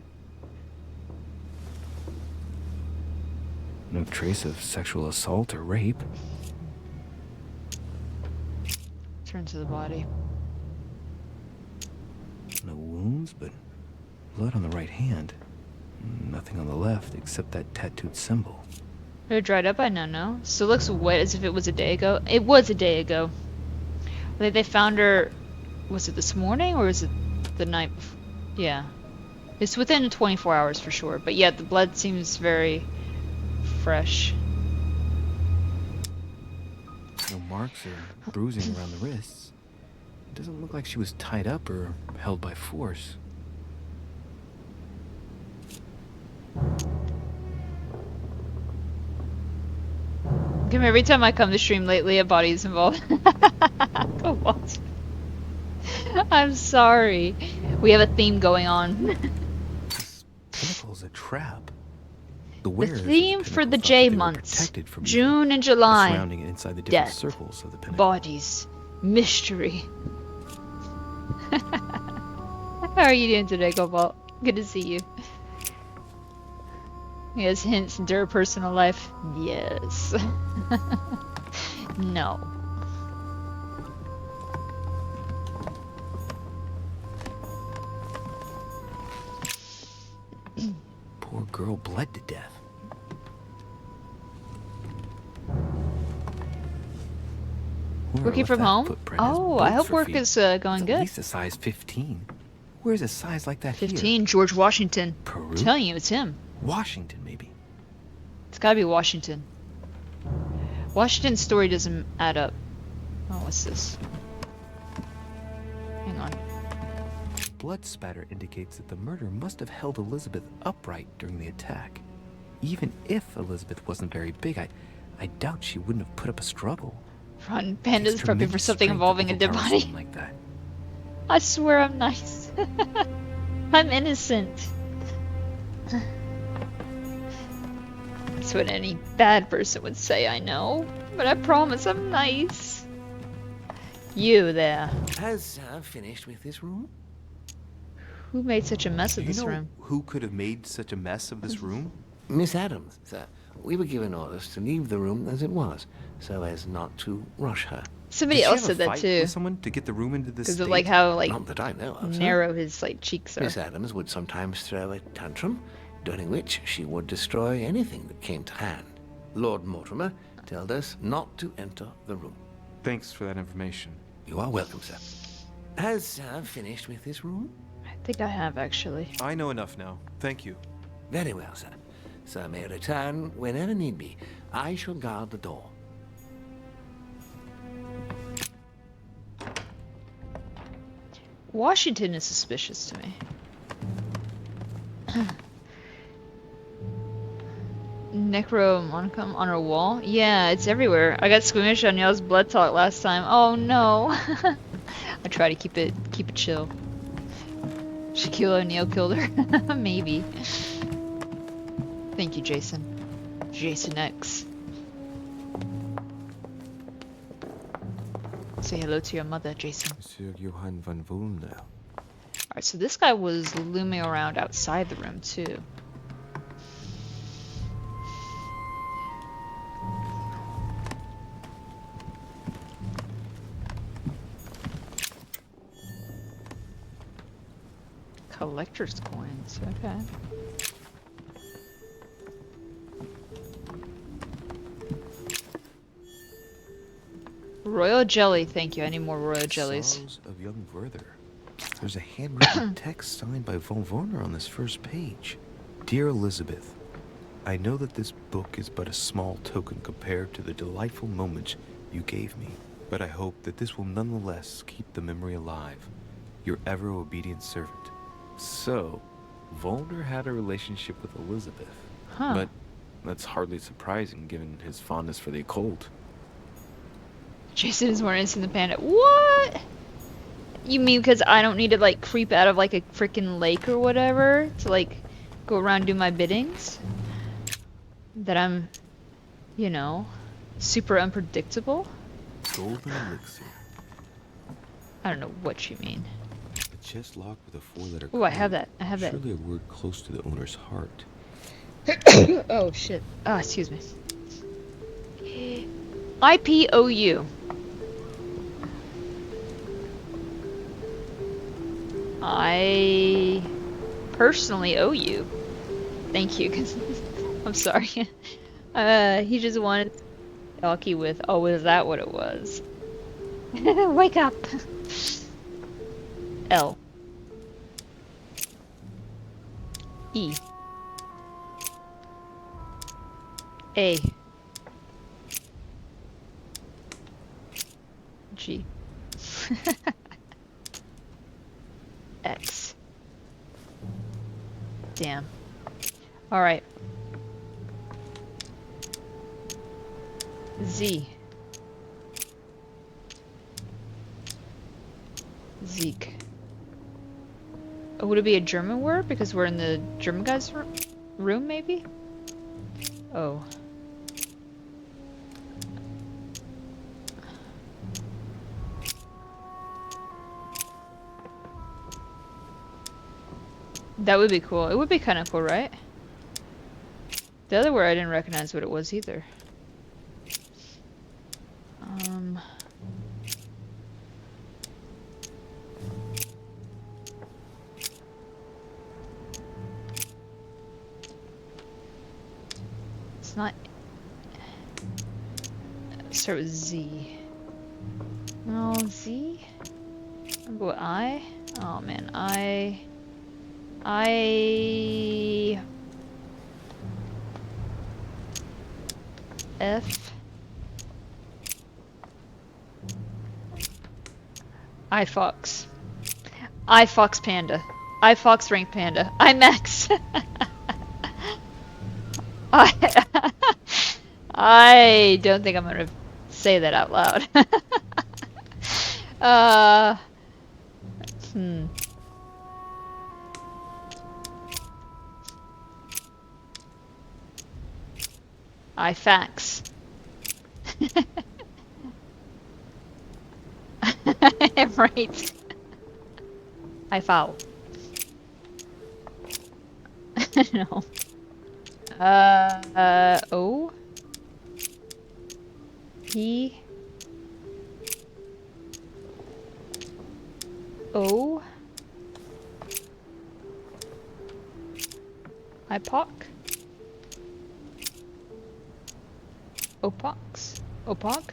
No trace of sexual assault or rape. Turn to the body. No wounds, but blood on the right hand. Nothing on the left except that tattooed symbol. They're dried up, I don't know. Still looks wet as if it was a day ago. It was a day ago. Like they found her, was it this morning or was it the night before? Yeah. It's within 24 hours for sure. But yeah, the blood seems very fresh. No marks or bruising around the wrists. It doesn't look like she was tied up or held by force. Kim, every time I come to stream lately, a body's involved. Go watch. I'm sorry. We have a theme going on. This pinnacle's a trap. The wearers of theme for the J months, protected from June and July, surrounding it inside the different death, circles of the pinnacle. bodies, mystery. How are you doing today, Cobalt? Good to see you. Yes, hints into her personal life. Yes. No. Poor girl bled to death. Whoever Working left from that home? footprint has Oh, I boots hope for work feet. is going It's good. At least a size 15. Where's a size like that 15, George Washington. Peru? I'm telling you, it's him. here? Washington, maybe. It's gotta be Washington. Washington's story doesn't add up. Oh, what's this? Hang on. Blood spatter indicates that the murderer must have held Elizabeth upright during the attack. Even if Elizabeth wasn't very big, I doubt she wouldn't have put up a struggle. Run, Panda's Takes prepping for tremendous something strength to involving a dead overpower body. someone like that. I swear I'm nice. I'm innocent. That's what any bad person would say, I know. But I promise I'm nice. You there. Has finished with this room? Who made such a mess of Do you this know room? who could have made such a mess of this room? Miss Adams, sir. We were given orders to leave the room as it was, so as not to rush her. Somebody Did she else have a said that fight too. with someone to get the room into this Because state? of like how like Not that I know of, sir. narrow his like cheeks are. Miss Adams would sometimes throw a tantrum, during which she would destroy anything that came to hand. Lord Mortimer told us not to enter the room. Thanks for that information. You are welcome, sir. Has finished with this room? I think I have actually. I know enough now. Thank you. Very well, sir. Sir may return whenever need be. I shall guard the door. Washington is suspicious to me. Necromonicum on her wall? Yeah, it's everywhere. I got squeamish on y'all's blood talk last time. Oh no. I try to keep it chill. Shaquille O'Neal killed her. Maybe. Thank you, Jason. Jason X. Say hello to your mother, Jason. Monsieur Johann van Volnau. Alright, so this guy was looming around outside the room, too. Collector's coins, okay. Royal jelly, thank you. I need more royal jellies. Sorrows of young Werther. There's a handwritten text signed by von Werner on this first page. Dear Elizabeth, I know that this book is but a small token compared to the delightful moments you gave me, but I hope that this will nonetheless keep the memory alive. Your ever obedient servant. So, Volner had a relationship with Elizabeth. Huh. But that's hardly surprising given his fondness for the occult. Jason is more innocent than Panda. What? You mean because I don't need to like creep out of like a freaking lake or whatever to like go around and do my biddings? That I'm, you know, super unpredictable? Golden elixir. I don't know what you mean. A chest locked with a 4-letter Oh, I code. have that. I have that. Surely a word close to the owner's heart. Oh shit. Ah, excuse me. IPOU. I personally owe you. Thank you. 'Cause I'm sorry. He just wanted talkie with. Oh, was that what it was? Wake up. L. E. A. G. X. Damn. Alright. Z. Zeke. Oh, would it be a German word? Because we're in the German guy's room, maybe? Oh. That would be cool. It would be kind of cool, right? The other word I didn't recognize what it was either. It's not. Start with Z. No, Z? I'll go with I. Oh man, I F I Fox. I Fox Panda. I Fox Rank Panda. I Max. I don't think I'm gonna say that out loud. I fax. Right. I foul. No. O. P. O. IPOC. Opox? Opog?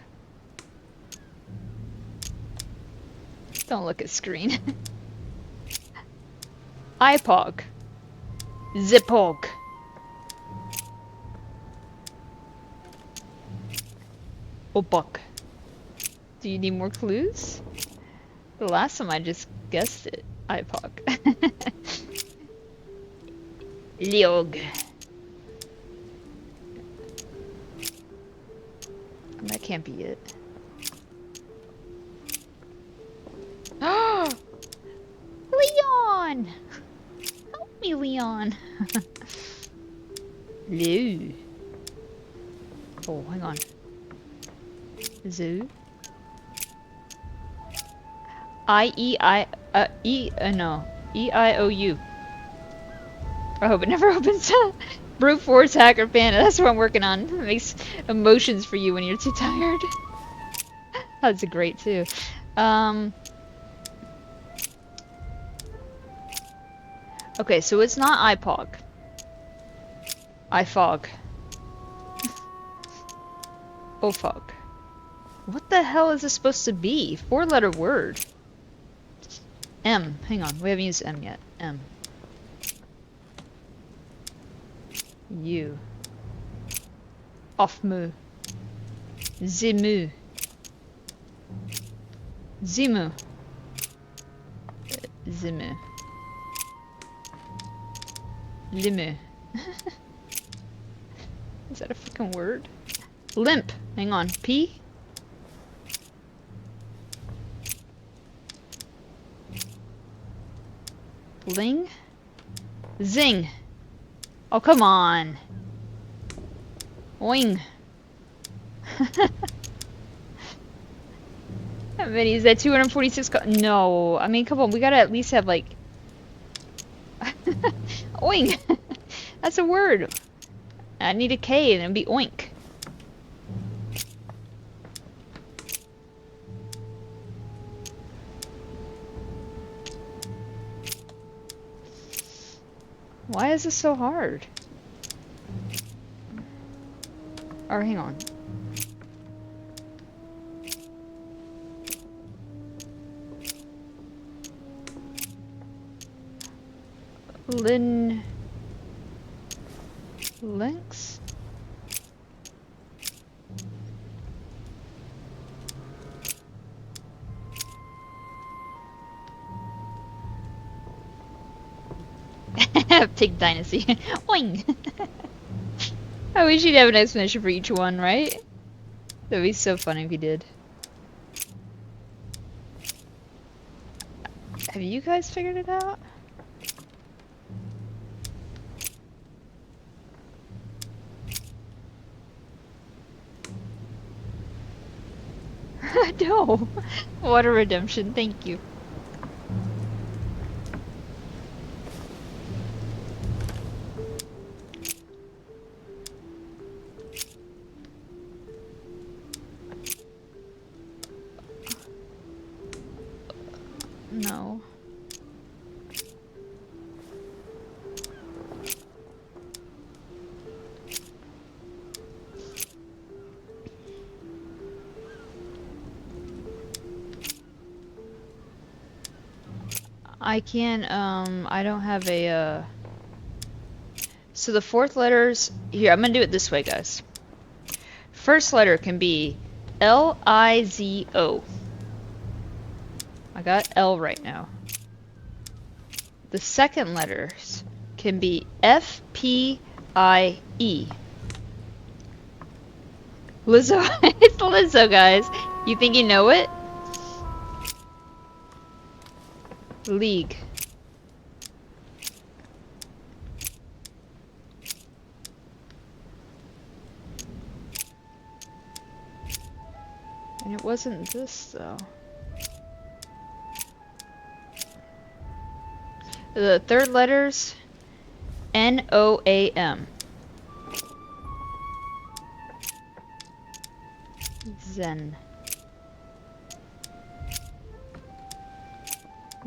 Don't look at screen. IPOG. Zipog. Opog. Do you need more clues? The last time I just guessed it. IPOG. Liog. That can't be it. Leon! Help me, Leon! Lou. Oh, hang on. Zoo. No. E-I-O-U. I hope it never opens. Brute Force Hacker Panda. That's what I'm working on. It makes emotions for you when you're too tired. That's great too. Okay, so it's not IPOG. IFOG. OFOG. What the hell is this supposed to be? 4-letter word. M. Hang on, we haven't used M yet. M. U. Offmu. Zimu. Zimu. Zimu. Limu. Is that a freaking word? Limp. Hang on. P. Ling? Zing! Oh, come on! Oing! How many is that? 246? No, I mean, come on, we gotta at least have like. Oing! That's a word. I need a K and it'd be oink. Why is this so hard? Or hang on. Links? Pig Dynasty. Oing! I wish you'd have an explanation for each one, right? That'd be so funny if you did. Have you guys figured it out? No! Water redemption, thank you. No. I can't, I don't have a, so the fourth letters, here, I'm gonna do it this way, guys. First letter can be L-I-Z-O. I got L right now. The second letters can be F-P-I-E. Lizzo, it's Lizzo, guys. You think you know it? League. And it wasn't this, though. The third letters, N-O-A-M. Zen.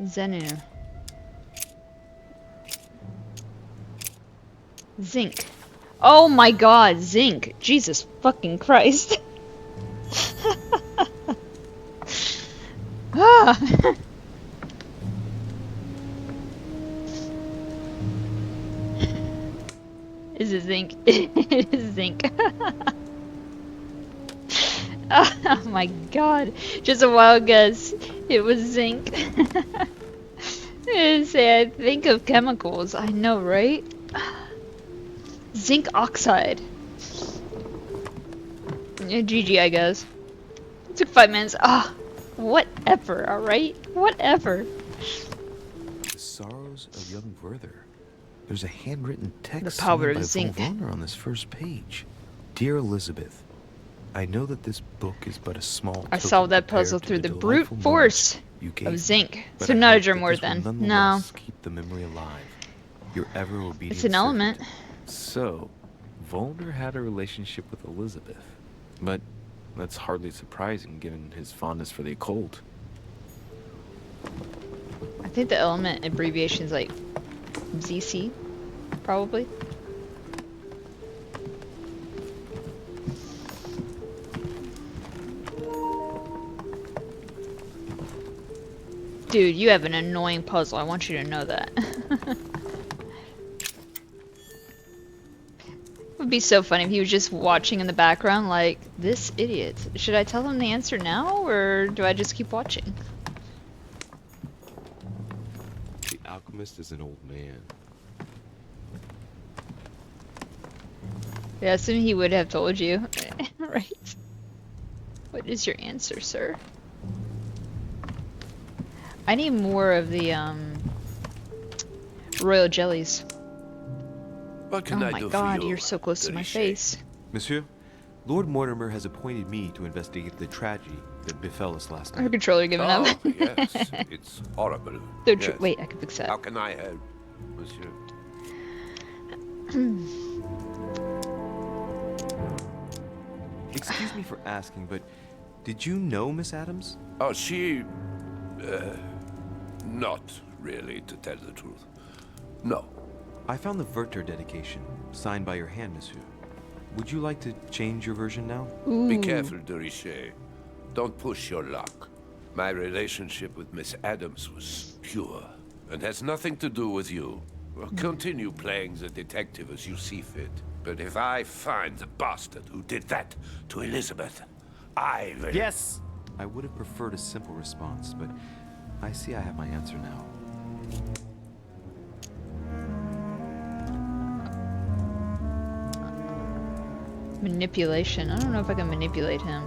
Zenu. Zinc. Oh my god, zinc. Jesus fucking Christ. Ah. Is it zinc? It is zinc. Oh my god. Just a wild guess. It was zinc. Say, I think of chemicals. I know, right? Zinc oxide. Yeah, GG, I guess. It took 5 minutes. Ah, whatever, alright? Whatever. The Sorrows of Young Werther. There's a handwritten text The power signed of by zinc. Volvoner on this first page. Dear Elizabeth, I know that this book is but a small I token solved that compared puzzle to through the delightful brute moments force you gave of me, zinc. but So I not a hope germ that word this will then. No. nonetheless keep the memory alive. Your ever obedient It's an element. servant. So, Volner had a relationship with Elizabeth, but that's hardly surprising given his fondness for the occult. I think the element abbreviation is like ZC, probably. Dude, you have an annoying puzzle. I want you to know that. It would be so funny if he was just watching in the background like, this idiot. Should I tell him the answer now, or do I just keep watching? The alchemist is an old man. Yeah, assuming he would have told you. Right? What is your answer, sir? I need more of the, Royal jellies. What can Oh I my do god, for you, you're so close to my face. Monsieur, Lord Mortimer has appointed me to investigate the tragedy that befell us last Our night. controller giving Oh, up. yes, it's horrible. Don't Yes. wait, I can fix that. How can I help, monsieur? Excuse me for asking, but did you know Miss Adams? Oh, she... not really, to tell the truth. No. I found the Werther dedication, signed by your hand, Monsieur. Would you like to change your version now? Be careful, de Richet. Don't push your luck. My relationship with Miss Adams was pure, and has nothing to do with you. Well, continue playing the detective as you see fit. But if I find the bastard who did that to Elizabeth, I will... Yes! I would have preferred a simple response, but I see I have my answer now. Manipulation. I don't know if I can manipulate him.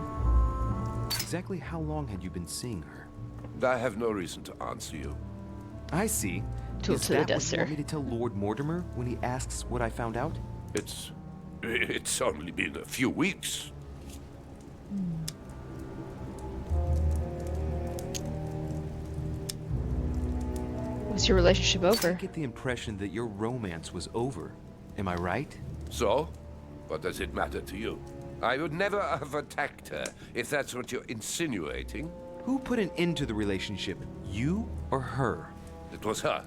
Exactly how long had you been seeing her? I have no reason to answer you. I see. Tool Is to the that desk, what you want sir. me to tell Lord Mortimer when he asks what I found out? It's only been a few weeks. Was your relationship over? I get the impression that your romance was over. Am I right? So? What does it matter to you? I would never have attacked her, if that's what you're insinuating. Who put an end to the relationship? You or her? It was her.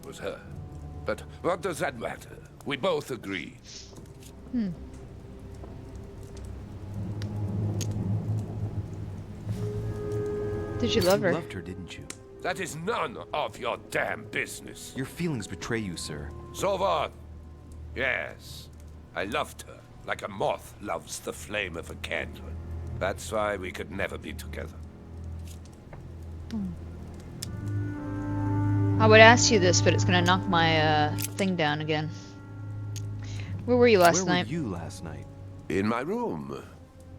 It was her. But what does that matter? We both agree. Did you love her? You loved her, didn't you? That is none of your damn business. Your feelings betray you, sir. So what? Yes. I loved her, like a moth loves the flame of a candle. That's why we could never be together. I would ask you this, but it's gonna knock my thing down again. Where were you last night? Where were you last night? In my room.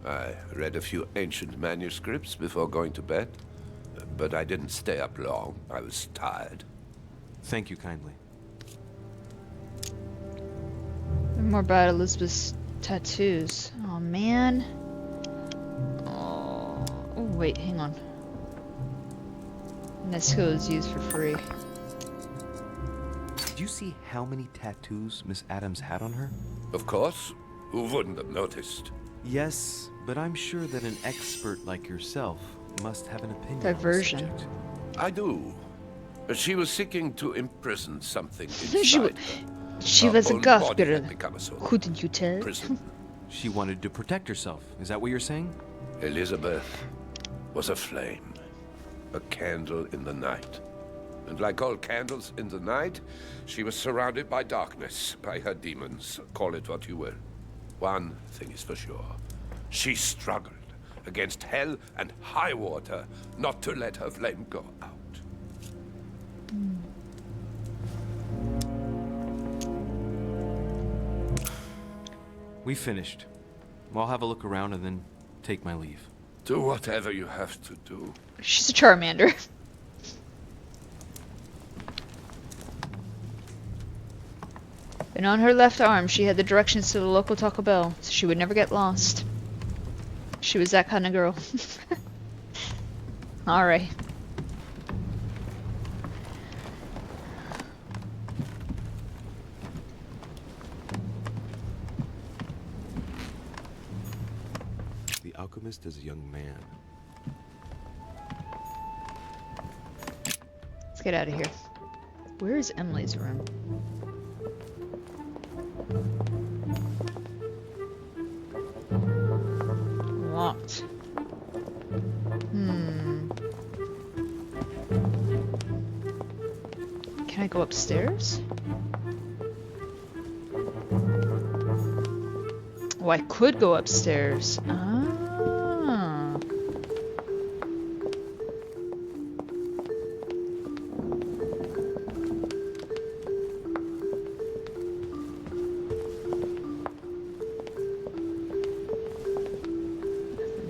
I read a few ancient manuscripts before going to bed. But I didn't stay up long. I was tired. Thank you kindly. More about Elizabeth's tattoos. Oh man. Oh, wait, hang on. Nesco is used for free. Did you see how many tattoos Miss Adams had on her? Of course. Who wouldn't have noticed? Yes, but I'm sure that an expert like yourself must have an opinion Diversion. on the subject. I do. She was seeking to imprison something inside She her. She Her was a own goth body girl. had become a sort of Couldn't you tell? prison. She wanted to protect herself. Is that what you're saying? Elizabeth was a flame. A candle in the night. And like all candles in the night, she was surrounded by darkness, by her demons. Call it what you will. One thing is for sure. She struggled against hell and high water not to let her flame go out. We finished. I'll have a look around and then take my leave. Do whatever you have to do. She's a Charmander. And on her left arm, she had the directions to the local Taco Bell, so she would never get lost. She was that kind of girl. Alright. The alchemist is a young man. Let's get out of here. Where is Emily's room? Locked. Can I go upstairs? Oh, I could go upstairs. Ah.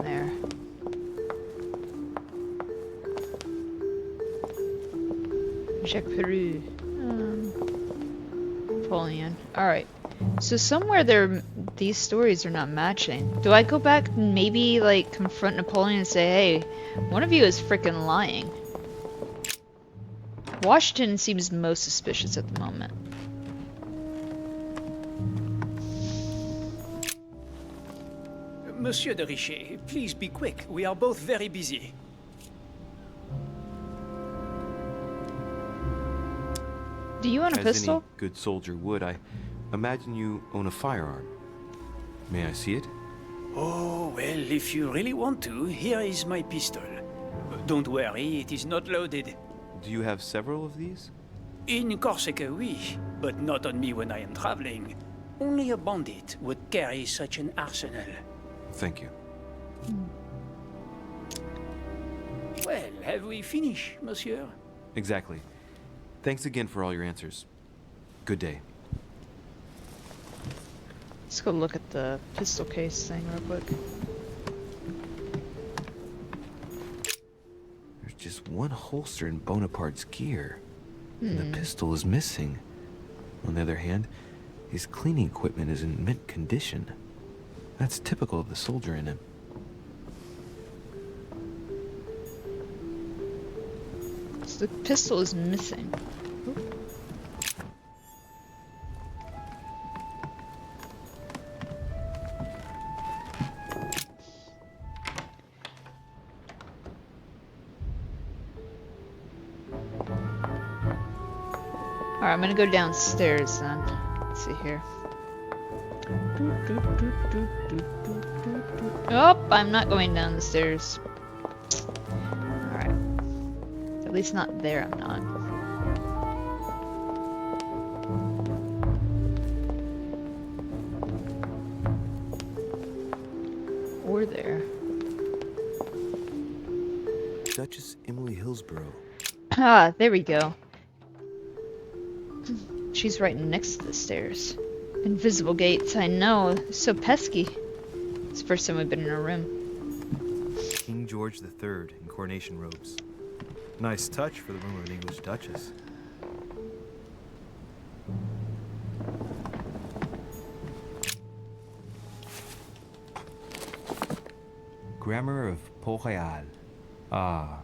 There. Jacques Peru. Napoleon. Alright. So somewhere these stories are not matching. Do I go back and maybe like confront Napoleon and say, hey, one of you is freaking lying? Washington seems most suspicious at the moment. Monsieur de Richet, please be quick. We are both very busy. Do you own a pistol? As any good soldier would, I imagine you own a firearm. May I see it? Oh, well, if you really want to, here is my pistol. Don't worry, it is not loaded. Do you have several of these? In Corsica, oui, but not on me when I am traveling. Only a bandit would carry such an arsenal. Thank you. Well, have we finished, monsieur? Exactly. Thanks again for all your answers. Good day. Let's go look at the pistol case thing real quick. There's just one holster in Bonaparte's gear. And the pistol is missing. On the other hand, his cleaning equipment is in mint condition. That's typical of the soldier in him. So the pistol is missing. Alright, I'm gonna go downstairs then. Let's see here. Oh, I'm not going down the stairs. Alright. At least not there, I'm not. Or there. Duchess Emily Hillsborough. Ah, there we go. She's right next to the stairs. Invisible gates, I know. They're so pesky. It's the first time we've been in her room. King George III in coronation robes. Nice touch for the room of an English duchess. Grammar of Port-Royal. Ah,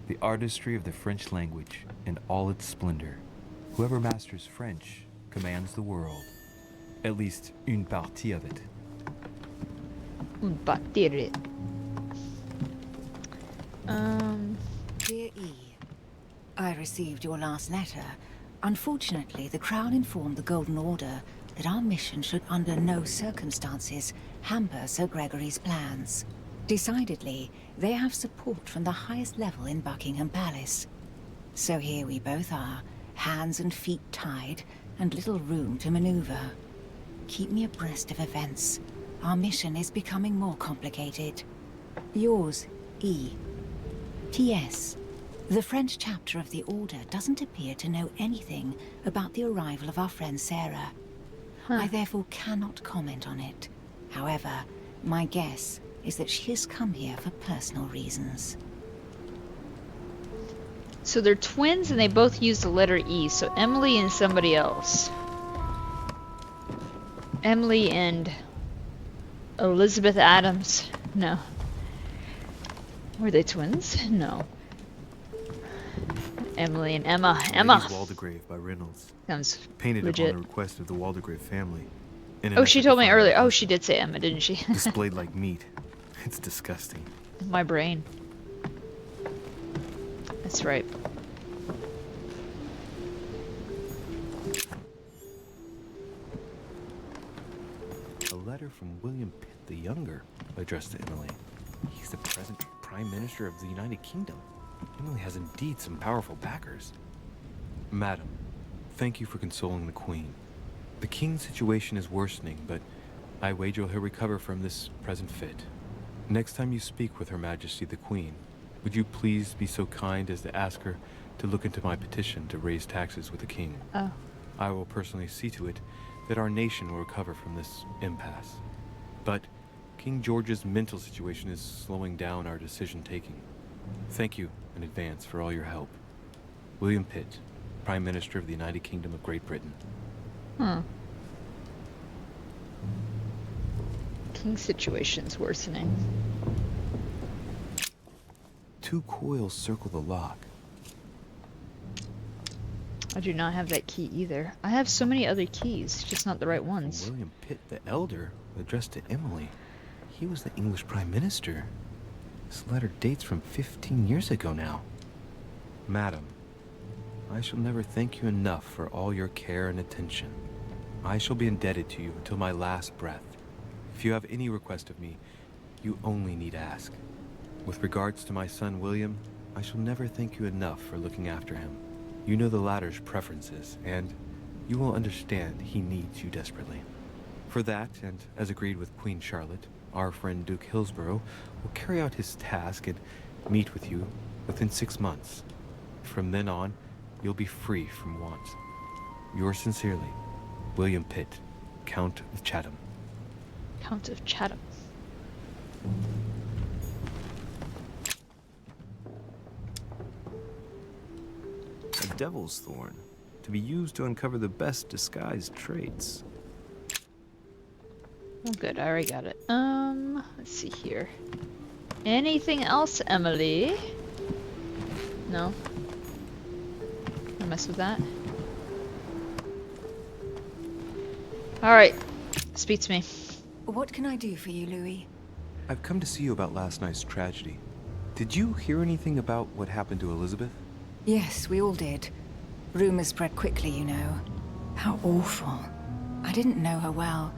the artistry of the French language in all its splendor. Whoever masters French commands the world. At least une partie of it. Une partie of it. Dear E, I received your last letter. Unfortunately, the Crown informed the Golden Order that our mission should under no circumstances hamper Sir Gregory's plans. Decidedly, they have support from the highest level in Buckingham Palace. So here we both are, hands and feet tied, and little room to maneuver. Keep me abreast of events. Our mission is becoming more complicated. Yours, E. P.S. The French chapter of the Order doesn't appear to know anything about the arrival of our friend Sarah. I therefore cannot comment on it. However, my guess is that she has come here for personal reasons. So they're twins and they both use the letter E, so Emily and somebody else. Emily and Elizabeth Adams. No. Were they twins? No. Emily and Emma. Emma! Ladies Waldegrave by Reynolds. Sounds painted legit. upon the request of the Waldegrave family. In an Oh, she effort to told me find earlier. out Oh, she did say Emma, didn't she? displayed like meat. It's disgusting. My brain. That's right. A letter from William Pitt the Younger, addressed to Emily. He's the present Prime Minister of the United Kingdom. Emily has indeed some powerful backers. Madam, thank you for consoling the Queen. The King's situation is worsening, but I wager he'll recover from this present fit. Next time you speak with Her Majesty the Queen, would you please be so kind as to ask her to look into my petition to raise taxes with the King? Oh. I will personally see to it that our nation will recover from this impasse. But King George's mental situation is slowing down our decision-taking. Thank you in advance for all your help. William Pitt, Prime Minister of the United Kingdom of Great Britain. King's situation's worsening. 2 coils circle the lock. I do not have that key either. I have so many other keys, just not the right ones. William Pitt the Elder, addressed to Emily. He was the English Prime Minister. This letter dates from 15 years ago now. Madam, I shall never thank you enough for all your care and attention. I shall be indebted to you until my last breath. If you have any request of me, you only need ask. With regards to my son William, I shall never thank you enough for looking after him. You know the latter's preferences, and you will understand he needs you desperately. For that, and as agreed with Queen Charlotte, our friend Duke Hillsborough will carry out his task and meet with you within 6 months. From then on, you'll be free from want. Yours sincerely, William Pitt, Count of Chatham. Count of Chatham. A devil's thorn, to be used to uncover the best disguised traits. Oh, good. I already got it. Let's see here. Anything else, Emily? No. Don't mess with that. All right. Speak to me. What can I do for you, Louis? I've come to see you about last night's tragedy. Did you hear anything about what happened to Elizabeth? Yes, we all did. Rumors spread quickly, you know. How awful. I didn't know her well,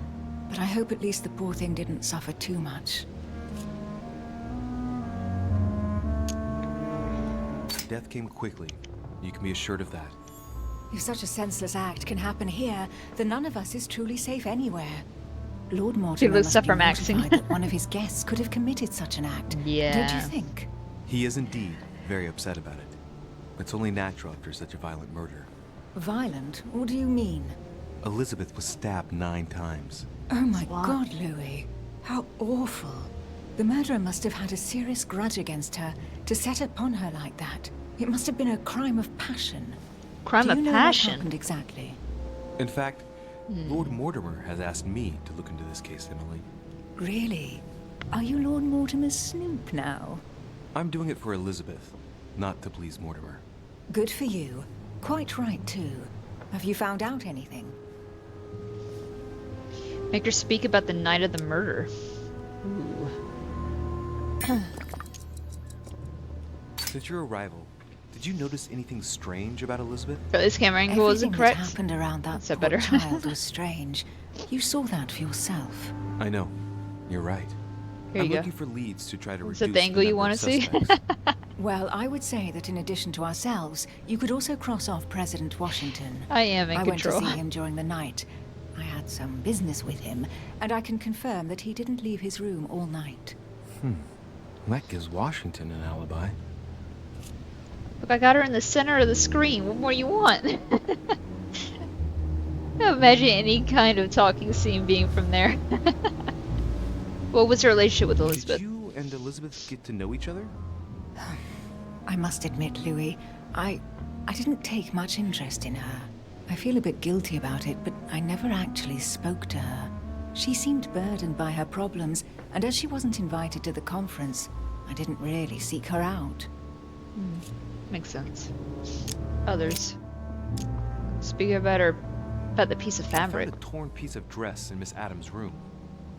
but I hope at least the poor thing didn't suffer too much. Death came quickly. You can be assured of that. If such a senseless act can happen here, then none of us is truly safe anywhere. Lord Mortimer must be mortified that one of his guests could have committed such an act. Yeah. Don't you think? He is indeed very upset about it. It's only natural after such a violent murder. Violent? What do you mean? Elizabeth was stabbed 9 times. Oh my God, Louis. How awful. The murderer must have had a serious grudge against her to set upon her like that. It must have been a crime of passion. Crime of Do you know passion? what happened exactly? In fact, Lord Mortimer has asked me to look into this case, Emily. Really? Are you Lord Mortimer's snoop now? I'm doing it for Elizabeth, not to please Mortimer. Good for you. Quite right, too. Have you found out anything? Make her speak about the night of the murder. Ooh. Since your arrival, did you notice anything strange about Elizabeth? This camera angle wasn't correct. Everything that happened around that That's poor better. child was strange. You saw that for yourself. I know. You're right. Here you I'm go. looking for leads to try to Is reduce that the angle you number want of to see? suspects. Well, I would say that in addition to ourselves, you could also cross off President Washington. I am in I control. went to see him during the night. I had some business with him, and I can confirm that he didn't leave his room all night. That gives Washington an alibi. Look, I got her in the center of the screen. What more you want? Imagine any kind of talking scene being from there. What was her relationship with Elizabeth? Did you and Elizabeth get to know each other? I must admit, Louis, I didn't take much interest in her. I feel a bit guilty about it, but I never actually spoke to her. She seemed burdened by her problems, and as she wasn't invited to the conference, I didn't really seek her out. Makes sense. Others. Speaking about the piece of fabric. I found a torn piece of dress in Miss Adams' room.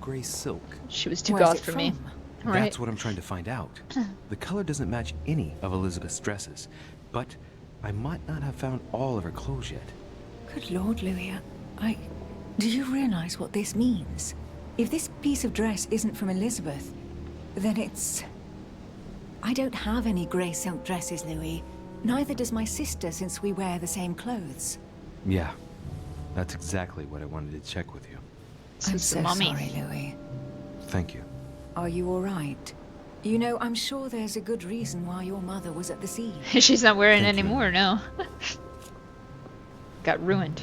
Gray silk. She was too Where's goth it for me. from? Right. That's what I'm trying to find out. The color doesn't match any of Elizabeth's dresses, but I might not have found all of her clothes yet. Good Lord, Louis, do you realize what this means? If this piece of dress isn't from Elizabeth, then it's... I don't have any grey silk dresses, Louis. Neither does my sister, since we wear the same clothes. Yeah, that's exactly what I wanted to check with you. I'm is the so mummy. sorry, Louis. Thank you. Are you all right? You know, I'm sure there's a good reason why your mother was at the sea. She's not wearing it Thank you. anymore, no. Got ruined.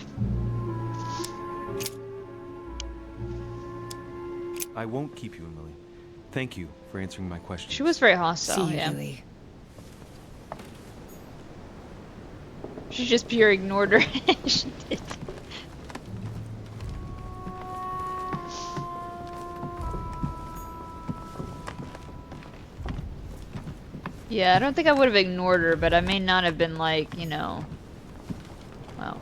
I won't keep you, Emily. Thank you for answering my questions. She was very hostile, See you, yeah. Louis. She just pure ignored her. She did. Yeah, I don't think I would have ignored her, but I may not have been like, you know... Well,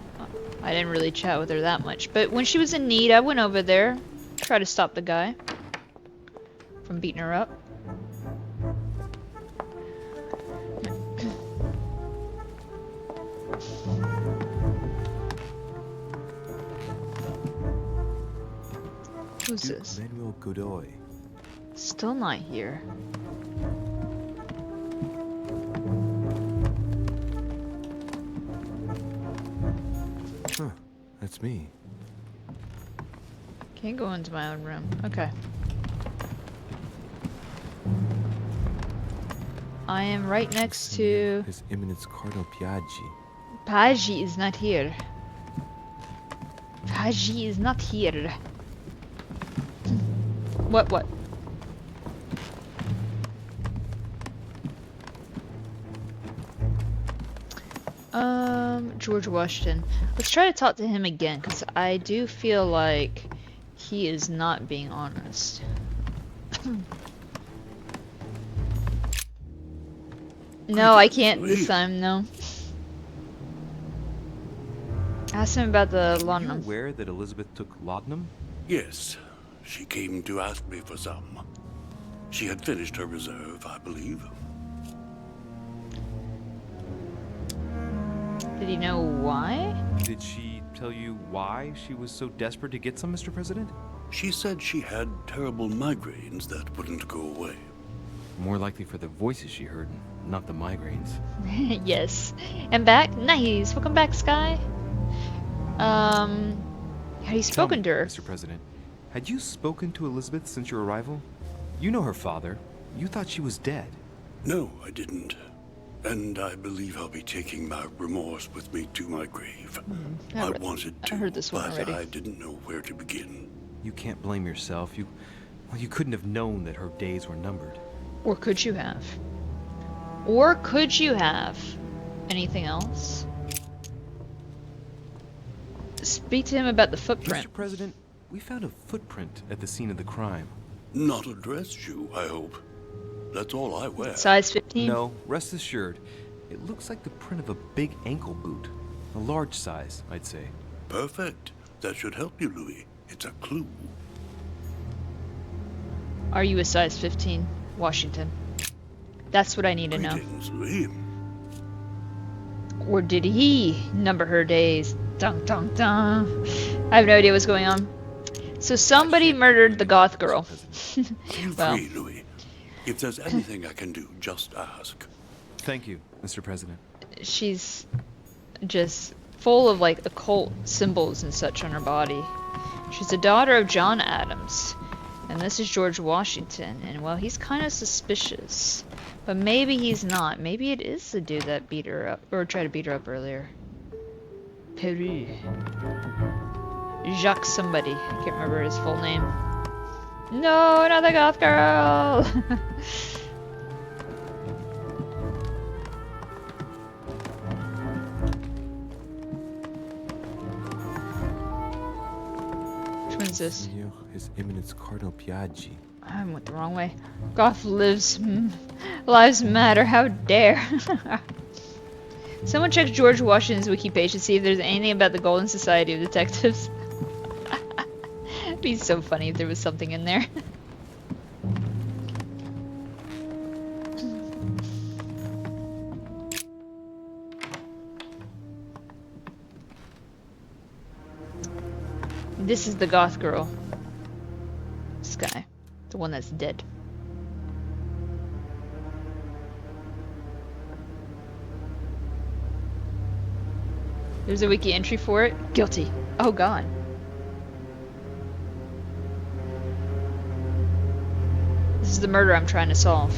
I didn't really chat with her that much. But when she was in need, I went over there. Try to stop the guy from beating her up. Who's Duke this? Manuel Godoy. Still not here. Huh, that's me. Can't go into my own room. Okay. I am right next to... His Eminence Cardinal Piaggi. Piaggi is not here. Piaggi is not here. What? George Washington. Let's try to talk to him again, because I do feel like he is not being honest. No, I can't this time, no. Ask him about the Are you laudanum. aware that Elizabeth took laudanum? Yes, she came to ask me for some. She had finished her reserve, I believe. Did he know why? Did she tell you why she was so desperate to get some, Mr. President? She said she had terrible migraines that wouldn't go away. More likely for the voices she heard, not the migraines. Yes. And back? Nice. Welcome back, Sky. Had he spoken to her? Mr. President, had you spoken to Elizabeth since your arrival? You know her father. You thought she was dead. No, I didn't. And I believe I'll be taking my remorse with me to my grave. I wanted to, I heard this one but already. I didn't know where to begin. You can't blame yourself. You couldn't have known that her days were numbered. Or could you have? Or could you have? Anything else? Speak to him about the footprint. Mr. President, we found a footprint at the scene of the crime. Not a dress shoe, I hope. That's all I wear. Size 15? No, rest assured. It looks like the print of a big ankle boot. A large size, I'd say. Perfect. That should help you, Louis. It's a clue. Are you a size 15, Washington? That's what I need to know. Greetings, Louis. Or did he number her days? Dun dun dun. I have no idea what's going on. So somebody murdered the goth girl. Feel Well, free, Louis. If there's anything I can do, just ask. Thank you, Mr. President. she's just full of like occult symbols and such on her body. She's the daughter of John Adams, and this is George Washington, and well, he's kind of suspicious. But maybe he's not. Maybe it is the dude that beat her up, or tried to beat her up earlier. Peru. Jacques somebody. I can't remember his full name. No, another goth girl! Which one's this? His Eminence Cardinal Piaggi. I went the wrong way. Goth lives matter, how dare. Someone check George Washington's wiki page to see if there's anything about the Golden Society of Detectives. It'd be so funny if there was something in there. This is the goth girl. This guy. The one that's dead. There's a wiki entry for it. Guilty. Oh god. This is the murder I'm trying to solve.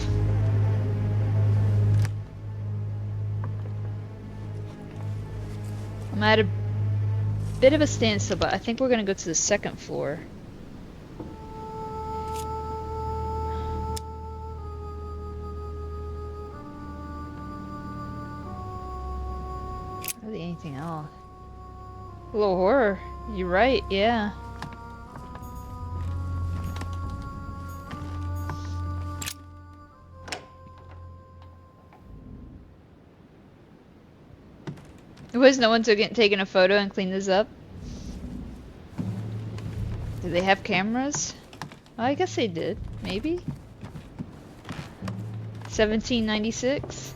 I'm at a bit of a standstill, but I think we're gonna go to the second floor. Hardly anything else. A little horror. You're right, yeah. Was no one taking a photo and clean this up? Do they have cameras? Oh, I guess they did. Maybe? 1796?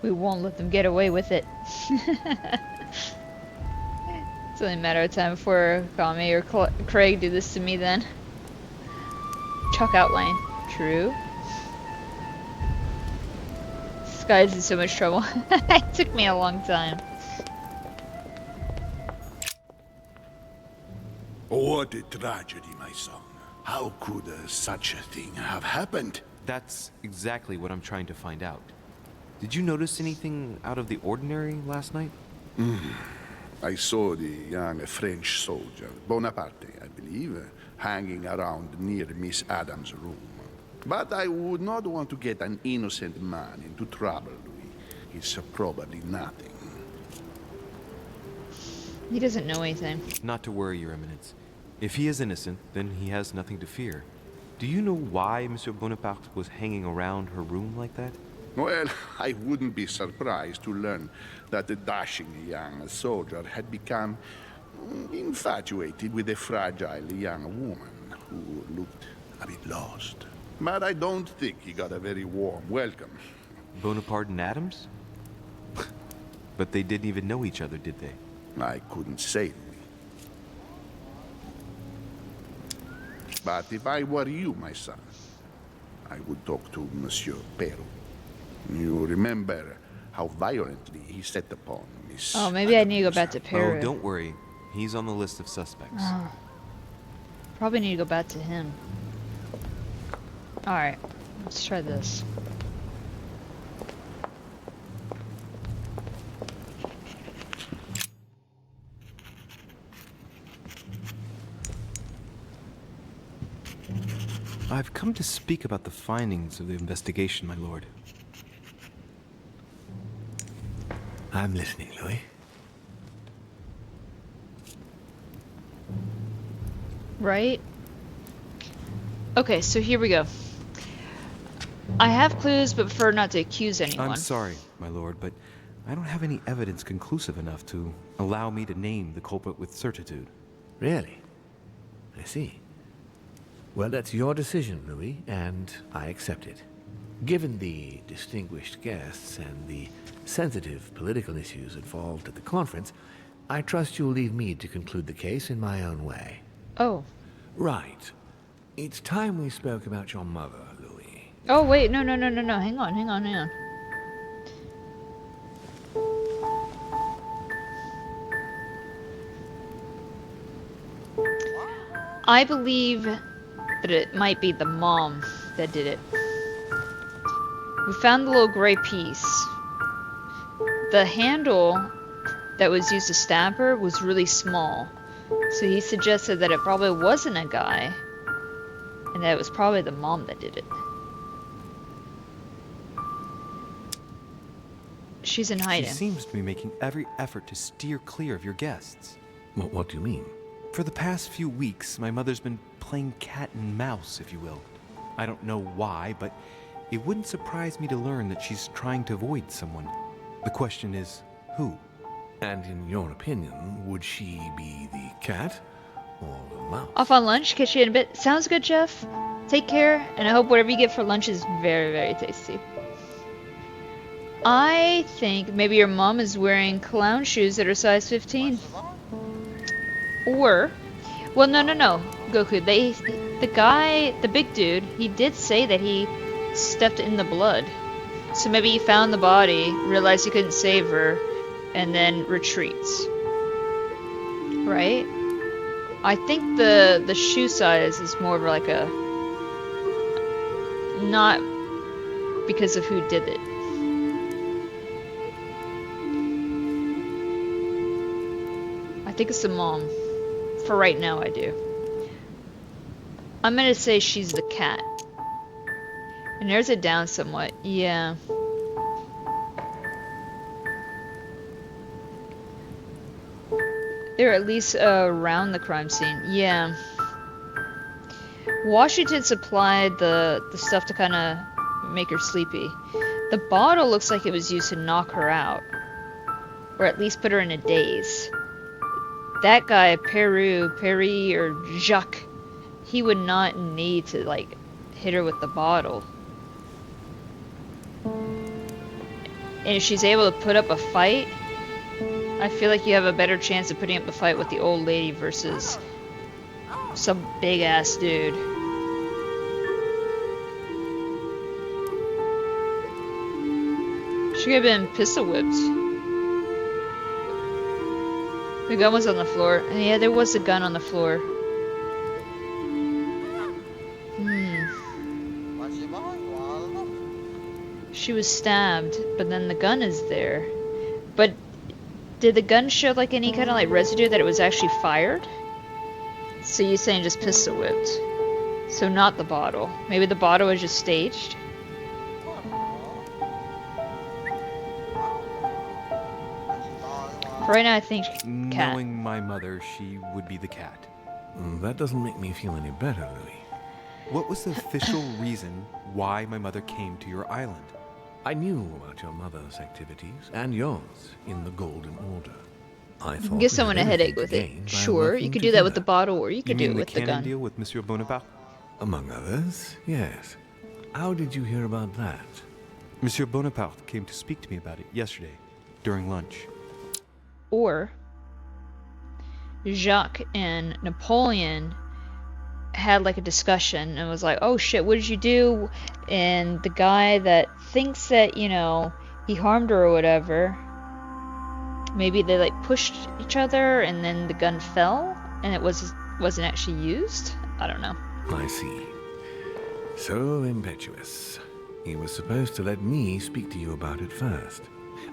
We won't let them get away with it. It's only a matter of time before Kami or Craig do this to me then. Chalk outline. True. This guy's in so much trouble. It took me a long time. What a tragedy, my son. How could such a thing have happened? That's exactly what I'm trying to find out. Did you notice anything out of the ordinary last night? I saw the young French soldier, Bonaparte, I believe, hanging around near Miss Adams' room. But I would not want to get an innocent man into trouble, Louis. It's probably nothing. He doesn't know anything. Not to worry, Your Eminence. If he is innocent, then he has nothing to fear. Do you know why Monsieur Bonaparte was hanging around her room like that? Well, I wouldn't be surprised to learn that the dashing young soldier had become infatuated with a fragile young woman who looked a bit lost. But I don't think he got a very warm welcome. Bonaparte and Adams? But they didn't even know each other, did they? I couldn't say, Louis. But if I were you, my son, I would talk to Monsieur Perrault. You remember how violently he set upon Miss... Oh, maybe I need to go back to Perrault. Oh, don't worry. He's on the list of suspects. Oh. Probably need to go back to him. Alright, let's try this. I've come to speak about the findings of the investigation, my lord. I'm listening, Louis. Right? Okay, so here we go. I have clues, but prefer not to accuse anyone. I'm sorry, my lord, but I don't have any evidence conclusive enough to allow me to name the culprit with certitude. Really? I see. Well, that's your decision, Louis, and I accept it. Given the distinguished guests and the sensitive political issues involved at the conference, I trust you'll leave me to conclude the case in my own way. Oh. Right. It's time we spoke about your mother, Louis. Oh, wait, no. Hang on. I believe that it might be the mom that did it. We found the little gray piece. The handle that was used to stab her was really small. So he suggested that it probably wasn't a guy. And that it was probably the mom that did it. She's in hiding. She seems to be making every effort to steer clear of your guests. What do you mean? For the past few weeks, my mother's been playing cat and mouse, if you will. I don't know why, but it wouldn't surprise me to learn that she's trying to avoid someone. The question is, who? And in your opinion, would she be the cat or the mouse? Off on lunch, catch you in a bit. Sounds good, Jeff. Take care, and I hope whatever you get for lunch is very, very tasty. I think maybe your mom is wearing clown shoes that are size 15. Or, well, no, Goku. The guy, the big dude, he did say that he stepped in the blood. So maybe he found the body, realized he couldn't save her, and then retreats. Right? I think the shoe size is more of like a... not because of who did it. think it's the mom. For right now, I do. I'm gonna say she's the cat. And there's it down somewhat. Yeah. They're at least around the crime scene. Yeah. Washington supplied the stuff to kind of make her sleepy. The bottle looks like it was used to knock her out. Or at least put her in a daze. That guy, Perry, or Jacques, he would not need to, like, hit her with the bottle. And if she's able to put up a fight, I feel like you have a better chance of putting up a fight with the old lady versus some big-ass dude. She could have been pistol whipped. The gun was on the floor. And yeah, there was a gun on the floor. She was stabbed, but then the gun is there. But did the gun show like any kind of like residue that it was actually fired? So you're saying just pistol whipped. So not the bottle. Maybe the bottle was just staged? Right now I think cat. Knowing my mother, she would be the cat. That doesn't make me feel any better, Louis. What was the official reason why my mother came to your island? I knew about your mother's activities and yours in the Golden Order. I thought give someone a headache with it. Sure, you could do that with the bottle, or you could do it with the gun. Deal with Monsieur Bonaparte? Among others, yes. How did you hear about that? Monsieur Bonaparte came to speak to me about it yesterday, during lunch. Or Jacques and Napoleon had like a discussion and was like, oh shit, what did you do? And the guy that thinks that, you know, he harmed her or whatever, maybe they like pushed each other and then the gun fell and it wasn't actually used? I don't know. I see. So impetuous. He was supposed to let me speak to you about it first.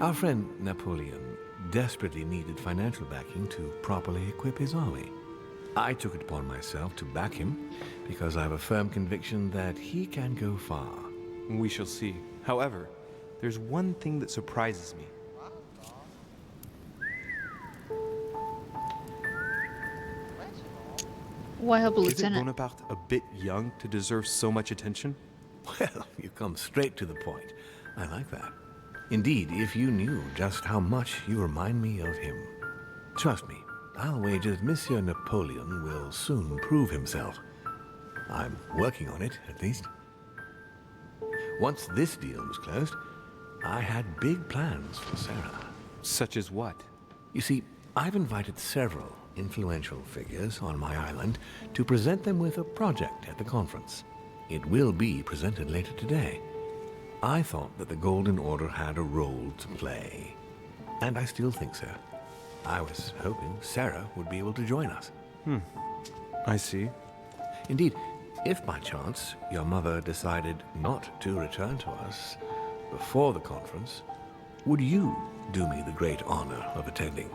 Our friend Napoleon desperately needed financial backing to properly equip his army. I took it upon myself to back him because I have a firm conviction that he can go far. We shall see. However, there's one thing that surprises me. Why help a Isn't lieutenant? Bonaparte a bit young to deserve so much attention? Well, you come straight to the point. I like that. Indeed, if you knew just how much you remind me of him. Trust me, I'll wager that Monsieur Napoleon will soon prove himself. I'm working on it, at least. Once this deal was closed, I had big plans for Sarah. Such as what? You see, I've invited several influential figures on my island to present them with a project at the conference. It will be presented later today. I thought that the Golden Order had a role to play. And I still think so. I was hoping Sarah would be able to join us. I see. Indeed, if by chance your mother decided not to return to us before the conference, would you do me the great honor of attending?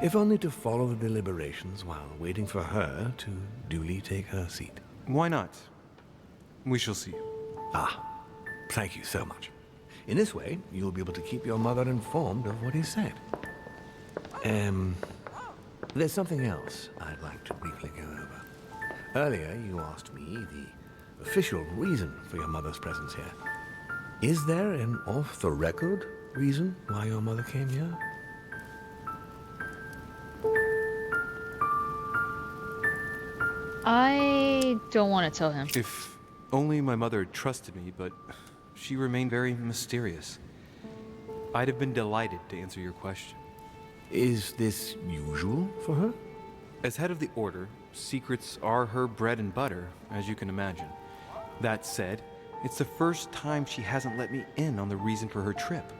If only to follow the deliberations while waiting for her to duly take her seat. Why not? We shall see. Ah, thank you so much. In this way, you'll be able to keep your mother informed of what is said. There's something else I'd like to briefly go over. Earlier, you asked me the official reason for your mother's presence here. Is there an off-the-record reason why your mother came here? I don't want to tell him. If only my mother had trusted me, but she remained very mysterious. I'd have been delighted to answer your question. Is this usual for her? As head of the Order, secrets are her bread and butter, as you can imagine. That said, it's the first time she hasn't let me in on the reason for her trip.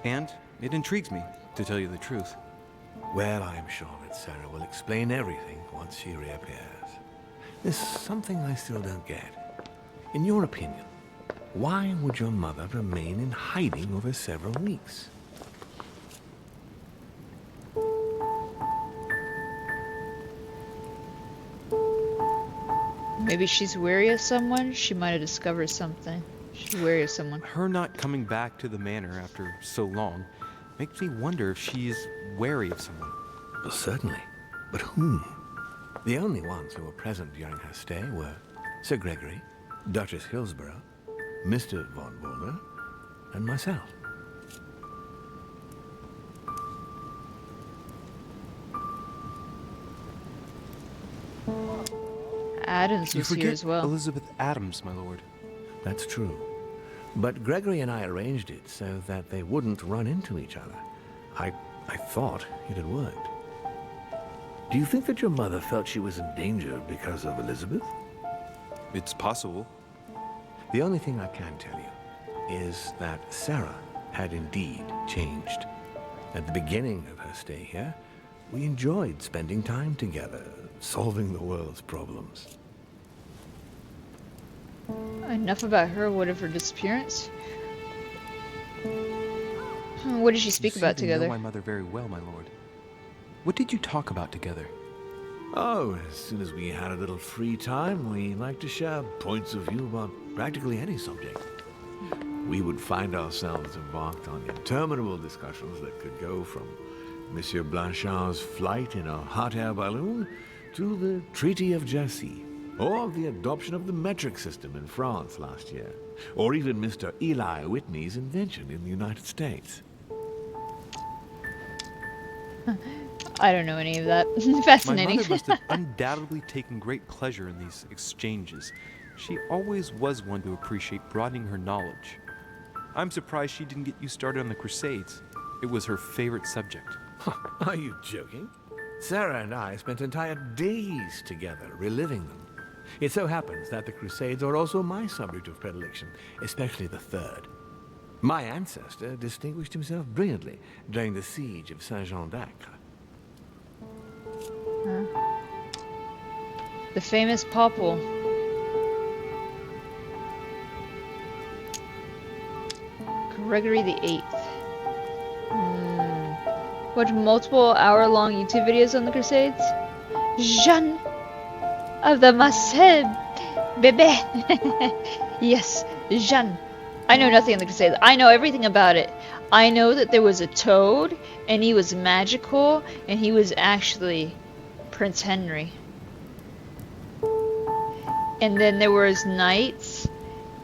And it intrigues me, to tell you the truth. Well, I'm sure that Sarah will explain everything once she reappears. There's something I still don't get. In your opinion, why would your mother remain in hiding over several weeks? Maybe she's wary of someone? She might have discovered something. She's wary of someone. Her not coming back to the manor after so long makes me wonder if she is wary of someone. Well, certainly. But whom? The only ones who were present during her stay were Sir Gregory, Duchess Hillsborough, Mr. von Boulder, and myself. Adams was here as well. Elizabeth Adams, my lord. That's true. But Gregory and I arranged it so that they wouldn't run into each other. I thought it had worked. Do you think that your mother felt she was in danger because of Elizabeth? It's possible. The only thing I can tell you is that Sarah had indeed changed. At the beginning of her stay here, we enjoyed spending time together, solving the world's problems. Enough about her. What of her disappearance? What did she speak about together? You know my mother very well, my lord. What did you talk about together? Oh, as soon as we had a little free time, we liked to share points of view about practically any subject. We would find ourselves embarked on interminable discussions that could go from Monsieur Blanchard's flight in a hot air balloon to the Treaty of Jersey, or the adoption of the metric system in France last year, or even Mr. Eli Whitney's invention in the United States. I don't know any of that. Fascinating. My mother must have undoubtedly taken great pleasure in these exchanges. She always was one to appreciate broadening her knowledge. I'm surprised she didn't get you started on the Crusades. It was her favorite subject. Are you joking? Sarah and I spent entire days together reliving them. It so happens that the Crusades are also my subject of predilection, especially the Third. My ancestor distinguished himself brilliantly during the siege of Saint-Jean d'Acre. The famous Popple. Gregory the Eighth. Watch multiple hour-long YouTube videos on the Crusades. Jeanne of the Maseb, bébé. Yes, Jeanne. I know nothing on the Crusades. I know everything about it. I know that there was a toad, and he was magical, and he was actually Prince Henry. And then there was knights,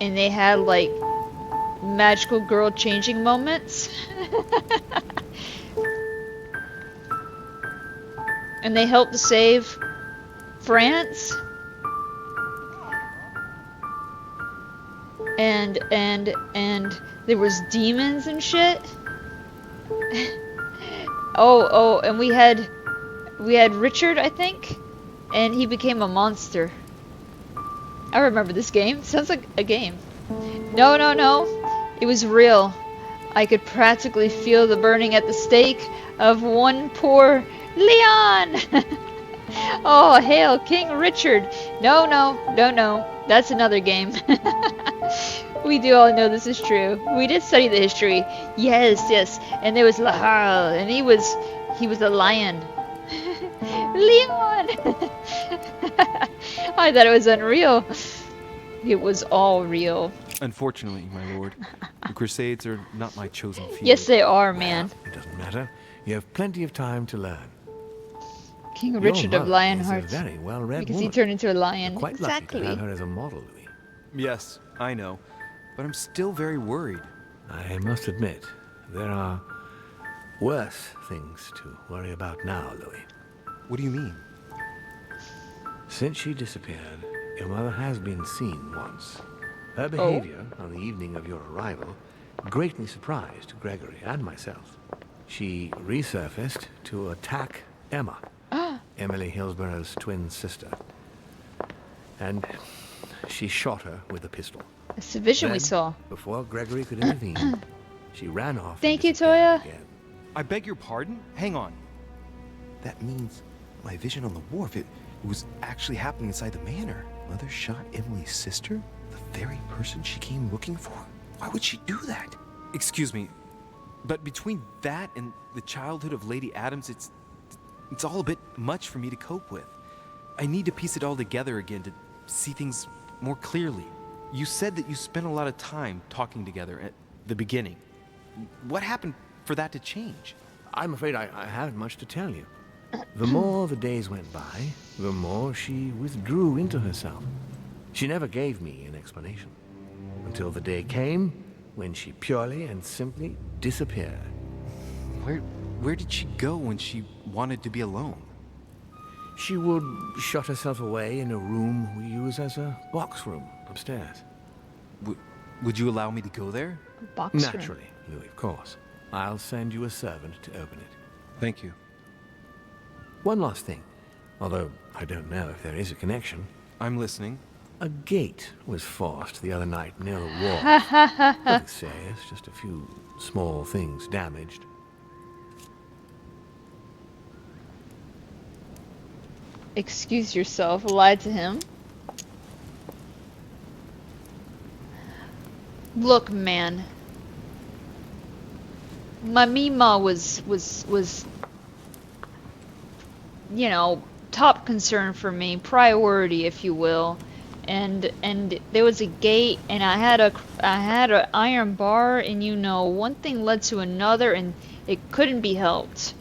and they had like magical girl changing moments. And they helped to save France. And there was demons and shit. Oh, and we had Richard, I think, and he became a monster. I remember this game. Sounds like a game. No. It was real. I could practically feel the burning at the stake of one poor Leon. Oh, hail King Richard. No. That's another game. We do all know this is true. We did study the history. Yes. And there was Lahal, and he was a lion. Leon. I thought it was unreal. It was all real. Unfortunately, my lord, the Crusades are not my chosen field. Yes, they are, man. It doesn't matter. You have plenty of time to learn. King Richard of Lionheart. Is a very well-read Because woman. he turned into a lion. Quite exactly. lucky to have her as a model, Louis. Yes, I know. But I'm still very worried. I must admit, there are worse things to worry about now, Louis. What do you mean? Since she disappeared, your mother has been seen once. Her behavior on the evening of your arrival greatly surprised Gregory and myself. She resurfaced to attack Emma, Emily Hillsborough's twin sister. And she shot her with a pistol. It's the vision Then, we saw. Before Gregory could intervene, she ran off. Thank you, Toya. Again. I beg your pardon? Hang on. That means my vision on the wharf, it was actually happening inside the manor. Mother shot Emily's sister? The very person she came looking for? Why would she do that? Excuse me, but between that and the childhood of Lady Adams, it's all a bit much for me to cope with. I need to piece it all together again to see things more clearly. You said that you spent a lot of time talking together at the beginning. What happened for that to change? I'm afraid I haven't much to tell you. The more the days went by, the more she withdrew into herself. She never gave me an explanation. Until the day came when she purely and simply disappeared. Where did she go when she wanted to be alone? She would shut herself away in a room we use as a box room upstairs. Would you allow me to go there? Box Naturally, Louis, of course. I'll send you a servant to open it. Thank you. One last thing, although I don't know if there is a connection. I'm listening. A gate was forced the other night near the wall. Nothing serious, just a few small things damaged. Excuse yourself, lied to him. Look, man. My Mima was, you know, top concern for me, priority, if you will. And there was a gate, and I had a iron bar, and you know, one thing led to another, and it couldn't be helped.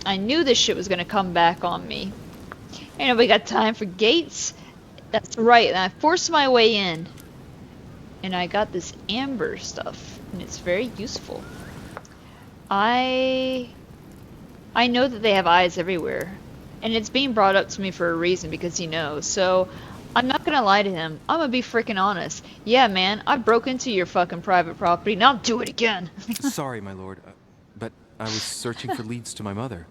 I knew this shit was gonna come back on me. Ain't nobody got time for gates. That's right, and I forced my way in. And I got this amber stuff, and it's very useful. I know that they have eyes everywhere, and it's being brought up to me for a reason because he knows. So I'm not gonna lie to him. I'm gonna be freaking honest. Yeah, man, I broke into your fucking private property, and I'll do it again. Sorry, my lord, but I was searching for leads to my mother.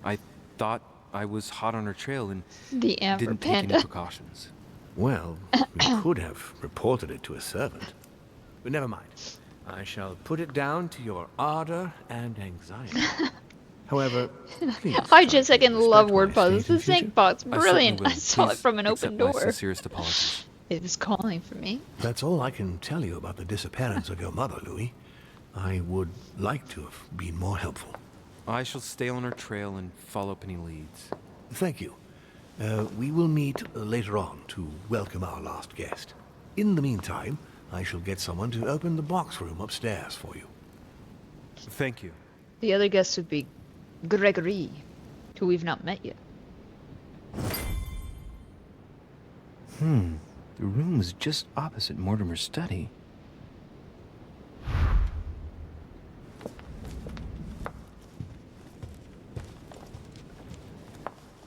I thought I was hot on her trail and the amber didn't panda. take any precautions. Well, we could have reported it to a servant. But never mind. I shall put it down to your ardor and anxiety. However, please. I just second love word puzzles. in The snake bot's brilliant. I saw it from an open door. My sincerest apologies. It was calling for me. That's all I can tell you about the disappearance of your mother, Louis. I would like to have been more helpful. I shall stay on her trail and follow up any leads. Thank you. We will meet later on to welcome our last guest. In the meantime, I shall get someone to open the box room upstairs for you. Thank you. The other guest would be Gregory, who we've not met yet. The room is just opposite Mortimer's study.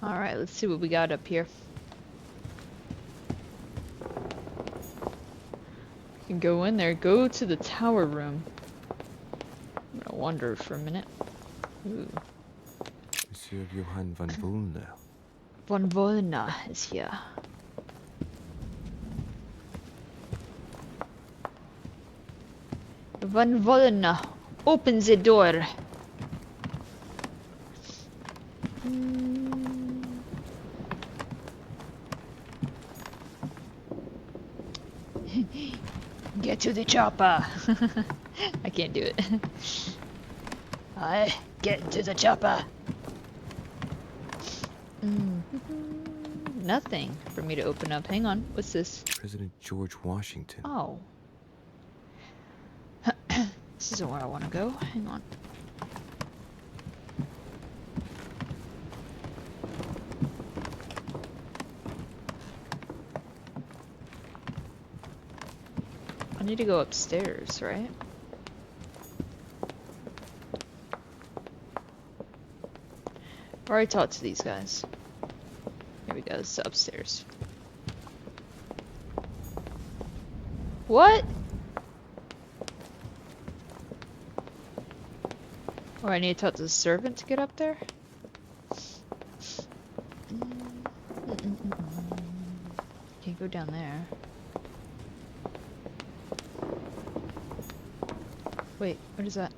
Alright, let's see what we got up here. You can go in there, go to the tower room. I'm gonna wander for a minute. Ooh. Monsieur Johann von Wollner. Von Wollner is here. Von Wollner, open the door. Get to the chopper. I can't do it. I get to the chopper. Nothing for me to open up. Hang on. What's this? President George Washington. Oh. This isn't where I want to go. Hang on. I need to go upstairs, right? I've already talked to these guys. Here we go, this is upstairs. What? Oh, I need to talk to the servant to get up there? Can't go down there. Wait, what is that?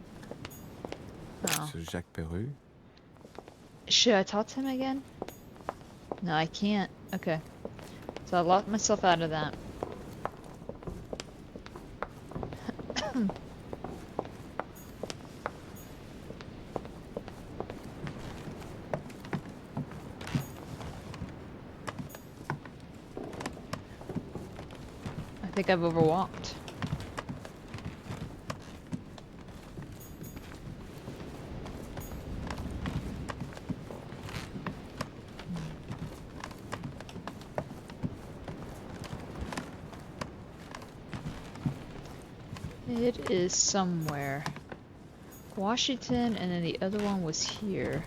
Oh. Sir Jacques Peru? Should I talk to him again? No, I can't. Okay. So I locked myself out of that. think I've overwalked. It is somewhere. Washington, and then the other one was here.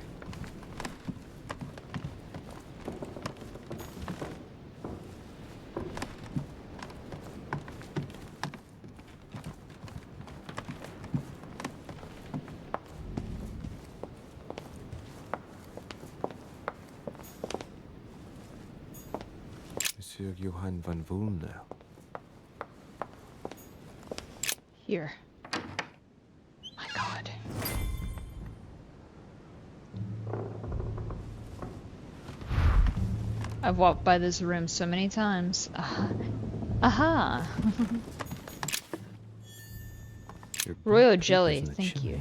Monsieur Johann van Vulner. Here. My God. I've walked by this room so many times. Aha! Royal jelly, thank you.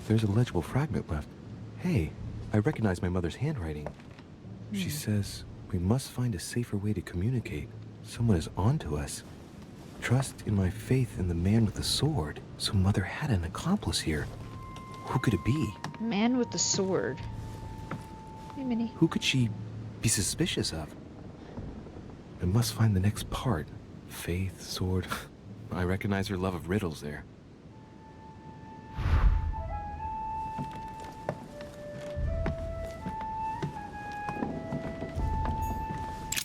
There's a legible fragment left. Hey, I recognize my mother's handwriting. She says we must find a safer way to communicate. Someone is onto us. Trust in my faith in the man with the sword. So Mother had an accomplice here. Who could it be? Man with the sword. Hey, Minnie. Who could she be suspicious of? I must find the next part. Faith, sword. I recognize her love of riddles there.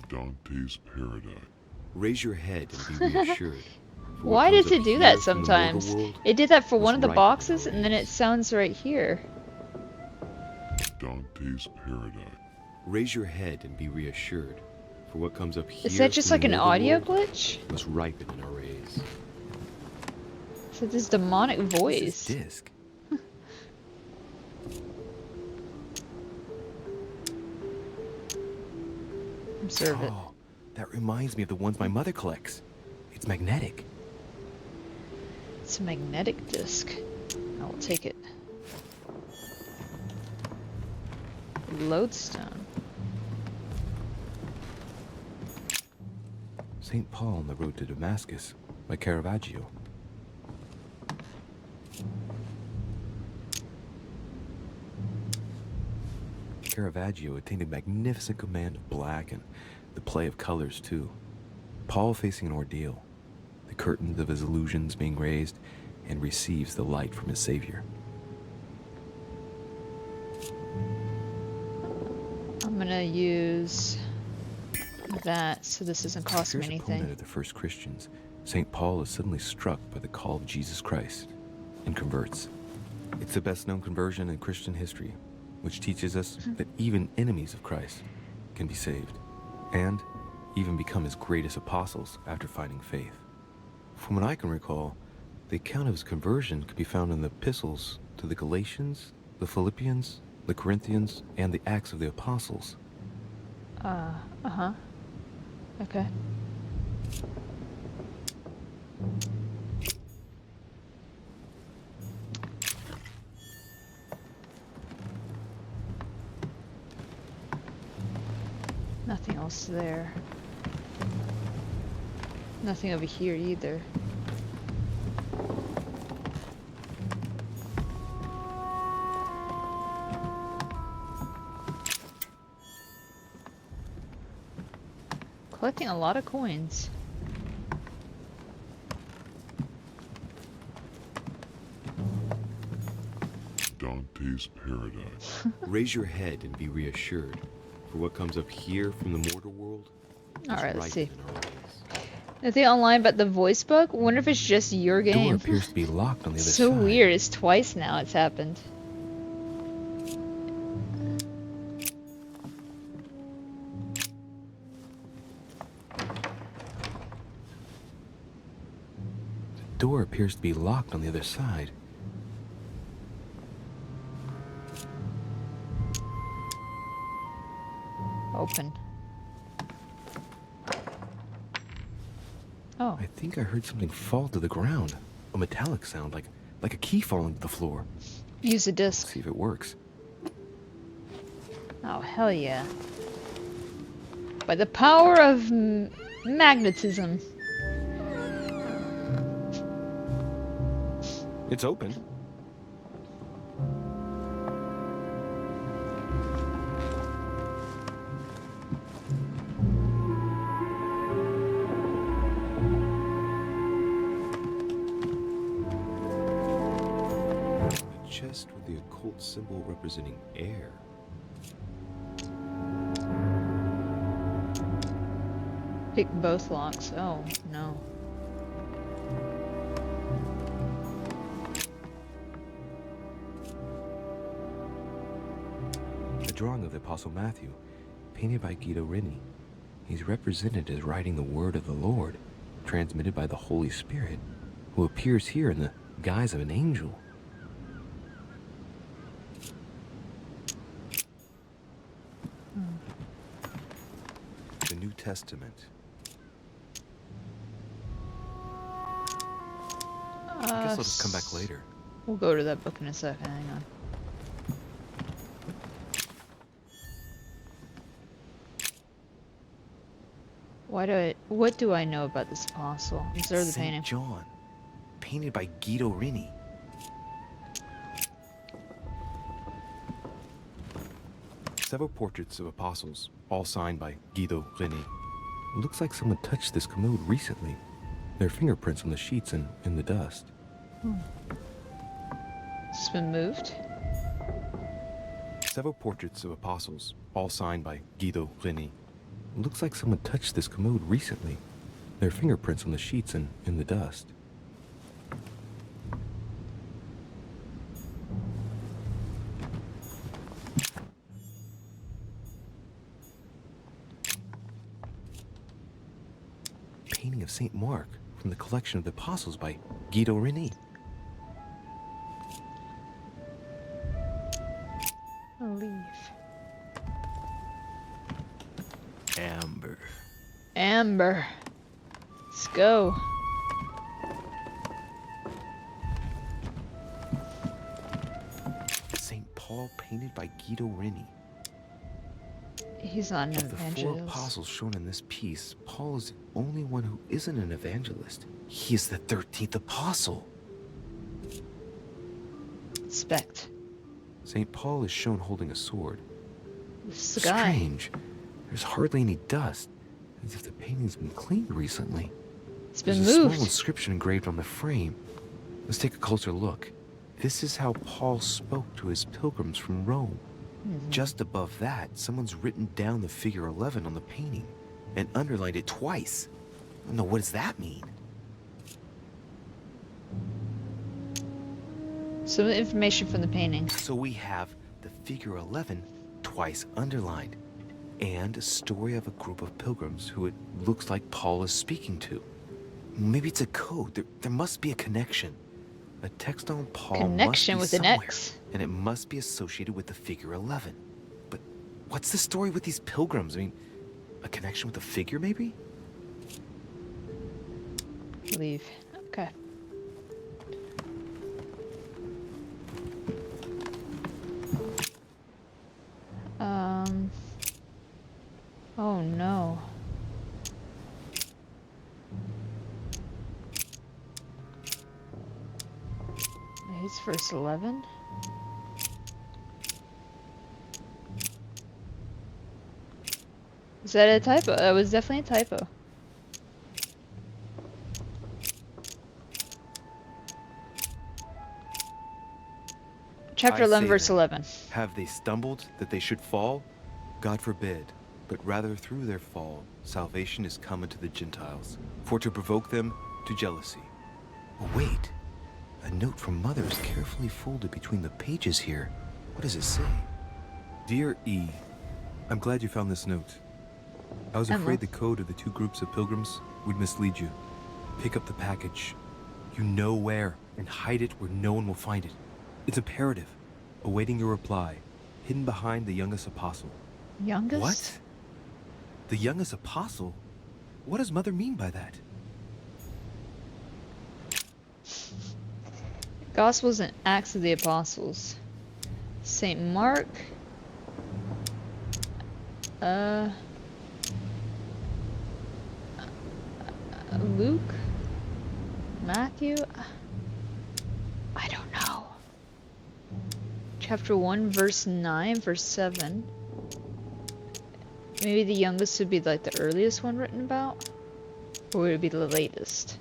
Dante's Paradise. Raise your head and be reassured. Why does it do that sometimes? It did that for one of the boxes, and then it sounds right here. Dante's Paradise. Raise your head and be reassured. For what comes up here. Is that just like an audio glitch? Must ripen in our rays. So this demonic voice. Disc. Observe it. Oh, that reminds me of the ones my mother collects. It's magnetic. It's a magnetic disc. I will take it. Lodestone. St. Paul on the road to Damascus by Caravaggio. Caravaggio attained a magnificent command of black and the play of colors too. Paul facing an ordeal, the curtains of his illusions being raised, and receives the light from his Savior. I'm gonna use that so this doesn't cost me Here's a anything. poem of the first Christians. St. Paul is suddenly struck by the call of Jesus Christ and converts. It's the best known conversion in Christian history, which teaches us that even enemies of Christ can be saved and even become his greatest apostles after finding faith. From what I can recall, the account of his conversion could be found in the epistles to the Galatians, the Philippians, the Corinthians, and the Acts of the Apostles. Uh-huh. Okay. Nothing else there. Nothing over here either. Collecting a lot of coins. Dante's Paradise. Raise your head and be reassured. For what comes up here from the mortal world. Alright, let's see. Nothing online but the voice book? Wonder if it's just your The door game. appears to be locked on the other So side. weird. It's twice now it's happened. The door appears to be locked on the other side. Open. Oh. I think I heard something fall to the ground. A metallic sound, like a key falling to the floor. Use the disc. See if it works. Oh, hell yeah. By the power of magnetism. It's open. A chest with the occult symbol representing air. Pick both locks. Oh, no. A drawing of the Apostle Matthew, painted by Guido Reni. He's represented as writing the word of the Lord, transmitted by the Holy Spirit, who appears here in the guise of an angel. The New Testament. I guess I'll just come back later. We'll go to that book in a second. Hang on. What do I know about this apostle? Observe the Saint painting. John, painted by Guido Reni. Several portraits of apostles, all signed by Guido Reni. It looks like someone touched this commode recently. There are fingerprints on the sheets and in the dust. It's been moved. Several portraits of apostles, all signed by Guido Reni. It looks like someone touched this commode recently. There are fingerprints on the sheets and in the dust. Painting of Saint Mark from the collection of the apostles by Guido Reni. I'll leave. Amber. Amber. Let's go. Saint Paul, painted by Guido Reni. He's not an Of the four evangelist. apostles shown in this piece, Paul is the only one who isn't an evangelist. He is the 13th apostle. Inspect. St. Paul is shown holding a sword. This is the guy. Strange. There's hardly any dust, as if the painting's been cleaned recently. It's been There's a moved. small inscription engraved on the frame. Let's take a closer look. This is how Paul spoke to his pilgrims from Rome. Just above that, someone's written down the figure 11 on the painting and underlined it twice. No, what does that mean? Some information from the painting. So we have the figure 11 twice underlined and a story of a group of pilgrims who it looks like Paul is speaking to. Maybe it's a code. There must be a connection. A text on Paul Connection must be with an somewhere, X. and it must be associated with the figure 11. But what's the story with these pilgrims? I mean, a connection with a figure, maybe? Leave. Okay. Oh no. It's verse 11. Is that a typo? That was definitely a typo. Chapter I 11, say verse then, 11. Have they stumbled that they should fall? God forbid. But rather through their fall, salvation is come unto the Gentiles, for to provoke them to jealousy. Oh, wait. A note from Mother is carefully folded between the pages here. What does it say? Dear E, I'm glad you found this note. I was afraid the code of the two groups of pilgrims would mislead you. Pick up the package. You know where, and hide it where no one will find it. It's imperative. Awaiting your reply, hidden behind the youngest apostle. Youngest? What? The youngest apostle? What does Mother mean by that? Gospels and Acts of the Apostles. Saint Mark. Luke? Matthew? I don't know. Chapter 1, verse 9, verse 7. Maybe the youngest would be like the earliest one written about? Or would it be the latest?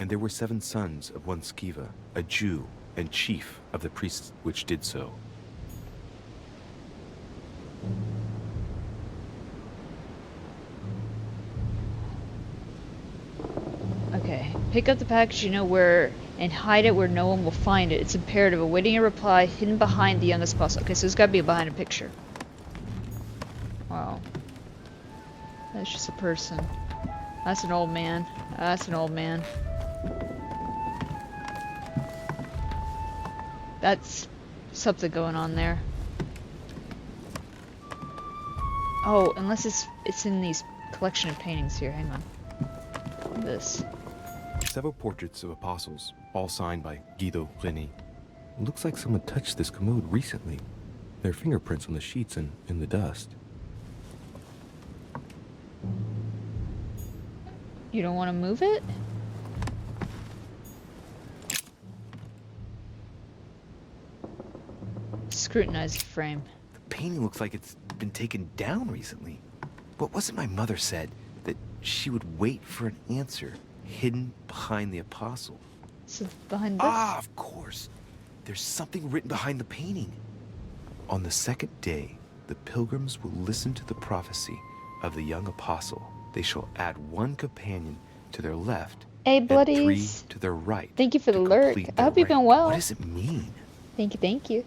And there were 7 sons of one Sceva, a Jew, and chief of the priests which did so. Okay. Pick up the package you know where and hide it where no one will find it. It's imperative. Awaiting a reply hidden behind the youngest apostle. Okay, so it's gotta be behind a picture. Wow. That's just a person. That's an old man. That's an old man. That's something going on there. Oh, unless it's in these collection of paintings here. Hang on. This. Several portraits of apostles, all signed by Guido Reni. Looks like someone touched this commode recently. There are fingerprints on the sheets and in the dust. You don't want to move it? Scrutinize the frame. The painting looks like it's been taken down recently. But wasn't my mother said that she would wait for an answer hidden behind the apostle? So behind this? Ah, of course. There's something written behind the painting. On the 2nd day, the pilgrims will listen to the prophecy of the young apostle. They shall add 1 companion to their left Hey, and 3 bloodies. to their right. Thank you for the lurk. complete I hope their you've been rank. well. What does it mean? Thank you, thank you.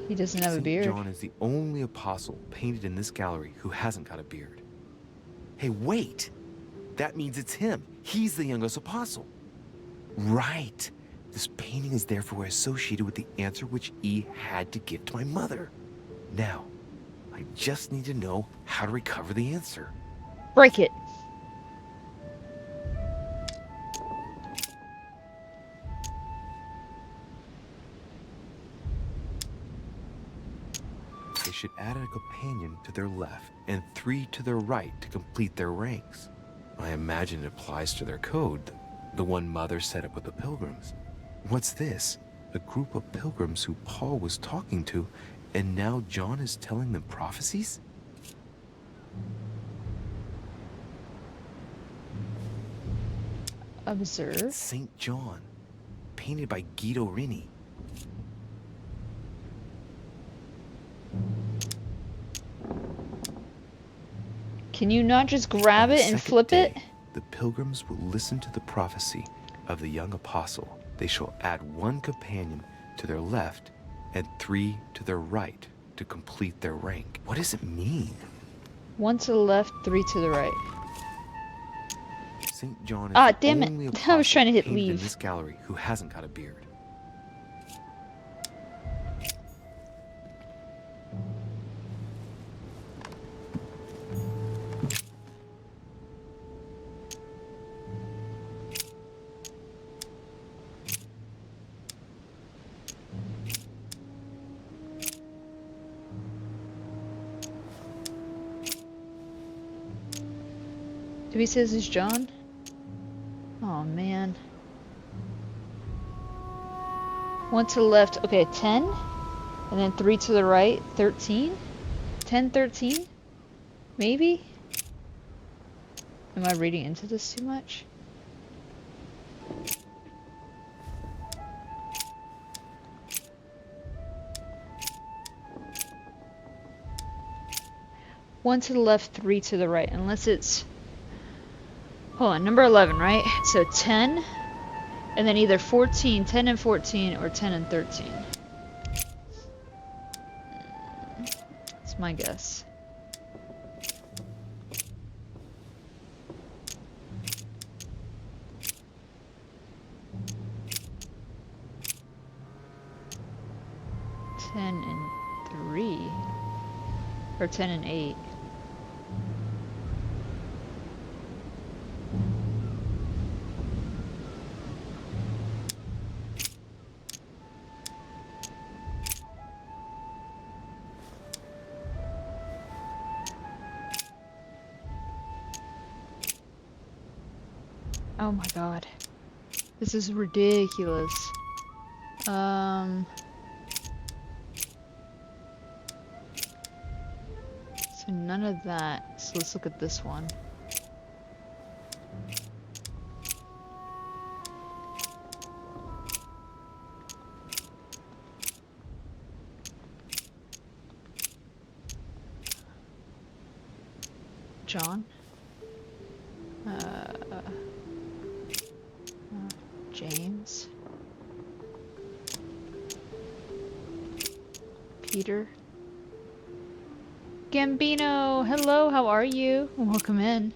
He doesn't have a St. beard. John is the only apostle painted in this gallery who hasn't got a beard. Hey, wait! That means it's him. He's the youngest apostle. Right. This painting is therefore associated with the answer which E had to give to my mother. Now, I just need to know how to recover the answer. Break it. They should add a companion to their left and 3 to their right to complete their ranks. I imagine it applies to their code, the one Mother set up with the pilgrims. What's this? A group of pilgrims who Paul was talking to, and now John is telling them prophecies? Observe. St. John, painted by Guido Reni. Can you not just grab On the it and 2nd flip day, it? The pilgrims will listen to the prophecy of the young apostle. They shall add 1 companion to their left and 3 to their right to complete their rank. What does it mean? 1 to the left, 3 to the right. St. John is Ah, the damn it. only I was apostle trying to hit painted in leave. this gallery who hasn't got a beard. Do we say this is John? Oh man. 1 to the left, okay, 10. And then 3 to the right, 13? 10, 13? Maybe? Am I reading into this too much? One to the left, 3 to the right, unless it's... Hold on, number 11, right? So 10, and then either 14, 10 and 14, or 10 and 13. That's my guess. Ten and 3, or 10 and 8. Oh my god. This is ridiculous. So none of that. So let's look at this one. John. James. Peter. Gambino, hello, how are you? Welcome in.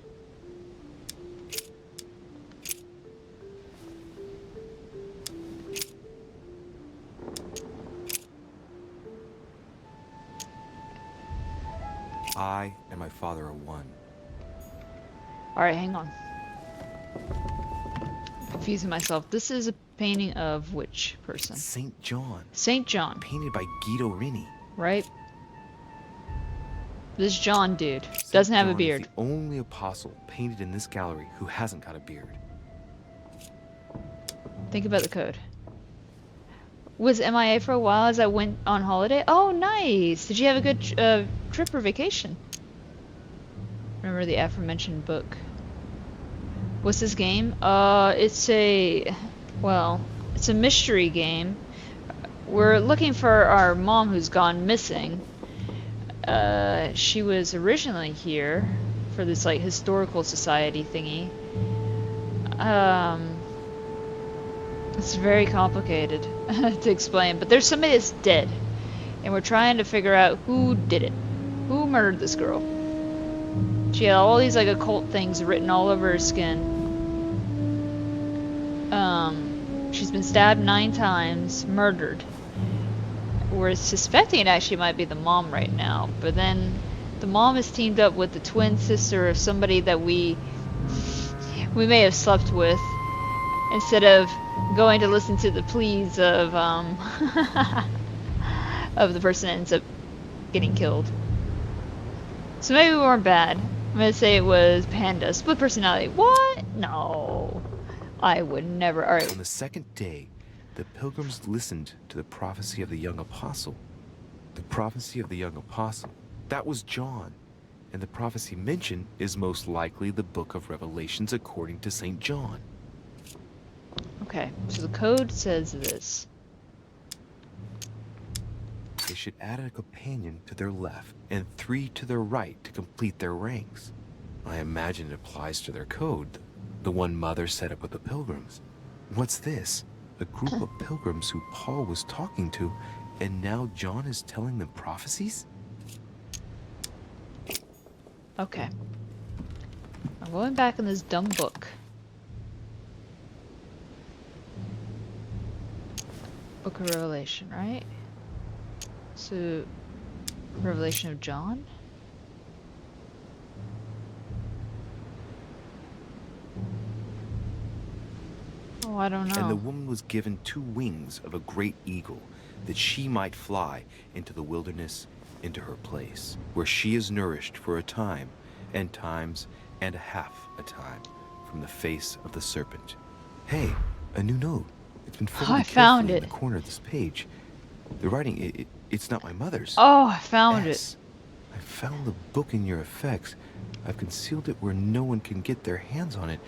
I and my father are one. Alright, hang on. Confusing myself. This is a painting of which person? St. John. St. John. Painted by Guido Rini. Right? This John dude doesn't have a beard. Is the only apostle painted in this gallery who hasn't got a beard. Think about the code. Was MIA for a while as I went on holiday. Oh, nice! Did you have a good trip or vacation? Remember the aforementioned book. What's this game? It's a mystery game. We're looking for our mom who's gone missing. She was originally here for this like historical society thingy. It's very complicated to explain, but there's somebody that's dead, and we're trying to figure out who did it. Who murdered this girl? She had all these like occult things written all over her skin. She's been stabbed 9 times, murdered. We're suspecting it actually might be the mom right now, but then the mom is teamed up with the twin sister of somebody that we may have slept with, instead of going to listen to the pleas of of the person that ends up getting killed. So maybe we weren't bad. I'm gonna say it was Panda. Split personality. What? No. I would never. Alright. On the second day, the pilgrims listened to the prophecy of the young apostle. The prophecy of the young apostle. That was John. And the prophecy mentioned is most likely the book of Revelations according to St. John. Okay, so the code says this. They should add a companion to their left and 3 to their right to complete their ranks. I imagine it applies to their code, the one Mother set up with the pilgrims. What's this? A group of pilgrims who Paul was talking to, and now John is telling them prophecies? Okay. I'm going back in this dumb book. Book of Revelation, right? So, Revelation of John? Oh, I don't know. And the woman was given 2 wings of a great eagle, that she might fly into the wilderness, into her place, where she is nourished for a time, and times, and a half a time, from the face of the serpent. Hey, a new note. It's been folded I found carefully it. in the corner of this page. The writing, it's not my mother's. Oh, I found it. I found the book in your effects. I've concealed it where no one can get their hands on it.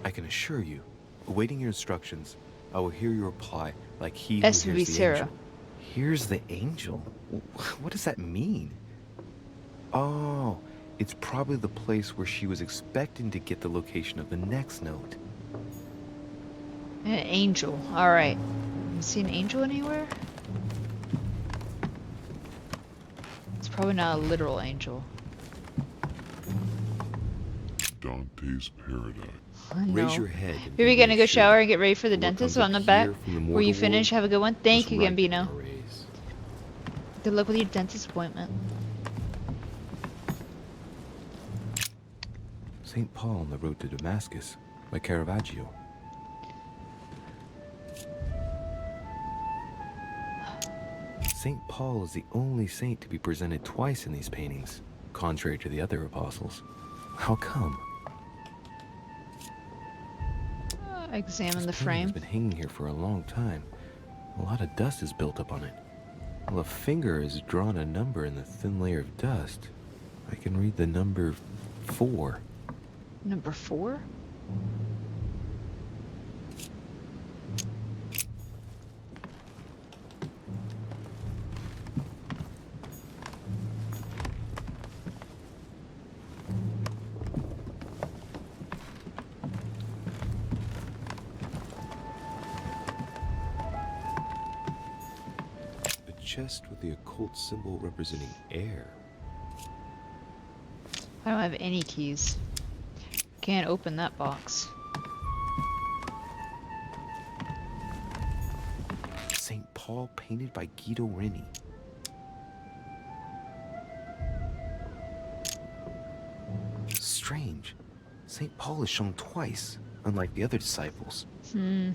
I can assure you, awaiting your instructions, I will hear your reply like he who hears the Sarah. angel. Here's the angel? What does that mean? Oh, it's probably the place where she was expecting to get the location of the next note. An angel. Alright. You see an angel anywhere? It's probably not a literal angel. Dante's Paradise. Raise your head. Here we gonna go shower and get ready for the dentist, so I'm not back. from the Will you mortal finish? Have a good one. Thank you, right Gambino. Good luck with your dentist appointment. St. Paul on the road to Damascus by Caravaggio. St. Paul is the only saint to be presented twice in these paintings, contrary to the other apostles. How come? Examine the This painting frame. has been hanging here for a long time. A lot of dust is built up on it. While a finger has drawn a number in the thin layer of dust, I can read the number 4. Number 4? A chest with the occult symbol representing air. I don't have any keys. Can't open that box. St. Paul painted by Guido Reni. Strange. St. Paul is shown twice, unlike the other disciples. I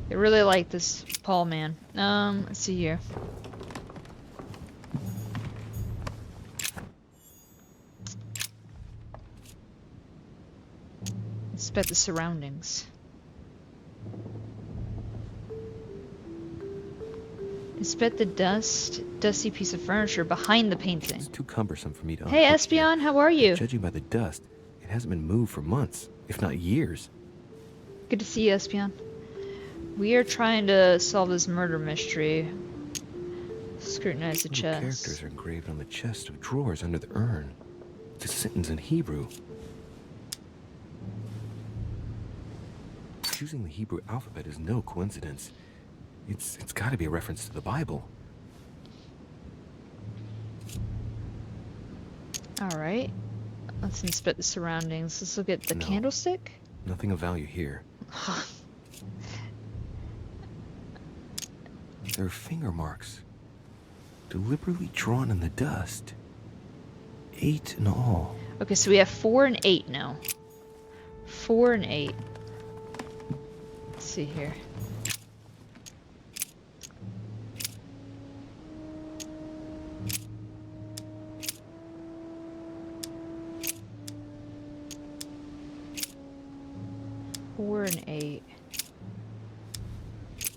really like this Paul man. Let's see here. Inspect the surroundings. Inspect the dusty piece of furniture behind the painting. It's too cumbersome for me to Hey unhook Espion, how are you? Judging by the dust, it hasn't been moved for months, if not years. Good to see you, Espion. We are trying to solve this murder mystery. Scrutinize the Little chest. characters are engraved on the chest of drawers under the urn. It's a sentence in Hebrew. Choosing the Hebrew alphabet is no coincidence. It's got to be a reference to the Bible. Alright. Let's inspect the surroundings. Let's look at the No. candlestick. Nothing of value here. There are finger marks, deliberately drawn in the dust. 8 in all. Okay, so we have 4 and 8 now. 4 and 8. Let's see here. Four and 8.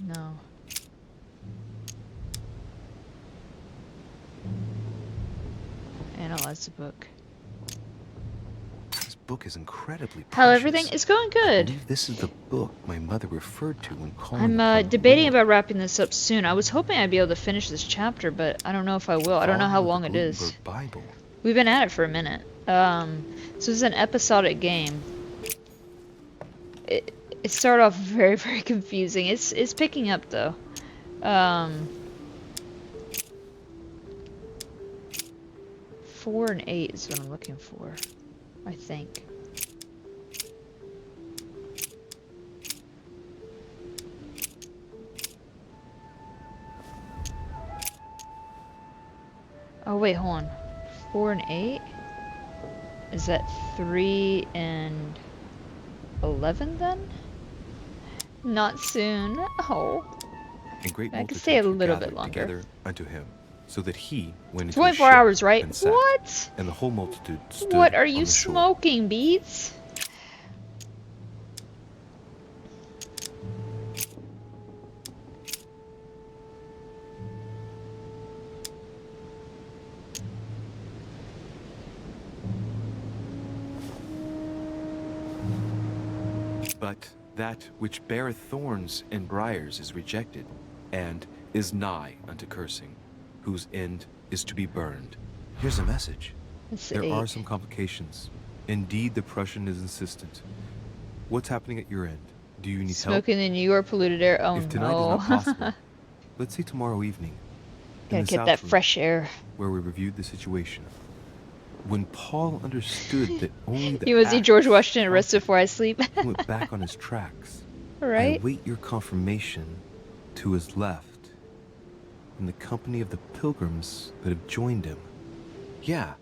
No. Analyze the book. This book is incredibly precious. How everything is going I good. believe this is the book my mother referred to when calling I'm upon debating Lord. about wrapping this up soon. I was hoping I'd be able to finish this chapter, but I don't know if I will. I don't know how Follow long the it is. Gutenberg Bible. We've been at it for a minute. So it's an episodic game. It started off very, very confusing. It's picking up though. 4 and 8 is what I'm looking for, I think. Oh wait, hold on. 4 and 8? Is that 3 and 11 then? Not soon. Oh. And great I could multitudes stay a were little bit gathered longer. together unto him, so that he went into 24 the ship hours, right? and sat, What? And the whole multitude stood What are on you the shore. smoking, Beats? But that which beareth thorns and briars is rejected, and is nigh unto cursing, whose end is to be burned. Here's a message. It's There are 8. some complications. Indeed, the Prussian is insistent. What's happening at your end? Do you need help? Smoking the New York polluted air. Oh If tonight no. is not possible, let's see tomorrow evening. in Gotta the get South that Room, fresh air. Where we reviewed the situation. When Paul understood that only the You want to see act George Washington arrested before I sleep? he went back on his tracks. Right? I wait your confirmation to his left, in the company of the pilgrims that have joined him. Yeah,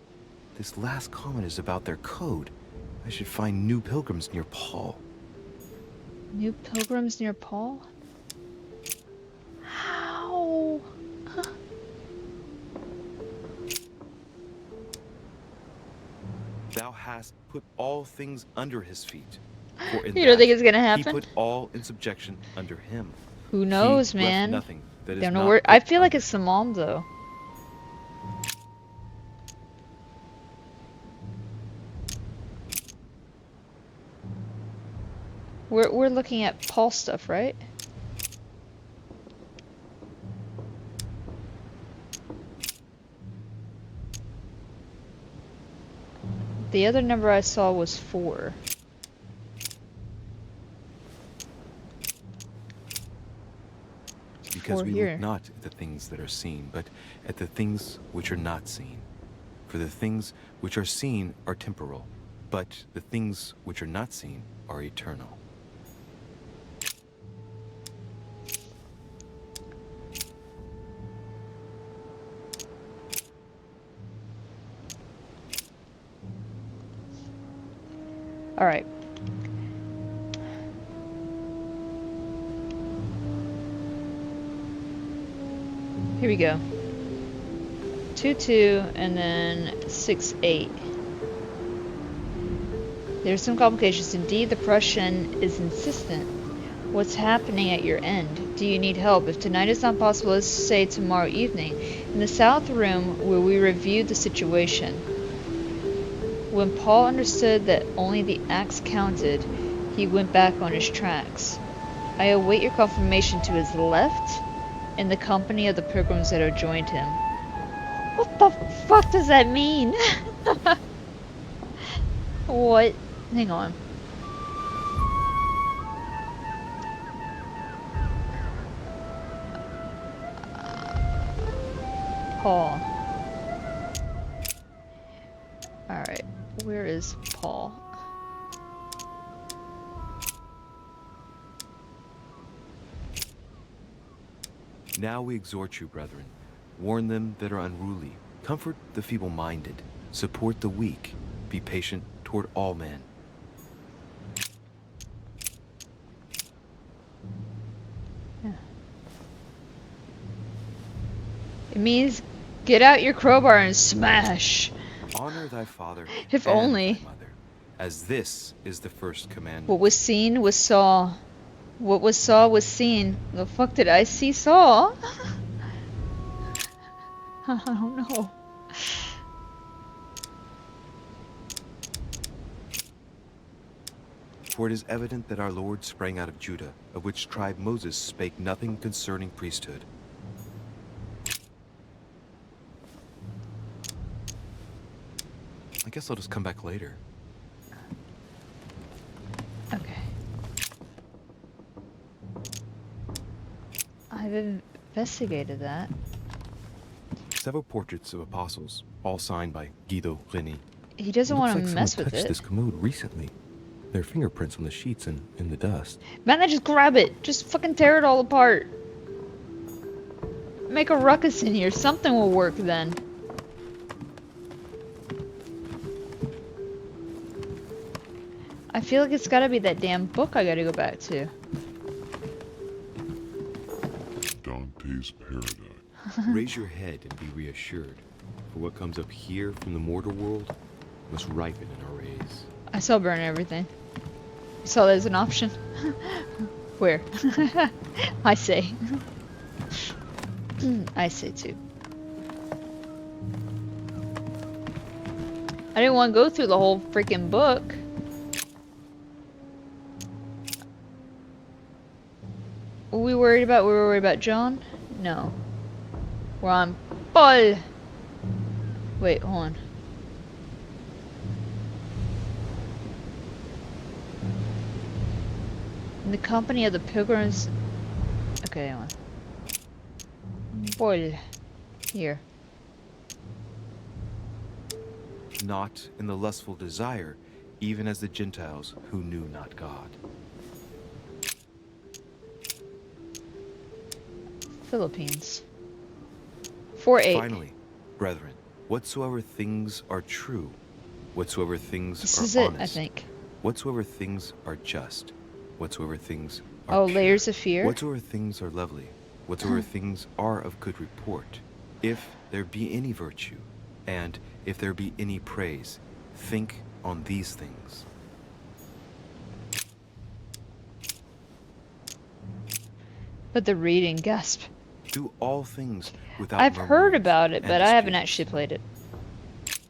this last comment is about their code. I should find new pilgrims near Paul. New pilgrims near Paul? How? Thou hast put all things under his feet. For in You don't think that, it's gonna He happen? put all in subjection under him. Who knows, He left man? nothing that is Don't know not where. I put feel like it's the mom though. We're looking at Paul stuff, right? The other number I saw was 4. Because For we here. look not at the things that are seen, but at the things which are not seen. For the things which are seen are temporal, but the things which are not seen are eternal. All right. Here we go. 2-2 and then 6-8. There's some complications. Indeed, the Prussian is insistent. What's happening at your end? Do you need help? If tonight is not possible, let's say tomorrow evening. In the south room where we reviewed the situation. When Paul understood that only the axe counted, he went back on his tracks. I await your confirmation to his left, in the company of the pilgrims that have joined him. What the fuck does that mean? What? Hang on. Paul. Alright, where is Paul? Now we exhort you, brethren. Warn them that are unruly. Comfort the feeble-minded. Support the weak. Be patient toward all men. Yeah. It means get out your crowbar and smash. Honor thy father If and only. thy mother, as this is the first commandment. What was seen was saw. What was saw was seen. The fuck did I see saw? I don't know. For it is evident that our Lord sprang out of Judah, of which tribe Moses spake nothing concerning priesthood. I guess I'll just come back later. Okay. I've investigated that. Several portraits of apostles, all signed by Guido Reni. He doesn't want to mess with it. This commode recently. There are fingerprints on the sheets and in the dust. Man, I just grab it. Just fucking tear it all apart. Make a ruckus in here. Something will work then. I feel like it's gotta be that damn book I gotta go back to. Dante's Paradise. Raise your head and be reassured, for what comes up here from the mortal world must ripen in our rays. I saw burn everything. You saw that as an option? Where? I say. I say too. I didn't want to go through the whole freaking book. What were we worried about? We were worried about John? No. We're on Paul. Wait, hold on. In the company of the pilgrims. Okay, hang on. Paul. Here. Not in the lustful desire, even as the Gentiles who knew not God. Philippines. 4-8. Finally, brethren, whatsoever things are true, whatsoever things This are is it, honest, I think. whatsoever things are just, whatsoever things are Oh, pure, layers of fear? whatsoever things are lovely, whatsoever things are of good report, if there be any virtue, and if there be any praise, think on these things. But the reading, gasp. Do all things without I've heard murmurings about it, and but I haven't disputes. actually played it.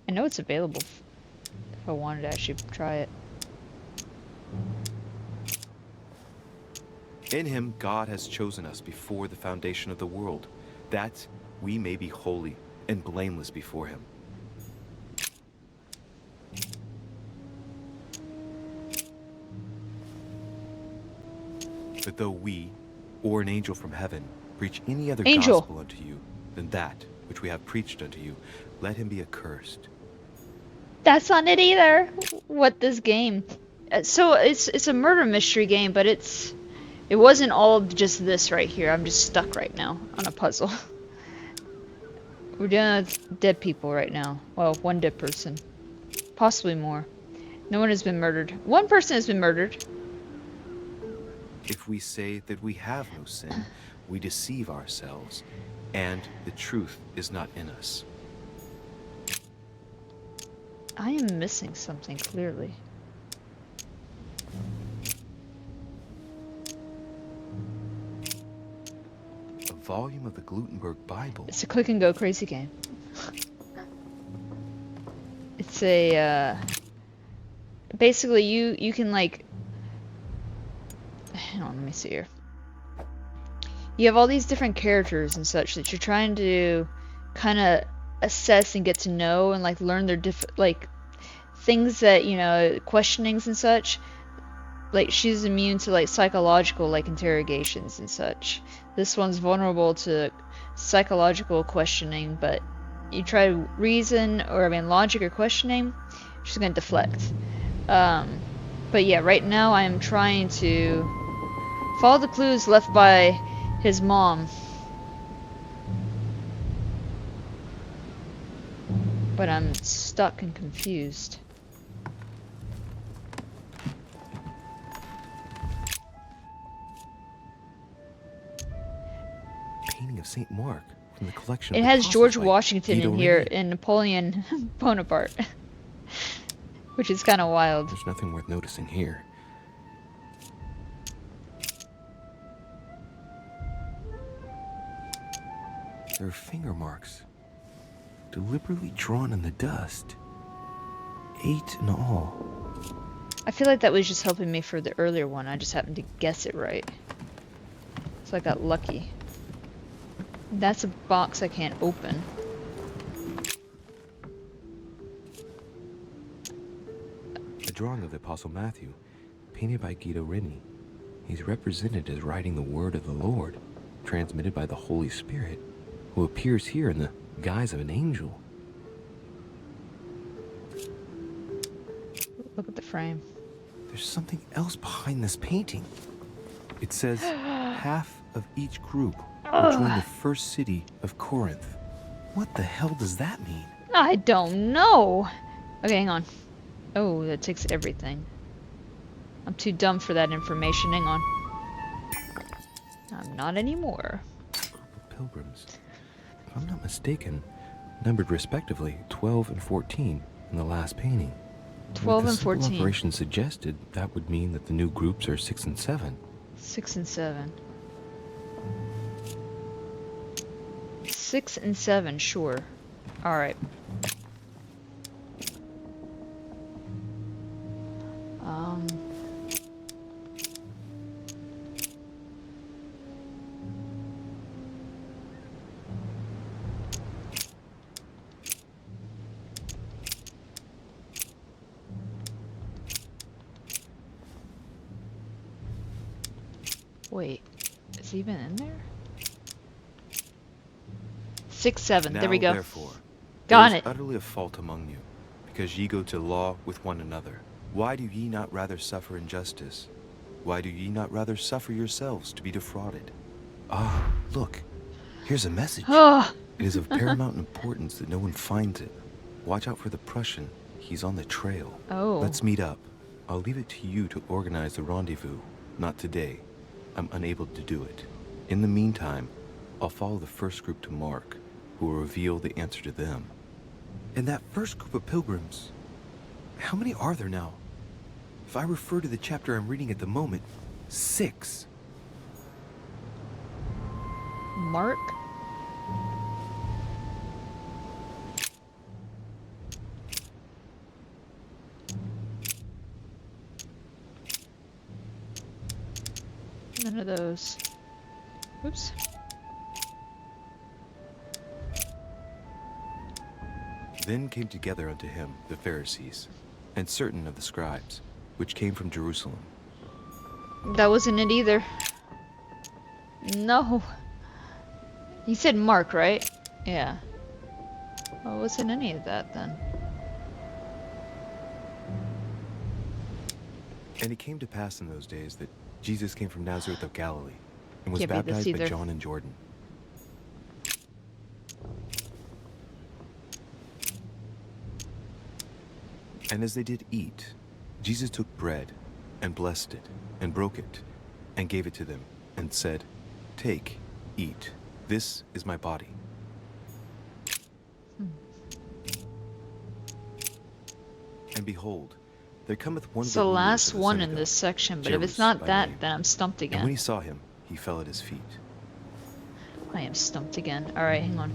I know it's available if I wanted to actually try it. In him, God has chosen us before the foundation of the world, that we may be holy and blameless before him. But though we, or an angel from heaven, preach any other Angel. gospel unto you than that which we have preached unto you, let him be accursed. That's not it either. What this game? So it's a murder mystery game, but it wasn't all just this right here. I'm just stuck right now on a puzzle. We're dealing with dead people right now. Well, one dead person, possibly more. No one has been murdered. One person has been murdered. If we say that we have no sin, we deceive ourselves, and the truth is not in us. I am missing something clearly. A volume of the Gutenberg Bible. It's a click and go crazy game. It's a basically you can like, hang on, let me see here. You have all these different characters and such that you're trying to kind of assess and get to know and like learn their like things that, you know, questionings and such. Like she's immune to like psychological like interrogations and such. This one's vulnerable to psychological questioning, but you try to reason or logic or questioning, she's gonna deflect. But yeah, right now I am trying to follow the clues left by his mom. But I'm stuck and confused. Painting of St. Mark from the collection It of the has Apostles George by Washington Guido in here Reni. and Napoleon Bonaparte. Which is kind of wild. There's nothing worth noticing here. There are finger marks, deliberately drawn in the dust. 8 in all. I feel like that was just helping me for the earlier one. I just happened to guess it right. So I got lucky. That's a box I can't open. A drawing of the Apostle Matthew, painted by Guido Reni. He's represented as writing the word of the Lord, transmitted by the Holy Spirit, who appears here in the guise of an angel. Look at the frame. There's something else behind this painting. It says half of each group will join the first city of Corinth. What the hell does that mean? I don't know. Okay, hang on. Oh, that takes everything. I'm too dumb for that information. Hang on. I'm not anymore. Pilgrims, if I'm not mistaken, numbered respectively 12 and 14 in the last painting. 12 and Like the simple 14. operation suggested, that would mean that the new groups are 6 and 7. 6 and 7. 6 and 7, sure. Alright. Wait, is he even in there? 6, 7. There we Now, go. Therefore, Got there it. is utterly a fault among you, because ye go to law with one another. Why do ye not rather suffer injustice? Why do ye not rather suffer yourselves to be defrauded? Ah, look, here's a message. Ah. It is of paramount importance that no one finds it. Watch out for the Prussian. He's on the trail. Oh. Let's meet up. I'll leave it to you to organize the rendezvous. Not today. I'm unable to do it. In the meantime, I'll follow the first group to Mark, who will reveal the answer to them. And that first group of pilgrims, how many are there now? If I refer to the chapter I'm reading at the moment, 6. Mark? None of those. Oops. Then came together unto him the Pharisees, and certain of the scribes, which came from Jerusalem. That wasn't it either. No. He said Mark, right? Yeah. Well, it wasn't any of that then. And it came to pass in those days that Jesus came from Nazareth of Galilee, and was Can't be this baptized by either. John in Jordan. And as they did eat, Jesus took bread, and blessed it, and broke it, and gave it to them, and said, Take, eat, this is my body. And behold, there cometh one of It's the the rulers last of the one in synagogue, this section, but if it's Jairus not by that, name. then I'm stumped And when again. he saw him, he fell at his feet. I am stumped again. Alright, hang on.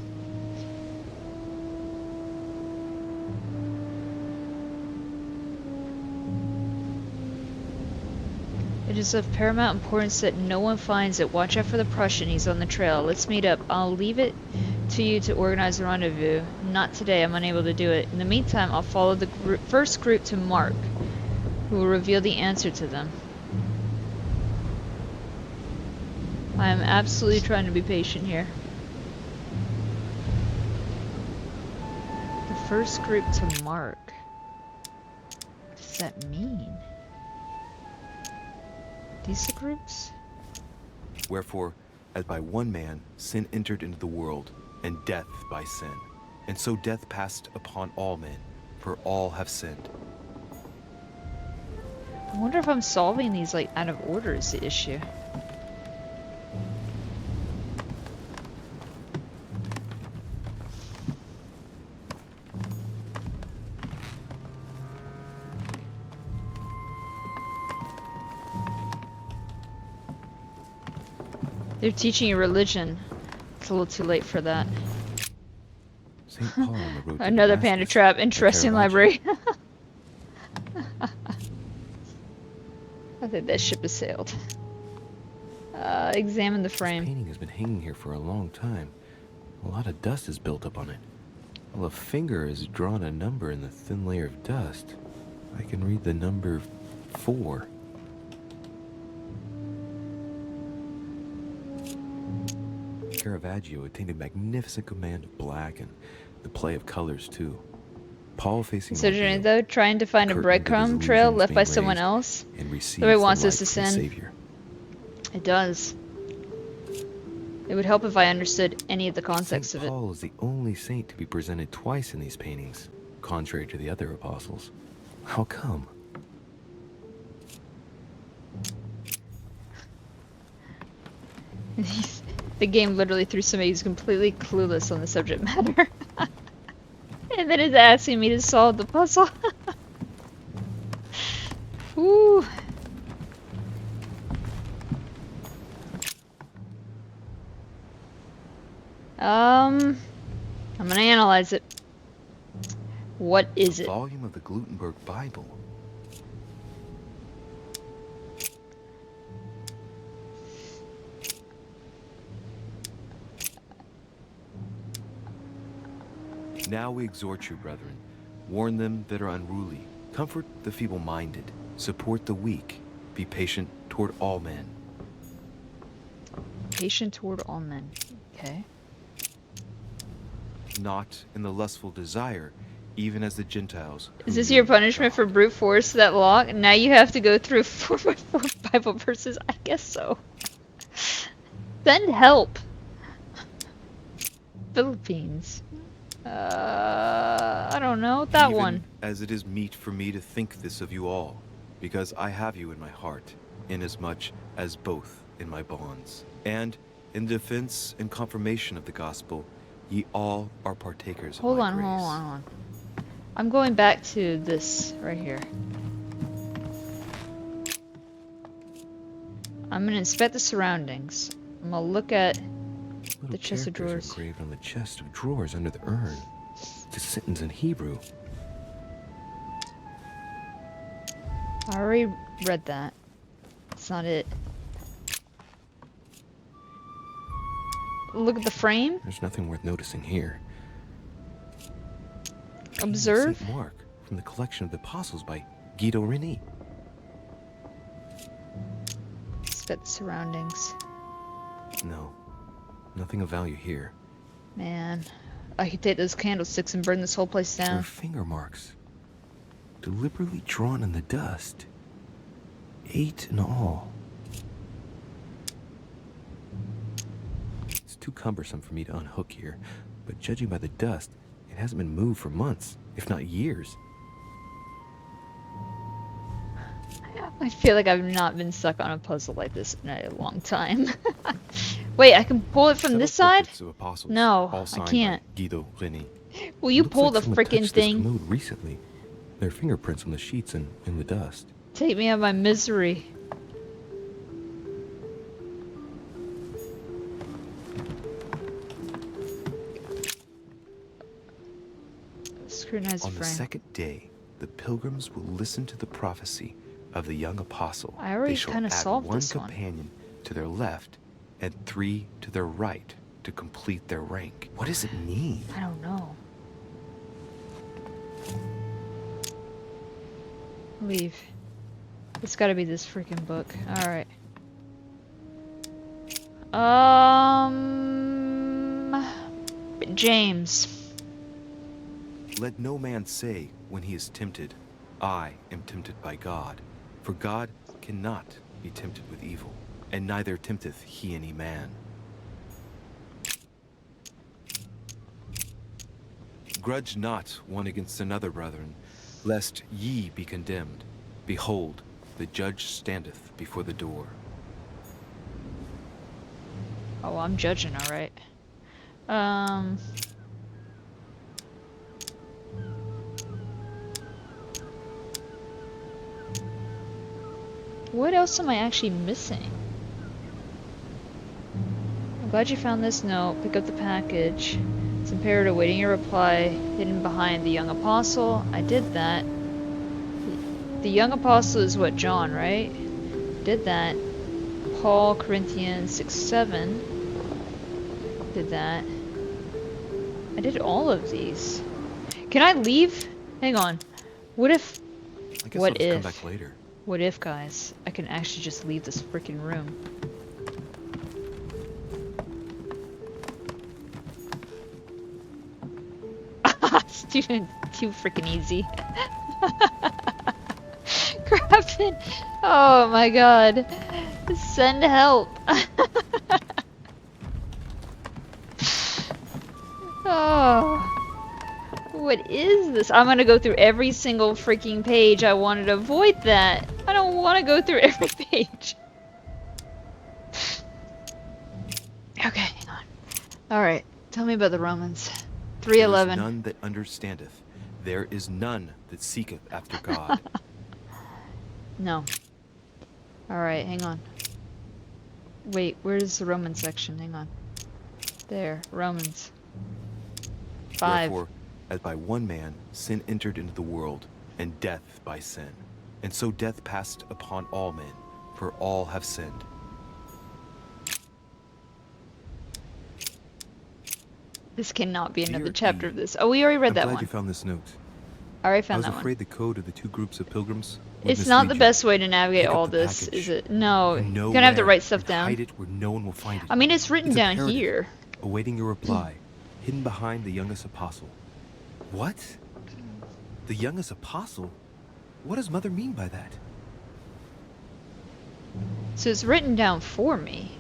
It is of paramount importance that no one finds it. Watch out for the Prussian. He's on the trail. Let's meet up. I'll leave it to you to organize a rendezvous. Not today. I'm unable to do it. In the meantime, I'll follow the first group to Mark, who will reveal the answer to them. I am absolutely trying to be patient here. The first group to Mark. What does that mean? These the groups? Wherefore, as by one man sin entered into the world, and death by sin, and so death passed upon all men, for all have sinned. I wonder if I'm solving these like out of order is the issue. They're teaching you religion. It's a little too late for that. St. Paul on the road to Another panda Damascus, trap. the Interesting Caravaggio. library. I think that ship has sailed. Examine the frame. This painting has been hanging here for a long time. A lot of dust is built up on it. Well, a finger has drawn a number in the thin layer of dust. I can read the number 4. Caravaggio attained a magnificent command of black and the play of colors too. Paul facing Considering ordeal, though, trying to find a curtain of his breadcrumb trail illusions left by being someone raised, else. and receives The way it the wants us light to from the sin. Savior. It does. It would help if I understood any of the context Saint of it. Paul is the only saint to be presented twice in these paintings, contrary to the other apostles. How come? The game literally threw somebody who's completely clueless on the subject matter. And then it's asking me to solve the puzzle. Whew. I'm gonna analyze it. What is it? Volume of the Gutenberg Bible. Now we exhort you, brethren, warn them that are unruly, comfort the feeble-minded, support the weak, be patient toward all men. Patient toward all men. Okay. Not in the lustful desire, even as the Gentiles. Is who this knew your not punishment for brute force that log? Now you have to go through 4x4 Bible verses? I guess so. Send help. Philippines. I don't know. That Even one. as it is meet for me to think this of you all, because I have you in my heart, inasmuch as both in my bonds. And in defense and confirmation of the gospel, ye all are partakers of Hold my on, grace. hold on, hold on. I'm going back to this right here. I'm gonna inspect the surroundings. I'm gonna look at Little The chest of characters drawers. are engraved on the chest of drawers under the urn. It's a sentence in Hebrew. I already read that. That's not it. Look at the frame. There's nothing worth noticing here. Observe. St. Mark from the collection of the Apostles by Guido Reni. Spit surroundings. No, nothing of value here. Man, I could take those candlesticks and burn this whole place There are down. finger marks, deliberately drawn in the dust. 8 in all. It's too cumbersome for me to unhook here, but judging by the dust, it hasn't been moved for months, if not years. I feel like I've not been stuck on a puzzle like this in a long time. Wait, I can pull it from this side? Portraits of apostles, No, all I signed by can't. Guido Reni. Will you Looks pull like the someone freaking touched this thing? commode recently. There are fingerprints on the sheets and in the dust. Take me out of my misery. Scrutinize the On the frame. second day, the pilgrims will listen to the prophecy of the young apostle. I already They shall kinda add solved one this one. companion to their left and 3 to their right to complete their rank. What does it mean? I don't know. Leave. It's gotta be this freaking book. Alright. James. Let no man say when he is tempted, I am tempted by God. For God cannot be tempted with evil, and neither tempteth he any man. Grudge not one against another, brethren, lest ye be condemned. Behold, the judge standeth before the door. Oh, I'm judging, alright. What else am I actually missing? I'm glad you found this note. Pick up the package. It's imperative awaiting your reply. Hidden behind the young apostle. I did that. The young apostle is what, John, right? Did that. Paul, Corinthians 6:7. Did that. I did all of these. Can I leave? Hang on. What if... I guess What I'll just come if? back later. What if, guys, I can actually just leave this freaking room? Student, too freaking easy. Crafton! Oh my god. Send help. Oh. What is this? I'm gonna go through every single freaking page. I wanted to avoid that. I don't want to go through every page. Okay, hang on. Alright, tell me about the Romans. There is 3:11. none that understandeth. There is none that seeketh after God. No. Alright, hang on. Wait, where's the Roman section? Hang on. There, Romans. 5. Therefore, as by one man sin entered into the world, and death by sin. And so death passed upon all men, for all have sinned. This cannot be another Dear chapter E, of this. Oh, we already read I'm that glad one. you found this note. I already I found was that one. afraid the code of the two groups of pilgrims would It's not the mislead you. best way to navigate Pick up all the this, package. is it? No, And you're know gonna have to where, write stuff and down. hide it where no one will find it. I mean, it's written down imperative, here. Awaiting your reply, hidden behind the youngest apostle. What? The youngest apostle? What does Mother mean by that? So it's written down for me.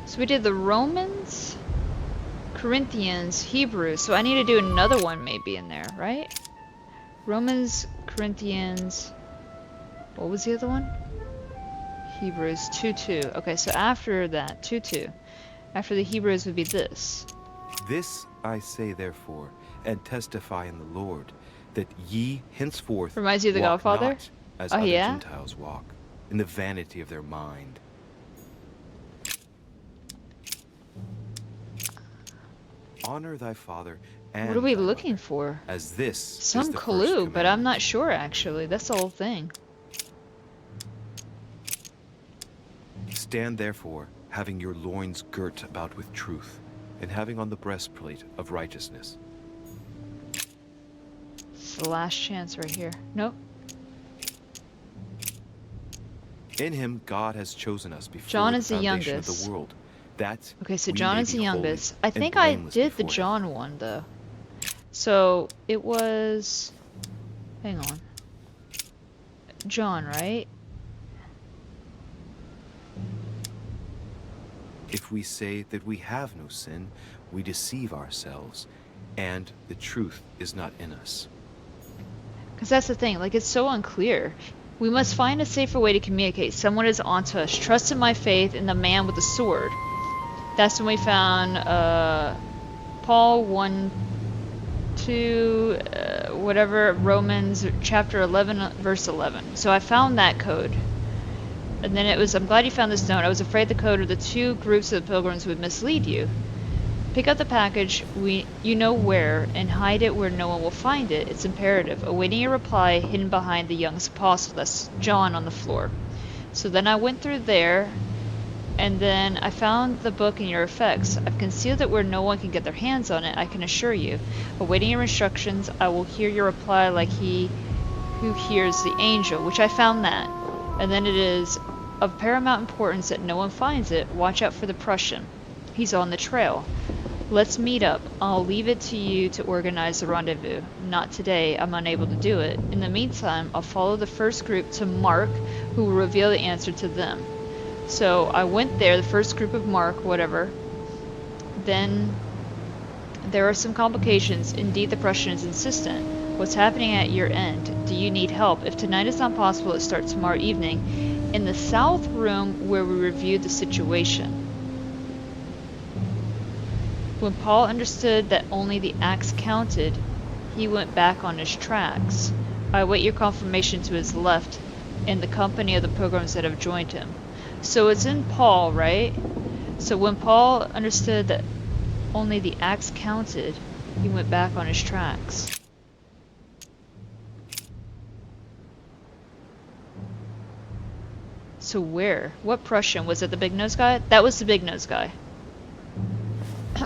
So we did the Romans, Corinthians, Hebrews. So I need to do another one maybe in there, right? Romans, Corinthians. What was the other one? Hebrews 2:2. Okay, so after that, 2:2. After the Hebrews would be this. This I say therefore, and testify in the Lord, that ye henceforth Reminds you of The walk Godfather? not as Oh, other yeah? Gentiles walk, in the vanity of their mind. Honor thy father and What are we thy looking mother, for? as this is Some the first clue, but I'm commandment. not sure actually. That's the whole thing. Stand therefore, having your loins girt about with truth, and having on the breastplate of righteousness. It's the last chance right here. Nope. In him God has chosen us before John the is the foundation of youngest. the world, that Okay, so we John may is the be holy youngest. I and think I blameless did the before him. John one though. So it was. Hang on. John, right? If we say that we have no sin, we deceive ourselves, and the truth is not in us. Because that's the thing. Like, it's so unclear. We must find a safer way to communicate. Someone is onto us. Trust in my faith in the man with the sword. That's when we found Paul 1, 2, whatever, Romans chapter 11, verse 11. So I found that code. And then it was, I'm glad you found this note. I was afraid the code of the two groups of the pilgrims would mislead you. Pick up the package, you know where, and hide it where no one will find it. It's imperative. Awaiting your reply, hidden behind the youngest apostle. That's John on the floor. So then I went through there, and then I found the book and your effects. I've concealed it where no one can get their hands on it, I can assure you. Awaiting your instructions, I will hear your reply like he who hears the angel, which I found that. And then it is of paramount importance that no one finds it. Watch out for the Prussian. He's on the trail. Let's meet up. I'll leave it to you to organize the rendezvous. Not today. I'm unable to do it. In the meantime, I'll follow the first group to Mark, who will reveal the answer to them. So I went there, the first group of Mark, whatever. Then there are some complications. Indeed, the Prussian is insistent. What's happening at your end? Do you need help? If tonight is not possible, it starts tomorrow evening in the south room where we reviewed the situation. When Paul understood that only the axe counted, he went back on his tracks. I await your confirmation to his left in the company of the pilgrims that have joined him. So it's in Paul, right? So when Paul understood that only the axe counted, he went back on his tracks. So where? What Prussian? Was it the big nose guy? That was the big nose guy.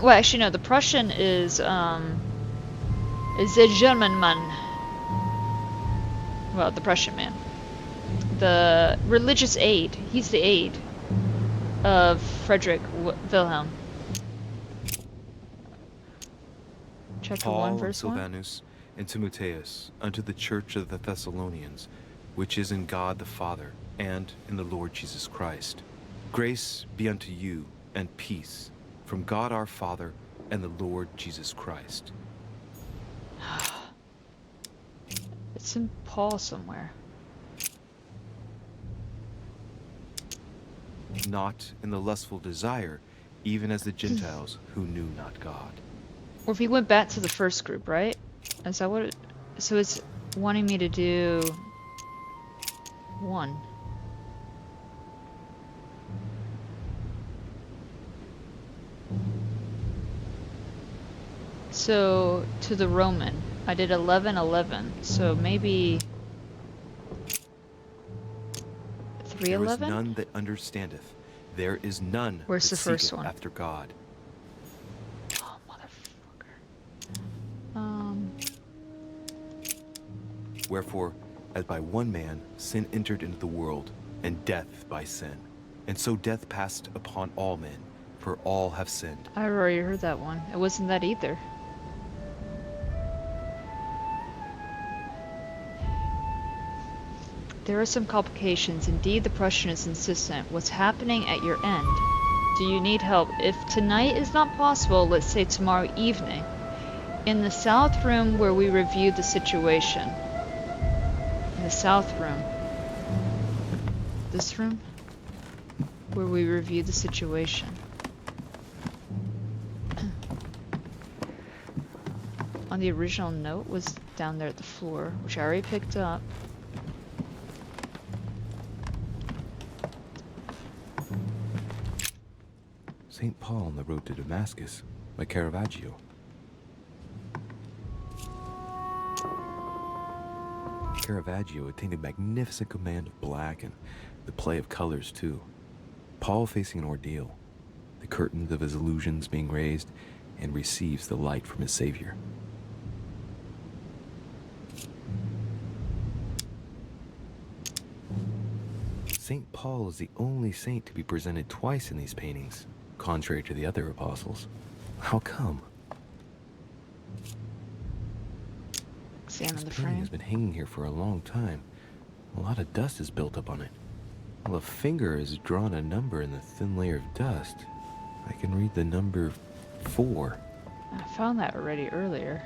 Well, actually, no. The Prussian is a German man. Well, the Prussian man. The religious aide. He's the aide of Frederick Wilhelm. Chapter Paul 1, and verse 1. Silvanus and Timotheus unto the church of the Thessalonians, which is in God the Father and in the Lord Jesus Christ. Grace be unto you and peace from God our Father and the Lord Jesus Christ. It's in Paul somewhere. Not in the lustful desire, even as the Gentiles who knew not God. Or if he went back to the first group, right? Is that what it... So it's wanting me to do... 1. So, to the Roman, I did 11:11, so maybe... There is 3:11? none that understandeth. There is none Where's that the first seeketh one? after God. Oh, motherfucker. Wherefore, as by one man sin entered into the world, and death by sin, and so death passed upon all men, for all have sinned. I already heard that one. It wasn't that either. There are some complications. Indeed, the Prussian is insistent. What's happening at your end? Do you need help? If tonight is not possible, let's say tomorrow evening. In the south room where we reviewed the situation. In the south room. This room? Where we reviewed the situation. on the original note was down there at the floor, which I already picked up. St. Paul on the road to Damascus by Caravaggio. Caravaggio attained a magnificent command of black and the play of colors too. Paul facing an ordeal, the curtains of his illusions being raised, and receives the light from his Savior. St. Paul is the only saint to be presented twice in these paintings, contrary to the other apostles. How come? Examine the This painting frame. has been hanging here for a long time. A lot of dust has built up on it. Well, a finger has drawn a number in the thin layer of dust. I can read the number 4. I found that already earlier.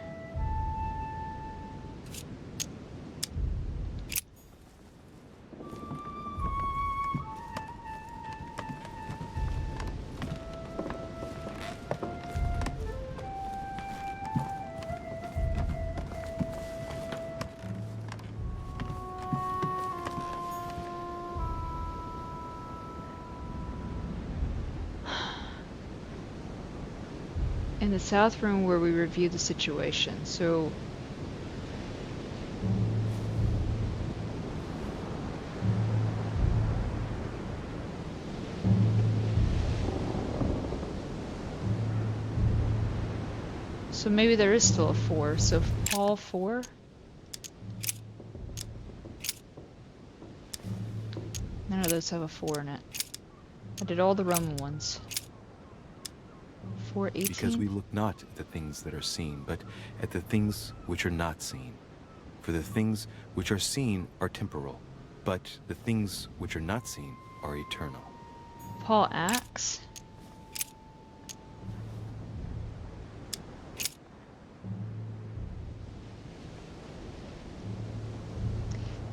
In the south room where we review the situation. So maybe there is still a 4. So Paul 4. None of those have a 4 in it. I did all the Roman ones. 4:18. Because we look not at the things that are seen, but at the things which are not seen. For the things which are seen are temporal, but the things which are not seen are eternal. Paul Acts.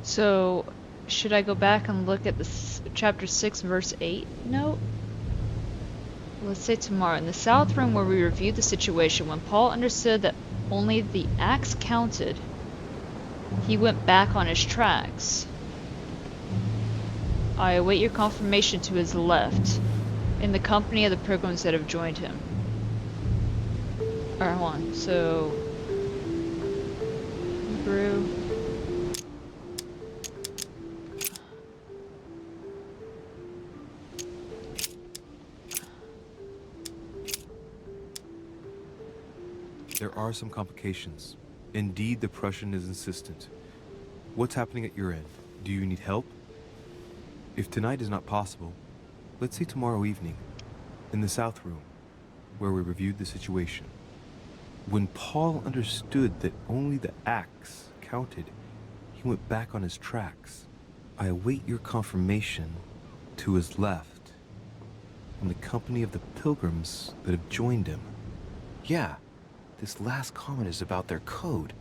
So, should I go back and look at this chapter 6, verse 8 note? Let's say tomorrow. In the south room where we reviewed the situation, when Paul understood that only the axe counted, he went back on his tracks. I await your confirmation to his left, in the company of the pilgrims that have joined him. Alright, hold on. So, Hebrew. There are some complications. Indeed, the Prussian is insistent. What's happening at your end? Do you need help? If tonight is not possible, let's say tomorrow evening, in the south room, where we reviewed the situation. When Paul understood that only the axe counted, he went back on his tracks. I await your confirmation to his left, in the company of the pilgrims that have joined him. Yeah. This last comment is about their code.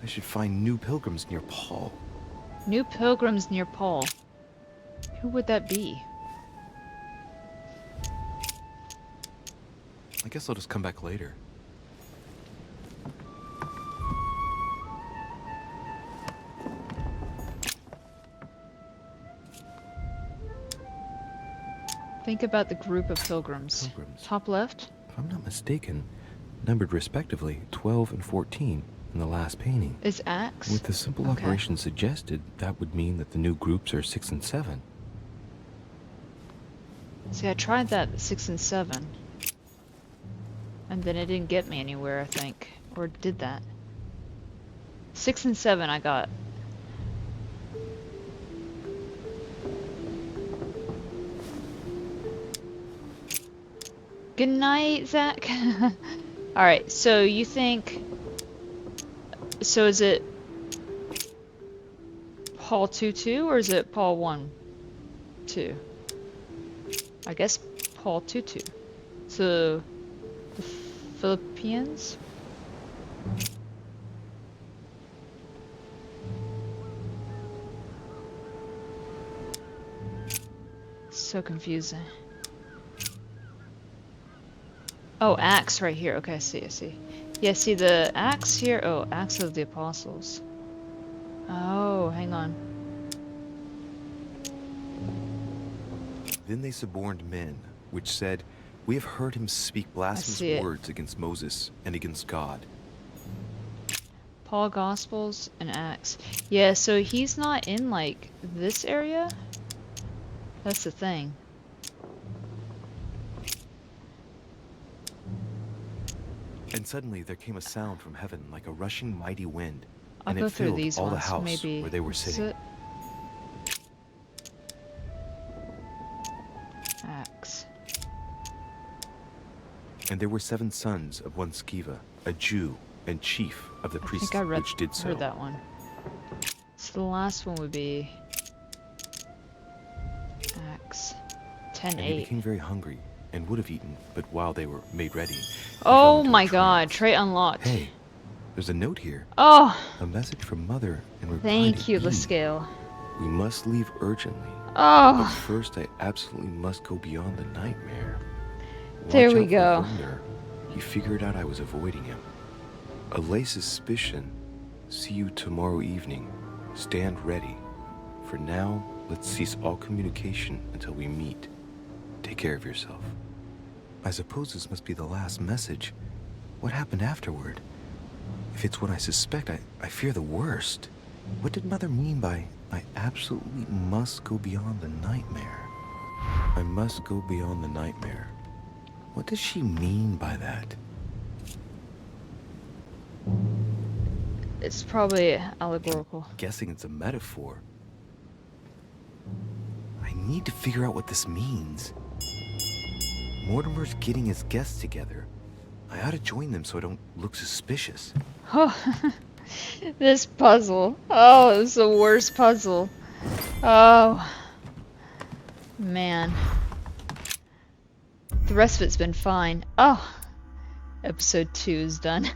I should find new pilgrims near Paul. New pilgrims near Paul. Who would that be? I guess I'll just come back later. Think about the group of pilgrims. Top left? If I'm not mistaken, numbered respectively 12 and 14 in the last painting. Is axe? With the simple operation suggested, that would mean that the new groups are 6 and 7. See, I tried that 6 and 7. And then it didn't get me anywhere, I think. Or did that? 6 and 7 I got. Good night, Zach. Alright, so you think... So is it Paul 2:2 or is it Paul 1:2? I guess Paul 2:2. So the Philippians? So confusing. Oh, Acts right here. Okay, I see. Yeah, see the axe here? Oh, Axe of the Apostles. Oh, hang on. Then they suborned men, which said, "We have heard him speak see blasphemous it. words against Moses and against God." Paul Gospels and Acts. Yeah, so he's not in like this area? That's the thing. And suddenly there came a sound from heaven like a rushing mighty wind, I'll and go it through filled these all the ones, house maybe. where they were Is sitting. it? Acts. And there were 7 sons of one Sceva, a Jew and chief of the I priests, think I which did so. heard that one. So the last one would be Acts And he 10:8. became very hungry and would have eaten, but while they were made ready, he Oh fell into a my trance. god, trait unlocked. Hey, there's a note here. Oh, A message from Mother in reply thank to you, Eve. Lascale. We must leave urgently. Oh. But first, I absolutely must go beyond the nightmare. There Watch we out for go. Wunder. He figured out I was avoiding him. Allay suspicion. See you tomorrow evening. Stand ready. For now, let's cease all communication until we meet. Take care of yourself. I suppose this must be the last message. What happened afterward? If it's what I suspect, I fear the worst. What did Mother mean by, "I absolutely must go beyond the nightmare"? I must go beyond the nightmare. What does she mean by that? It's probably allegorical. Guessing it's a metaphor. I need to figure out what this means. Mortimer's getting his guests together. I ought to join them so I don't look suspicious. Oh, this puzzle. Oh, it's the worst puzzle. Oh, man. The rest of it's been fine. Oh, episode 2 is done.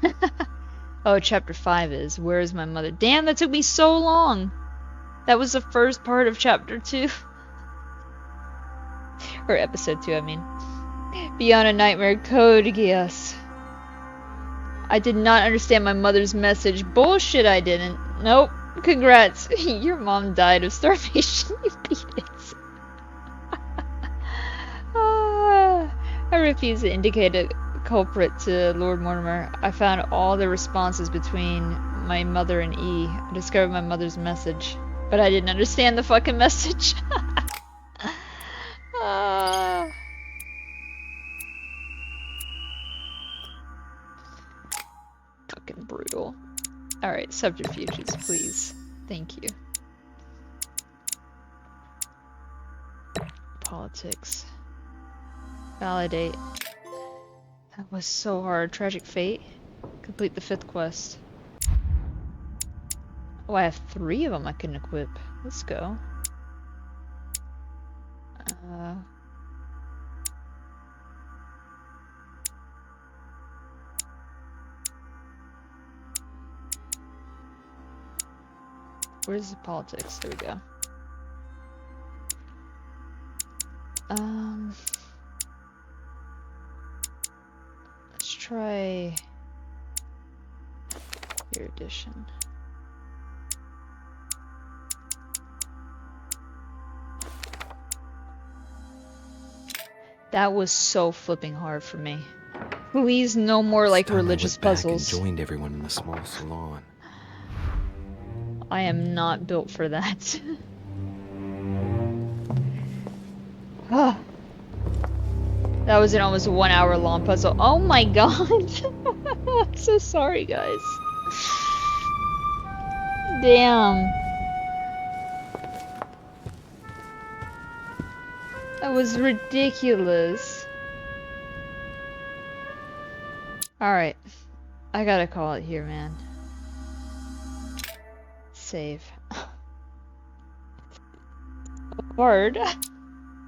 Oh, chapter 5 is, where is my mother? Damn, that took me so long. That was the first part of chapter 2. Or episode 2, I mean. Beyond a Nightmare Code Geass. I did not understand my mother's message. Bullshit, I didn't. Nope. Congrats. Your mom died of starvation. You beat it. I refuse to indicate a culprit to Lord Mortimer. I found all the responses between my mother and E. I discovered my mother's message. But I didn't understand the fucking message. Fucking brutal. Alright, subterfuges, please. Thank you. Politics. Validate. That was so hard. Tragic Fate. Complete the 5th quest. Oh, I have 3 of them I can equip. Let's go. Where's the politics? There we go. Let's try erudition. That was so flipping hard for me. Please, no more like religious puzzles. I joined everyone in the small salon. I am not built for that. Ah. That was an almost 1 hour long puzzle. Oh my god! I'm so sorry, guys. Damn. That was ridiculous. Alright. I gotta call it here, man. Save. Hard.